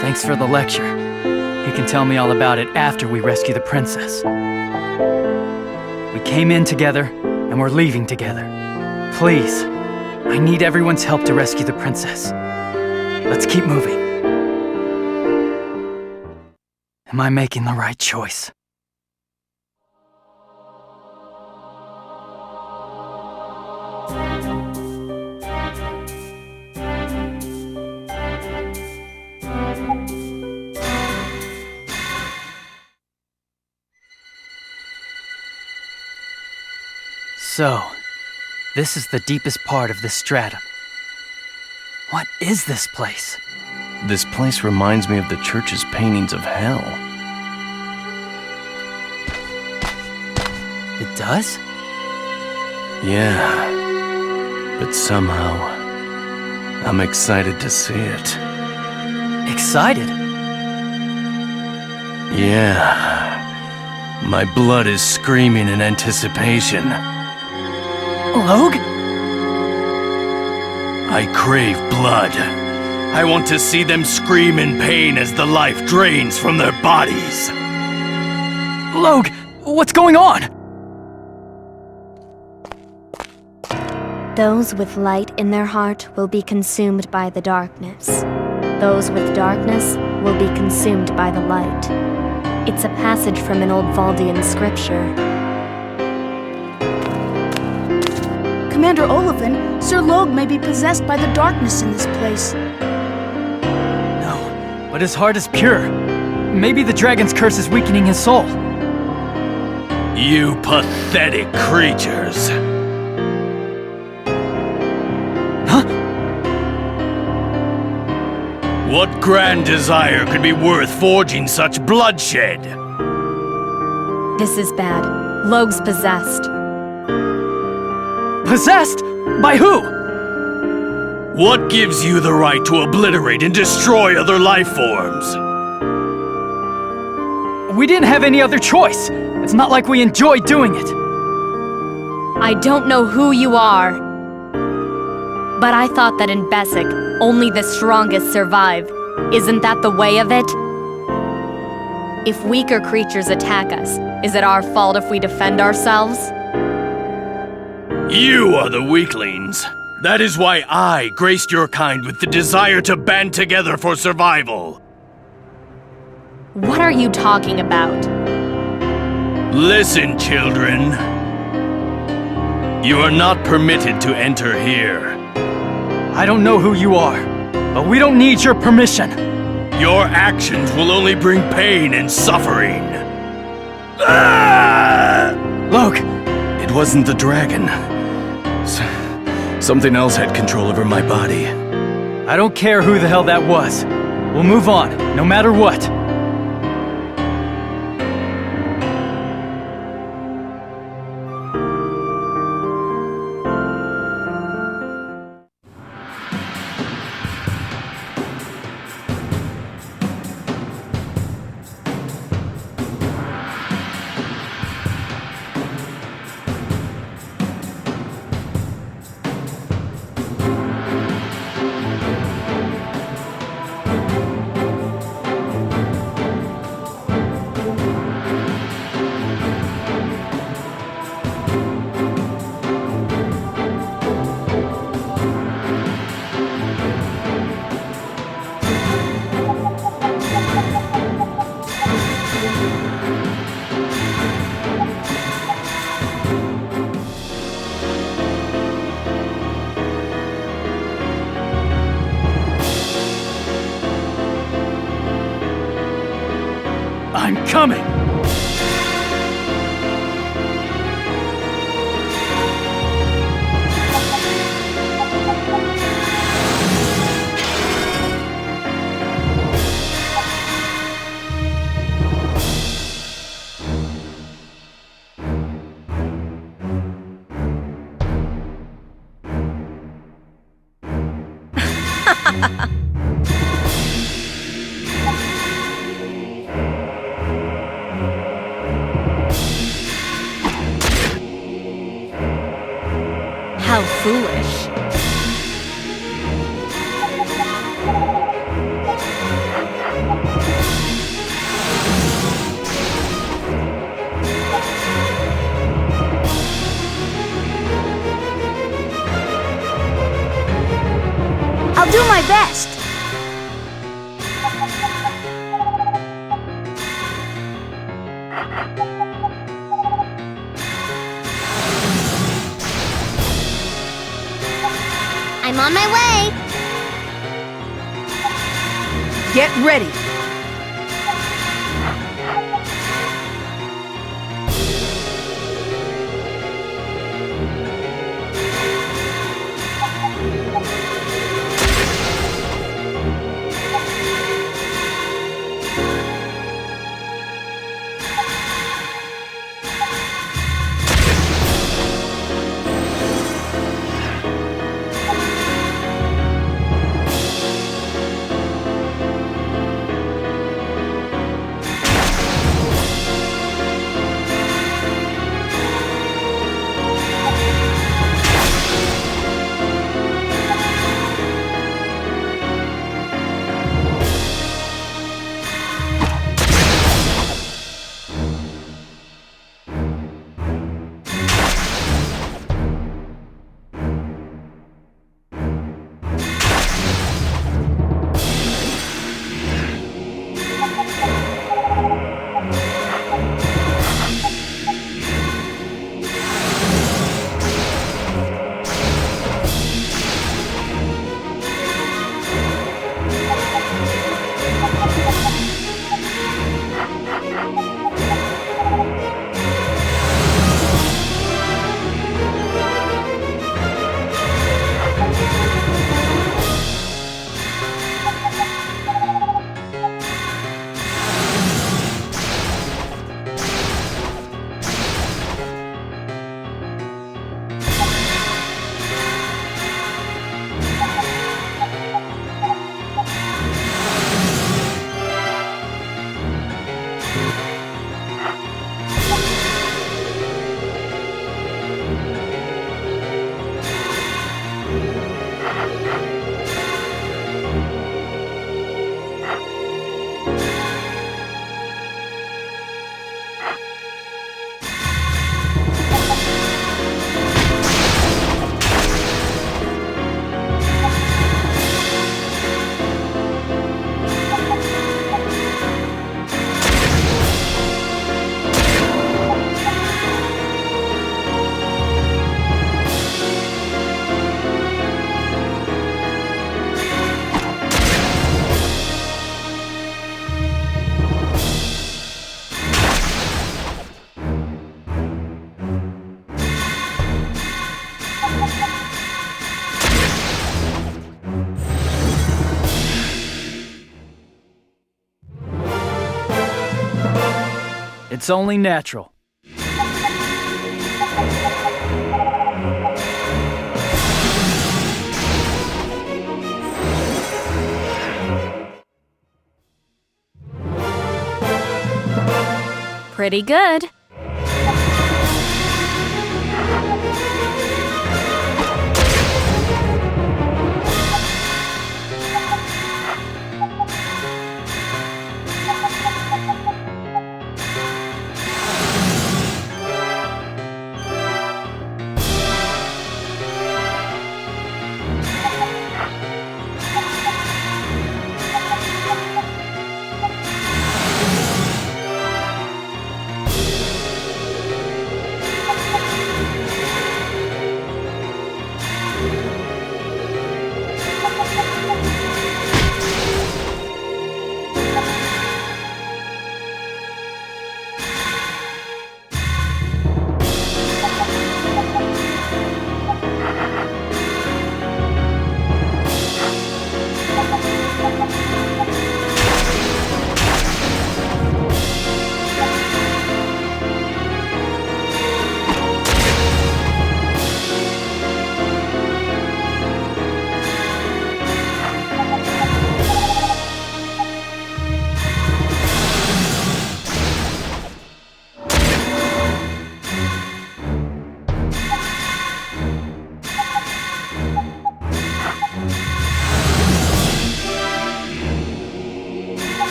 Thanks for the lecture. You can tell me all about it after we rescue the princess. We came in together, and we're leaving together. Please, I need everyone's help to rescue the princess. Let's keep moving. Am I making the right choice? So, this is the deepest part of this stratum. What is this place? This place reminds me of the church's paintings of hell. It does? Yeah, but somehow, I'm excited to see it. Excited? Yeah, my blood is screaming in anticipation. Logue? I crave blood. I want to see them scream in pain as the life drains from their bodies. Logue, what's going on? Those with light in their heart will be consumed by the darkness. Those with darkness will be consumed by the light. It's a passage from an old Valdian scripture. Commander Olafin, Sir Logue may be possessed by the darkness in this place. No, but his heart is pure. Maybe the dragon's curse is weakening his soul. You pathetic creatures. Huh? What grand desire could be worth forging such bloodshed? This is bad. Logue's possessed. Possessed? By who? What gives you the right to obliterate and destroy other life forms? We didn't have any other choice. It's not like we enjoy doing it. I don't know who you are, but I thought that in Bessic, only the strongest survive. Isn't that the way of it? If weaker creatures attack us, is it our fault if we defend ourselves? You are the weaklings. That is why I graced your kind with the desire to band together for survival. What are you talking about? Listen, children. You are not permitted to enter here. I don't know who you are, but we don't need your permission. Your actions will only bring pain and suffering. Ah! Logue! It wasn't the dragon. Something else had control over my body. I don't care who the hell that was. We'll move on, no matter what. coming! How foolish. I'll do my best. I'm on my way. Get ready. It's only natural. Pretty good.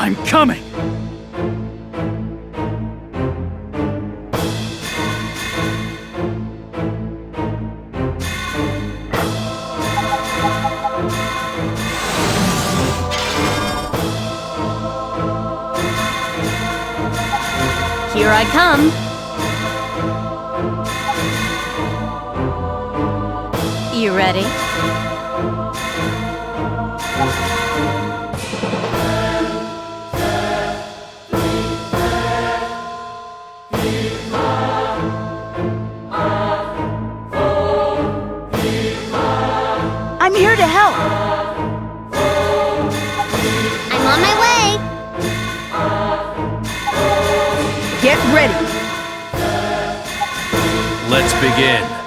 I'm coming! Here I come. You ready? I'm here to help. I'm on my way. Get ready. Let's begin.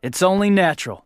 It's only natural.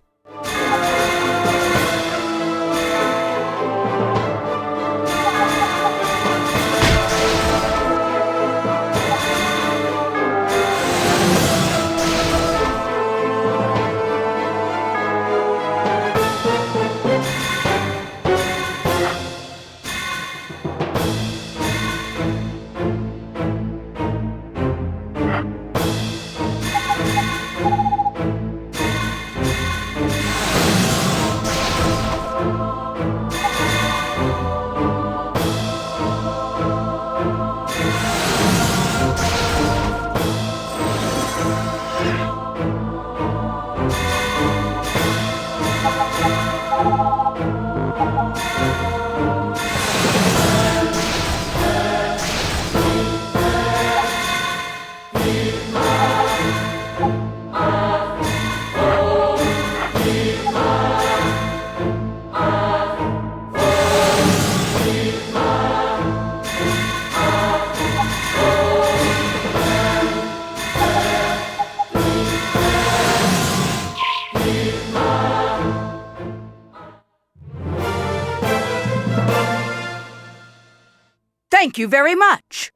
Thank you very much.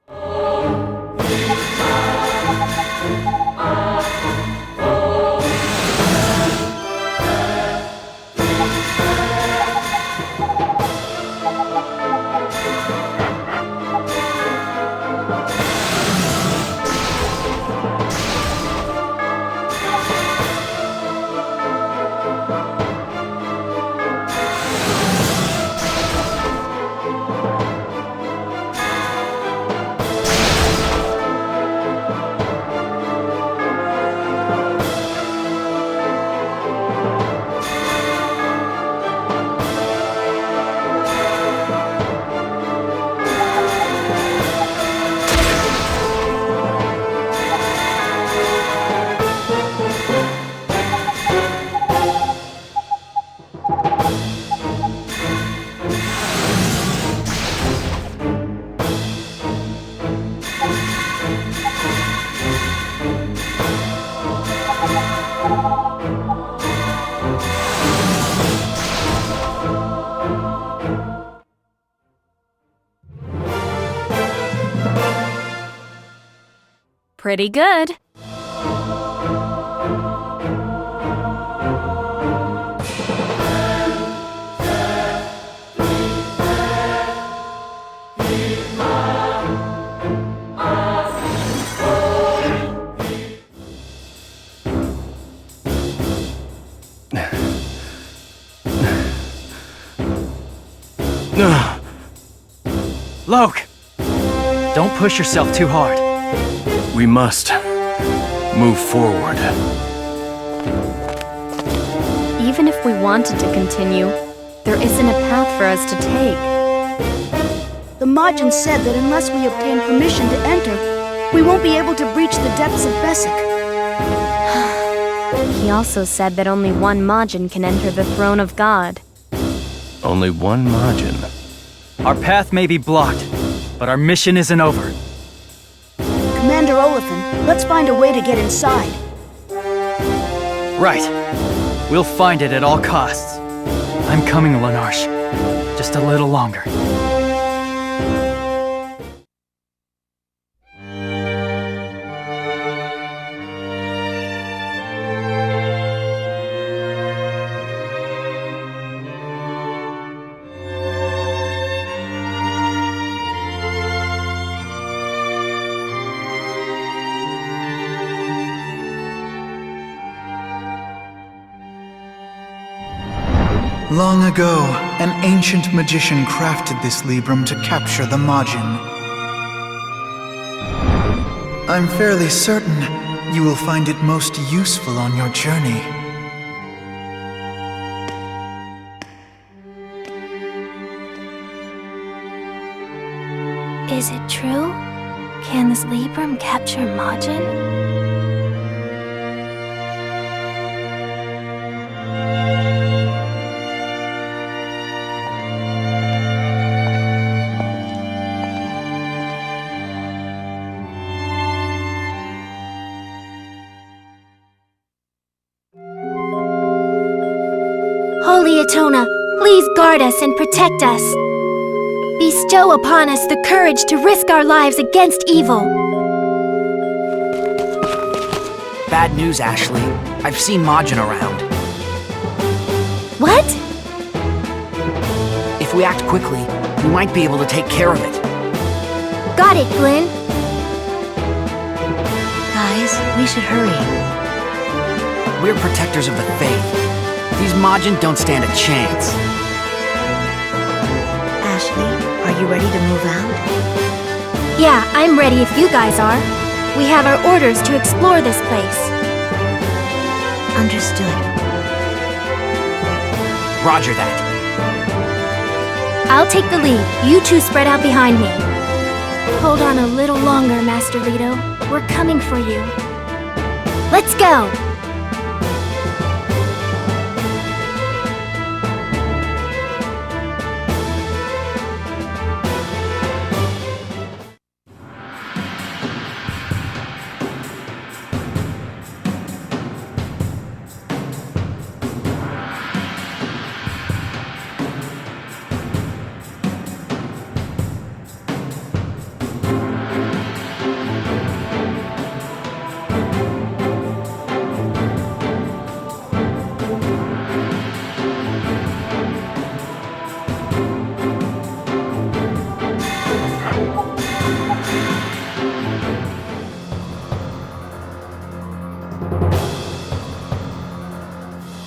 Pretty good. Loke! Don't push yourself too hard. We must move forward. Even if we wanted to continue, there isn't a path for us to take. The Majin said that unless we obtain permission to enter, we won't be able to breach the depths of Besic. He also said that only one Majin can enter the throne of God. Only one Majin. Our path may be blocked, but our mission isn't over. Commander Olafin, let's find a way to get inside. Right. We'll find it at all costs. I'm coming, Lenarsh. Just a little longer. Long ago, an ancient magician crafted this Librum to capture the Majin. I'm fairly certain you will find it most useful on your journey. Is it true? Can this Librum capture Majin? Holy Etona, please guard us and protect us. Bestow upon us the courage to risk our lives against evil. Bad news, Ashley. I've seen Majin around. What? If we act quickly, we might be able to take care of it. Got it, Glenn. Guys, we should hurry. We're protectors of the faith. These Majin don't stand a chance. Ashley, are you ready to move out? Yeah, I'm ready if you guys are. We have our orders to explore this place. Understood. Roger that. I'll take the lead. You two spread out behind me. Hold on a little longer, Master Leto. We're coming for you. Let's go!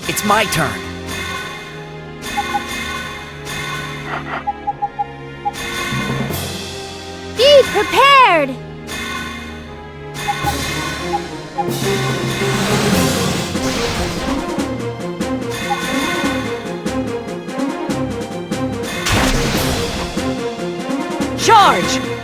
It's my turn. Be prepared! Charge!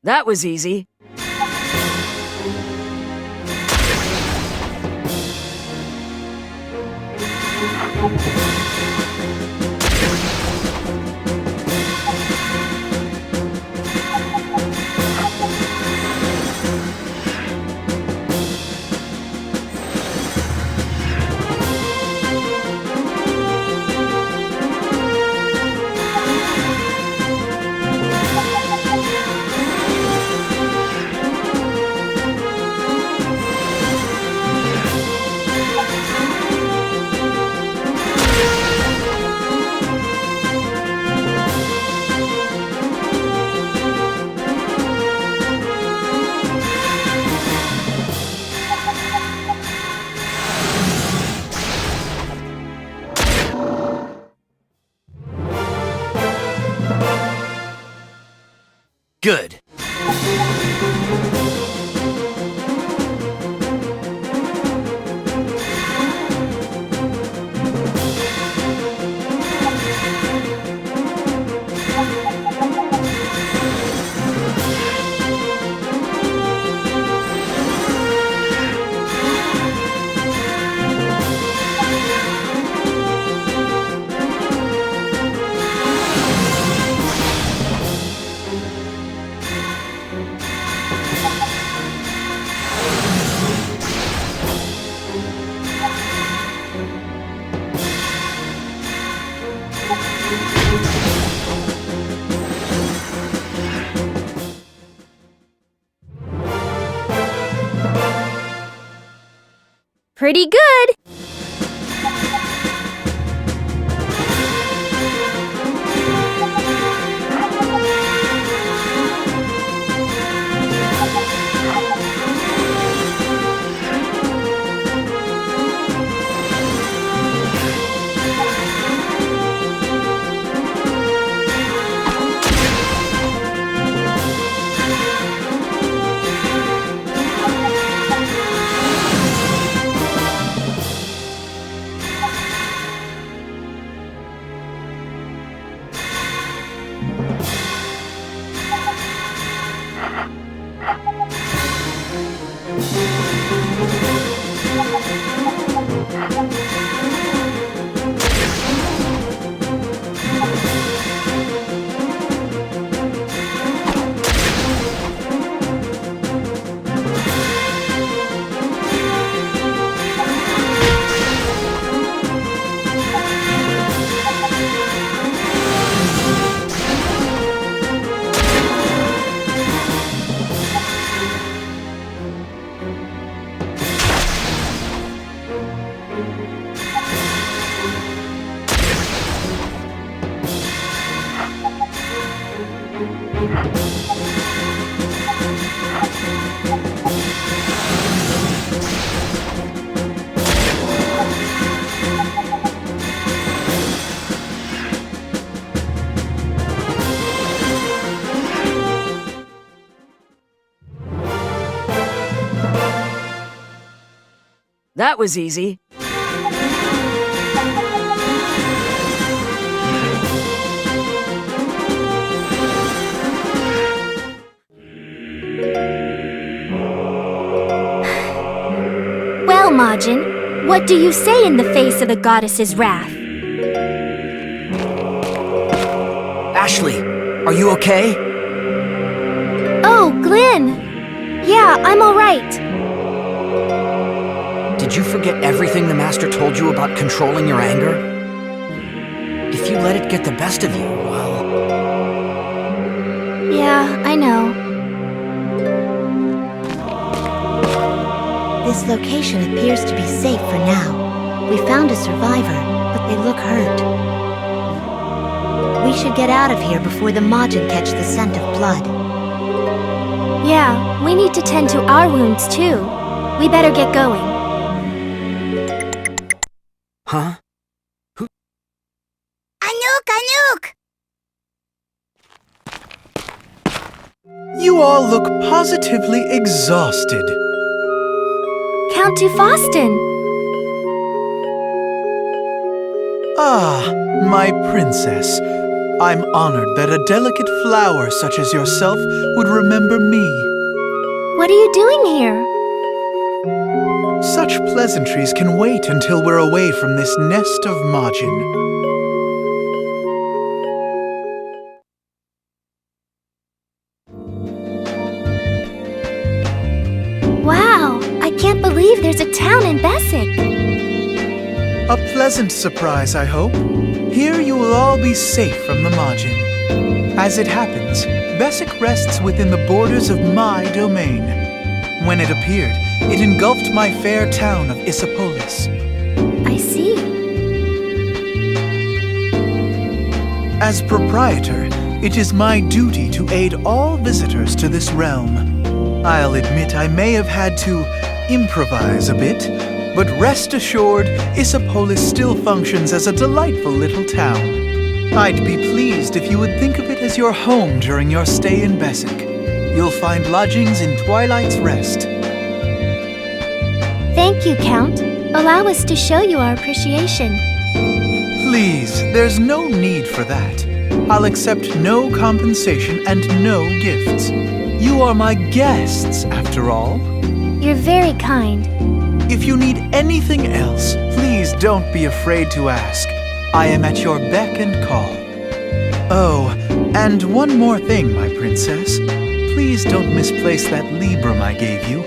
That was easy. Good. Pretty good! That was easy. Well, Majin, what do you say in the face of the goddess's wrath? Ashley, are you okay? Oh, Glenn! Yeah, I'm alright. Did you forget everything the Master told you about controlling your anger? If you let it get the best of you, well... Yeah, I know. This location appears to be safe for now. We found a survivor, but they look hurt. We should get out of here before the Majin catch the scent of blood. Yeah, we need to tend to our wounds too. We better get going. Huh? Anouk! You all look positively exhausted. Count to Faustin! Ah, my princess. I'm honored that a delicate flower such as yourself would remember me. What are you doing here? Such pleasantries can wait until we're away from this nest of Majin. Wow, I can't believe there's a town in Bessic. A pleasant surprise, I hope. Here you will all be safe from the Majin. As it happens, Bessic rests within the borders of my domain. When it appeared, it engulfed my fair town of Issopolis. I see. As proprietor, it is my duty to aid all visitors to this realm. I'll admit I may have had to improvise a bit, but rest assured, Issopolis still functions as a delightful little town. I'd be pleased if you would think of it as your home during your stay in Bessic. You'll find lodgings in Twilight's Rest. Thank you, Count. Allow us to show you our appreciation. Please, there's no need for that. I'll accept no compensation and no gifts. You are my guests, after all. You're very kind. If you need anything else, please don't be afraid to ask. I am at your beck and call. Oh, and one more thing, my princess. Please don't misplace that librum I gave you.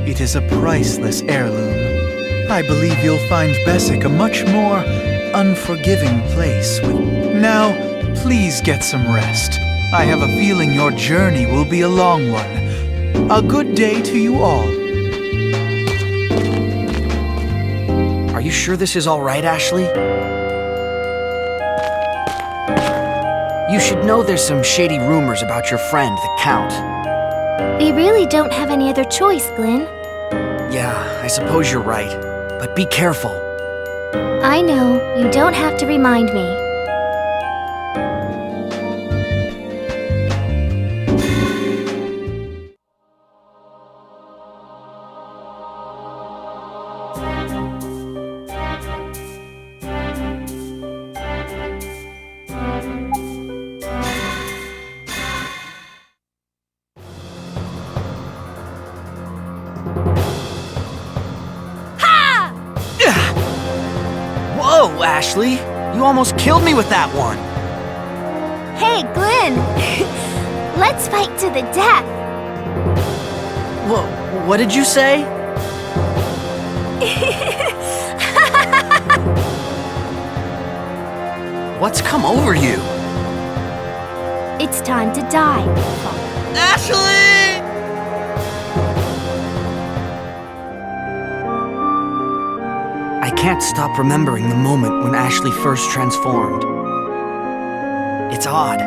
It is a priceless heirloom. I believe you'll find Bessic a much more unforgiving place with... Now, please get some rest. I have a feeling your journey will be a long one. A good day to you all. Are you sure this is all right, Ashley? You should know there's some shady rumors about your friend, the Count. We really don't have any other choice, Glenn. Yeah, I suppose you're right. But be careful. I know. You don't have to remind me. Whoa, Ashley! You almost killed me with that one! Hey, Glenn! Let's fight to the death! What did you say? What's come over you? It's time to die. Ashley! I can't stop remembering the moment when Ashley first transformed. It's odd.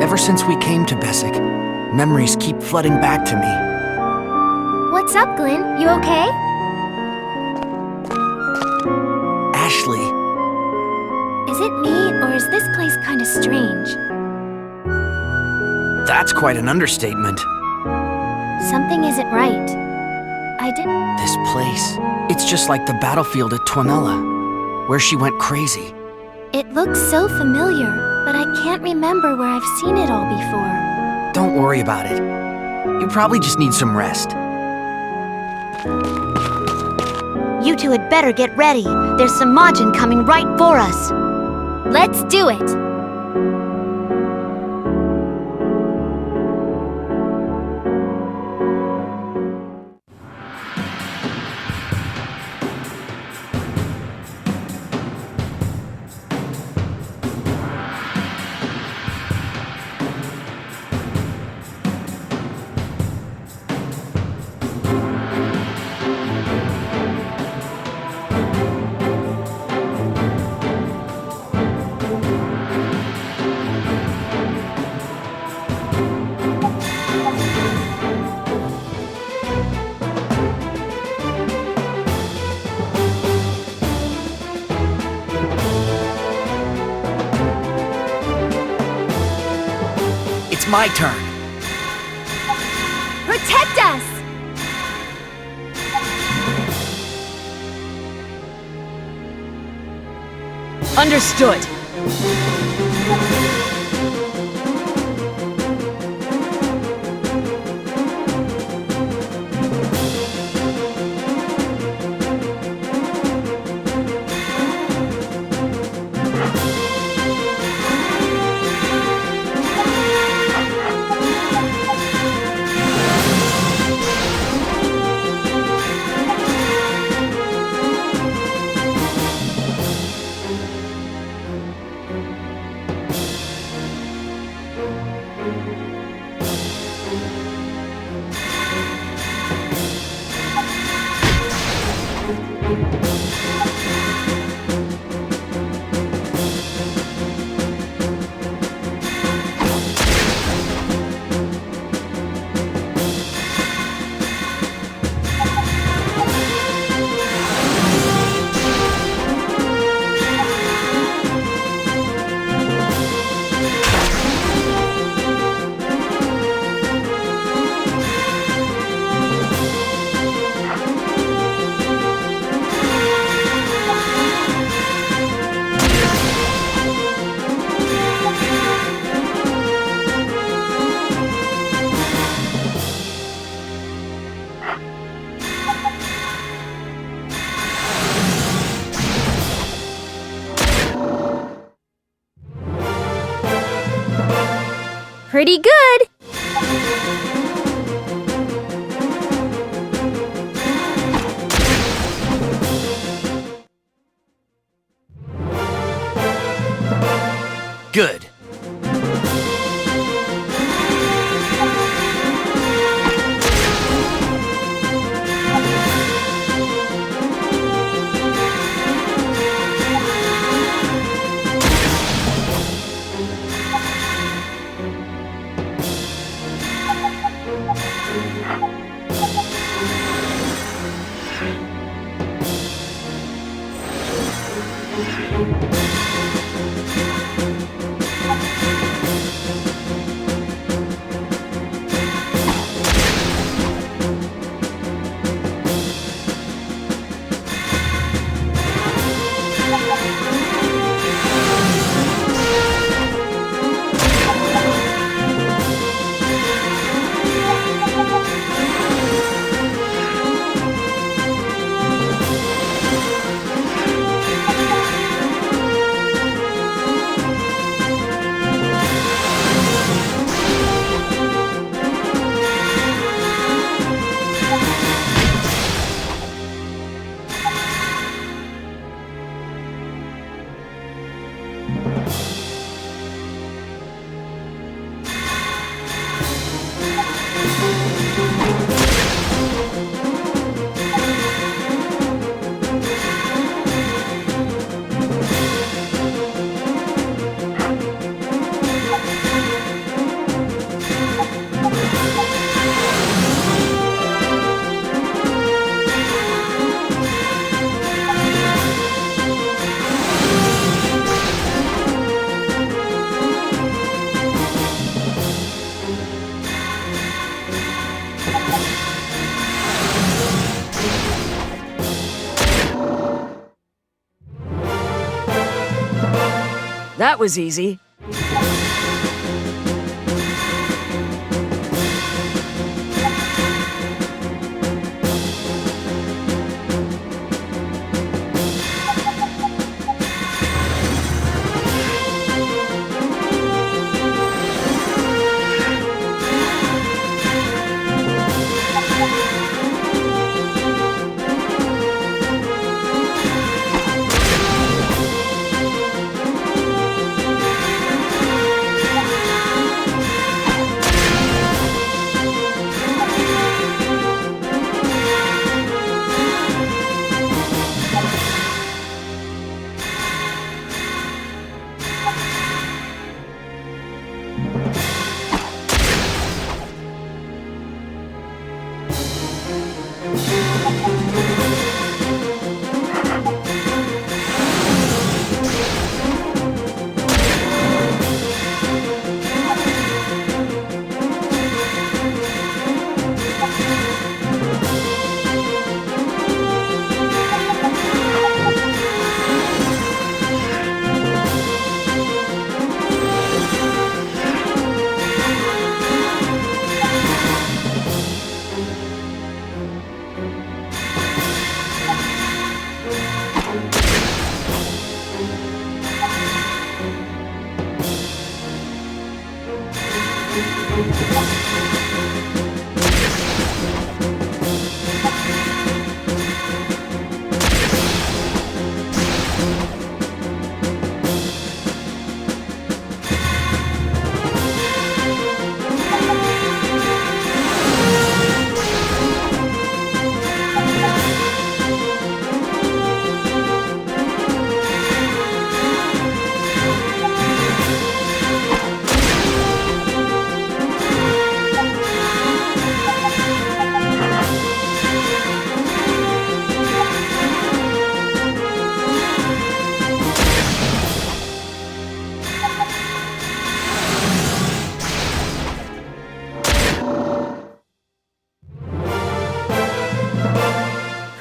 Ever since we came to Bessic, memories keep flooding back to me. What's up, Glenn? You okay? Ashley. Is it me, or is this place kind of strange? That's quite an understatement. Something isn't right. I didn't... This place, it's just like the battlefield at Twamella, where she went crazy. It looks so familiar, but I can't remember where I've seen it all before. Don't worry about it. You probably just need some rest. You two had better get ready. There's some Majin coming right for us. Let's do it! It's my turn. Protect us! Understood. Pretty good! Good. That was easy.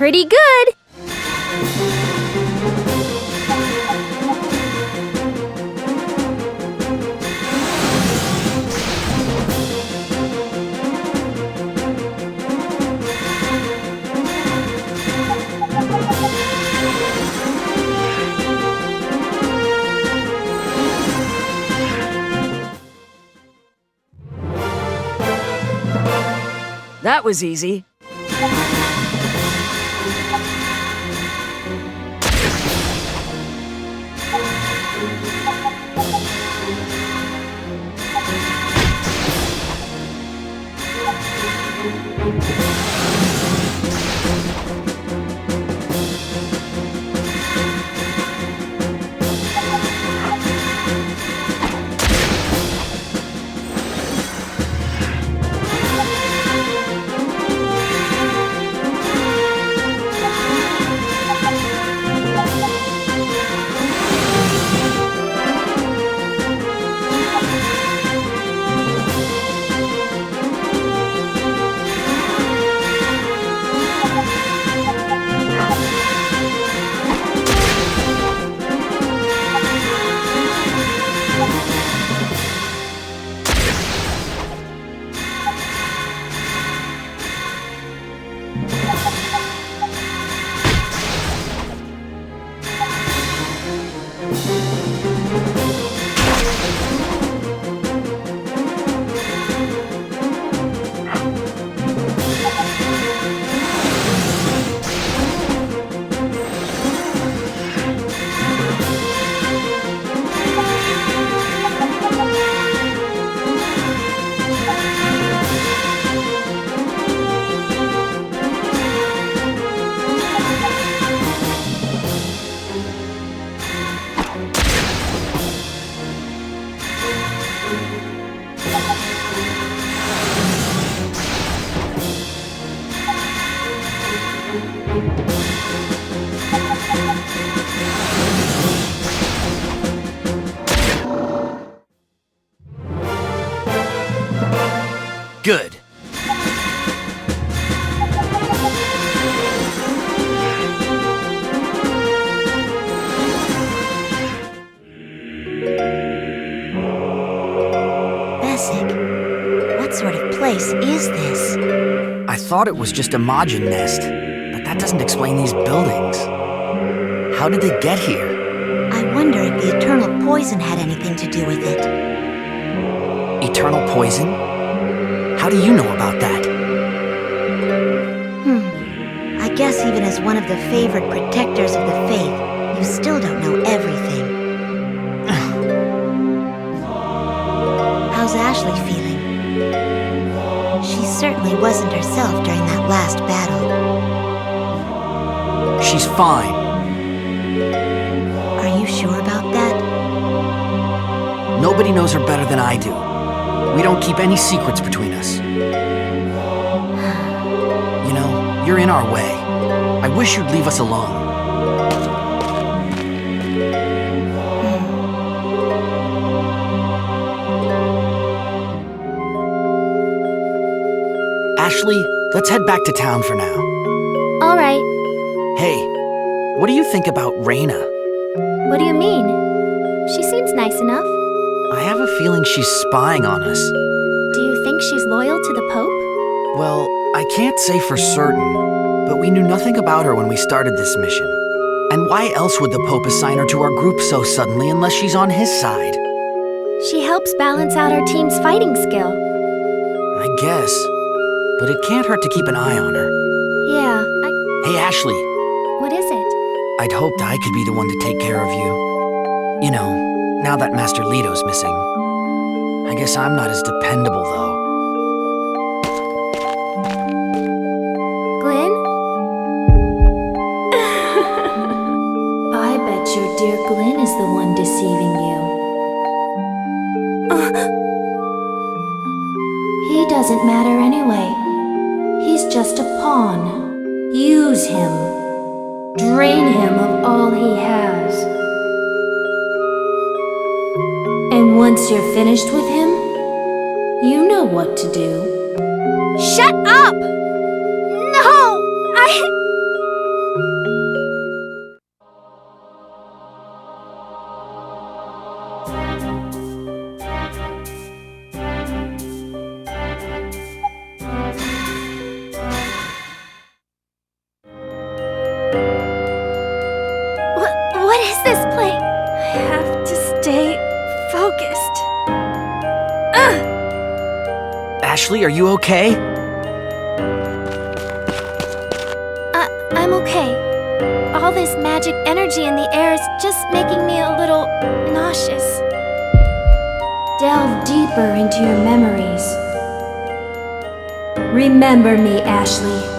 Pretty good! That was easy. Good. Bessic. What sort of place is this? I thought it was just a Majin nest, but that doesn't explain these buildings. How did they get here? I wonder if the eternal poison had anything to do with it. Eternal poison? How do you know about that? I guess even as one of the favored protectors of the faith, you still don't know everything. How's Ashley feeling? She certainly wasn't herself during that last battle. She's fine. Are you sure about that? Nobody knows her better than I do. We don't keep any secrets between us. You know, you're in our way. I wish you'd leave us alone. Ashley, let's head back to town for now. All right. Hey, what do you think about Reina? What do you mean? She seems nice enough. I have a feeling she's spying on us. Do you think she's loyal to the Pope? Well, I can't say for certain, but we knew nothing about her when we started this mission. And why else would the Pope assign her to our group so suddenly unless she's on his side? She helps balance out our team's fighting skill. I guess. But it can't hurt to keep an eye on her. Yeah, Hey, Ashley. What is it? I'd hoped I could be the one to take care of you. You know, now that Master Leto's missing. I guess I'm not as dependable, though. Glenn? I bet your dear Glenn is the one deceiving you. He doesn't matter anyway. He's just a pawn. Use him. Drain him of all he has. And once you're finished with him, you know what to do. Shut up! No! What is this place? I have to stay focused. Ashley, are you okay? I'm okay. All this magic energy in the air is just making me a little nauseous. Delve deeper into your memories. Remember me, Ashley.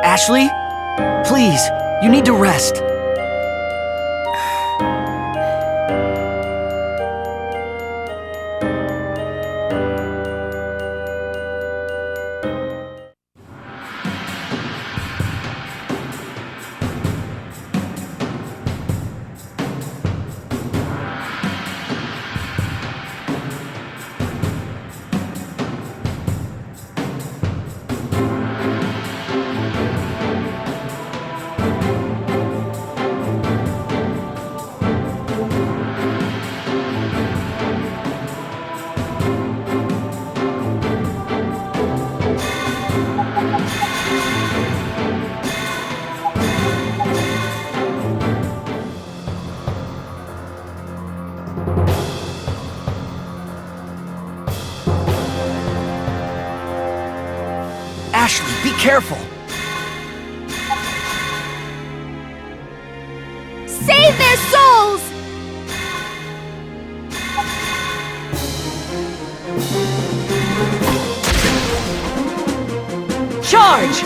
Ashley? Please, you need to rest. Ashley, be careful! Save their souls! Charge!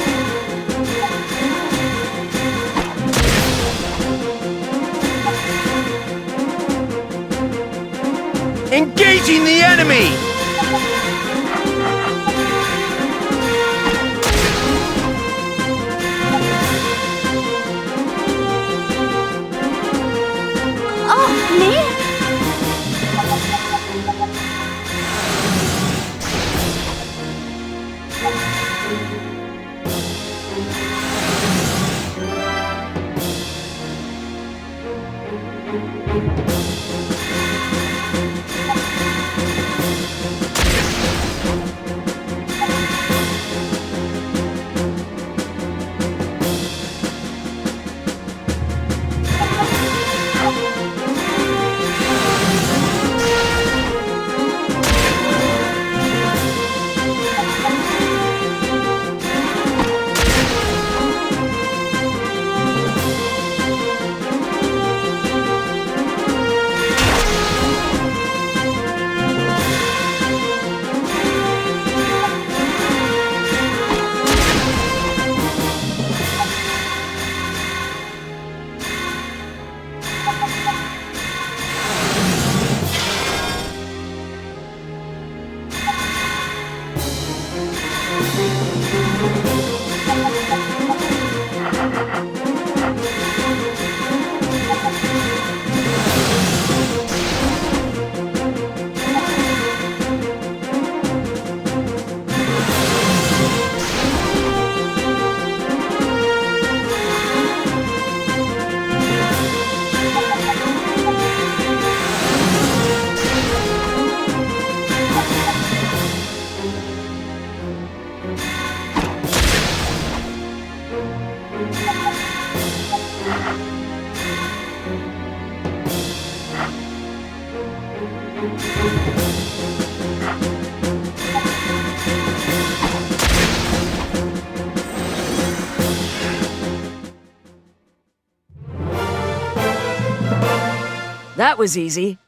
Engaging the enemy! Oh, me? That was easy.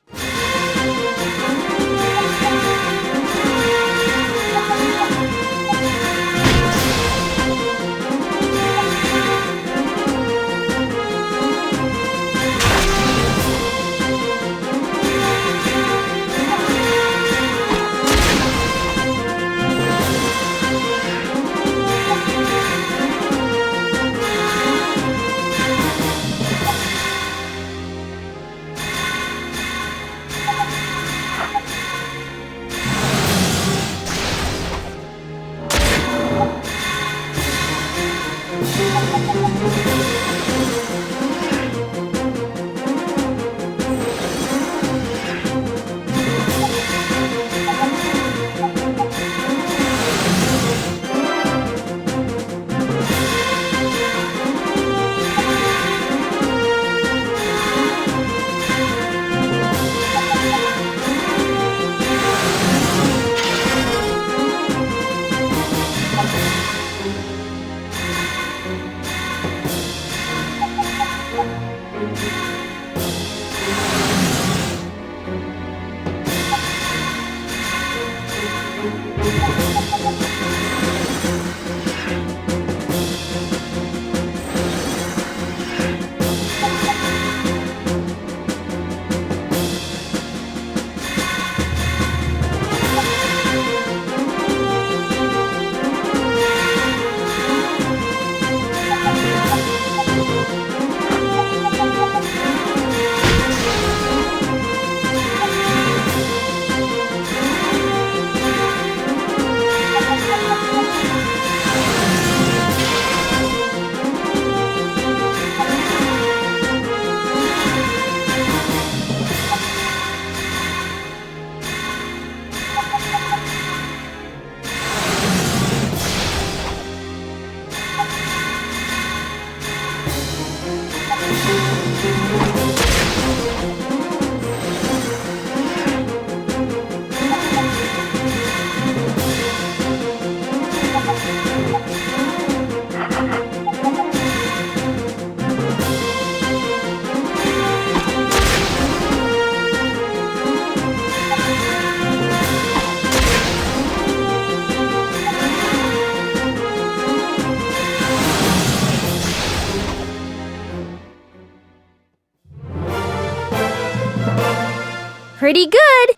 Pretty good!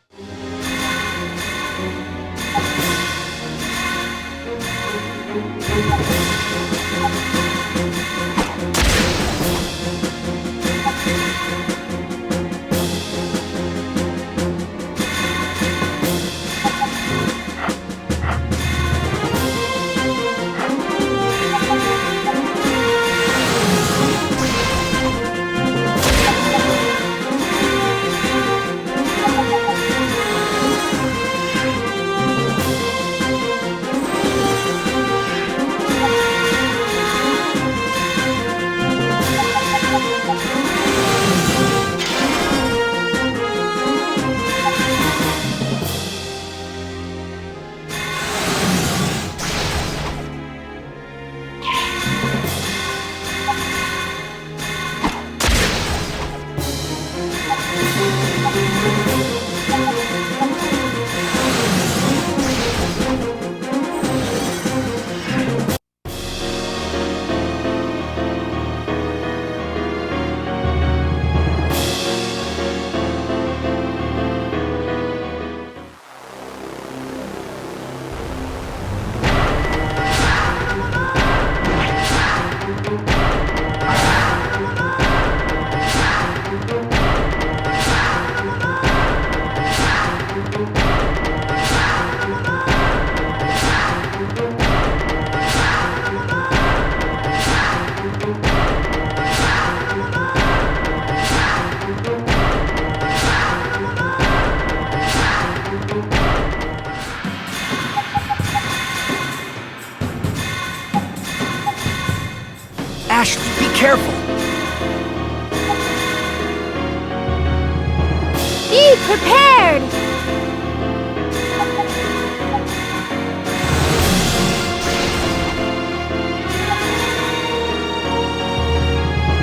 Be prepared!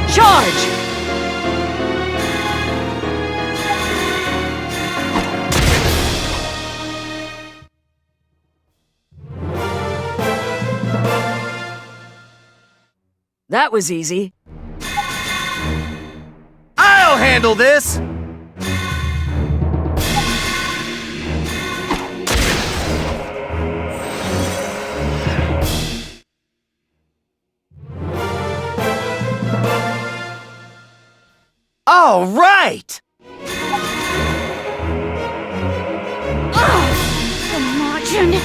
Charge! That was easy. I'll handle this! All right! Imagine.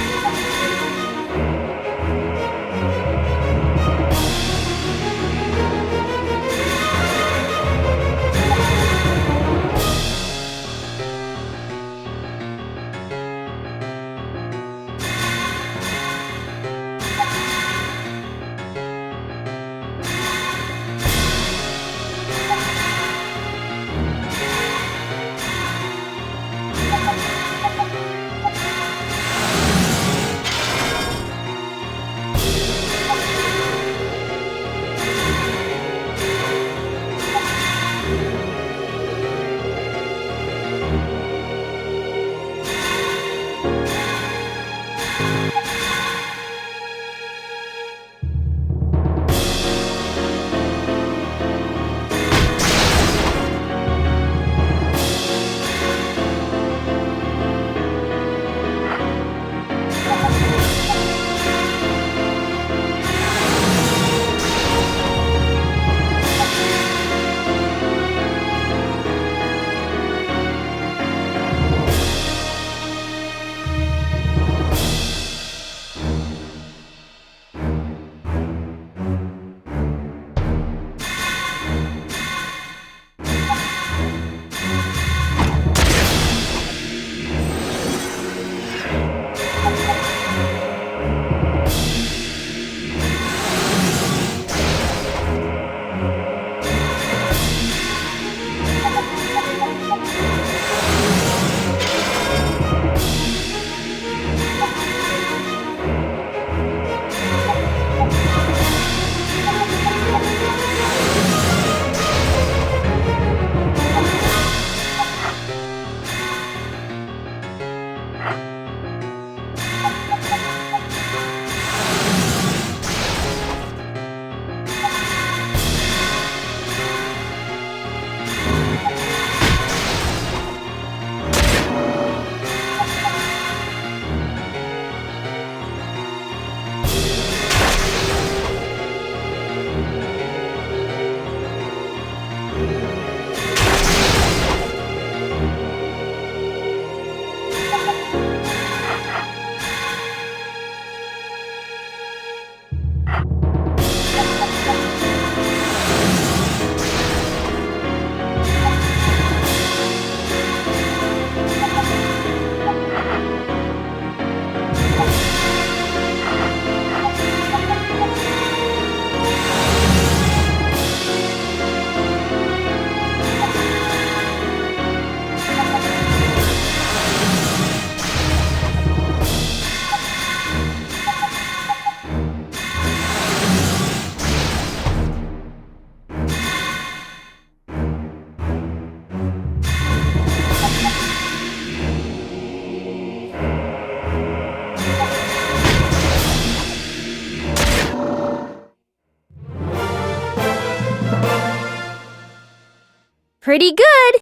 Pretty good!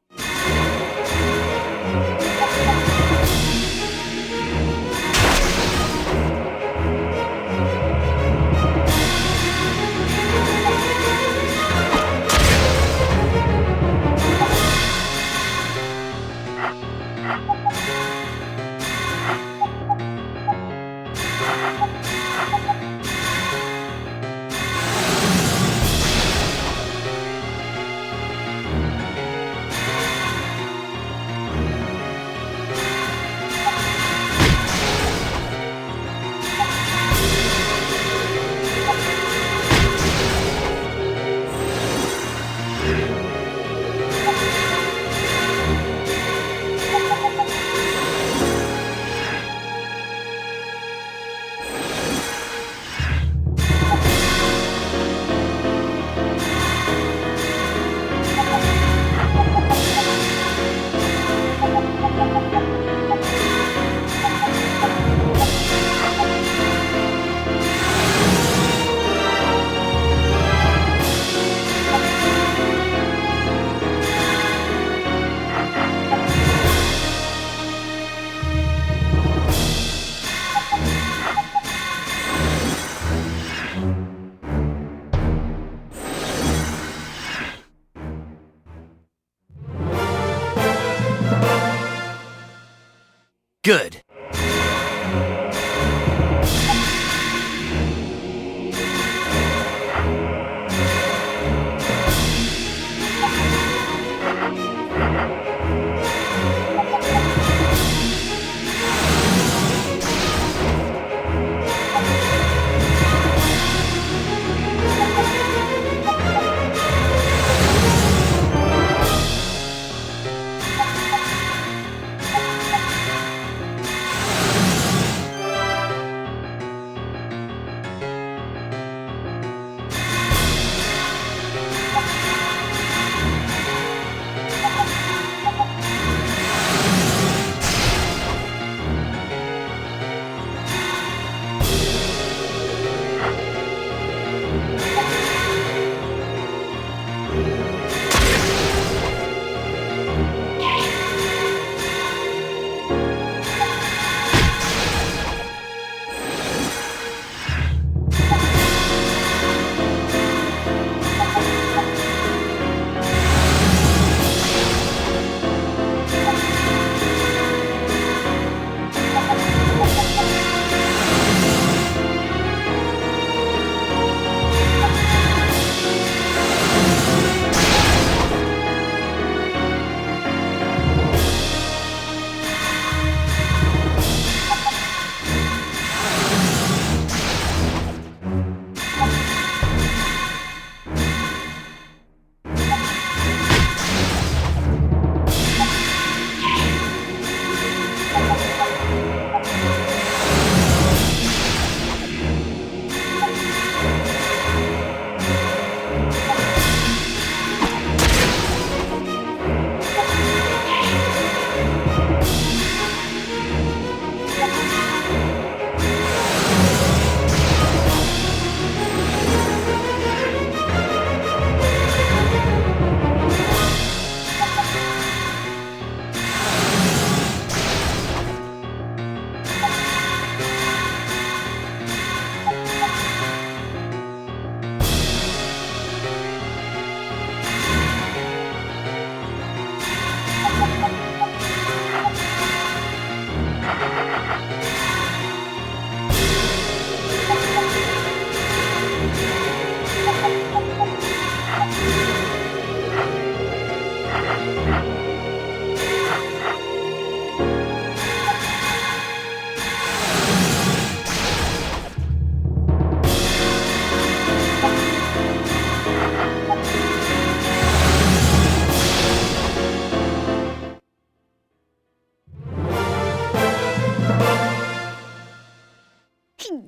Good.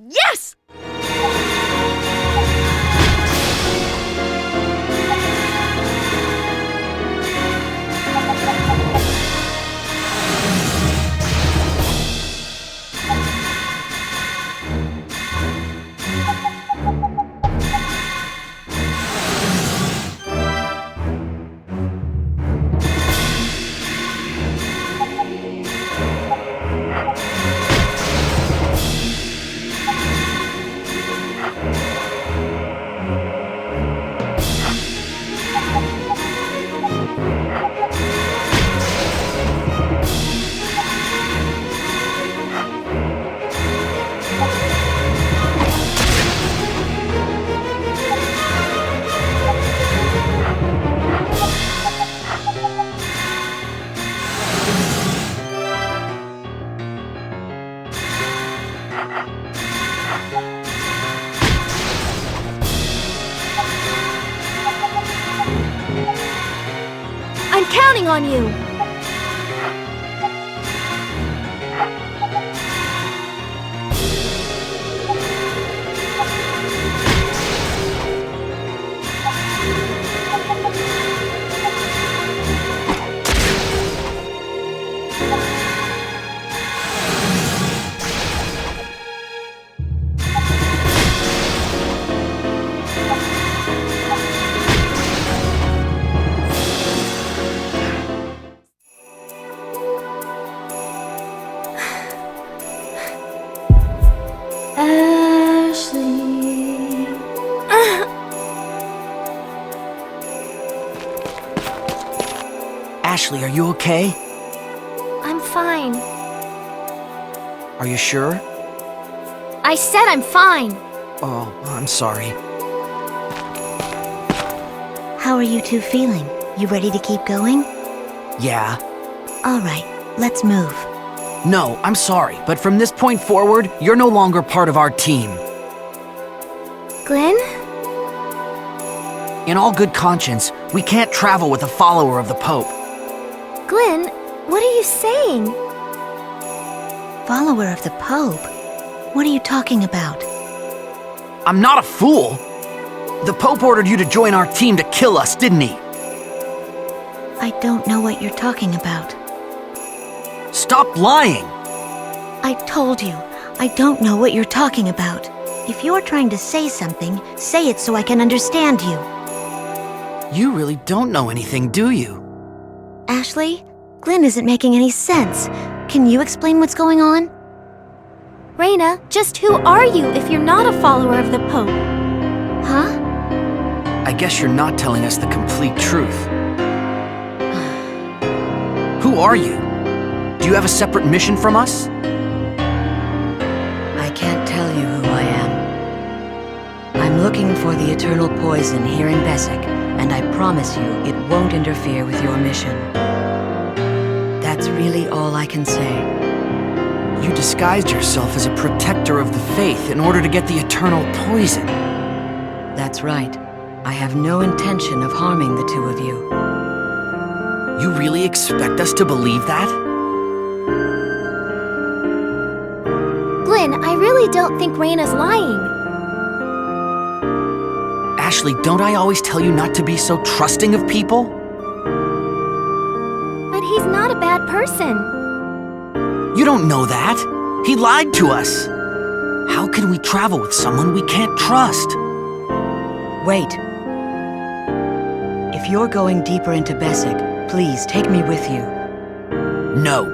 Yes! I'm counting on you! Ashley. Ashley, are you okay? I'm fine. Are you sure? I said I'm fine. Oh, I'm sorry. How are you two feeling? You ready to keep going? Yeah. All right, let's move. No, I'm sorry, but from this point forward, you're no longer part of our team. Glenn? In all good conscience, we can't travel with a follower of the Pope. Glenn, what are you saying? Follower of the Pope? What are you talking about? I'm not a fool! The Pope ordered you to join our team to kill us, didn't he? I don't know what you're talking about. Stop lying! I told you, I don't know what you're talking about. If you're trying to say something, say it so I can understand you. You really don't know anything, do you? Ashley, Glenn isn't making any sense. Can you explain what's going on? Reyna, just who are you if you're not a follower of the Pope? Huh? I guess you're not telling us the complete truth. Who are you? Do you have a separate mission from us? I can't tell you who I am. I'm looking for the eternal poison here in Bessic, and I promise you it won't interfere with your mission. That's really all I can say. You disguised yourself as a protector of the faith in order to get the eternal poison. That's right. I have no intention of harming the two of you. You really expect us to believe that? Glenn, I really don't think Reyna's lying. Ashley, don't I always tell you not to be so trusting of people? But he's not a bad person. You don't know that. He lied to us. How can we travel with someone we can't trust? Wait. If you're going deeper into Bessic, please take me with you. No.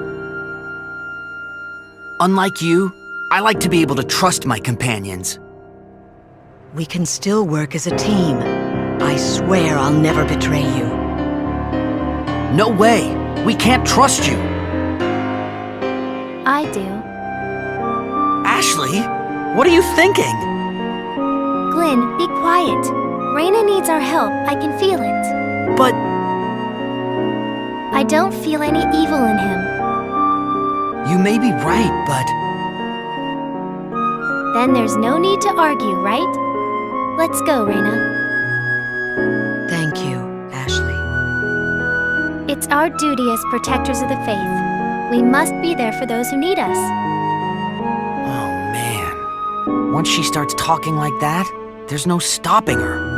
Unlike you, I like to be able to trust my companions. We can still work as a team. I swear I'll never betray you. No way! We can't trust you! I do. Ashley, what are you thinking? Glenn, be quiet. Reyna needs our help. I can feel it. But... I don't feel any evil in him. You may be right, but... Then there's no need to argue, right? Let's go, Reyna. Thank you, Ashley. It's our duty as protectors of the faith. We must be there for those who need us. Oh, man. Once she starts talking like that, there's no stopping her.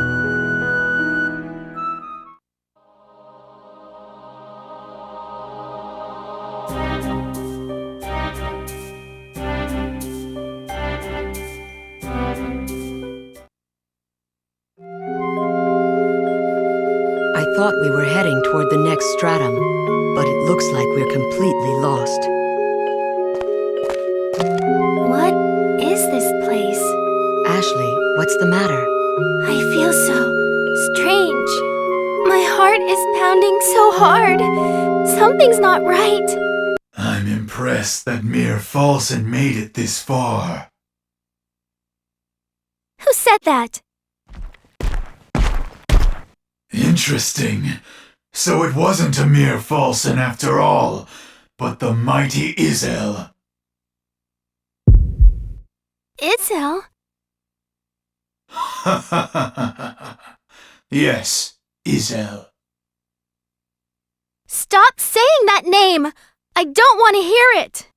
I thought we were heading toward the next stratum, but it looks like we're completely lost. What is this place? Ashley, what's the matter? I feel so strange. My heart is pounding so hard. Something's not right. I'm impressed that Mir Falson made it this far. Who said that? Interesting. So it wasn't a mere Falson after all, but the mighty Izel. Itzel? Yes, Izel. Stop saying that name! I don't want to hear it!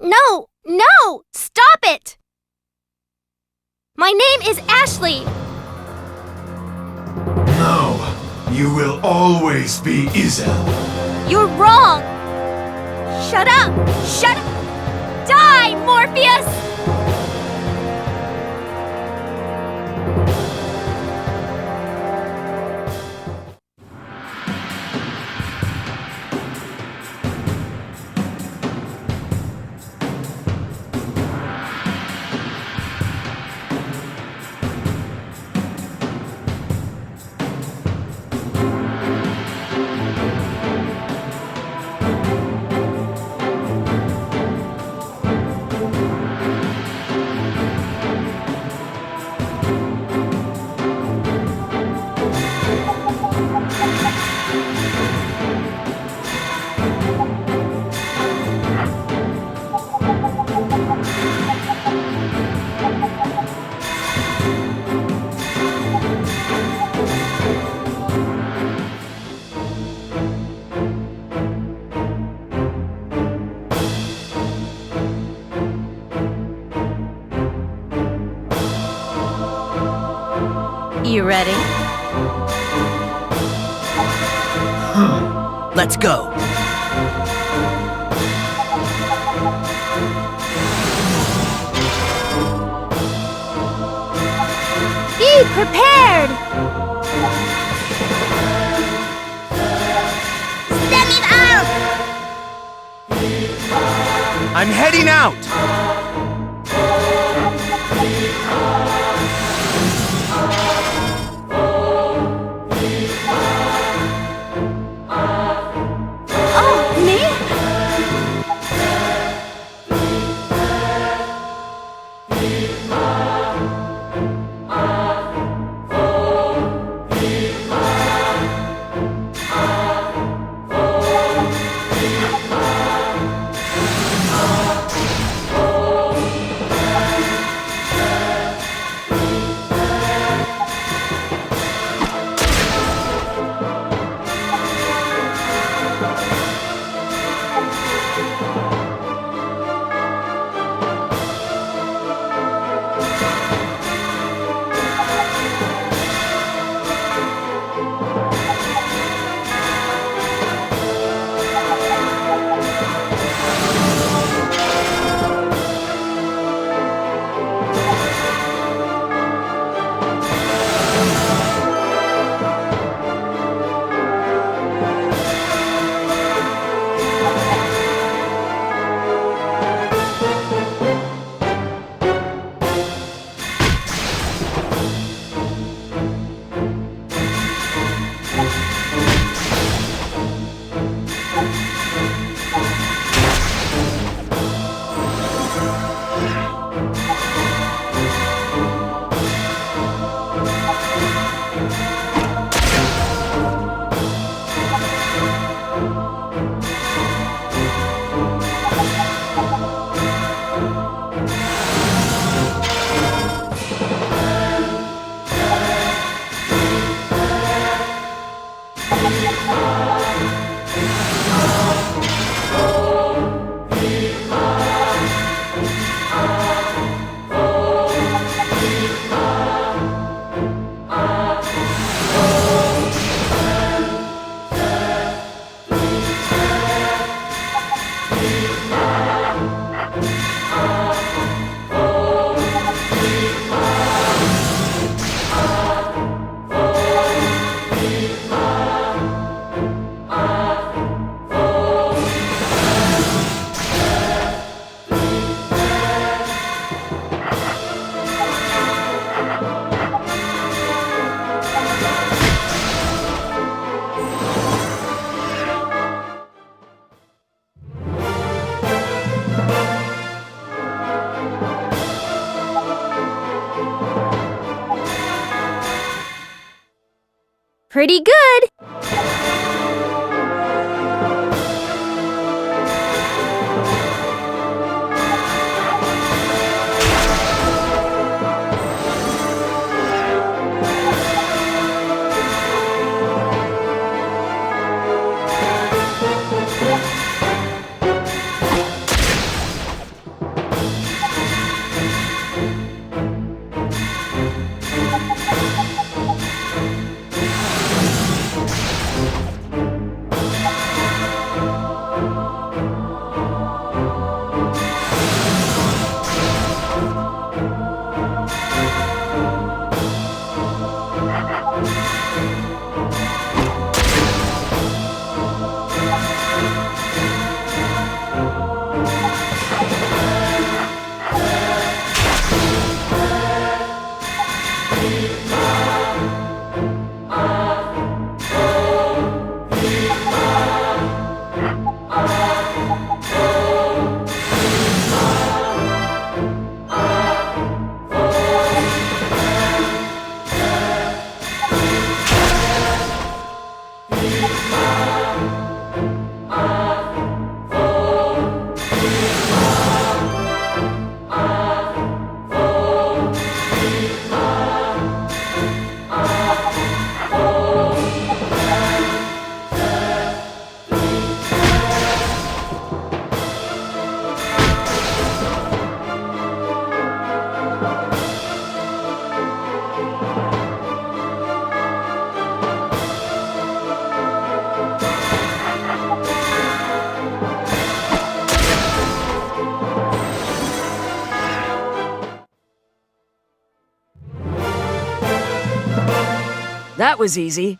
No! No! Stop it! My name is Ashley! No, you will always be Izel. You're wrong! Shut up! Shut up! Die, Morpheus! You ready? Let's go. Be prepared! Send him out! I'm heading out! Oh, me? Pretty good! That was easy.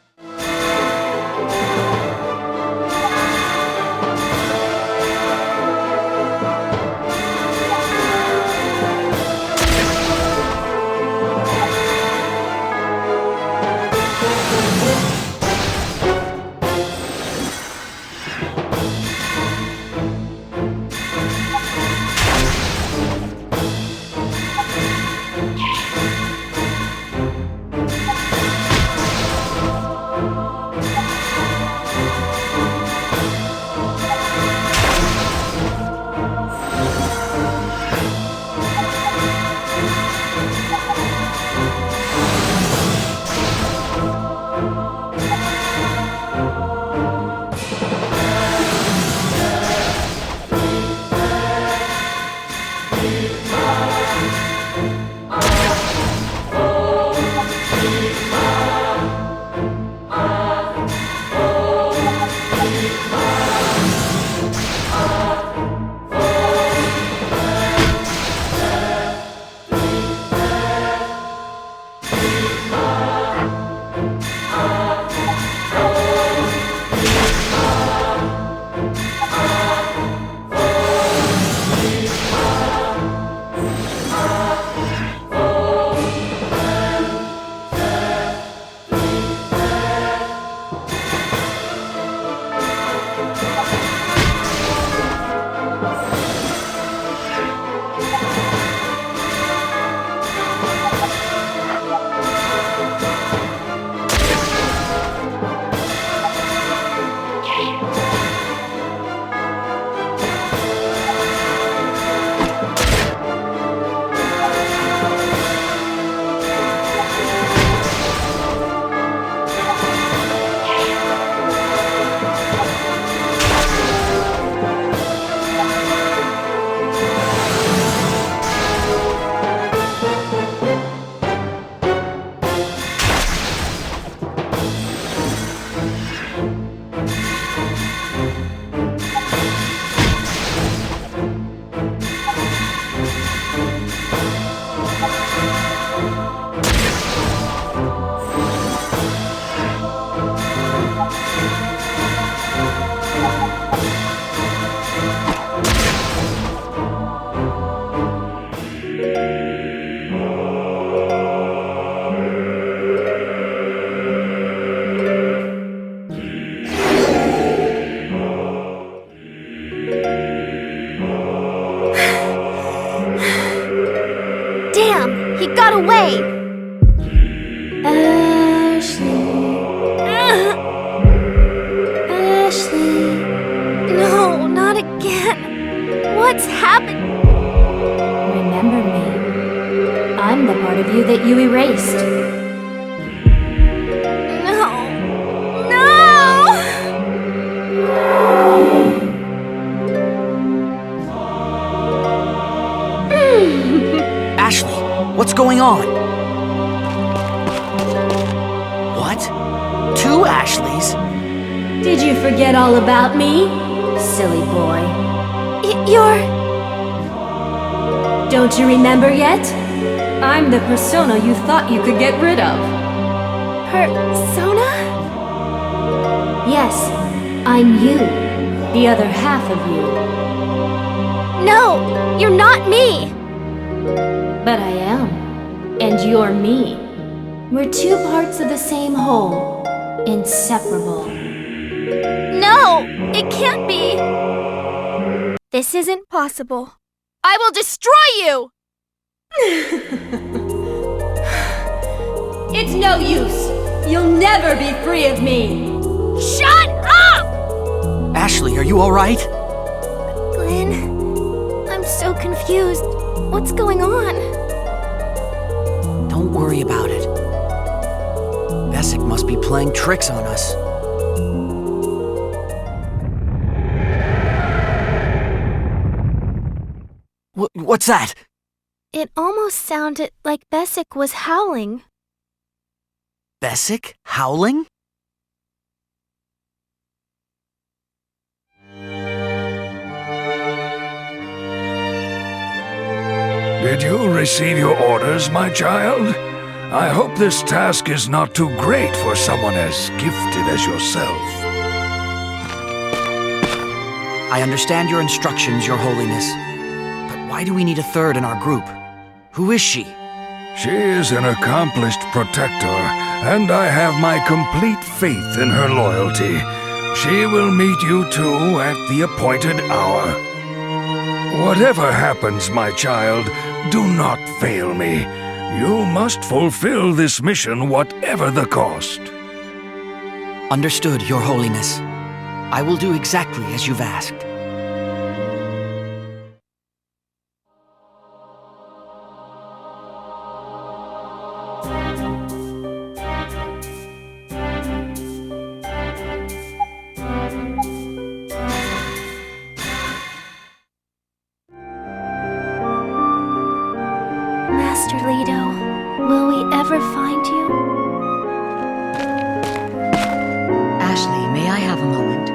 Damn, he got away! Ashley. No, not again. What's happened? Remember me. I'm the part of you that you erased. No. No! Ashley, what's going on? What? Two Ashleys? Did you forget all about me? Silly boy. You're... Don't you remember yet? I'm the persona you thought you could get rid of. Persona? Yes, I'm you. The other half of you. No, you're not me! But I am. And you're me. We're two parts of the same whole. Inseparable. No! It can't be! This isn't possible. I will destroy you! It's no use! You'll never be free of me! Shut up! Ashley, are you alright? Glenn, I'm so confused. What's going on? Don't worry about it. Vesic must be playing tricks on us. What's that? It almost sounded like Besic was howling. Vesic howling? Did you receive your orders, my child? I hope this task is not too great for someone as gifted as yourself. I understand your instructions, Your Holiness. But why do we need a third in our group? Who is she? She is an accomplished protector, and I have my complete faith in her loyalty. She will meet you two at the appointed hour. Whatever happens, my child, do not fail me. You must fulfill this mission, whatever the cost. Understood, Your Holiness. I will do exactly as you've asked. Master Leto, will we ever find you? Ashley, may I have a moment?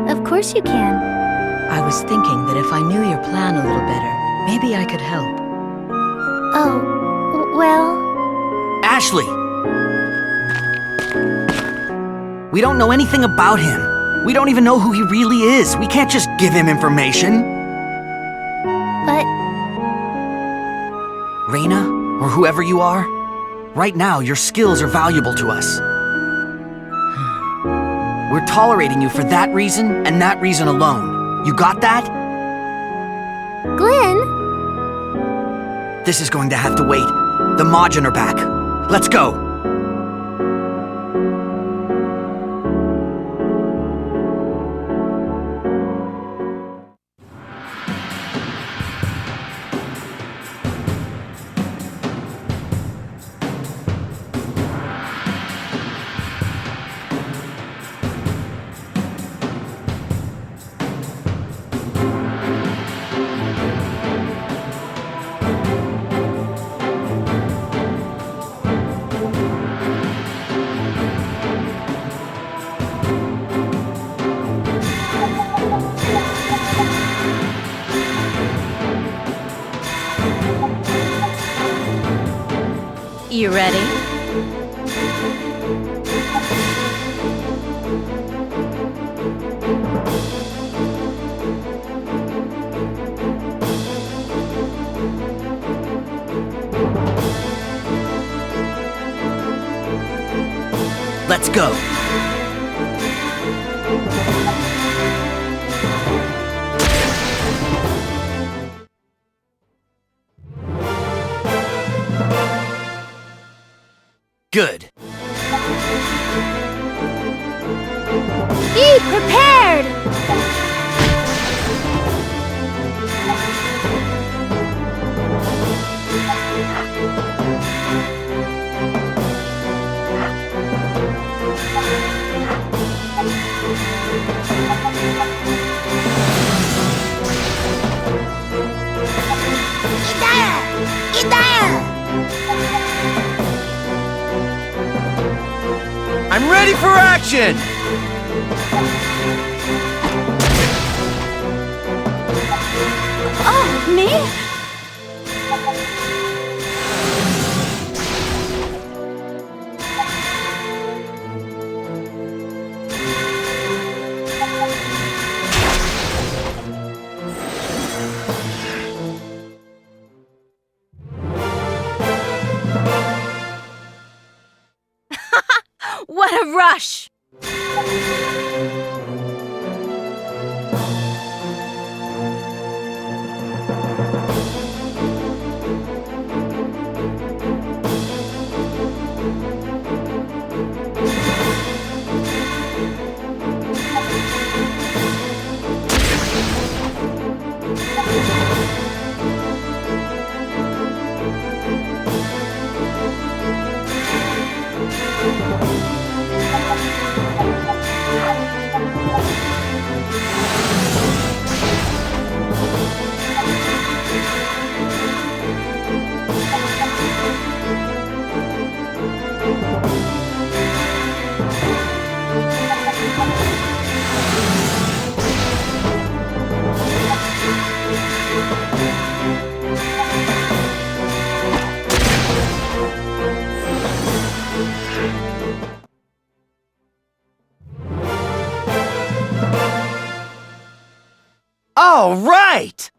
Of course you can. I was thinking that if I knew your plan a little better, maybe I could help. Oh, well... Ashley! We don't know anything about him. We don't even know who he really is. We can't just give him information. But... Reina, or whoever you are, right now your skills are valuable to us. We're tolerating you for that reason and that reason alone. You got that? Glenn? This is going to have to wait. The Majin are back. Let's go! You ready? Let's go! Good. Be prepared! I'm ready for action! Oh, me? What a rush! All right!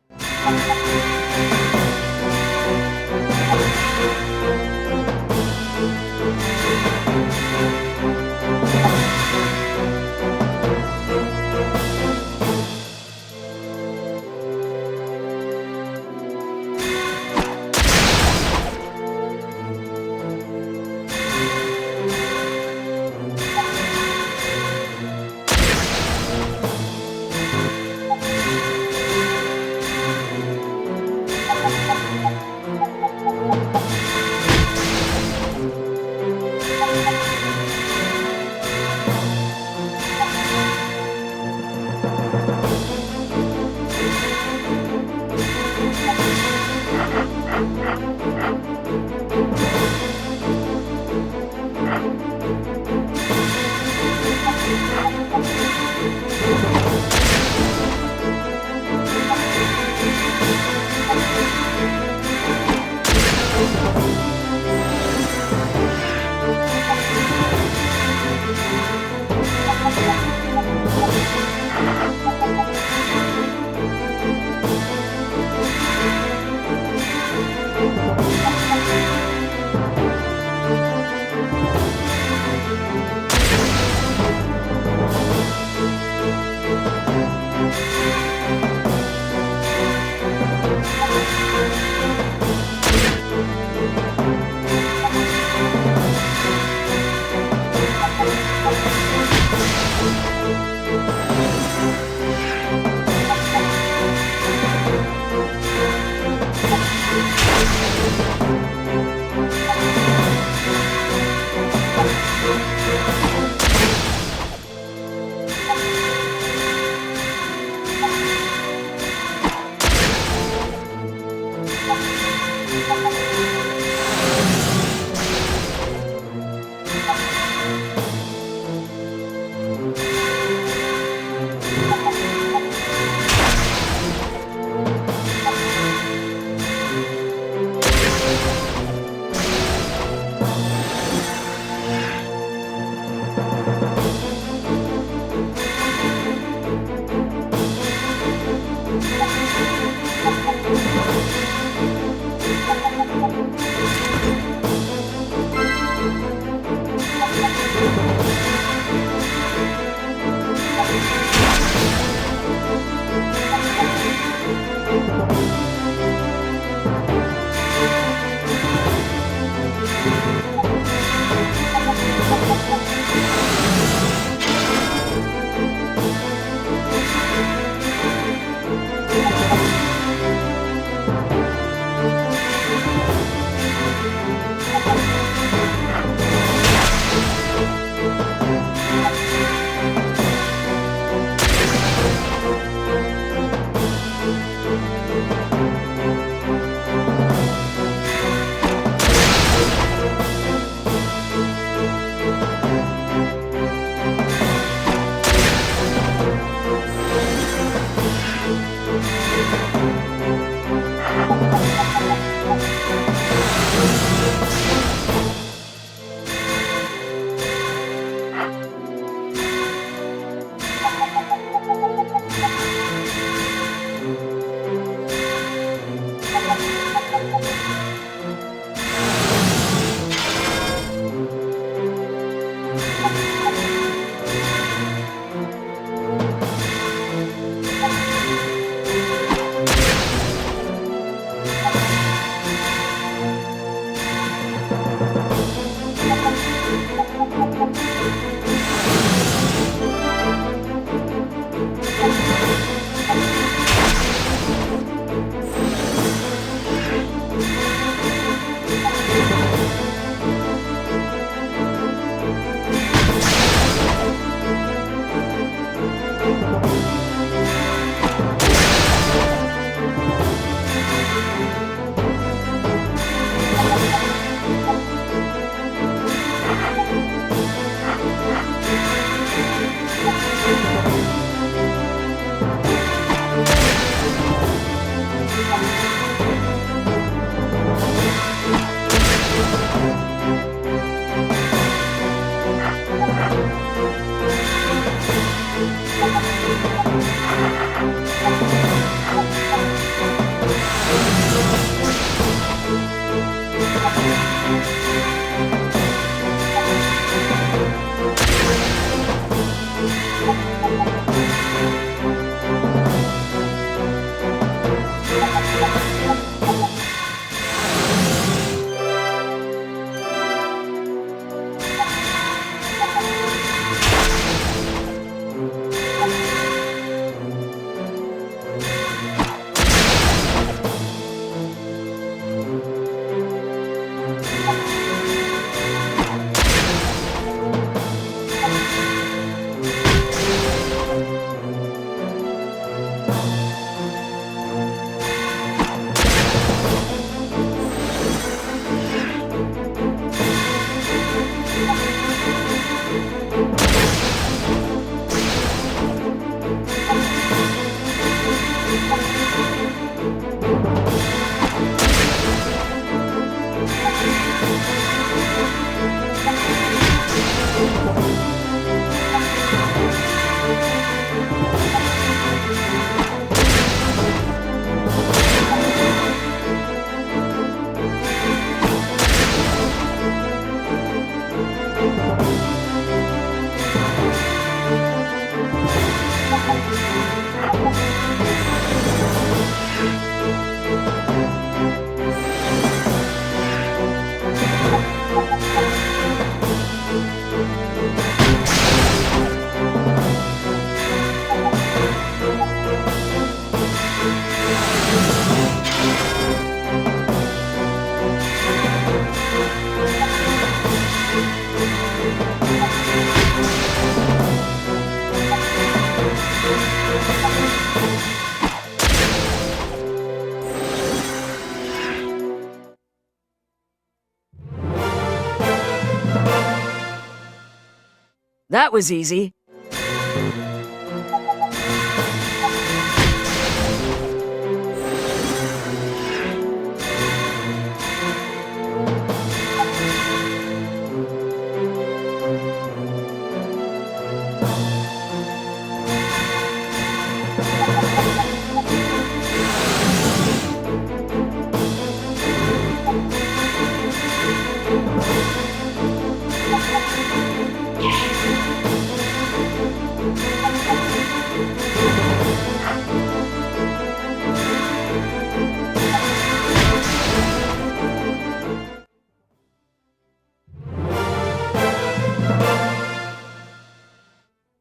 That was easy.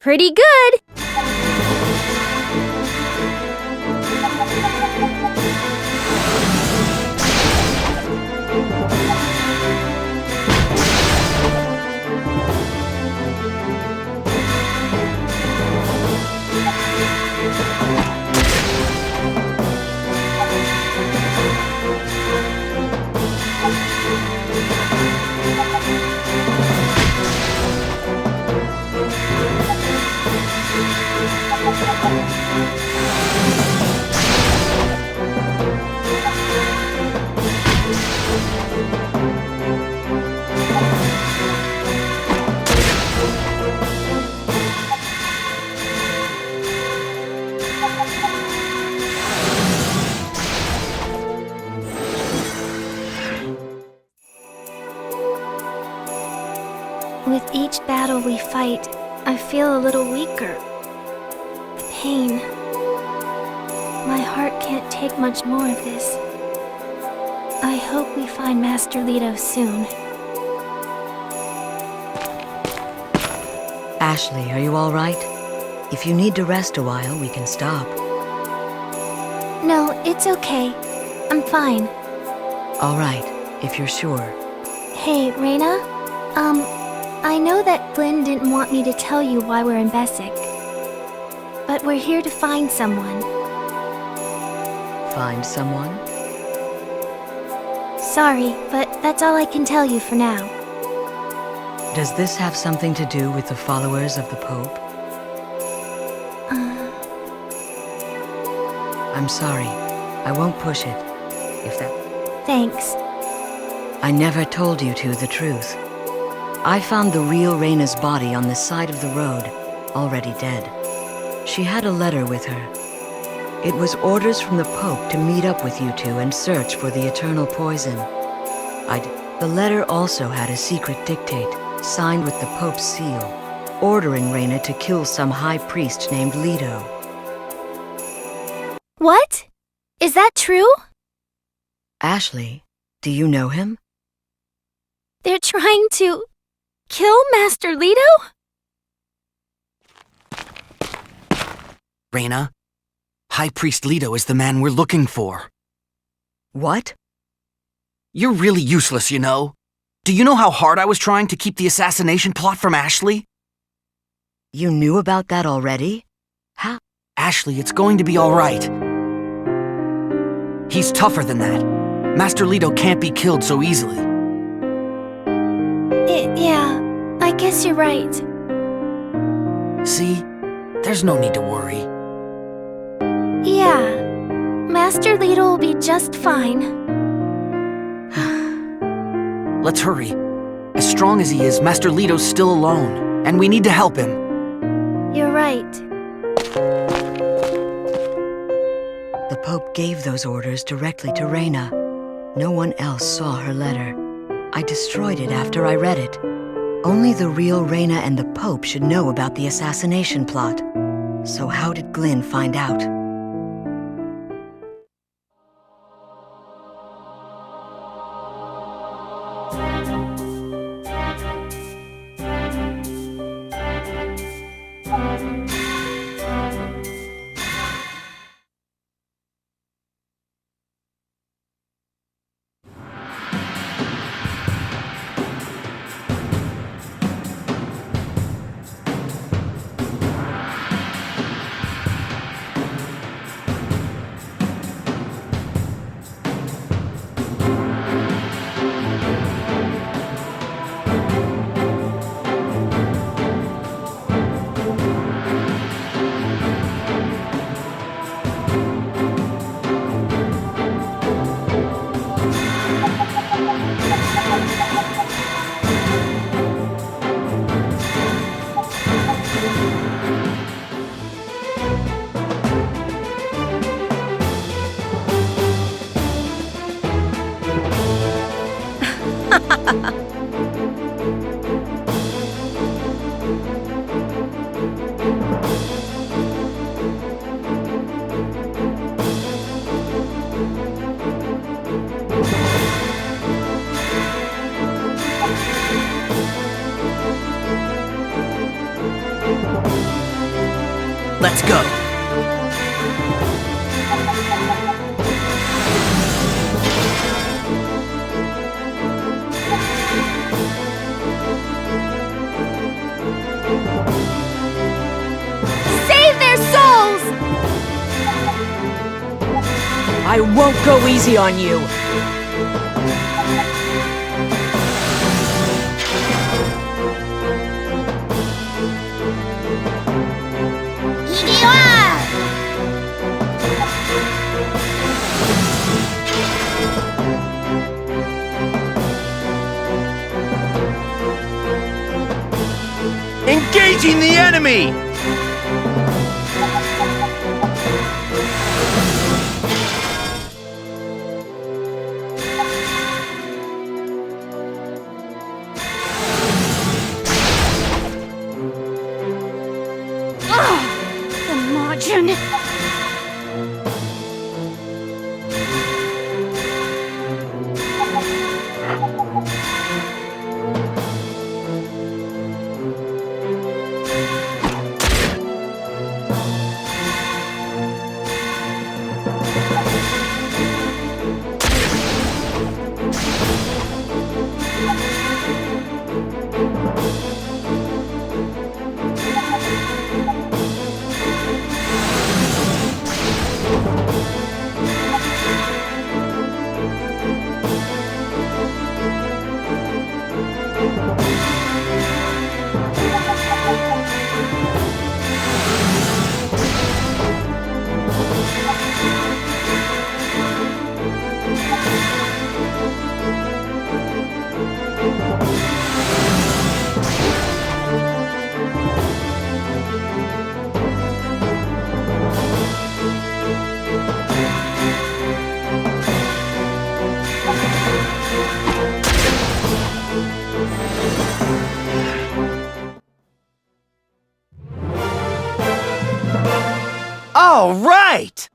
Pretty good! With each battle we fight, I feel a little weaker. The pain. My heart can't take much more of this. I hope we find Master Leto soon. Ashley, are you all right? If you need to rest a while, we can stop. No, it's okay. I'm fine. All right, if you're sure. Hey, Reyna? I know that Glenn didn't want me to tell you why we're in Bessic. But we're here to find someone. Find someone? Sorry, but that's all I can tell you for now. Does this have something to do with the followers of the Pope? I'm sorry. I won't push it. If that... Thanks. I never told you the truth. I found the real Reyna's body on the side of the road, already dead. She had a letter with her. It was orders from the Pope to meet up with you two and search for the eternal poison. The letter also had a secret dictate, signed with the Pope's seal, ordering Reyna to kill some high priest named Leto. What? Is that true? Ashley, do you know him? They're trying to... kill Master Leto? Reyna, High Priest Leto is the man we're looking for. What? You're really useless, you know. Do you know how hard I was trying to keep the assassination plot from Ashley? You knew about that already? How? Ashley, it's going to be all right. He's tougher than that. Master Leto can't be killed so easily. Yeah, I guess you're right. See? There's no need to worry. Yeah, Master Leto will be just fine. Let's hurry. As strong as he is, Master Leto's still alone, and we need to help him. You're right. The Pope gave those orders directly to Reyna. No one else saw her letter. I destroyed it after I read it. Only the real Reyna and the Pope should know about the assassination plot. So how did Glynn find out? Let's go. Save their souls! I won't go easy on you. Engaging the enemy! The margin. All right!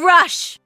rush!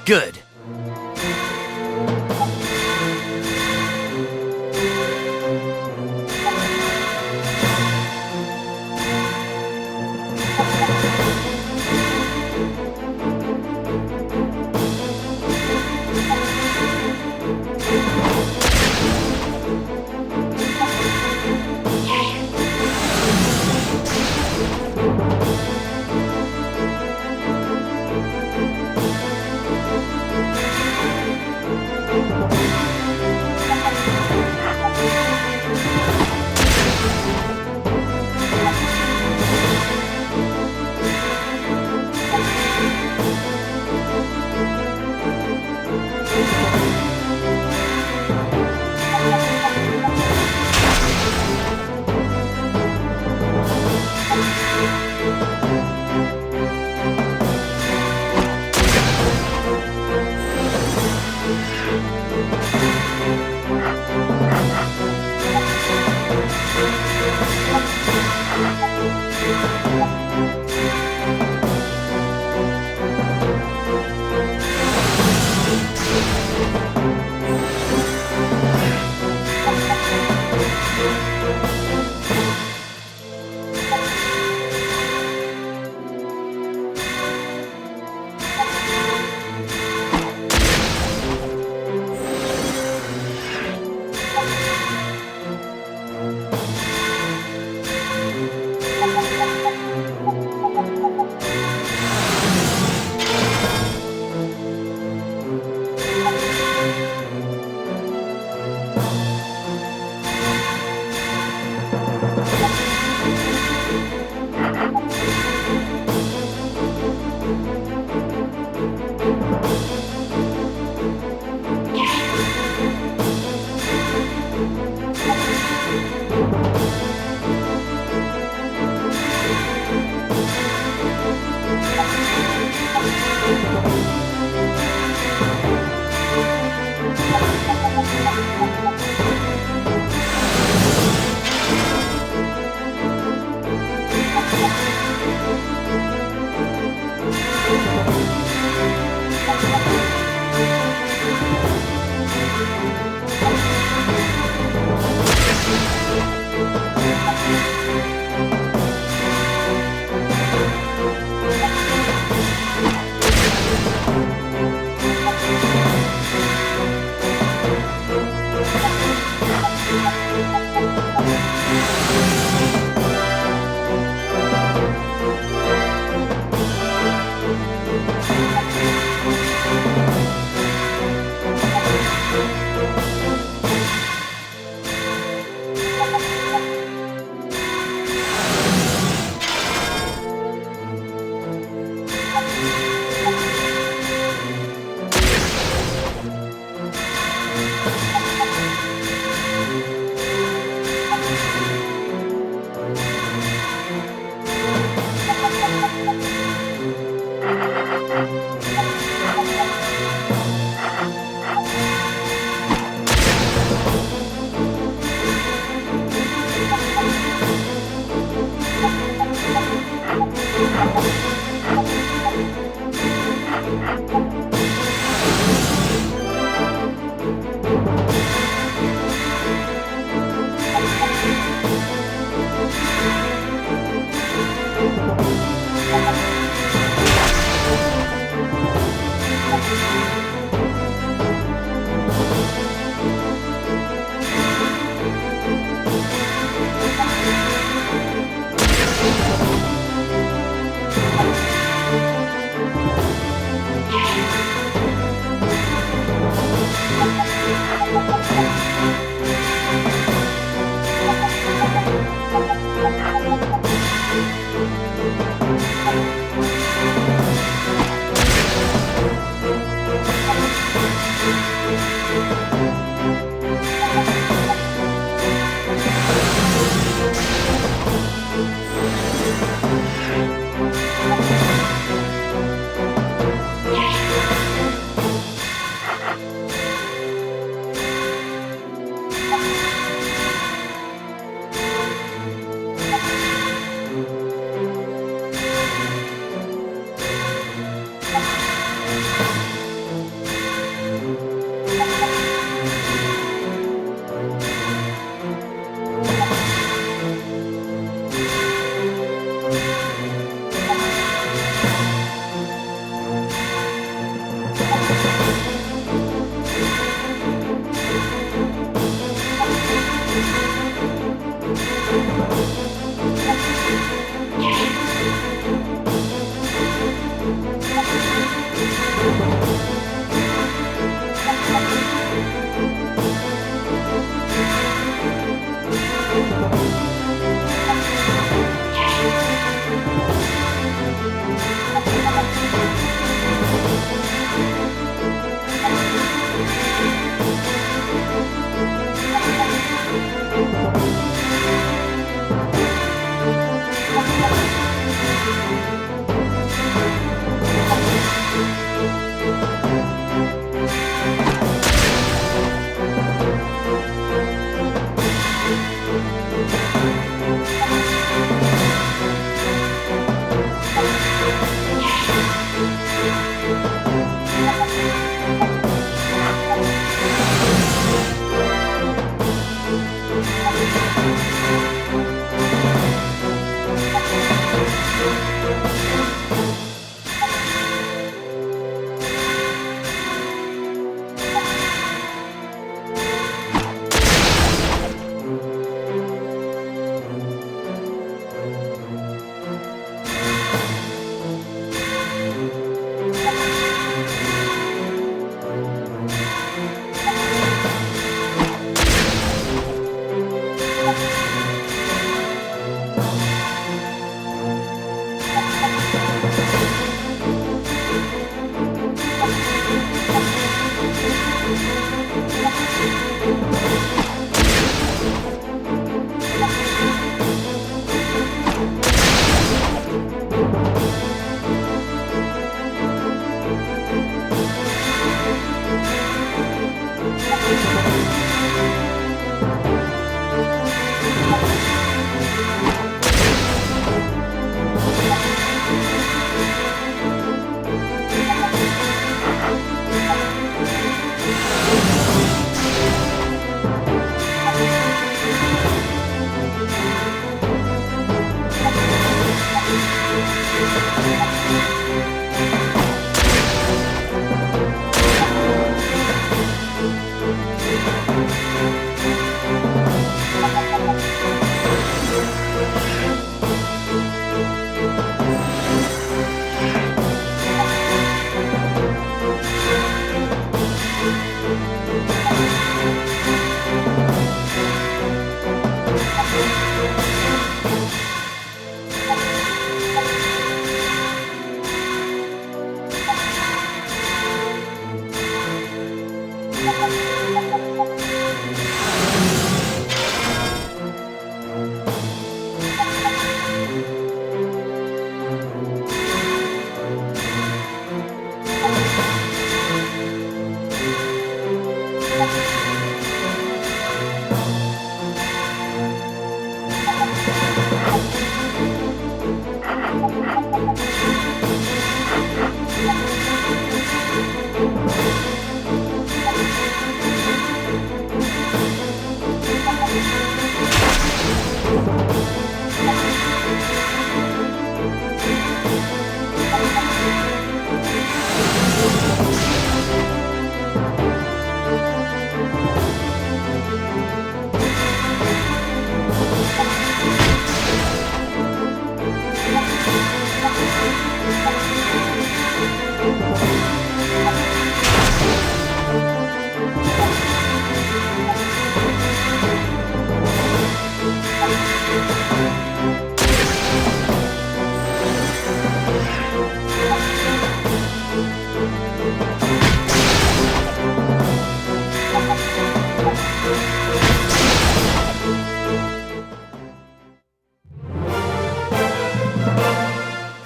Good.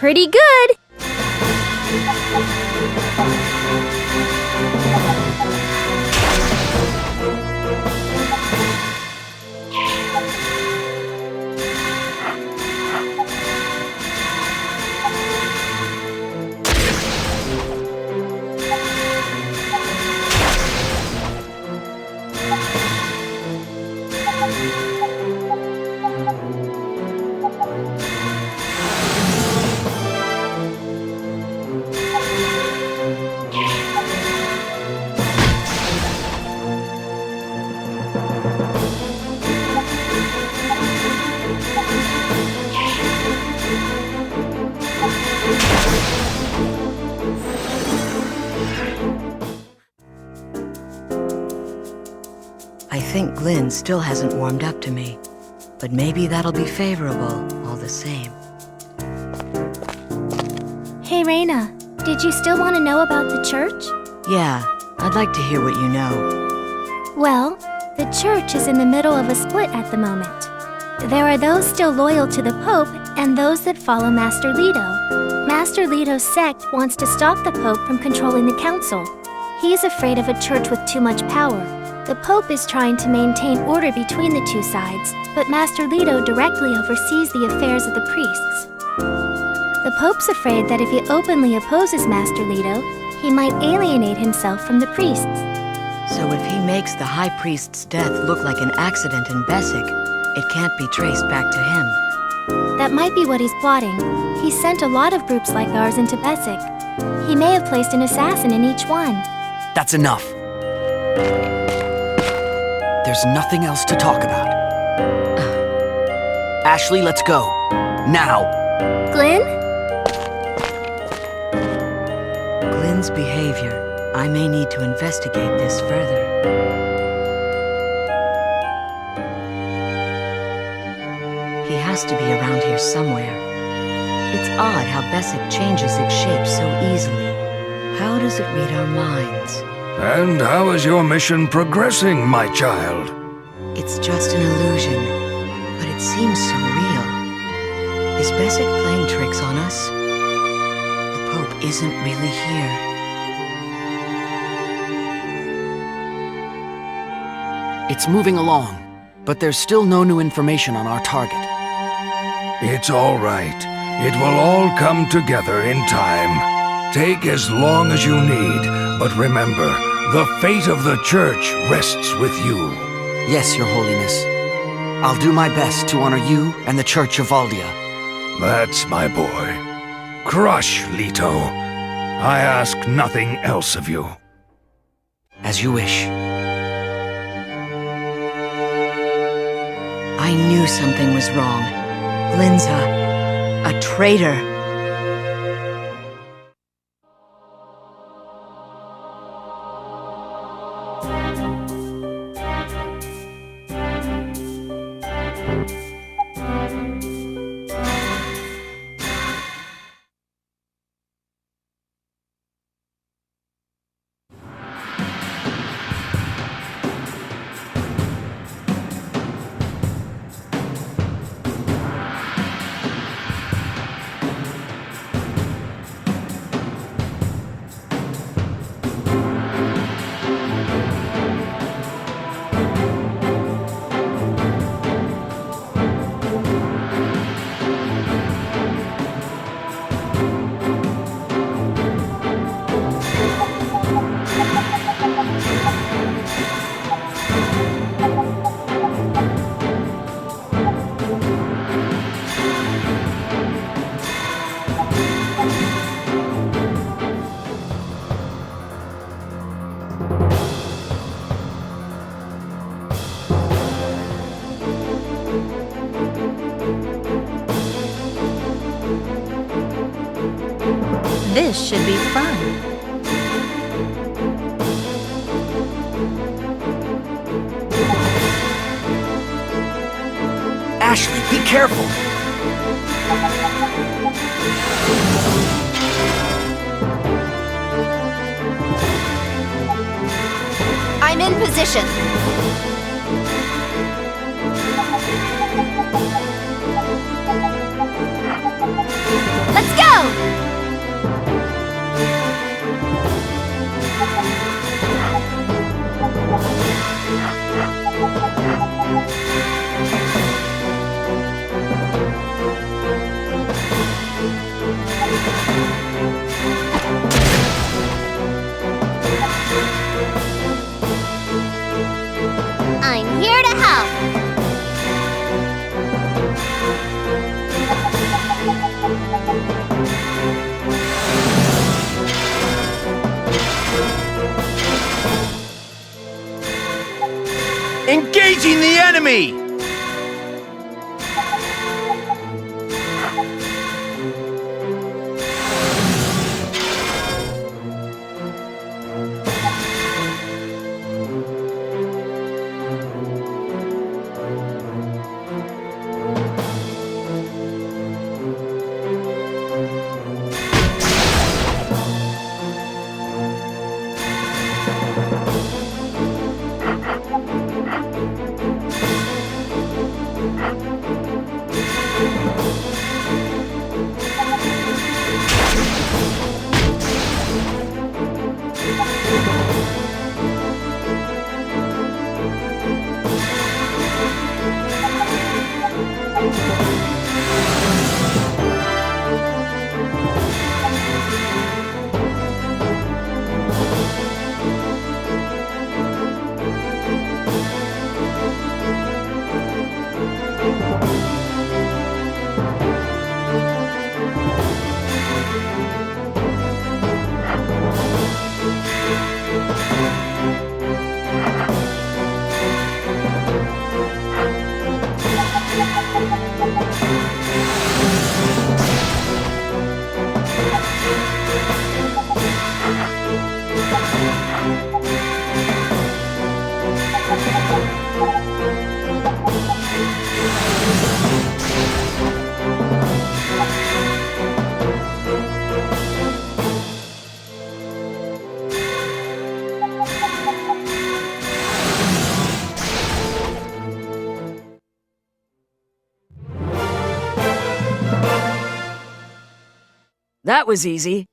Pretty good! I think Glynn still hasn't warmed up to me, but maybe that'll be favorable all the same. Hey, Raina, did you still want to know about the church? Yeah, I'd like to hear what you know. Well, the church is in the middle of a split at the moment. There are those still loyal to the Pope and those that follow Master Leto. Master Leto's sect wants to stop the Pope from controlling the council. He is afraid of a church with too much power. The Pope is trying to maintain order between the two sides, but Master Leto directly oversees the affairs of the priests. The Pope's afraid that if he openly opposes Master Leto, he might alienate himself from the priests. So if he makes the High Priest's death look like an accident in Bessic, It can't be traced back to him. That might be what he's plotting. He sent a lot of groups like ours into Bessic. He may have placed an assassin in each one. That's enough. There's nothing else to talk about. Ashley, let's go. Now. Glenn? Glenn's behavior. I may need to investigate this further. He has to be around here somewhere. It's odd how Bessic changes its shape so easily. How does it read our minds? And how is your mission progressing, my child? It's just an illusion, but it seems so real. Is Bessic playing tricks on us? The Pope isn't really here. It's moving along, but there's still no new information on our target. It's all right. It will all come together in time. Take as long as you need, but remember, the fate of the Church rests with you. Yes, Your Holiness. I'll do my best to honor you and the Church of Valdia. That's my boy. Crush, Leto. I ask nothing else of you. As you wish. I knew something was wrong. Glenn's a traitor. This should be fun. Ashley, be careful! I'm in position. Let's go! I'm here to help. Engaging the enemy! That was easy.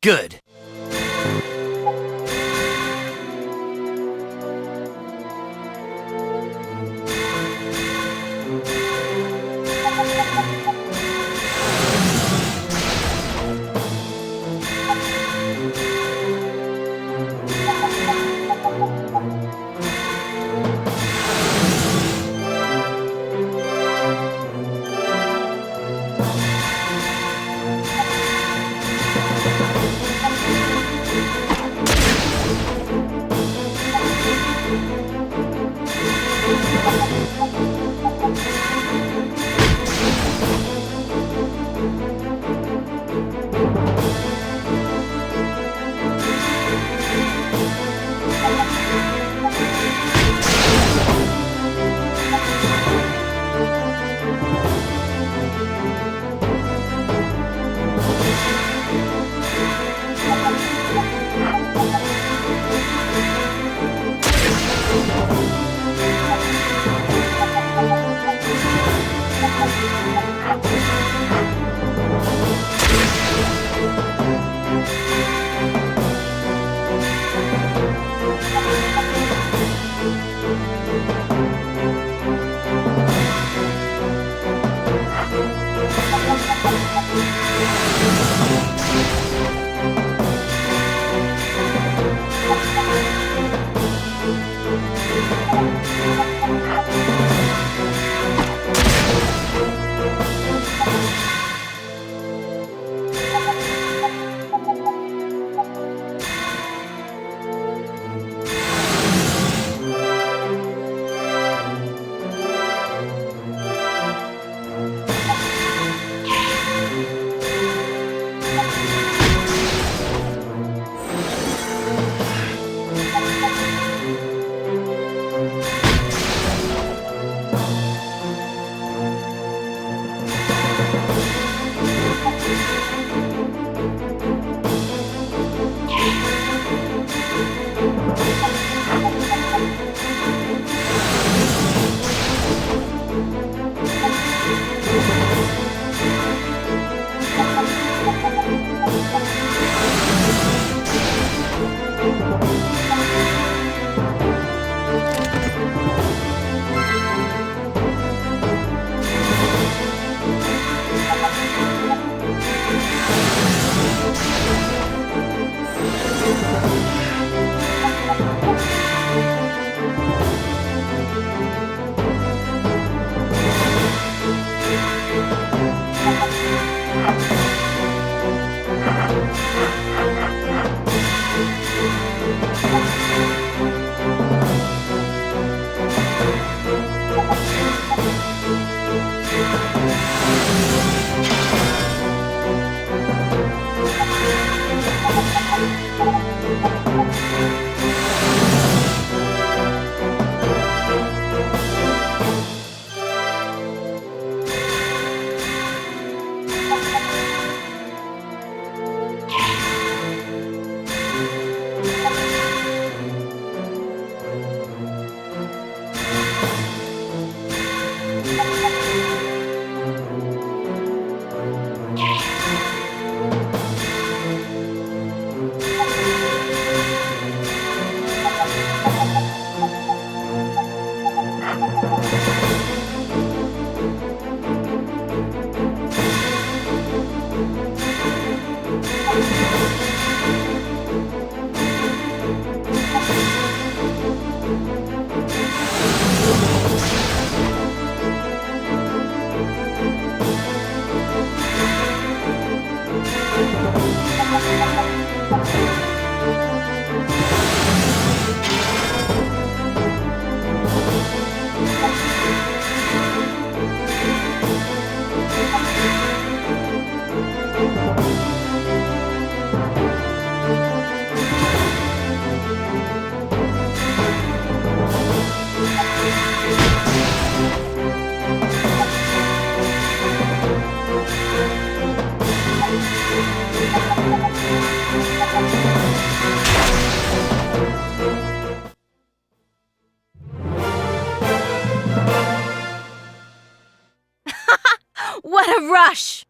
Good. What a rush!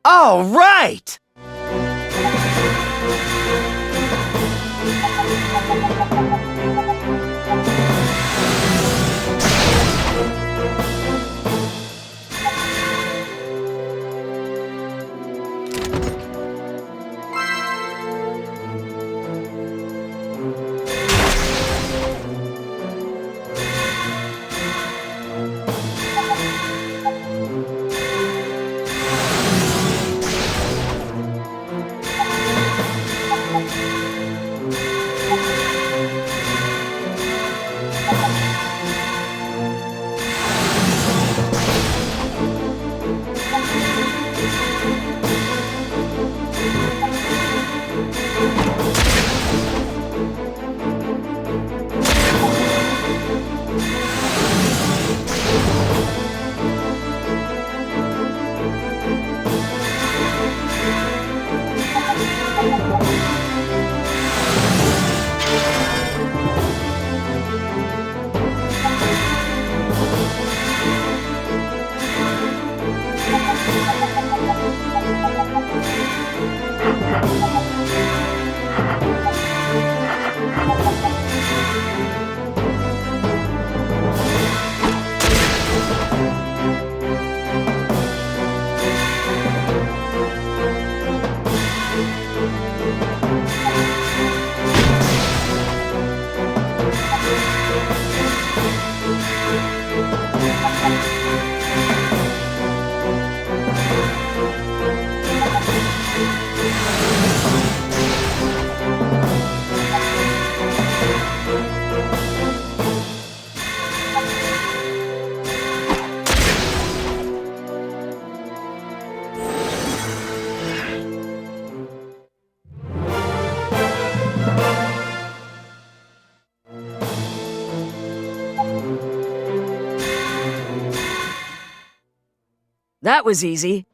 All right! That was easy.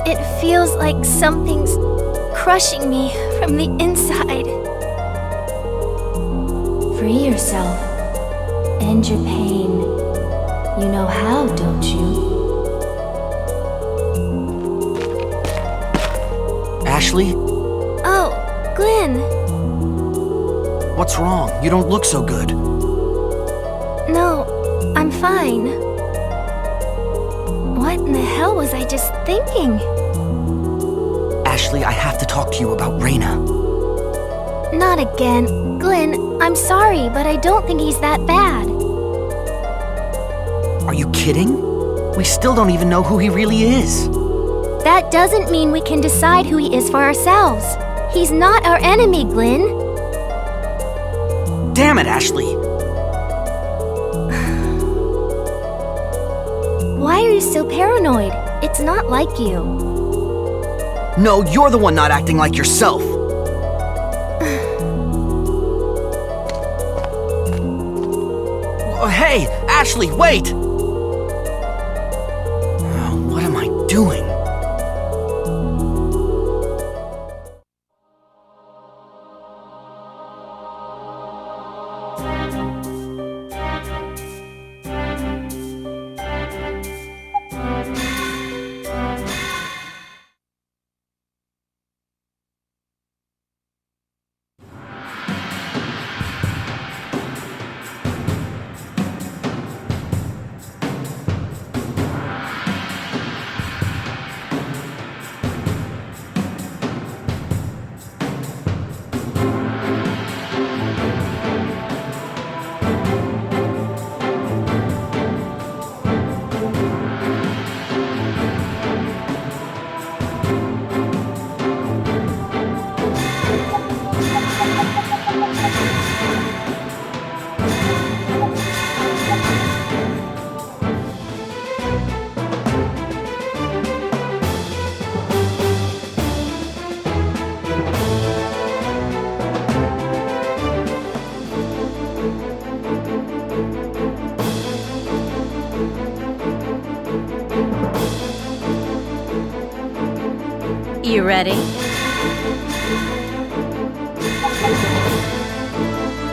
It feels like something's crushing me from the inside. Free yourself. End your pain. You know how, don't you? Ashley? Oh, Glenn. What's wrong? You don't look so good. No, I'm fine. What in the hell was I just thinking? Ashley, I have to talk to you about Reyna. Not again. Glenn, I'm sorry, but I don't think he's that bad. Are you kidding? We still don't even know who he really is. That doesn't mean we can decide who he is for ourselves. He's not our enemy, Glenn. Damn it, Ashley! Why are you so paranoid? It's not like you. No, you're the one not acting like yourself. Hey, Ashley, wait! What am I doing? You ready?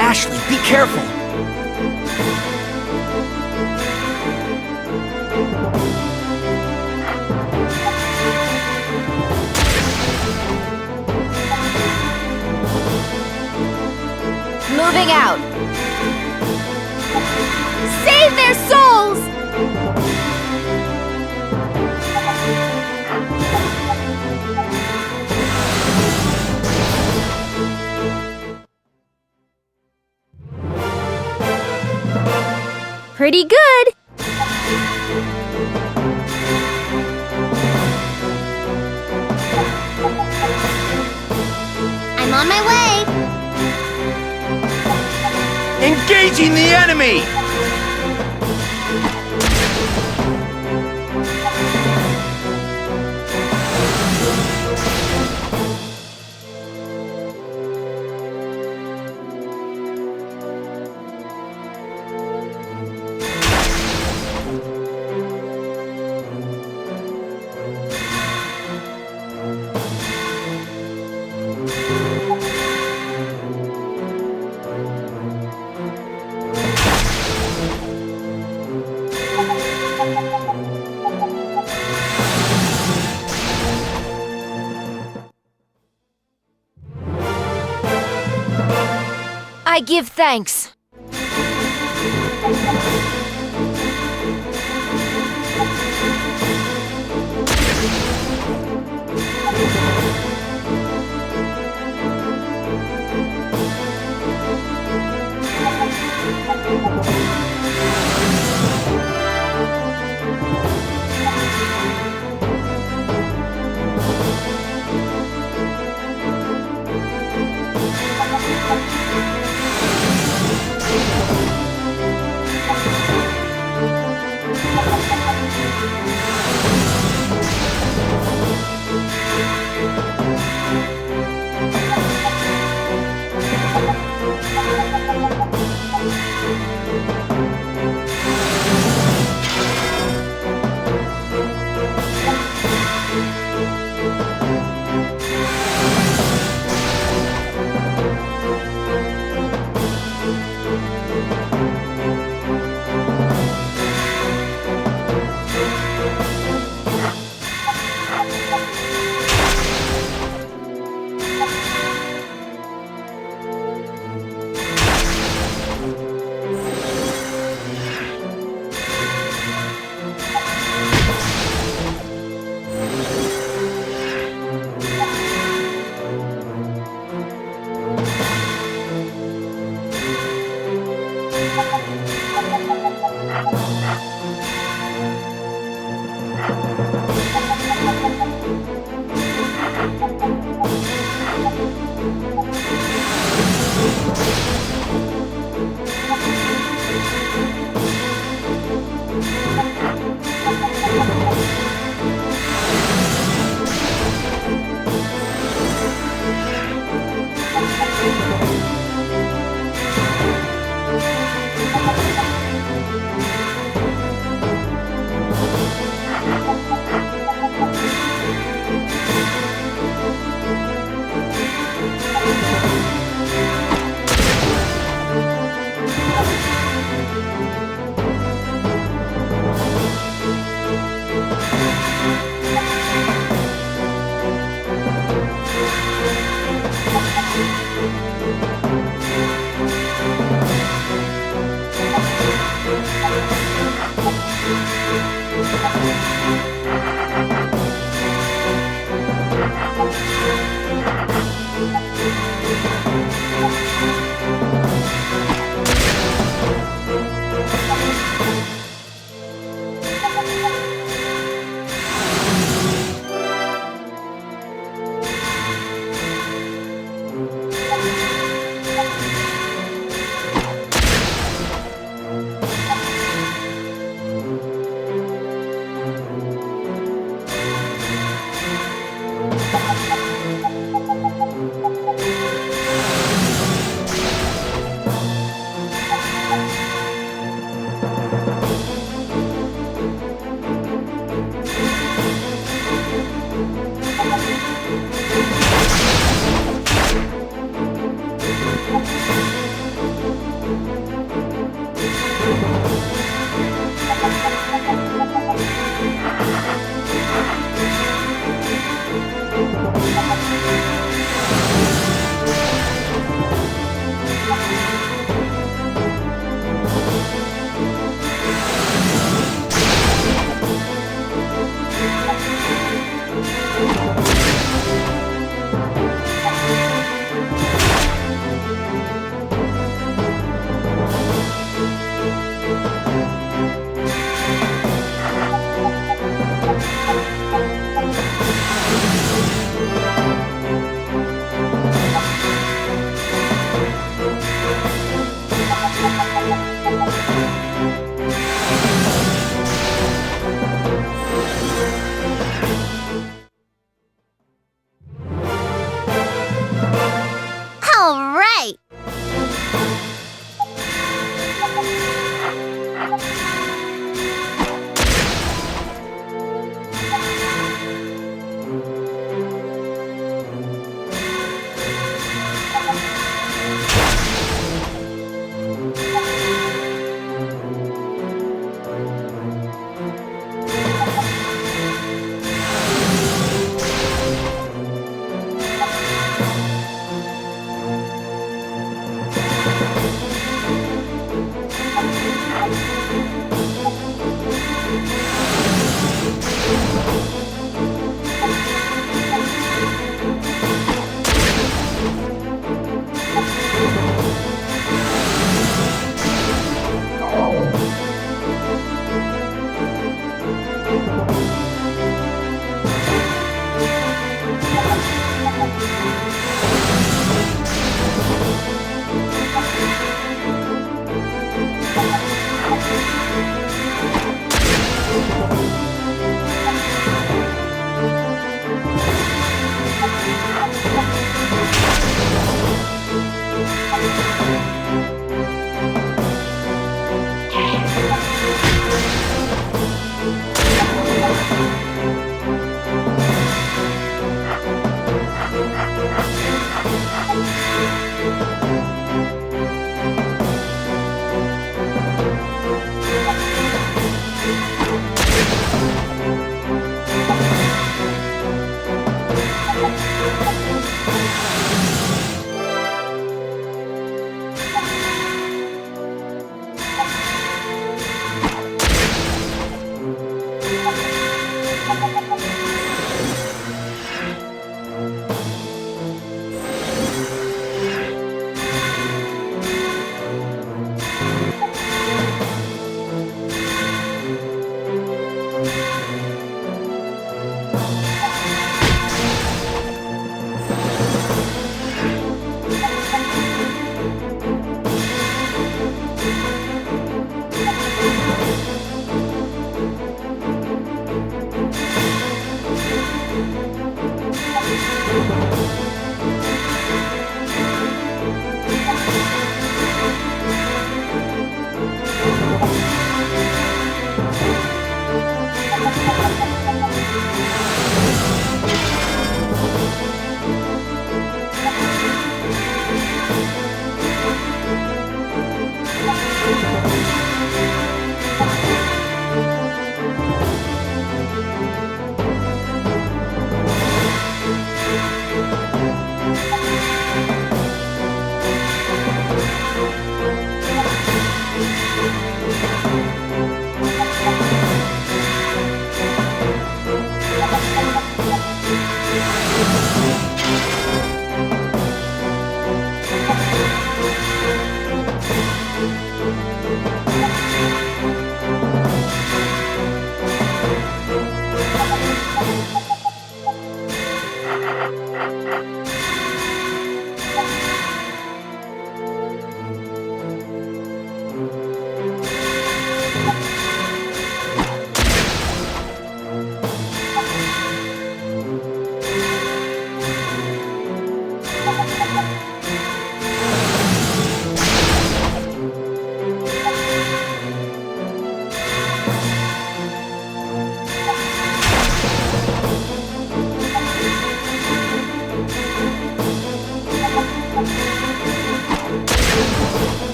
Ashley, be careful! Moving out. Save their souls! pretty good. I'm on my way. Engaging the enemy! I give thanks.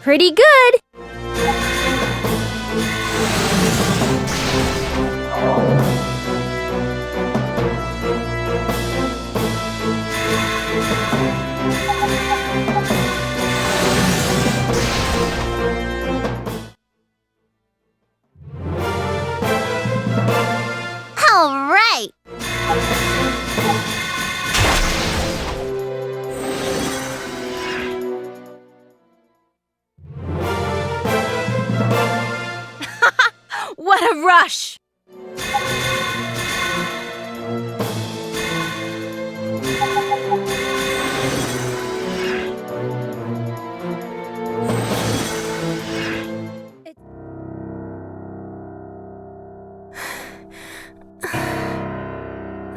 Pretty good! All right! What a rush!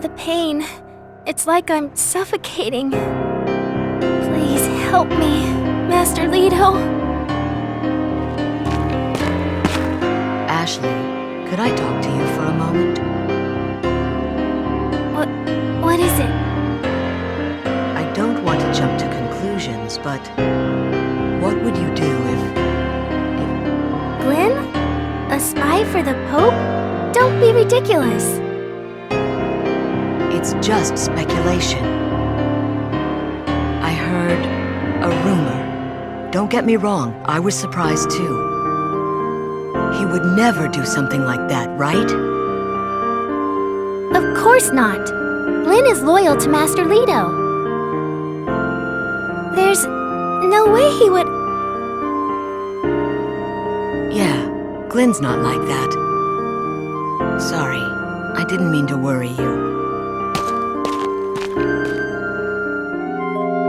The pain. It's like I'm suffocating. Please help me, Master Leto. Ashley, could I talk to you for a moment? What is it? I don't want to jump to conclusions, but what would you do if... Glenn? A spy for the Pope? Don't be ridiculous. It's just speculation. I heard a rumor. Don't get me wrong, I was surprised too. He would never do something like that, right? Of course not. Glenn is loyal to Master Leto. No way he would. Yeah, Glenn's not like that. Sorry, I didn't mean to worry you.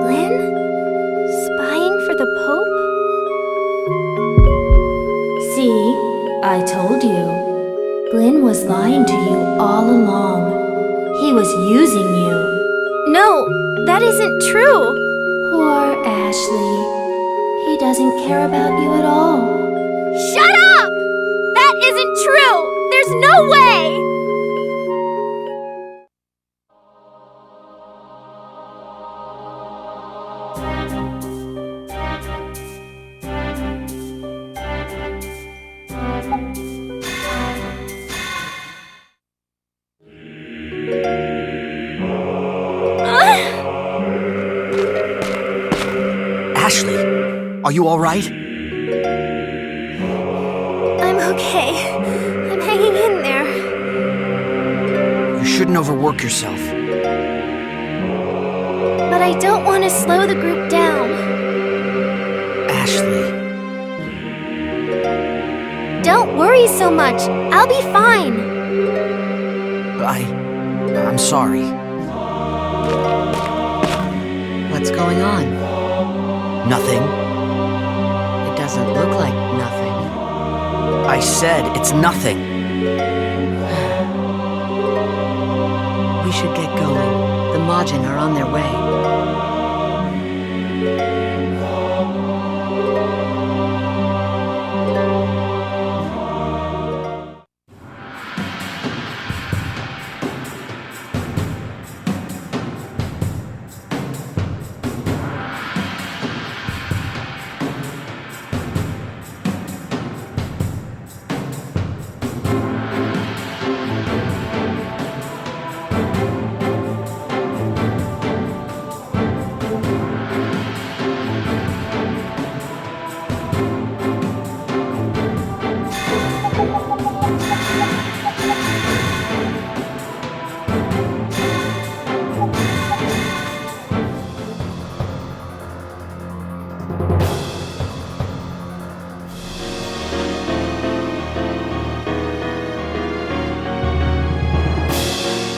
Glenn? Spying for the Pope? See, I told you. Glenn was lying to you all along. He was using you. No, that isn't true. Poor Ashley. He doesn't care about you at all. Shut up! That isn't true! There's no way! Ashley, are you alright? I'm okay. I'm hanging in there. You shouldn't overwork yourself. But I don't want to slow the group down. Ashley. Don't worry so much. I'll be fine. I'm sorry. What's going on? Nothing. It doesn't look like nothing. I said it's nothing. We should get going. The Majin are on their way.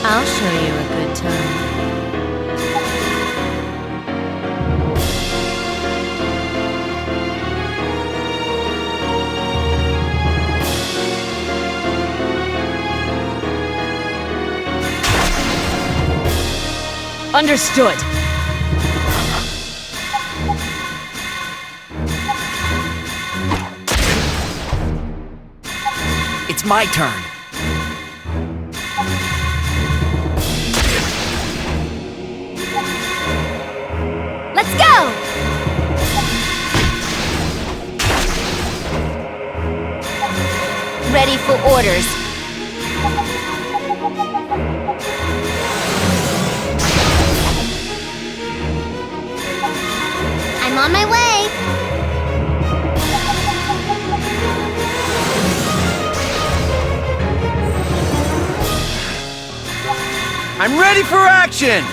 I'll show you a good time. Understood. It's my turn. Let's go! Ready for orders. I'm on my way. I'm ready for action!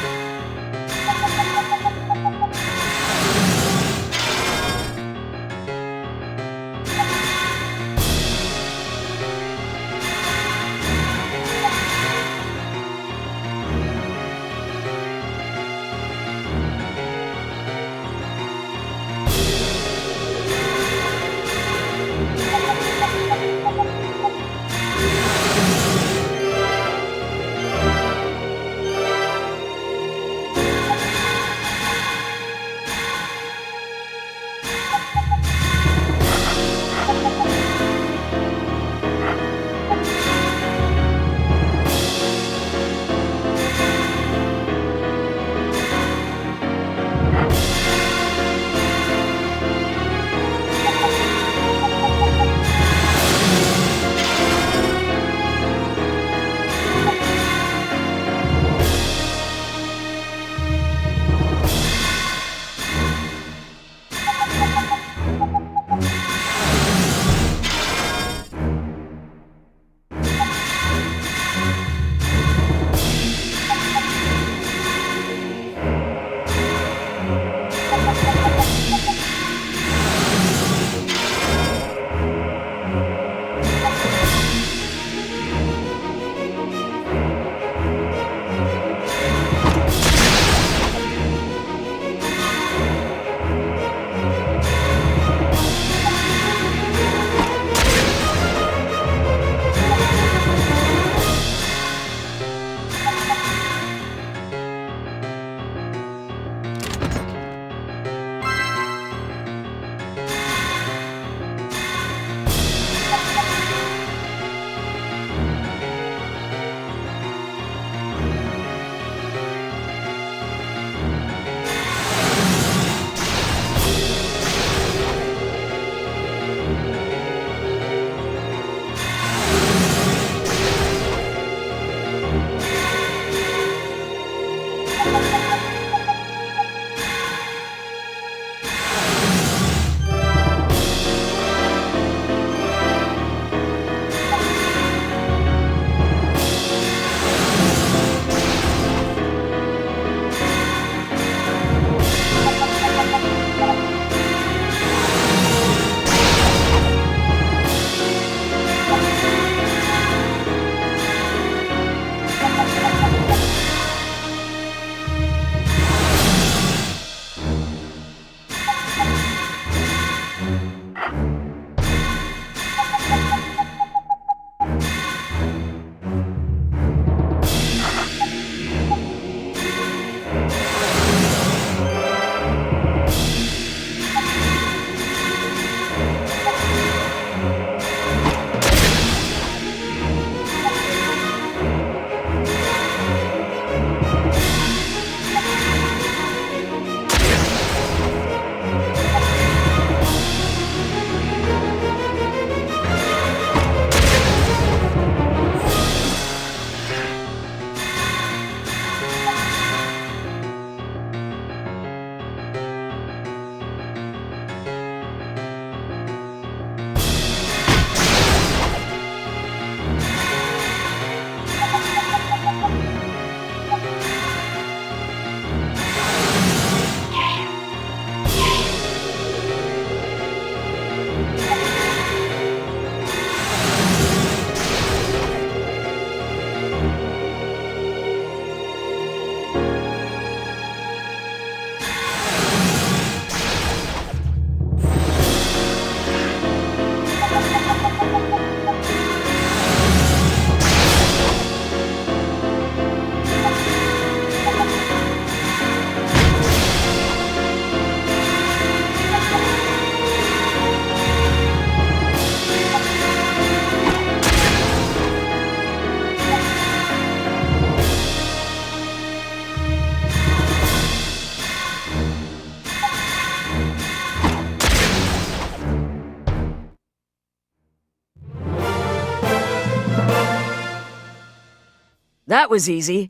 That was easy.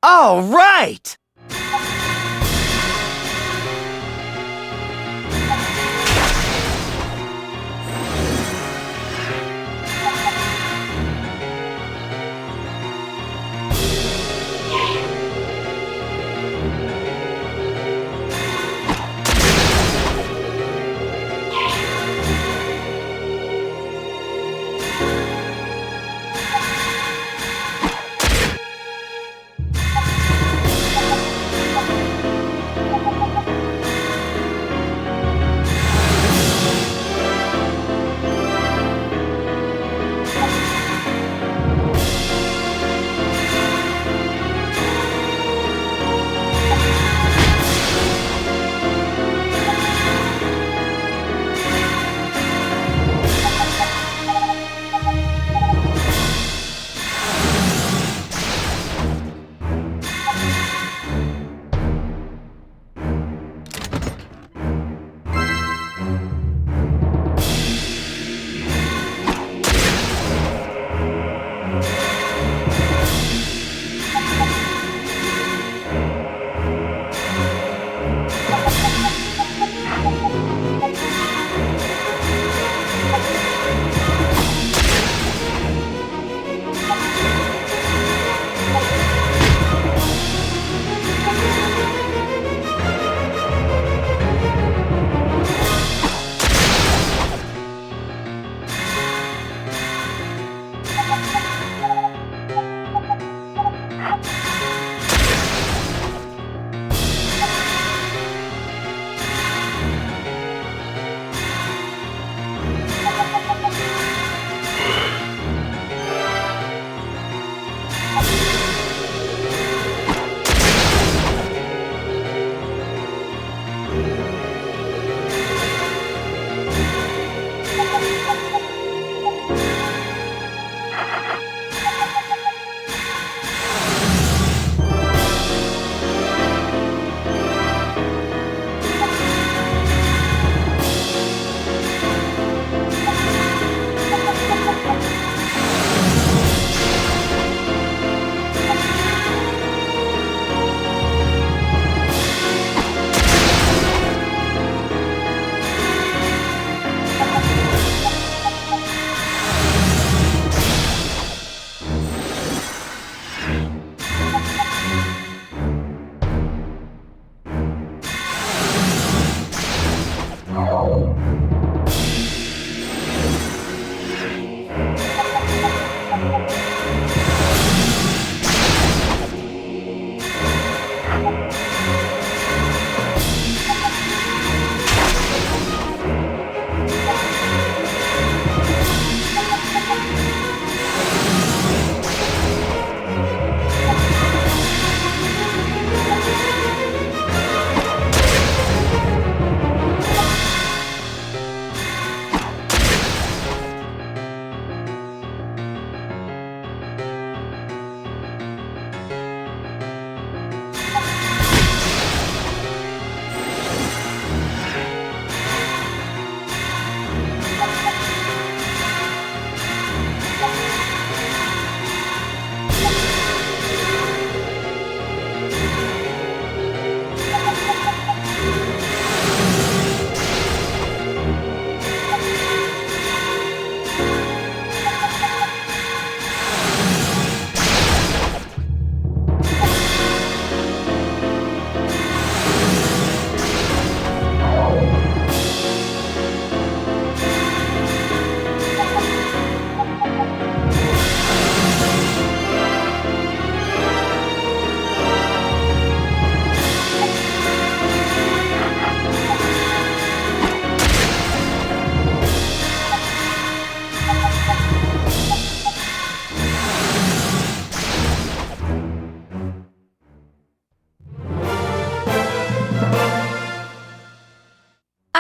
All right!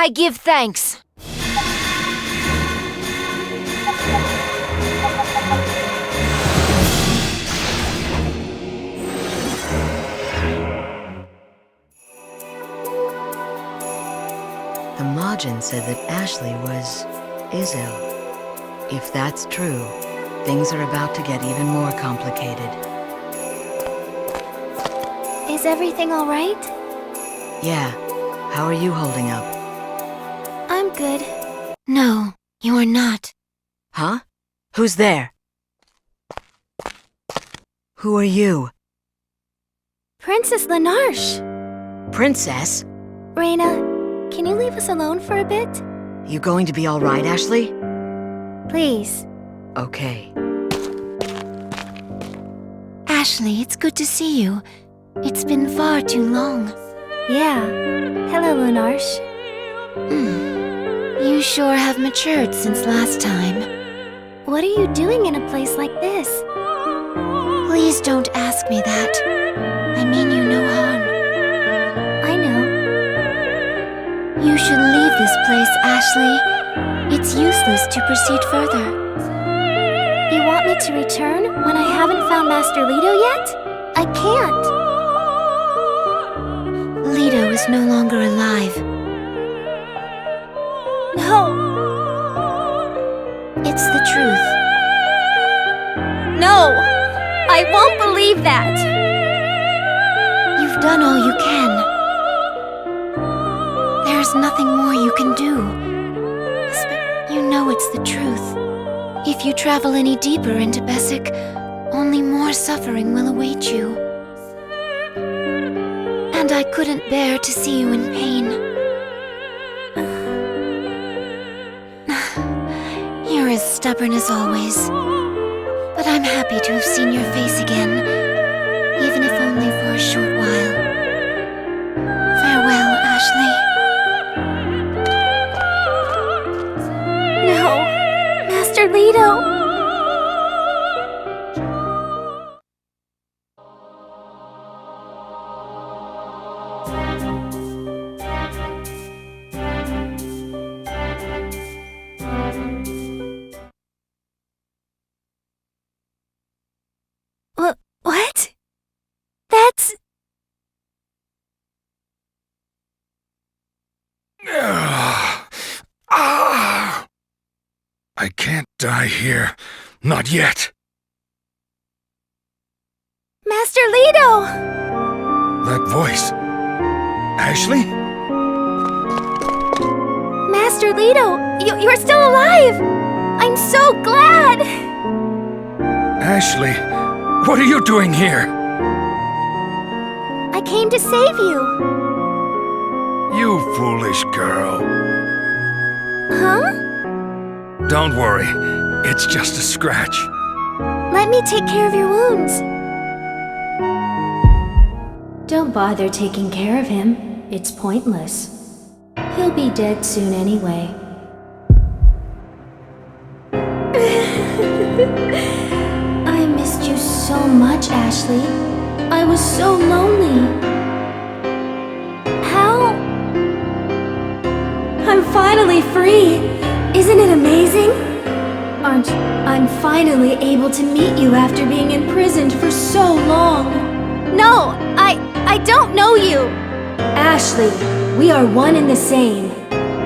I give thanks. The Majin said that Ashley was Izel. If that's true, things are about to get even more complicated. Is everything all right? Yeah. How are you holding up? I'm good. No, you are not. Huh? Who's there? Who are you? Princess Lenarche. Princess? Reina, can you leave us alone for a bit? You going to be all right, Ashley? Please. Okay. Ashley, it's good to see you. It's been far too long. Yeah. Hello, Lenarche. You sure have matured since last time. What are you doing in a place like this? Please don't ask me that. I mean you no harm. I know. You should leave this place, Ashley. It's useless to proceed further. You want me to return when I haven't found Master Leto yet? I can't. Leto is no longer alive. No. It's the truth. No! I won't believe that! You've done all you can. There's nothing more you can do. You know it's the truth. If you travel any deeper into Bessic, only more suffering will await you. And I couldn't bear to see you in pain. You're as stubborn as always. But I'm happy to have seen your face again, even if only for a short while. Farewell, Ashley. No! Master Leto! What? That's... I can't die here. Not yet. Master Leto! That voice. Ashley? Master Leto, you're still alive! I'm so glad! Ashley, what are you doing here? I came to save you. You foolish girl. Huh? Don't worry, it's just a scratch. Let me take care of your wounds. Don't bother taking care of him. It's pointless. He'll be dead soon anyway. I missed you so much, Ashley. I was so lonely. How? I'm finally free! Isn't it amazing? I'm finally able to meet you after being imprisoned for so long. No, I don't know you. Ashley, we are one and the same.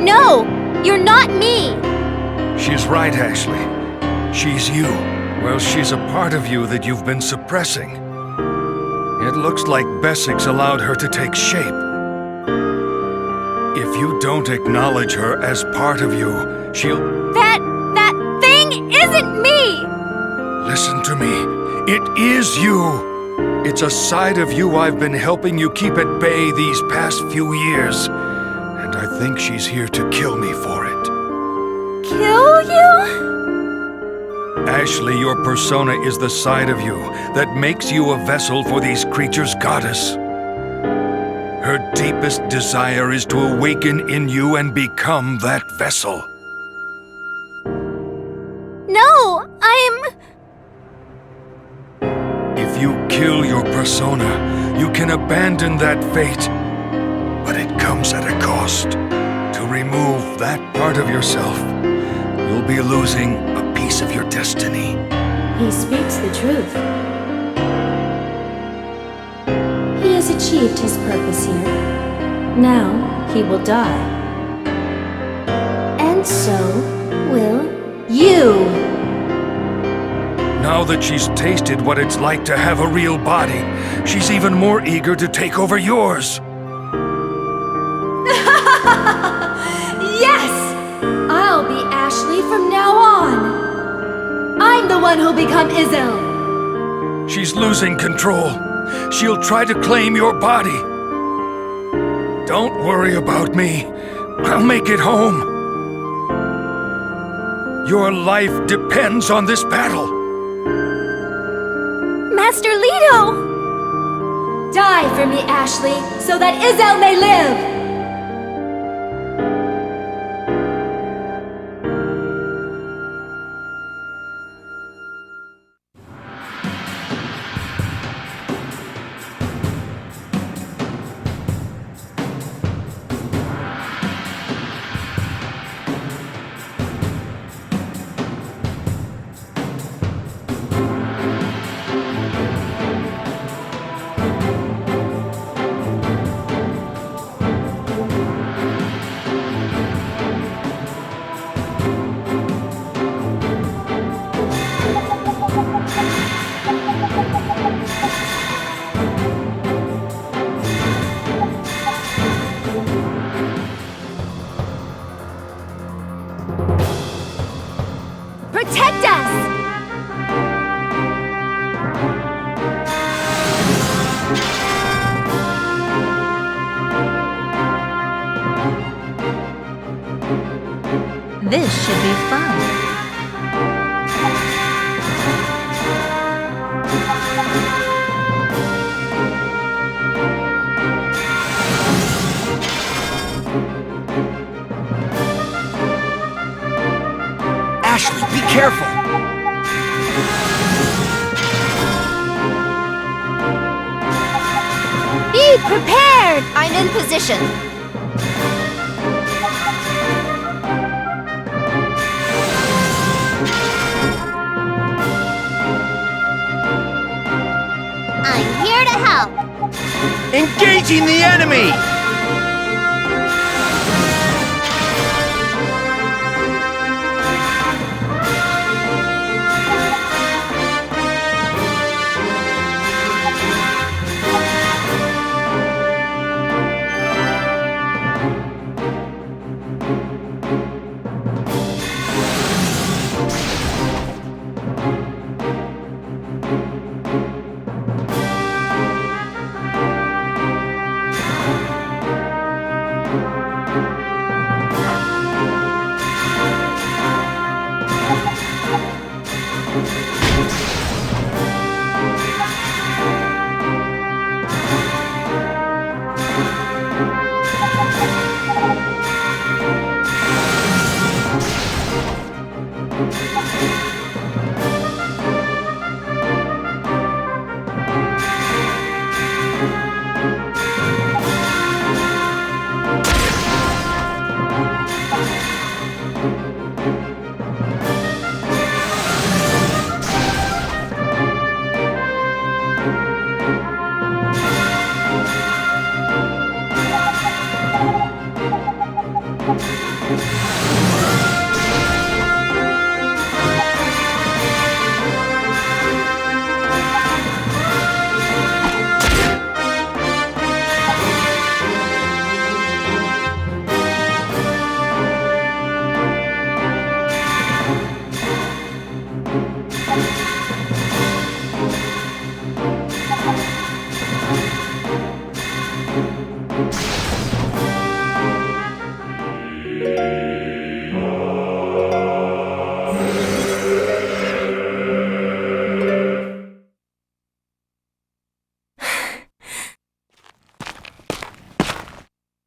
No, you're not me. She's right, Ashley. She's you. Well, she's a part of you that you've been suppressing. It looks like Bessic's allowed her to take shape. If you don't acknowledge her as part of you, she'll... That thing isn't me! Listen to me. It is you. It's a side of you I've been helping you keep at bay these past few years. And I think she's here to kill me for it. Kill you? Ashley, your persona is the side of you that makes you a vessel for these creatures' goddess. Her deepest desire is to awaken in you and become that vessel. No, I'm... If you kill your persona, you can abandon that fate. But it comes at a cost. To to remove that part of yourself, you'll be losing a piece of your destiny. He speaks the truth. He has achieved his purpose here. Now he will die. And so will you. Now that she's tasted what it's like to have a real body, she's even more eager to take over yours. Yes! I'll be Ashley from now on. I'm the one who'll become Izel. She's losing control. She'll try to claim your body. Don't worry about me. I'll make it home. Your life depends on this battle. Master Leto! Die for me, Ashley, so that Izel may live! Protect us! This should be fun. Ashley, be careful! Be prepared! I'm in position. I'm here to help. Engaging the enemy!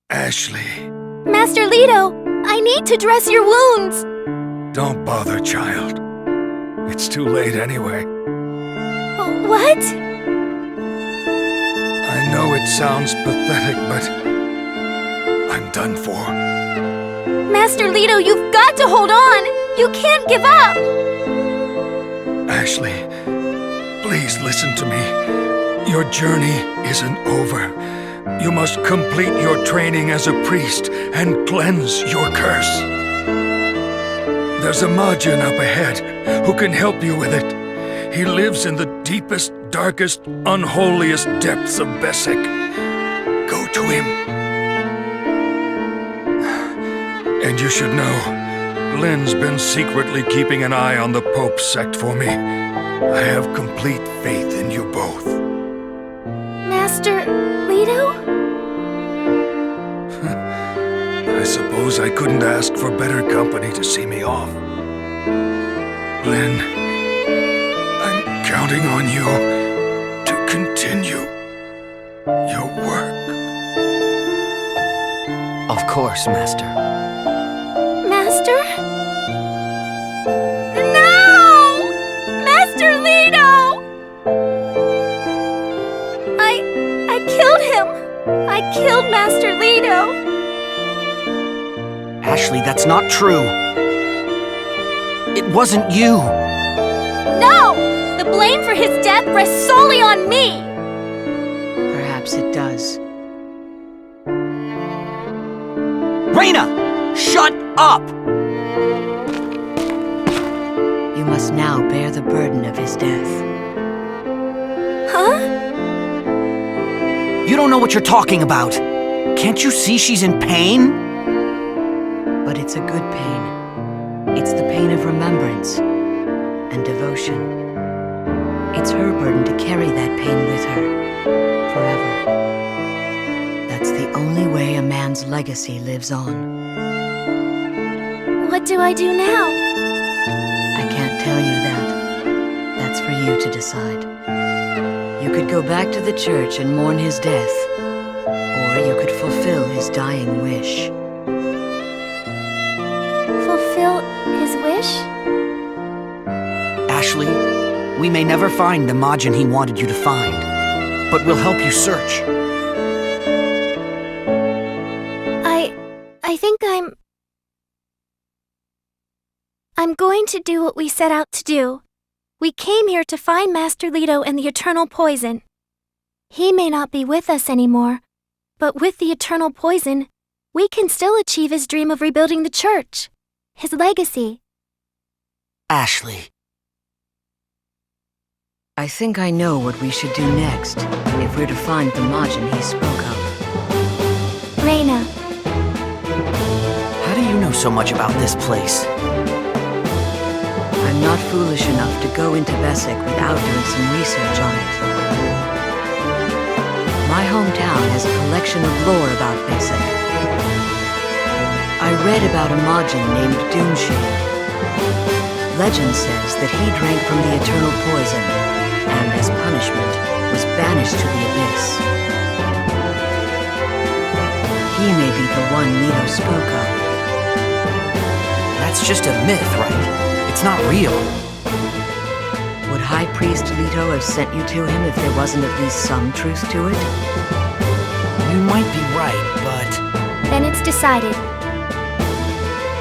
Ashley. Master Leto, I need to dress your wounds. Don't bother, child. It's too late anyway. What? I know it sounds pathetic, but I'm done for. Master Leto, you've got to hold on! You can't give up! Ashley, please listen to me. Your journey isn't over. You must complete your training as a priest and cleanse your curse. There's a Majin up ahead who can help you with it. He lives in the deepest, darkest, unholiest depths of Besek. Go to him. And you should know, Lynn's been secretly keeping an eye on the Pope's sect for me. I have complete faith in you both. Master Leto? I suppose I couldn't ask for better company to see me off. Lynn, I'm counting on you to continue your work. Of course, Master. Master? No! Master Leto! I killed him! I killed Master Leto! Ashley, that's not true. It wasn't you. No! The blame for his death rests solely on me! Perhaps it does. Reina! Shut up! You must now bear the burden of his death. Huh? You don't know what you're talking about. Can't you see she's in pain? But it's a good pain. It's the pain of remembrance and devotion. It's her burden to carry that pain with her forever. That's the only way a man's legacy lives on. What do I do now? I can't tell you that. That's for you to decide. You could go back to the church and mourn his death, or you could fulfill his dying wish. Fulfill his wish? Ashley, we may never find the Majin he wanted you to find, but we'll help you search. I think I'm going to do what we set out to do. We came here to find Master Leto and the Eternal Poison. He may not be with us anymore, but with the Eternal Poison, we can still achieve his dream of rebuilding the church, his legacy. Ashley. I think I know what we should do next, if we're to find the Majin he spoke of. Reina. How do you know so much about this place? I'm not foolish enough to go into Besek without doing some research on it. My hometown has a collection of lore about Besek. I read about a Majin named Doomshade. Legend says that he drank from the eternal poison, and as punishment, was banished to the abyss. He may be the one Leto spoke of. That's just a myth, right? It's not real. Would High Priest Leto have sent you to him if there wasn't at least some truth to it? You might be right, but... Then it's decided.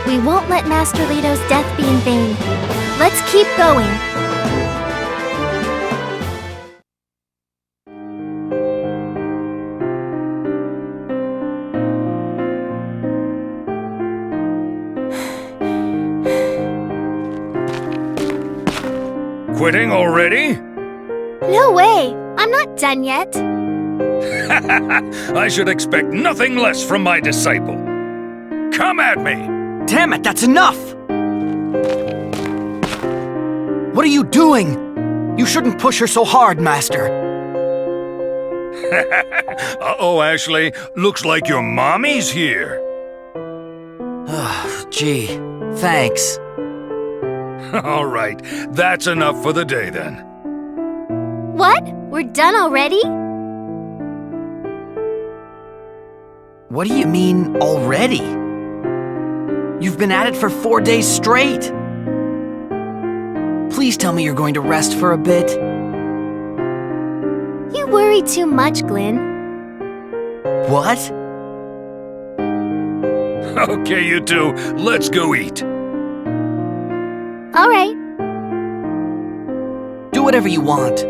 We won't let Master Leto's death be in vain. Let's keep going. Quitting already? No way! I'm not done yet. I should expect nothing less from my disciple. Come at me! Damn it, that's enough! What are you doing? You shouldn't push her so hard, Master. Uh-oh, Ashley. Looks like your mommy's here. Gee, thanks. All right, that's enough for the day then. What? We're done already? What do you mean, already? You've been at it for 4 days straight. Please tell me you're going to rest for a bit. You worry too much, Glenn. What? Okay, you two, let's go eat. All right. Do whatever you want.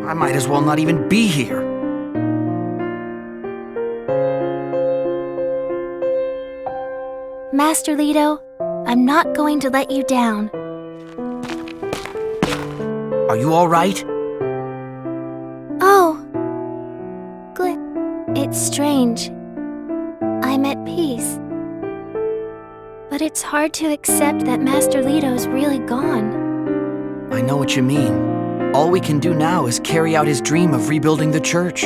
I might as well not even be here. Master Leto, I'm not going to let you down. Are you all right? Oh. It's strange. I'm at peace. But it's hard to accept that Master Leto's really gone. I know what you mean. All we can do now is carry out his dream of rebuilding the church.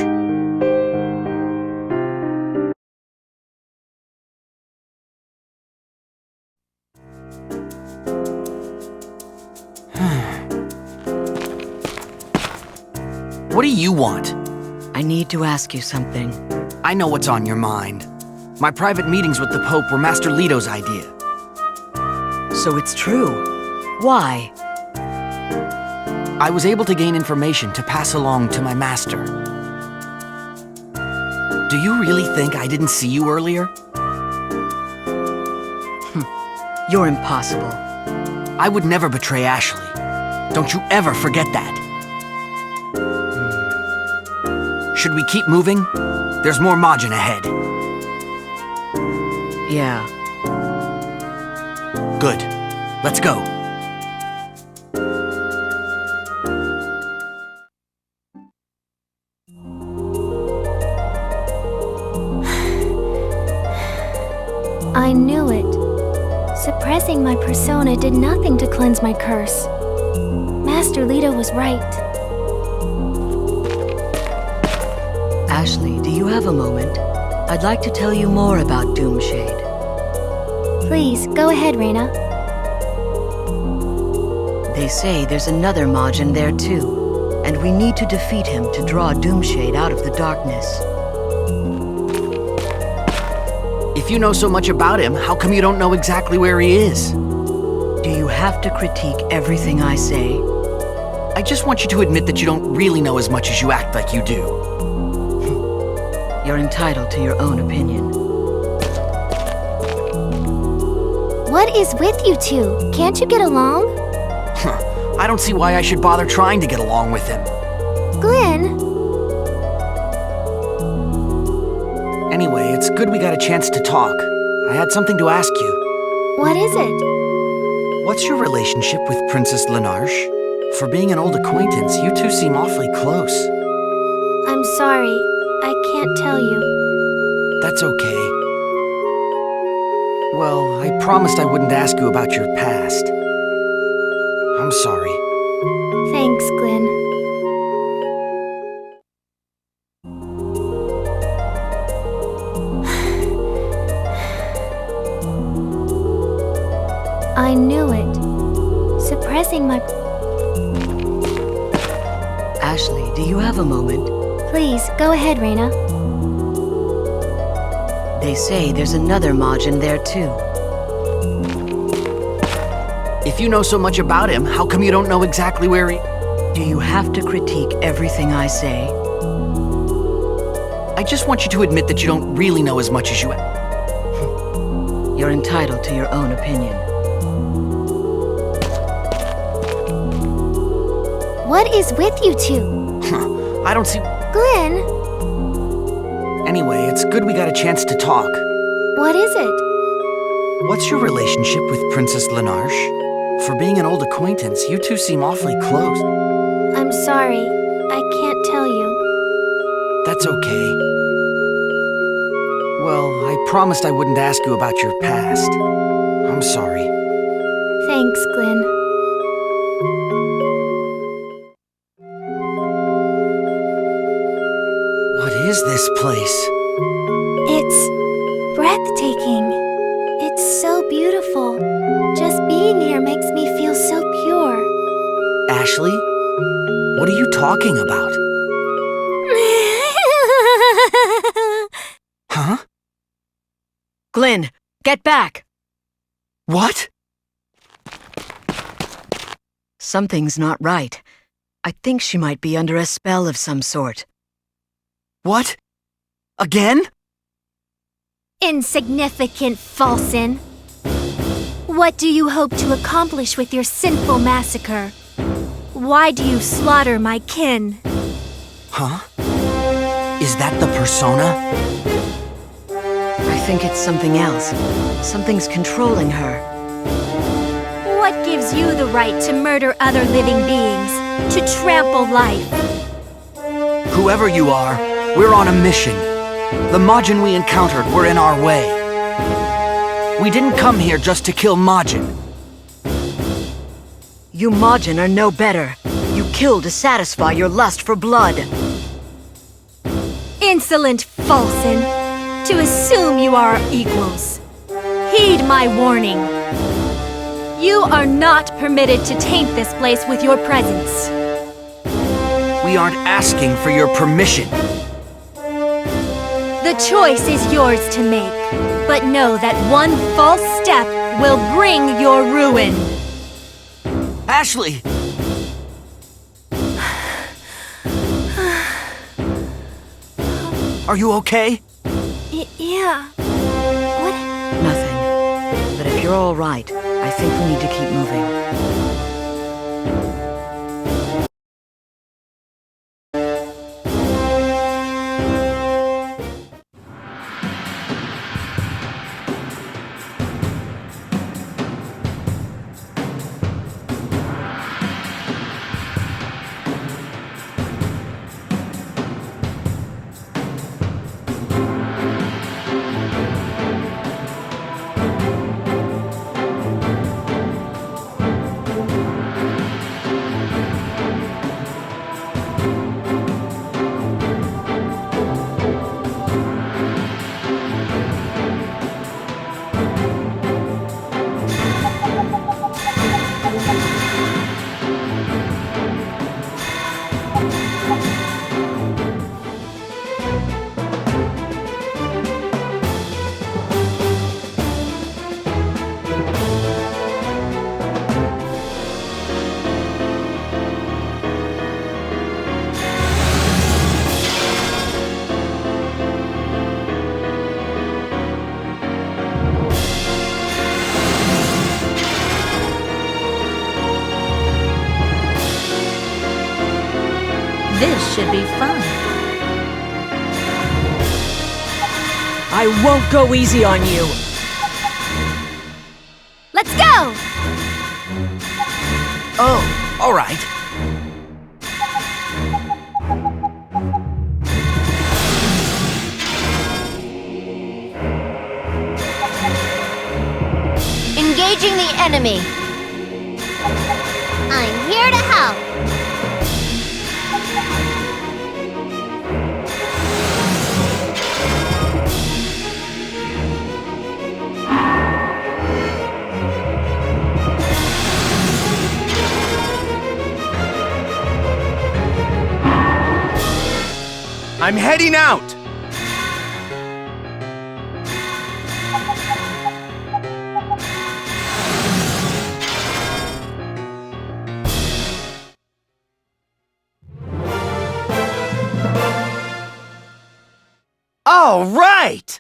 What do you want? I need to ask you something. I know what's on your mind. My private meetings with the Pope were Master Leto's idea. So it's true. Why? I was able to gain information to pass along to my master. Do you really think I didn't see you earlier? You're impossible. I would never betray Ashley. Don't you ever forget that. Should we keep moving? There's more Majin ahead. Yeah. Good. Let's go. I knew it. Suppressing my persona did nothing to cleanse my curse. Master Leto was right. Ashley, do you have a moment? I'd like to tell you more about Doomshade. Please, go ahead, Reina. They say there's another Majin there too, and we need to defeat him to draw Doomshade out of the darkness. If you know so much about him, how come you don't know exactly where he is? Do you have to critique everything I say? I just want you to admit that you don't really know as much as you act like you do. You're entitled to your own opinion. What is with you two? Can't you get along? I don't see why I should bother trying to get along with him. Glenn! Anyway, it's good we got a chance to talk. I had something to ask you. What is it? What's your relationship with Princess Lenarche? For being an old acquaintance, you two seem awfully close. I'm sorry. I can't tell you. That's okay. Well, I promised I wouldn't ask you about your past. I'm sorry. Thanks, Glenn. I knew it. Suppressing my... Ashley, do you have a moment? Please, go ahead, Reina. They say there's another Majin there too. If you know so much about him, how come you don't know exactly where he... Do you have to critique everything I say? I just want you to admit that you don't really know as much as you... You're entitled to your own opinion. What is with you two? I don't see... Glenn! Anyway, it's good we got a chance to talk. What is it? What's your relationship with Princess Lenarche? For being an old acquaintance, you two seem awfully close. I'm sorry. I can't tell you. That's okay. Well, I promised I wouldn't ask you about your past. I'm sorry. Thanks, Glenn. What is this place? It's breathtaking. It's so beautiful. Just being here makes me feel so pure. Ashley? What are you talking about? Huh? Glenn, get back! What? Something's not right. I think she might be under a spell of some sort. What? Again? Insignificant Falsen. What do you hope to accomplish with your sinful massacre? Why do you slaughter my kin? Huh? Is that the persona? I think it's something else. Something's controlling her. What gives you the right to murder other living beings? To trample life? Whoever you are, we're on a mission. The Majin we encountered were in our way. We didn't come here just to kill Majin. You Majin are no better. You kill to satisfy your lust for blood. Insolent Falsen! To assume you are our equals. Heed my warning. You are not permitted to taint this place with your presence. We aren't asking for your permission. The choice is yours to make, but know that one false step will bring your ruin. Ashley! Are you okay? Yeah. What? Nothing. But if you're all right, I think we need to keep moving. This should be fun. I won't go easy on you. Let's go! Oh, all right. Engaging the enemy. I'm here to help. I'm heading out! All right!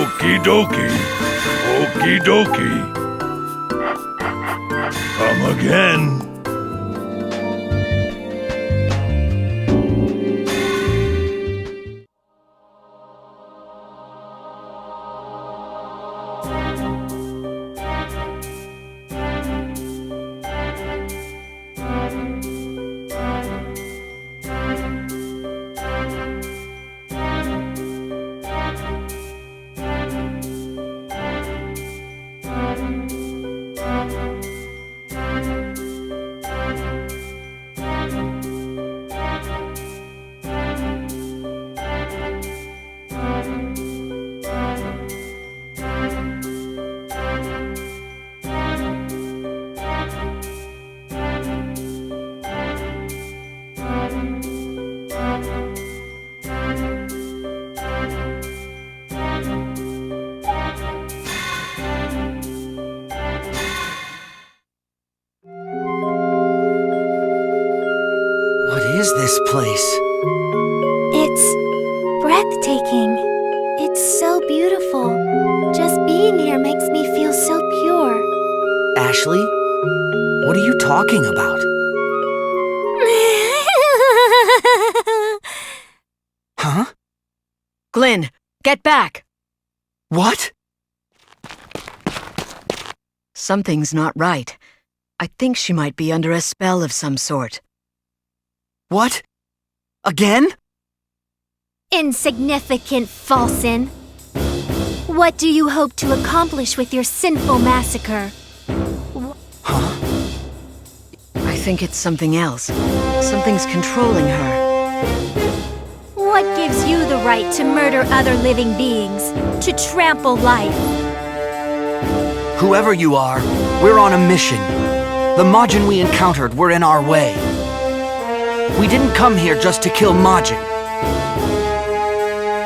Okie dokie. Okie dokie. Come again. What is this place? It's breathtaking. It's so beautiful. Just being here makes me feel so pure. Ashley? What are you talking about? Huh? Glenn, get back! What? Something's not right. I think she might be under a spell of some sort. What? Again? Insignificant Falsen. What do you hope to accomplish with your sinful massacre? I think it's something else. Something's controlling her. What gives you the right to murder other living beings? To trample life? Whoever you are, we're on a mission. The Majin we encountered were in our way. We didn't come here just to kill Majin.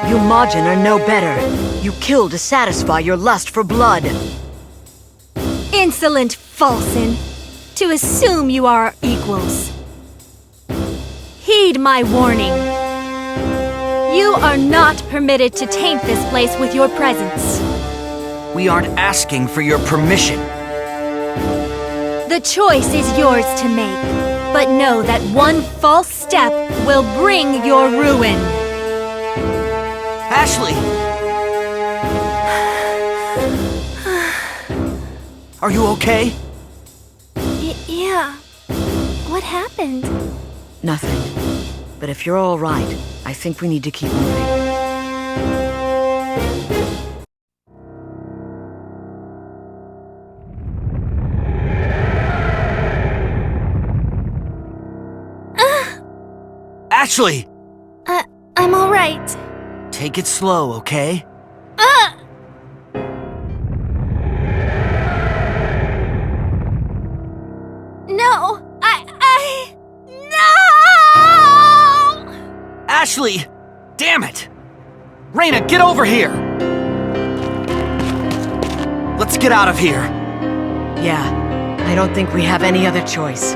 You Majin are no better. You kill to satisfy your lust for blood. Insolent Falsen. To assume you are our equals. Heed my warning. You are not permitted to taint this place with your presence. We aren't asking for your permission. The choice is yours to make, but know that one false step will bring your ruin. Ashley! Are you okay? Yeah. What happened? Nothing. But if you're all right, I think we need to keep moving. Ashley! I'm all right. Take it slow, okay? No! No! Ashley! Damn it! Raina, get over here! Let's get out of here. Yeah, I don't think we have any other choice.